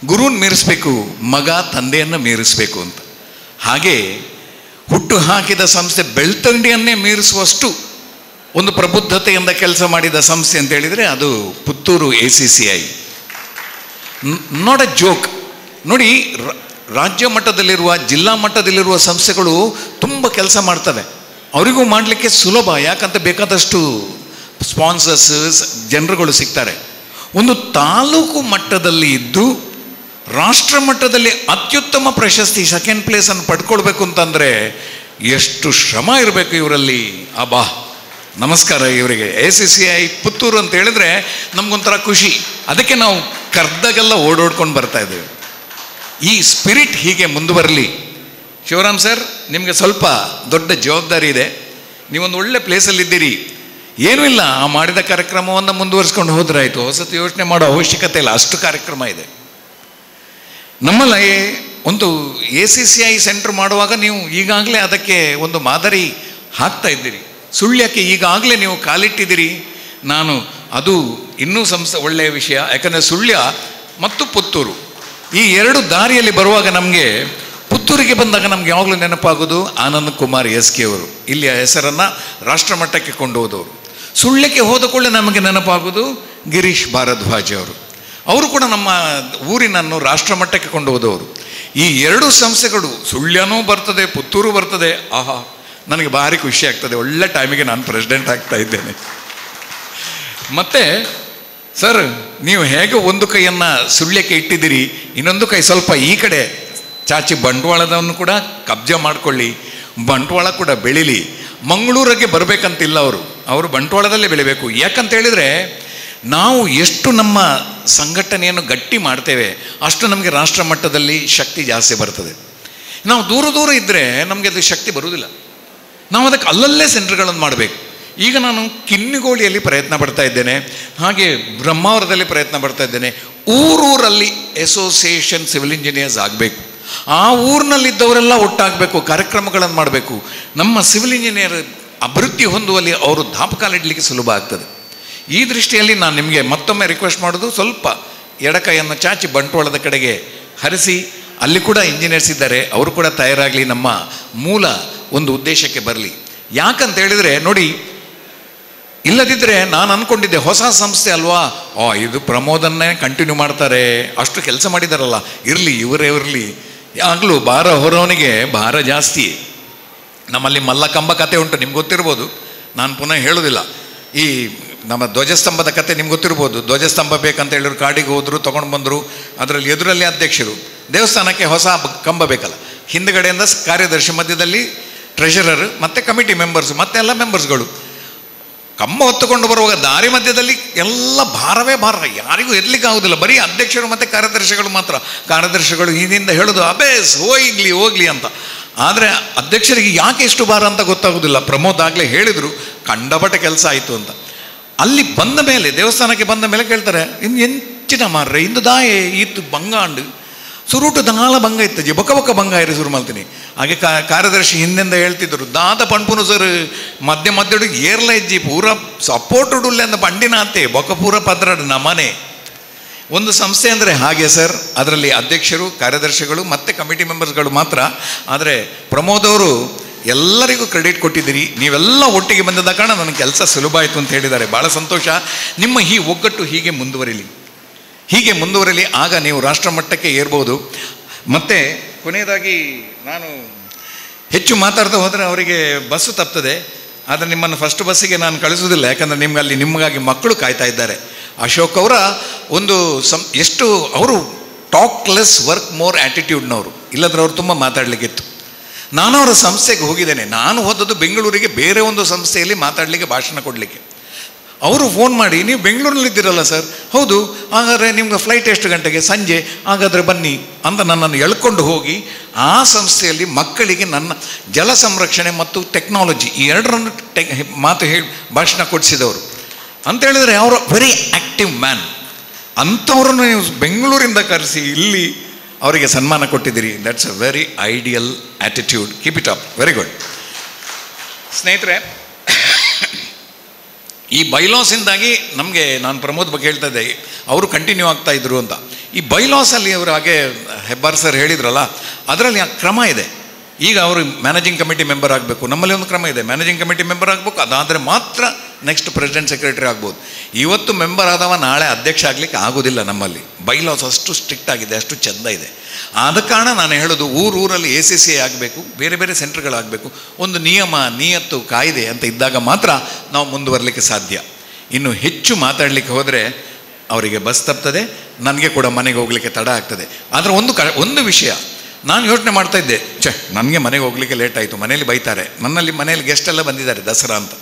ಗುರುನ್ ಮೀರಿಸ್ಬೇಕು, ಮಗ ತಂದೆಯನ್ನು ಮೀರಿಸ್ಬೇಕು ಅಂತ. ಹಾಗೆ ಹುಟ್ಟು ಹಾಕಿದ ಸಂಸ್ಥೆ ಬೆಳ್ತಂಗಡಿಯನ್ನೇ ಮೀರಿಸುವಷ್ಟು ಒಂದು ಪ್ರಬುದ್ಧತೆಯಿಂದ ಕೆಲಸ ಮಾಡಿದ ಸಂಸ್ಥೆ ಅಂತ ಹೇಳಿದರೆ ಅದು Puttur ACCI. Not a joke. ನೋಡಿ, ರಾಜ್ಯ ಮಟ್ಟದಲ್ಲಿರುವ, ಜಿಲ್ಲಾ ಮಟ್ಟದಲ್ಲಿರುವ ಸಂಸ್ಥೆಗಳು ತುಂಬ ಕೆಲಸ ಮಾಡ್ತವೆ, ಅವರಿಗೂ ಮಾಡಲಿಕ್ಕೆ ಸುಲಭ. ಯಾಕಂತ ಬೇಕಾದಷ್ಟು ಸ್ಪಾನ್ಸರ್ಸ್ ಜನರುಗಳು ಸಿಗ್ತಾರೆ. ಒಂದು ತಾಲೂಕು ಮಟ್ಟದಲ್ಲಿ ಇದ್ದು ರಾಷ್ಟ್ರ ಮಟ್ಟದಲ್ಲಿ ಅತ್ಯುತ್ತಮ ಪ್ರಶಸ್ತಿ ಸೆಕೆಂಡ್ ಪ್ಲೇಸನ್ನು ಪಡ್ಕೊಳ್ಬೇಕು ಅಂತಂದರೆ ಎಷ್ಟು ಶ್ರಮ ಇರಬೇಕು ಇವರಲ್ಲಿ. ಅಬ್ಬಾ, ನಮಸ್ಕಾರ ಇವರಿಗೆ. ACCI ಪುತ್ತೂರು ಅಂತ ಹೇಳಿದ್ರೆ ನಮಗೊಂಥರ ಖುಷಿ. ಅದಕ್ಕೆ ನಾವು ಕರ್ದಾಗೆಲ್ಲ ಓಡೋಡ್ಕೊಂಡು ಬರ್ತಾ ಇದ್ದೇವೆ. ಈ ಸ್ಪಿರಿಟ್ ಹೀಗೆ ಮುಂದುವರಲಿ. ಶಿವರಾಮ್ ಸರ್, ನಿಮಗೆ ಸ್ವಲ್ಪ ದೊಡ್ಡ ಜವಾಬ್ದಾರಿ ಇದೆ. ನೀವೊಂದು ಒಳ್ಳೆ ಪ್ಲೇಸಲ್ಲಿದ್ದೀರಿ, ಏನೂ ಇಲ್ಲ, ಆ ಮಾಡಿದ ಕಾರ್ಯಕ್ರಮವನ್ನು ಮುಂದುವರಿಸ್ಕೊಂಡು ಹೋದ್ರಾಯ್ತು, ಹೊಸತು ಯೋಚನೆ ಮಾಡೋ ಅವಶ್ಯಕತೆ ಇಲ್ಲ, ಅಷ್ಟು ಕಾರ್ಯಕ್ರಮ ಇದೆ. ನಮ್ಮಲ್ಲಿ ಒಂದು ACCI ಸೆಂಟರ್ ಮಾಡುವಾಗ ನೀವು ಈಗಾಗಲೇ ಅದಕ್ಕೆ ಒಂದು ಮಾದರಿ ಹಾಕ್ತಾ ಇದ್ದೀರಿ. ಸುಳ್ಯಕ್ಕೆ ಈಗಾಗಲೇ ನೀವು ಕಾಲಿಟ್ಟಿದ್ದೀರಿ. ಅದು ಇನ್ನೂ ಒಳ್ಳೆಯ ವಿಷಯ. ಯಾಕಂದರೆ ಸುಳ್ಯ ಮತ್ತು ಪುತ್ತೂರು ಈ ಎರಡು ದಾರಿಯಲ್ಲಿ ಬರುವಾಗ ನಮಗೆ ಪುತ್ತೂರಿಗೆ ಬಂದಾಗ ನಮ್ಗೆ ಯಾವಾಗಲೂ ನೆನಪಾಗೋದು ಆನಂದ್ ಕುಮಾರ್ SK ಅವರು, ಇಲ್ಲಿಯ ಹೆಸರನ್ನು ರಾಷ್ಟ್ರಮಟ್ಟಕ್ಕೆ ಕೊಂಡು ಹೋದವರು. ಸುಳ್ಯಕ್ಕೆ ಹೋದ ಕೂಡಲೇ ನಮಗೆ ನೆನಪಾಗೋದು ಗಿರೀಶ್ ಭಾರದ್ವಾಜ್ ಅವರು. ಅವರು ಕೂಡ ನಮ್ಮ ಊರಿನನ್ನು ರಾಷ್ಟ್ರಮಟ್ಟಕ್ಕೆ ಕೊಂಡು ಹೋದವರು. ಈ ಎರಡು ಸಂಸ್ಥೆಗಳು ಸುಳ್ಯನೂ ಬರ್ತದೆ, ಪುತ್ತೂರು ಬರ್ತದೆ. ಆಹಾ, ನನಗೆ ಭಾರಿ ಖುಷಿ ಆಗ್ತದೆ. ಒಳ್ಳೆ ಟೈಮಿಗೆ ನಾನು ಪ್ರೆಸಿಡೆಂಟ್ ಆಗ್ತಾ ಇದ್ದೇನೆ. ಮತ್ತೆ ಸರ್, ನೀವು ಹೇಗೆ ಒಂದು ಕೈಯನ್ನು ಸುಳ್ಯಕ್ಕೆ ಇಟ್ಟಿದ್ದೀರಿ, ಇನ್ನೊಂದು ಕೈ ಸ್ವಲ್ಪ ಈ ಕಡೆ ಚಾಚಿ ಬಂಡವಾಳದವನ್ನು ಕೂಡ ಕಬ್ಜಾ ಮಾಡಿಕೊಳ್ಳಿ, ಬಂಡವಾಳ ಕೂಡ ಬೆಳೀಲಿ. ಮಂಗಳೂರಿಗೆ ಬರಬೇಕಂತಿಲ್ಲ, ಅವರು ಬಂಟ್ವಾಳದಲ್ಲೇ ಬೆಳಿಬೇಕು. ಯಾಕಂತ ಹೇಳಿದರೆ ನಾವು ಎಷ್ಟು ನಮ್ಮ ಸಂಘಟನೆಯನ್ನು ಗಟ್ಟಿ ಮಾಡ್ತೇವೆ ಅಷ್ಟು ನಮಗೆ ರಾಷ್ಟ್ರ ಮಟ್ಟದಲ್ಲಿ ಶಕ್ತಿ ಜಾಸ್ತಿ ಬರ್ತದೆ. ನಾವು ದೂರ ದೂರ ಇದ್ದರೆ ನಮಗೆ ಅದು ಶಕ್ತಿ ಬರುವುದಿಲ್ಲ. ನಾವು ಅದಕ್ಕೆ ಅಲ್ಲಲ್ಲೇ ಸೆಂಟರ್ಗಳನ್ನು ಮಾಡಬೇಕು. ಈಗ ನಾನು ಕಿನ್ನಿಗೋಳಿಯಲ್ಲಿ ಪ್ರಯತ್ನ ಪಡ್ತಾ ಇದ್ದೇನೆ, ಹಾಗೆ ಬ್ರಹ್ಮಾವರದಲ್ಲಿ ಪ್ರಯತ್ನ ಪಡ್ತಾ ಇದ್ದೇನೆ. ಊರೂರಲ್ಲಿ ಅಸೋಸಿಯೇಷನ್ ಸಿವಿಲ್ ಇಂಜಿನಿಯರ್ಸ್ ಆಗಬೇಕು. ಆ ಊರಿನಲ್ಲಿದ್ದವರೆಲ್ಲ ಒಟ್ಟಾಗಬೇಕು, ಕಾರ್ಯಕ್ರಮಗಳನ್ನು ಮಾಡಬೇಕು. ನಮ್ಮ ಸಿವಿಲ್ ಇಂಜಿನಿಯರ್ ಅಭಿವೃದ್ಧಿ ಹೊಂದುವಲ್ಲಿ ಅವರು ದಾಪಕಾಲಿಡಲಿಕ್ಕೆ ಸುಲಭ ಆಗ್ತದೆ. ಈ ದೃಷ್ಟಿಯಲ್ಲಿ ನಾನು ನಿಮಗೆ ಮತ್ತೊಮ್ಮೆ ರಿಕ್ವೆಸ್ಟ್ ಮಾಡೋದು, ಸ್ವಲ್ಪ ಎಡಕೈಯನ್ನು ಚಾಚಿ ಬಂಟ್ವಾಳದ ಕಡೆಗೆ ಹರಿಸಿ, ಅಲ್ಲಿ ಕೂಡ ಇಂಜಿನಿಯರ್ಸ್ ಇದ್ದಾರೆ, ಅವರು ಕೂಡ ತಯಾರಾಗಲಿ, ನಮ್ಮ ಮೂಲ ಒಂದು ಉದ್ದೇಶಕ್ಕೆ ಬರಲಿ. ಯಾಕಂತ ಹೇಳಿದರೆ ನೋಡಿ, ಇಲ್ಲದಿದ್ದರೆ ನಾನು ಅಂದ್ಕೊಂಡಿದ್ದೆ ಹೊಸ ಸಂಸ್ಥೆ ಅಲ್ವಾ, ಇದು ಪ್ರಮೋದನ್ನೇ ಕಂಟಿನ್ಯೂ ಮಾಡ್ತಾರೆ, ಅಷ್ಟು ಕೆಲಸ ಮಾಡಿದಾರಲ್ಲ, ಇರಲಿ ಇವರೇ ಇರಲಿ. ಆಗಲೂ ಭಾರ ಹೊರೋನಿಗೆ ಭಾರ ಜಾಸ್ತಿ. ನಮ್ಮಲ್ಲಿ ಮಲ್ಲಕಂಬ ಕತೆ ಉಂಟು, ನಿಮ್ಗೆ ಗೊತ್ತಿರ್ಬೋದು, ನಾನು ಪುನಃ ಹೇಳೋದಿಲ್ಲ. ಈ ನಮ್ಮ ಧ್ವಜಸ್ತಂಭದ ಕತೆ ನಿಮ್ಗೆ ಗೊತ್ತಿರ್ಬೋದು. ಧ್ವಜಸ್ತಂಭ ಬೇಕಂತ ಹೇಳಿದ್ರು, ಕಾಡಿಗೆ ಹೋದರು, ತೊಗೊಂಡು ಬಂದರು. ಅದರಲ್ಲಿ ಎದುರಲ್ಲಿ ಅಧ್ಯಕ್ಷರು, ದೇವಸ್ಥಾನಕ್ಕೆ ಹೊಸ ಕಂಬ ಬೇಕಲ್ಲ, ಹಿಂದುಗಡೆಯಿಂದ ಕಾರ್ಯದರ್ಶಿ, ಮಧ್ಯದಲ್ಲಿ ಟ್ರೆಷರರ್, ಮತ್ತು ಕಮಿಟಿ ಮೆಂಬರ್ಸು, ಮತ್ತೆಲ್ಲ ಮೆಂಬರ್ಸ್ಗಳು. ಕಂಬ ಹೊತ್ತುಕೊಂಡು ಬರುವಾಗ ದಾರಿ ಮಧ್ಯದಲ್ಲಿ ಎಲ್ಲ ಭಾರವೇ ಭಾರ, ಯಾರಿಗೂ ಇರ್ಲಿಕ್ಕೆ ಆಗೋದಿಲ್ಲ. ಬರೀ ಅಧ್ಯಕ್ಷರು ಮತ್ತು ಕಾರ್ಯದರ್ಶಿಗಳು ಮಾತ್ರ. ಕಾರ್ಯದರ್ಶಿಗಳು ಹಿಂದಿಂದ ಹೇಳೋದು ಅಬೇಸ್ ಹೋಗ್ಲಿ ಅಂತ. ಆದರೆ ಅಧ್ಯಕ್ಷರಿಗೆ ಯಾಕೆ ಇಷ್ಟು ಭಾರ ಅಂತ ಗೊತ್ತಾಗೋದಿಲ್ಲ. ಪ್ರಮೋದ್ ಆಗಲೇ ಹೇಳಿದರು, ಕಂಡಪಟ್ಟೆ ಕೆಲಸ ಆಯಿತು ಅಂತ. ಅಲ್ಲಿ ಬಂದ ಮೇಲೆ, ದೇವಸ್ಥಾನಕ್ಕೆ ಬಂದ ಮೇಲೆ ಕೇಳ್ತಾರೆ, ಇನ್ನು ಎಂಚಿನ ಮಾರ್ರೆ ಇಂದು ದಾಯೆ ಇತ್ತು ಬಂಗಾಂಡು ಸುರುಟು ದಾಳ ಬಂಗ ಇತ್ತಜಿ ಬೊಕ್ಕ ಬೊಕ್ಕ ಬಂಗ ಇರಿ ಶುರು ಮಾಡ್ತೀನಿ. ಹಾಗೆ ಕಾರ್ಯದರ್ಶಿ ಹಿಂದಿಂದ ಹೇಳ್ತಿದ್ರು, ದಾದ ಪಣ್ಪುನು ಸರ್ ಮಧ್ಯ ಮಧ್ಯಡು ಏರ್ಲ ಇಜ್ಜಿ ಪೂರ ಸಪೋರ್ಟುಡುಲ್ಲೆ ಅಂದ ಬಂಡಿನಾತೆ ಬೊಕ್ಕ ಪೂರ ಪದ್ರಡು ನಮನೆ. ಒಂದು ಸಂಸ್ಥೆ ಅಂದರೆ ಹಾಗೆ ಸರ್, ಅದರಲ್ಲಿ ಅಧ್ಯಕ್ಷರು, ಕಾರ್ಯದರ್ಶಿಗಳು ಮತ್ತು ಕಮಿಟಿ ಮೆಂಬರ್ಸ್ಗಳು ಮಾತ್ರ. ಆದರೆ ಪ್ರಮೋದ್ ಅವರು ಎಲ್ಲರಿಗೂ ಕ್ರೆಡಿಟ್ ಕೊಟ್ಟಿದ್ದೀರಿ, ನೀವೆಲ್ಲ ಒಟ್ಟಿಗೆ ಬಂದಿದ್ದ ಕಾರಣ ನನಗೆ ಕೆಲಸ ಸುಲಭ ಆಯಿತು ಅಂತ ಹೇಳಿದ್ದಾರೆ. ಭಾಳ ಸಂತೋಷ. ನಿಮ್ಮ ಈ ಒಗ್ಗಟ್ಟು ಹೀಗೆ ಮುಂದುವರಿಲಿ, ಆಗ ನೀವು ರಾಷ್ಟ್ರ ಮಟ್ಟಕ್ಕೆ ಏರ್ಬೋದು. ಮತ್ತು ಕೊನೆಯದಾಗಿ, ನಾನು ಹೆಚ್ಚು ಮಾತಾಡ್ತಾ ಹೋದರೆ ಅವರಿಗೆ ಬಸ್ಸು ತಪ್ತದೆ. ಆದರೆ ನಿಮ್ಮನ್ನು ಫಸ್ಟ್ ಬಸ್ಸಿಗೆ ನಾನು ಕಳಿಸೋದಿಲ್ಲ, ಯಾಕಂದರೆ ನಿಮಗಾಗಿ ಮಕ್ಕಳು ಕಾಯ್ತಾ ಇದ್ದಾರೆ. ಅಶೋಕ್ ಅವರ ಒಂದು ಎಷ್ಟು ಅವರು ಟಾಕ್ಲೆಸ್ ವರ್ಕ್ ಮೋರ್ ಆ್ಯಟಿಟ್ಯೂಡ್ನವರು, ಇಲ್ಲದ್ರೆ ಅವರು ತುಂಬ ಮಾತಾಡಲಿಕ್ಕಿತ್ತು. ನಾನು ಅವರ ಸಂಸ್ಥೆಗೆ ಹೋಗಿದ್ದೇನೆ. ನಾನು ಹೋದದ್ದು ಬೆಂಗಳೂರಿಗೆ, ಬೇರೆ ಒಂದು ಸಂಸ್ಥೆಯಲ್ಲಿ ಮಾತಾಡಲಿಕ್ಕೆ, ಭಾಷಣ ಕೊಡಲಿಕ್ಕೆ. ಅವರು ಫೋನ್ ಮಾಡಿ, ನೀವು ಬೆಂಗಳೂರಿನಲ್ಲಿದ್ದೀರಲ್ಲ ಸರ್? ಹೌದು. ಹಾಗಾದರೆ ನಿಮ್ಗೆ ಫ್ಲೈಟ್ ಎಷ್ಟು ಗಂಟೆಗೆ? ಸಂಜೆ. ಹಾಗಾದರೆ ಬನ್ನಿ ಅಂತ ನನ್ನನ್ನು ಎಳ್ಕೊಂಡು ಹೋಗಿ ಆ ಸಂಸ್ಥೆಯಲ್ಲಿ ಮಕ್ಕಳಿಗೆ ನನ್ನ ಜಲ ಸಂರಕ್ಷಣೆ ಮತ್ತು ಟೆಕ್ನಾಲಜಿ ಈ ಎರಡರನ್ನು ಮಾತು ಹೇಳಿ ಭಾಷಣ ಕೊಡಿಸಿದವರು. ಅಂತೇಳಿದರೆ ಅವರು ವೆರಿ ಆ್ಯಕ್ಟಿವ್ ಮ್ಯಾನ್. ಅಂಥವ್ರನ್ನು ನೀವು ಬೆಂಗಳೂರಿಂದ ಕರೆಸಿ ಇಲ್ಲಿ ಅವರಿಗೆ ಸನ್ಮಾನ ಕೊಟ್ಟಿದ್ದೀರಿ. That's a very ideal attitude. Keep it up. Very good. ಸ್ನೇಹಿತರೆ, ಈ ಬೈಲಾಸಿಂದಾಗಿ ನಮಗೆ, ನಾನು ಪ್ರಮೋದ್ ಬಗ್ಗೆ ಹೇಳ್ತಾ ಇದ್ದೆ, ಅವರು ಕಂಟಿನ್ಯೂ ಆಗ್ತಾ ಇದ್ರು ಅಂತ. ಈ ಬೈಲಾಸಲ್ಲಿ ಅವರು ಹಾಗೆ ಹೆಬ್ಬಾರ್ ಸರ್ ಹೇಳಿದ್ರಲ್ಲ, ಅದರಲ್ಲಿ ಆ ಕ್ರಮ ಇದೆ. ಈಗ ಅವರು ಮ್ಯಾನೇಜಿಂಗ್ ಕಮಿಟಿ ಮೆಂಬರ್ ಆಗಬೇಕು. ನಮ್ಮಲ್ಲಿ ಒಂದು ಕ್ರಮ ಇದೆ, ಮ್ಯಾನೇಜಿಂಗ್ ಕಮಿಟಿ ಮೆಂಬರ್ ಆಗಬೇಕು, ಅದಾದರೆ ಮಾತ್ರ ನೆಕ್ಸ್ಟ್ ಪ್ರೆಸಿಡೆಂಟ್ ಸೆಕ್ರೆಟರಿ ಆಗ್ಬೋದು. ಇವತ್ತು ಮೆಂಬರ್ ಆದವ ನಾಳೆ ಅಧ್ಯಕ್ಷ ಆಗಲಿಕ್ಕೆ ಆಗೋದಿಲ್ಲ. ನಮ್ಮಲ್ಲಿ ಬೈಲಾಸ್ ಅಷ್ಟು ಸ್ಟ್ರಿಕ್ಟ್ ಆಗಿದೆ, ಅಷ್ಟು ಚೆಂದ ಇದೆ. ಆದ ಕಾರಣ ನಾನು ಹೇಳೋದು, ಊರಲ್ಲಿ ACCI ಆಗಬೇಕು, ಬೇರೆ ಬೇರೆ ಸೆಂಟರ್ಗಳಾಗಬೇಕು. ಒಂದು ನಿಯಮ, ನಿಯತ್ತು, ಕಾಯ್ದೆ ಅಂತ ಇದ್ದಾಗ ಮಾತ್ರ ನಾವು ಮುಂದುವರಲಿಕ್ಕೆ ಸಾಧ್ಯ. ಇನ್ನು ಹೆಚ್ಚು ಮಾತಾಡಲಿಕ್ಕೆ ಹೋದರೆ ಅವರಿಗೆ ಬಸ್ ತಪ್ತದೆ, ನನಗೆ ಕೂಡ ಮನೆಗೆ ಹೋಗಲಿಕ್ಕೆ ತಡ ಆಗ್ತದೆ. ಆದರೆ ಒಂದು ವಿಷಯ ನಾನು ಯೋಚನೆ ಮಾಡ್ತಾ ಇದ್ದೆ, ನನಗೆ ಮನೆಗೆ ಹೋಗಲಿಕ್ಕೆ ಲೇಟ್ ಆಯಿತು, ಮನೇಲಿ ಬೈತಾರೆ. ಮನೇಲಿ ಗೆಸ್ಟ್ ಎಲ್ಲ ಬಂದಿದ್ದಾರೆ ದಸರಾ ಅಂತ.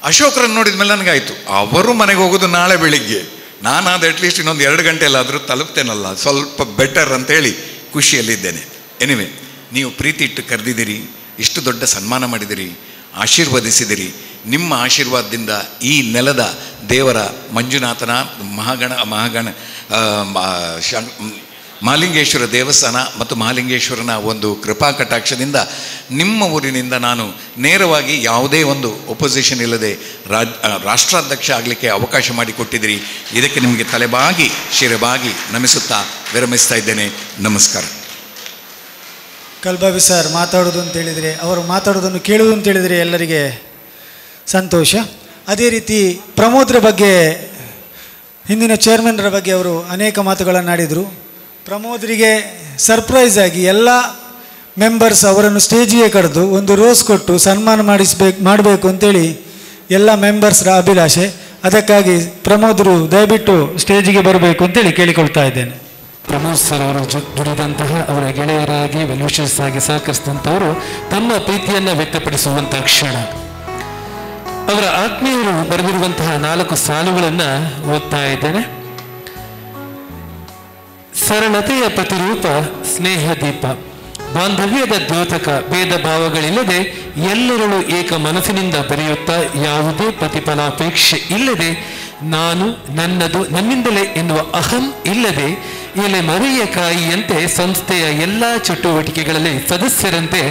ಅಶೋಕರನ್ನು ನೋಡಿದ ಮೇಲೆ ನನಗಾಯಿತು, ಅವರು ಮನೆಗೆ ಹೋಗೋದು ನಾಳೆ ಬೆಳಿಗ್ಗೆ, ನಾನಾದ ಅಟ್ಲೀಸ್ಟ್ ಇನ್ನೊಂದು 2 ಗಂಟೆಯಲ್ಲಾದರೂ ತಲುಪ್ತೇನಲ್ಲ, ಸ್ವಲ್ಪ ಬೆಟರ್ ಅಂತೇಳಿ ಖುಷಿಯಲ್ಲಿದ್ದೇನೆ. ಎನಿವೆ, ನೀವು ಪ್ರೀತಿ ಇಟ್ಟು ಕರೆದಿದ್ದೀರಿ, ಇಷ್ಟು ದೊಡ್ಡ ಸನ್ಮಾನ ಮಾಡಿದಿರಿ, ಆಶೀರ್ವದಿಸಿದಿರಿ. ನಿಮ್ಮ ಆಶೀರ್ವಾದದಿಂದ ಈ ನೆಲದ ದೇವರ ಮಂಜುನಾಥನ ಮಹಾಲಿಂಗೇಶ್ವರ ದೇವಸ್ಥಾನ ಮತ್ತು ಮಹಾಲಿಂಗೇಶ್ವರನ ಒಂದು ಕೃಪಾ ಕಟಾಕ್ಷದಿಂದ ನಿಮ್ಮ ಊರಿನಿಂದ ನಾನು ನೇರವಾಗಿ ಯಾವುದೇ ಒಂದು ಒಪೋಸಿಷನ್ ಇಲ್ಲದೆ ರಾಷ್ಟ್ರಾಧ್ಯಕ್ಷ ಆಗಲಿಕ್ಕೆ ಅವಕಾಶ ಮಾಡಿಕೊಟ್ಟಿದ್ದೀರಿ. ಇದಕ್ಕೆ ನಿಮಗೆ ತಲೆಬಾಗಿ ಶಿರಬಾಗಿ ನಮಿಸುತ್ತಾ ವಿರಮಿಸ್ತಾ ಇದ್ದೇನೆ. ನಮಸ್ಕಾರ. ಕಲ್ಬಾವಿ ಸರ್ ಮಾತಾಡೋದು ಅಂತೇಳಿದರೆ, ಅವರು ಮಾತಾಡೋದನ್ನು ಕೇಳುವುದು ಅಂತೇಳಿದರೆ ಎಲ್ಲರಿಗೆ ಸಂತೋಷ. ಅದೇ ರೀತಿ ಪ್ರಮೋದ್ರ ಬಗ್ಗೆ, ಹಿಂದಿನ ಚೇರ್ಮನ್ರ ಬಗ್ಗೆ ಅವರು ಅನೇಕ ಮಾತುಗಳನ್ನು ಆಡಿದರು. ಪ್ರಮೋದ್ರಿಗೆ ಸರ್ಪ್ರೈಸ್ ಆಗಿ ಎಲ್ಲ ಮೆಂಬರ್ಸ್ ಅವರನ್ನು ಸ್ಟೇಜಿಗೆ ಕರೆದು ಒಂದು ರೋಸ್ ಕೊಟ್ಟು ಸನ್ಮಾನ ಮಾಡಬೇಕು ಅಂತೇಳಿ ಎಲ್ಲ ಮೆಂಬರ್ಸ್ರ ಅಭಿಲಾಷೆ. ಅದಕ್ಕಾಗಿ ಪ್ರಮೋದರು ದಯವಿಟ್ಟು ಸ್ಟೇಜಿಗೆ ಬರಬೇಕು ಅಂತೇಳಿ ಕೇಳಿಕೊಳ್ತಾ ಇದ್ದೇನೆ. ಪ್ರಮೋದ್ ಸರ್ ಅವರು ದುಡಿದಂತಹ ಅವರ ಗೆಳೆಯರಾಗಿ ವೆಲ್ವಿಷರ್ಸ್ ಆಗಿ ಸಹಕರಿಸಿದಂಥವರು ತಮ್ಮ ಪ್ರೀತಿಯನ್ನು ವ್ಯಕ್ತಪಡಿಸುವಂಥ ಕ್ಷಣ. ಅವರ ಆತ್ಮೀಯರು ಬರೆದಿರುವಂತಹ 4 ಸಾಲುಗಳನ್ನು ಓದ್ತಾ ಇದ್ದೇನೆ. ಸರಳತೆಯ ಪ್ರತಿರೂಪ ಸ್ನೇಹ ದೀಪ, ಬಾಂಧವ್ಯದ ದ್ಯೋತಕ, ಭೇದ ಭಾವಗಳಿಲ್ಲದೆ ಎಲ್ಲರಲ್ಲೂ ಏಕ ಮನಸ್ಸಿನಿಂದ ಬೆರೆಯುತ್ತಾ ಯಾವುದೇ ಪ್ರತಿಫಲಾಪೇಕ್ಷೆ ಇಲ್ಲದೆ ನಾನು ನನ್ನದು ನನ್ನಿಂದಲೇ ಎನ್ನುವ ಅಹಂ ಇಲ್ಲದೆ ಎಲೆ ಮರೆಯ ಕಾಯಿಯಂತೆ ಸಂಸ್ಥೆಯ ಎಲ್ಲ ಚಟುವಟಿಕೆಗಳಲ್ಲಿ ಸದಸ್ಯರಂತೆ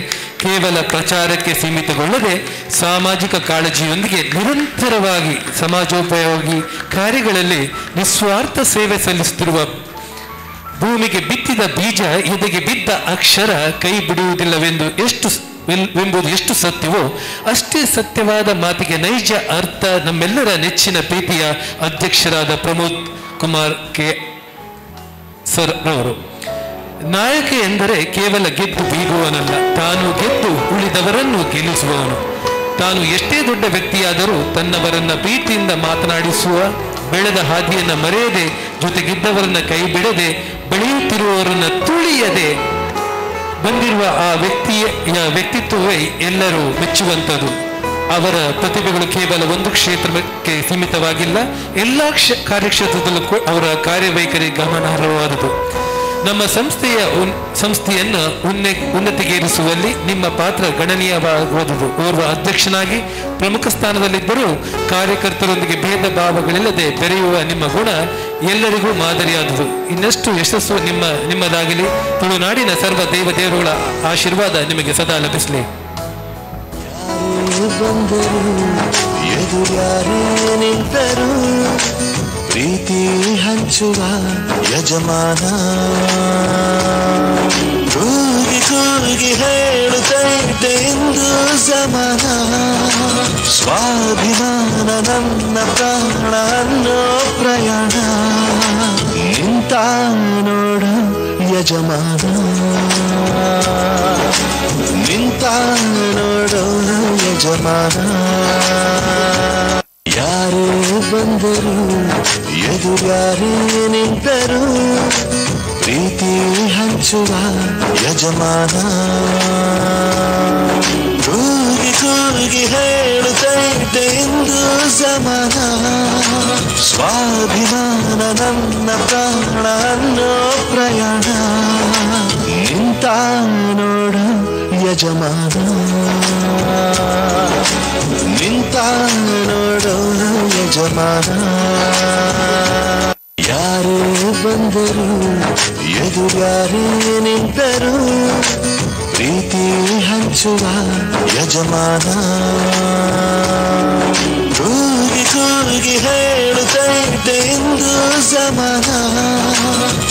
ಕೇವಲ ಪ್ರಚಾರಕ್ಕೆ ಸೀಮಿತಗೊಳ್ಳದೆ ಸಾಮಾಜಿಕ ಕಾಳಜಿಯೊಂದಿಗೆ ನಿರಂತರವಾಗಿ ಸಮಾಜೋಪಯೋಗಿ ಕಾರ್ಯಗಳಲ್ಲಿ ನಿಸ್ವಾರ್ಥ ಸೇವೆ ಸಲ್ಲಿಸುತ್ತಿರುವ ಭೂಮಿಗೆ ಬಿತ್ತಿದ ಬೀಜ ಎದೆಗೆ ಬಿದ್ದ ಅಕ್ಷರ ಕೈ ಬಿಡುವುದಿಲ್ಲವೆಂಬುದು ಎಷ್ಟು ಸತ್ಯವೋ ಅಷ್ಟೇ ಸತ್ಯವಾದ ಮಾತಿಗೆ ನೈಜ ಅರ್ಥ ನಮ್ಮೆಲ್ಲರ ನೆಚ್ಚಿನ ಪ್ರೀತಿಯ ಅಧ್ಯಕ್ಷರಾದ ಪ್ರಮೋದ್ ಕುಮಾರ್ ಕೆ ಸರ್ ರವರು. ನಾಯಕ ಎಂದರೆ ಕೇವಲ ಗೆದ್ದು ಬೀಗುವವನಲ್ಲ, ತಾನು ಗೆದ್ದು ಉಳಿದವರನ್ನು ಗೆಲ್ಲಿಸುವವನು. ತಾನು ಎಷ್ಟೇ ದೊಡ್ಡ ವ್ಯಕ್ತಿಯಾದರೂ ತನ್ನವರನ್ನ ಪ್ರೀತಿಯಿಂದ ಮಾತನಾಡಿಸುವ, ಬೆಳೆದ ಹಾದಿಯನ್ನು ಮರೆಯದೆ, ಜೊತೆಗಿದ್ದವರನ್ನ ಕೈ ಬಿಡದೆ, ಬೆಳೆಯುತ್ತಿರುವವರನ್ನ ತುಳಿಯದೆ ಬಂದಿರುವ ಆ ವ್ಯಕ್ತಿತ್ವವೇ ಎಲ್ಲರೂ ಮೆಚ್ಚುವಂಥದ್ದು. ಅವರ ಪ್ರತಿಭೆಗಳು ಕೇವಲ ಒಂದು ಕ್ಷೇತ್ರಕ್ಕೆ ಸೀಮಿತವಾಗಿಲ್ಲ, ಎಲ್ಲ ಕಾರ್ಯಕ್ಷೇತ್ರದಲ್ಲೂ ಅವರ ಕಾರ್ಯವೈಖರಿ ಗಮನಾರ್ಹವಾದುದು. ನಮ್ಮ ಸಂಸ್ಥೆಯನ್ನು ಉನ್ನತಿಗೇರಿಸುವಲ್ಲಿ ನಿಮ್ಮ ಪಾತ್ರ ಗಣನೀಯವಾಗುವುದು. ಓರ್ವ ಅಧ್ಯಕ್ಷನಾಗಿ ಪ್ರಮುಖ ಸ್ಥಾನದಲ್ಲಿದ್ದರೂ ಕಾರ್ಯಕರ್ತರೊಂದಿಗೆ ಭೇದ ಭಾವಗಳಿಲ್ಲದೆ ಬೆರೆಯುವ ನಿಮ್ಮ ಗುಣ ಎಲ್ಲರಿಗೂ ಮಾದರಿಯಾದುದು. ಇನ್ನಷ್ಟು ಯಶಸ್ಸು ನಿಮ್ಮದಾಗಲಿ. ತುಳುನಾಡಿನ ಸರ್ವ ದೇವದೇವರುಗಳ ಆಶೀರ್ವಾದ ನಿಮಗೆ ಸದಾ ಲಭಿಸಲಿ. ಪ್ರೀತಿ ಹಂಚುವ ಯಜಮಾನ ಕೂಗಿ ಕೂಗಿ ಹೇಳುತ್ತೈತೆ ಇಂದು ಸಮಾನ, ಸ್ವಾಭಿಮಾನ ನನ್ನ ಪ್ರಾಣ ಅನ್ನೋ ಪ್ರಯಾಣ, ನಿಂತ ನೋಡ ಯಜಮಾನ, ನಿಂತ ನೋಡೋ ಯಜಮಾನ. ಯಾರೇ ಬಂದರು ಎದುರ್ಯಾರೇ ನಿಂತರು, ಪ್ರೀತಿ ಹಂಚುವ ಯಜಮಾನ ಕೂಗಿ ಕೂಗಿ ಹೇಳುತ್ತೈತೆ ಇಂದು ಸಮಾನ, ಸ್ವಾಭಿಮಾನ ನನ್ನ ಪ್ರಾಣ ಅನ್ನೋ ಪ್ರಯಾಣ, ನಿಂತ ನೋಡ ಯಜಮಾನ, ನಿಂತ ನೋಡೋ ಯಜಮಾನ. ಯಾರೇ ಬಂದರು ಎದುರ್ಯಾರೇ ನಿಂತರು, ಪ್ರೀತಿ ಹಂಚುವ ಯಜಮಾನ ಕೂಗಿ ಕೂಗಿ ಹೇಳುತ್ತೈತೆ ಇಂದು ಸಮಾನ,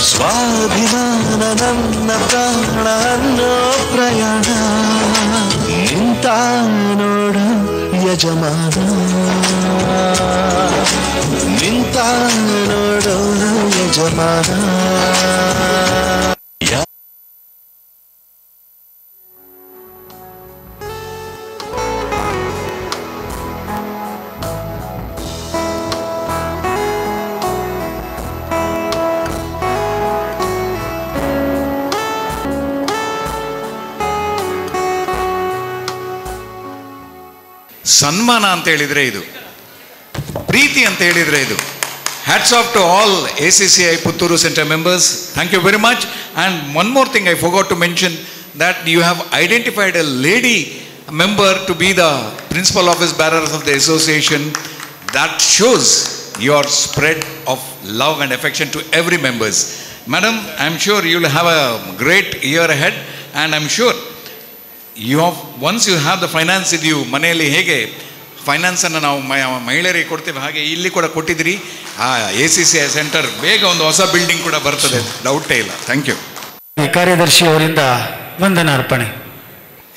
ಸ್ವಾಭಿಮಾನ ನನ್ನ ಪ್ರಾಣ ಅನ್ನೋ ಪ್ರಯಾಣ, ನಿಂತ ನೋಡ ಯಜಮಾನ, ನಿಂತ ನೋಡೋ ಯಜಮಾನ. ಸನ್ಮಾನ ಅಂತ ಹೇಳಿದರೆ ಇದು, ಪ್ರೀತಿ ಅಂತ ಹೇಳಿದರೆ ಇದು. Hats off to all ACCI Putturu Center members. Thank you very much. And one more thing I forgot to mention, that you have identified a lady member to be the principal office bearers of the association. That shows your spread of love and affection to every members. Madam, I'm sure you will have a great year ahead, and I'm sure once you have the finance with you, ಮನೆಯಲ್ಲಿ ಹೇಗೆ ಫೈನಾನ್ಸನ್ನು ನಾವು ಮಹಿಳೆಯರಿಗೆ ಕೊಡ್ತೇವೆ ಹಾಗೆ ಇಲ್ಲಿ ಕೂಡ ಕೊಟ್ಟಿದ್ದೀರಿ. ಆ ACCI ಸೆಂಟರ್ ಬೇಗ ಒಂದು ಹೊಸ ಬಿಲ್ಡಿಂಗ್ ಕೂಡ ಬರ್ತದೆ, ಡೌಟೇ ಇಲ್ಲ. Thank you. ಕಾರ್ಯದರ್ಶಿ ಅವರಿಂದ ವಂದನಾರ್ಪಣೆ.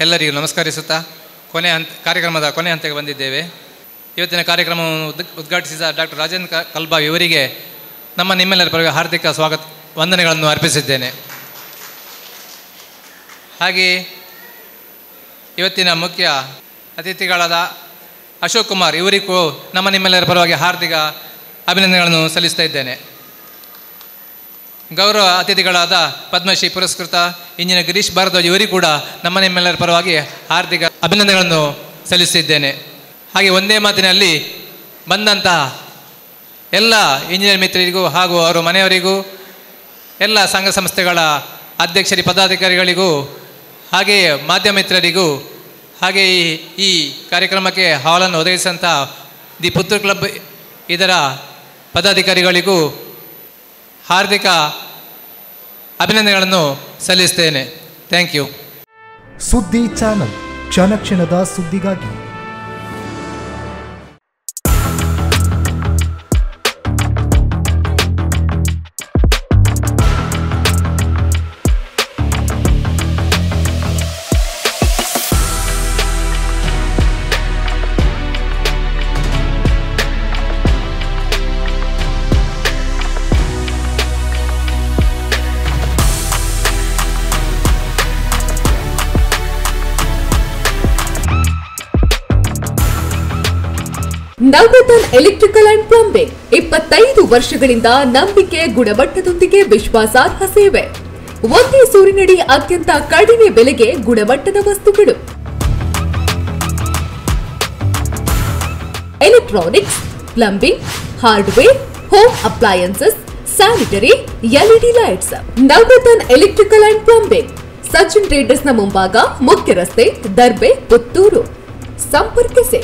ಎಲ್ಲರಿಗೂ ನಮಸ್ಕರಿಸುತ್ತಾ ಕಾರ್ಯಕ್ರಮದ ಕೊನೆ ಹಂತಕ್ಕೆ ಬಂದಿದ್ದೇವೆ. ಇವತ್ತಿನ ಕಾರ್ಯಕ್ರಮವನ್ನು ಉದ್ಘಾಟಿಸಿದ ಡಾಕ್ಟರ್ ರಾಜೇಂದ್ರ ಕಲ್ಬಾವಿ ಇವರಿಗೆ ನಿಮ್ಮೆಲ್ಲರ ಪರವಾಗಿ ಹಾರ್ದಿಕ ವಂದನೆಗಳನ್ನು ಅರ್ಪಿಸಿದ್ದೇನೆ. ಹಾಗೆ ಇವತ್ತಿನ ಮುಖ್ಯ ಅತಿಥಿಗಳಾದ ಅಶೋಕ್ ಕುಮಾರ್ ಇವರಿಗೂ ನಿಮ್ಮೆಲ್ಲರ ಪರವಾಗಿ ಹಾರ್ದಿಕ ಅಭಿನಂದನೆಗಳನ್ನು ಸಲ್ಲಿಸ್ತಾ ಇದ್ದೇನೆ. ಗೌರವ ಅತಿಥಿಗಳಾದ ಪದ್ಮಶ್ರೀ ಪುರಸ್ಕೃತ ಇಂಜಿನಿಯರ್ ಗಿರೀಶ್ ಭಾರದ್ವಾಜ್ ಇವರಿಗೂ ಕೂಡ ನಿಮ್ಮೆಲ್ಲರ ಪರವಾಗಿ ಹಾರ್ದಿಕ ಅಭಿನಂದನೆಗಳನ್ನು ಸಲ್ಲಿಸಿದ್ದೇನೆ. ಹಾಗೆ ಒಂದೇ ಮಾತಿನಲ್ಲಿ ಬಂದಂತಹ ಎಲ್ಲ ಇಂಜಿನಿಯರ್ ಮಿತ್ರರಿಗೂ ಹಾಗೂ ಅವರ ಮನೆಯವರಿಗೂ, ಎಲ್ಲ ಸಂಘ ಸಂಸ್ಥೆಗಳ ಅಧ್ಯಕ್ಷರಿ ಪದಾಧಿಕಾರಿಗಳಿಗೂ, ಹಾಗೆಯೇ ಮಾಧ್ಯಮ ಮಿತ್ರರಿಗೂ, ಹಾಗೆ ಈ ಕಾರ್ಯಕ್ರಮಕ್ಕೆ ಹಾಲನ್ನು ಒದಗಿಸಿದಂಥ ದಿ ಪುತ್ತೂರು ಕ್ಲಬ್ ಇದರ ಪದಾಧಿಕಾರಿಗಳಿಗೂ ಹಾರ್ದಿಕ ಅಭಿನಂದನೆಗಳನ್ನು ಸಲ್ಲಿಸ್ತೇನೆ. Thank you. ಸುದ್ದಿ ಚಾನಲ್, ಕ್ಷಣ ಕ್ಷಣದ ಸುದ್ದಿಗಾಗಿ. ನವರತ್ನ ಎಲೆಕ್ಟ್ರಿಕಲ್ ಅಂಡ್ ಪ್ಲಂಬಿಂಗ್ 25 ವರ್ಷಗಳಿಂದ ನಂಬಿಕೆ, ಗುಣಮಟ್ಟದೊಂದಿಗೆ ವಿಶ್ವಾಸಾರ್ಹ ಸೇವೆ. ಒಂದೇ ಸೂರಿನಡಿ ಅತ್ಯಂತ ಕಡಿಮೆ ಬೆಲೆಗೆ ಗುಣಮಟ್ಟದ ವಸ್ತುಗಳು. Electronics, plumbing, hardware, home appliances, sanitary, LED lights. Navaratna electrical and plumbing, Sachin ಟ್ರೇಡರ್ಸ್ನ ಮುಂಭಾಗ, ಮುಖ್ಯ ರಸ್ತೆ, ದರ್ಬೆ, ಪುತ್ತೂರು. ಸಂಪರ್ಕಿಸಿ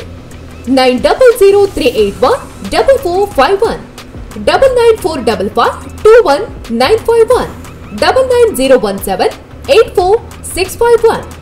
9003814451 994552191 990178461.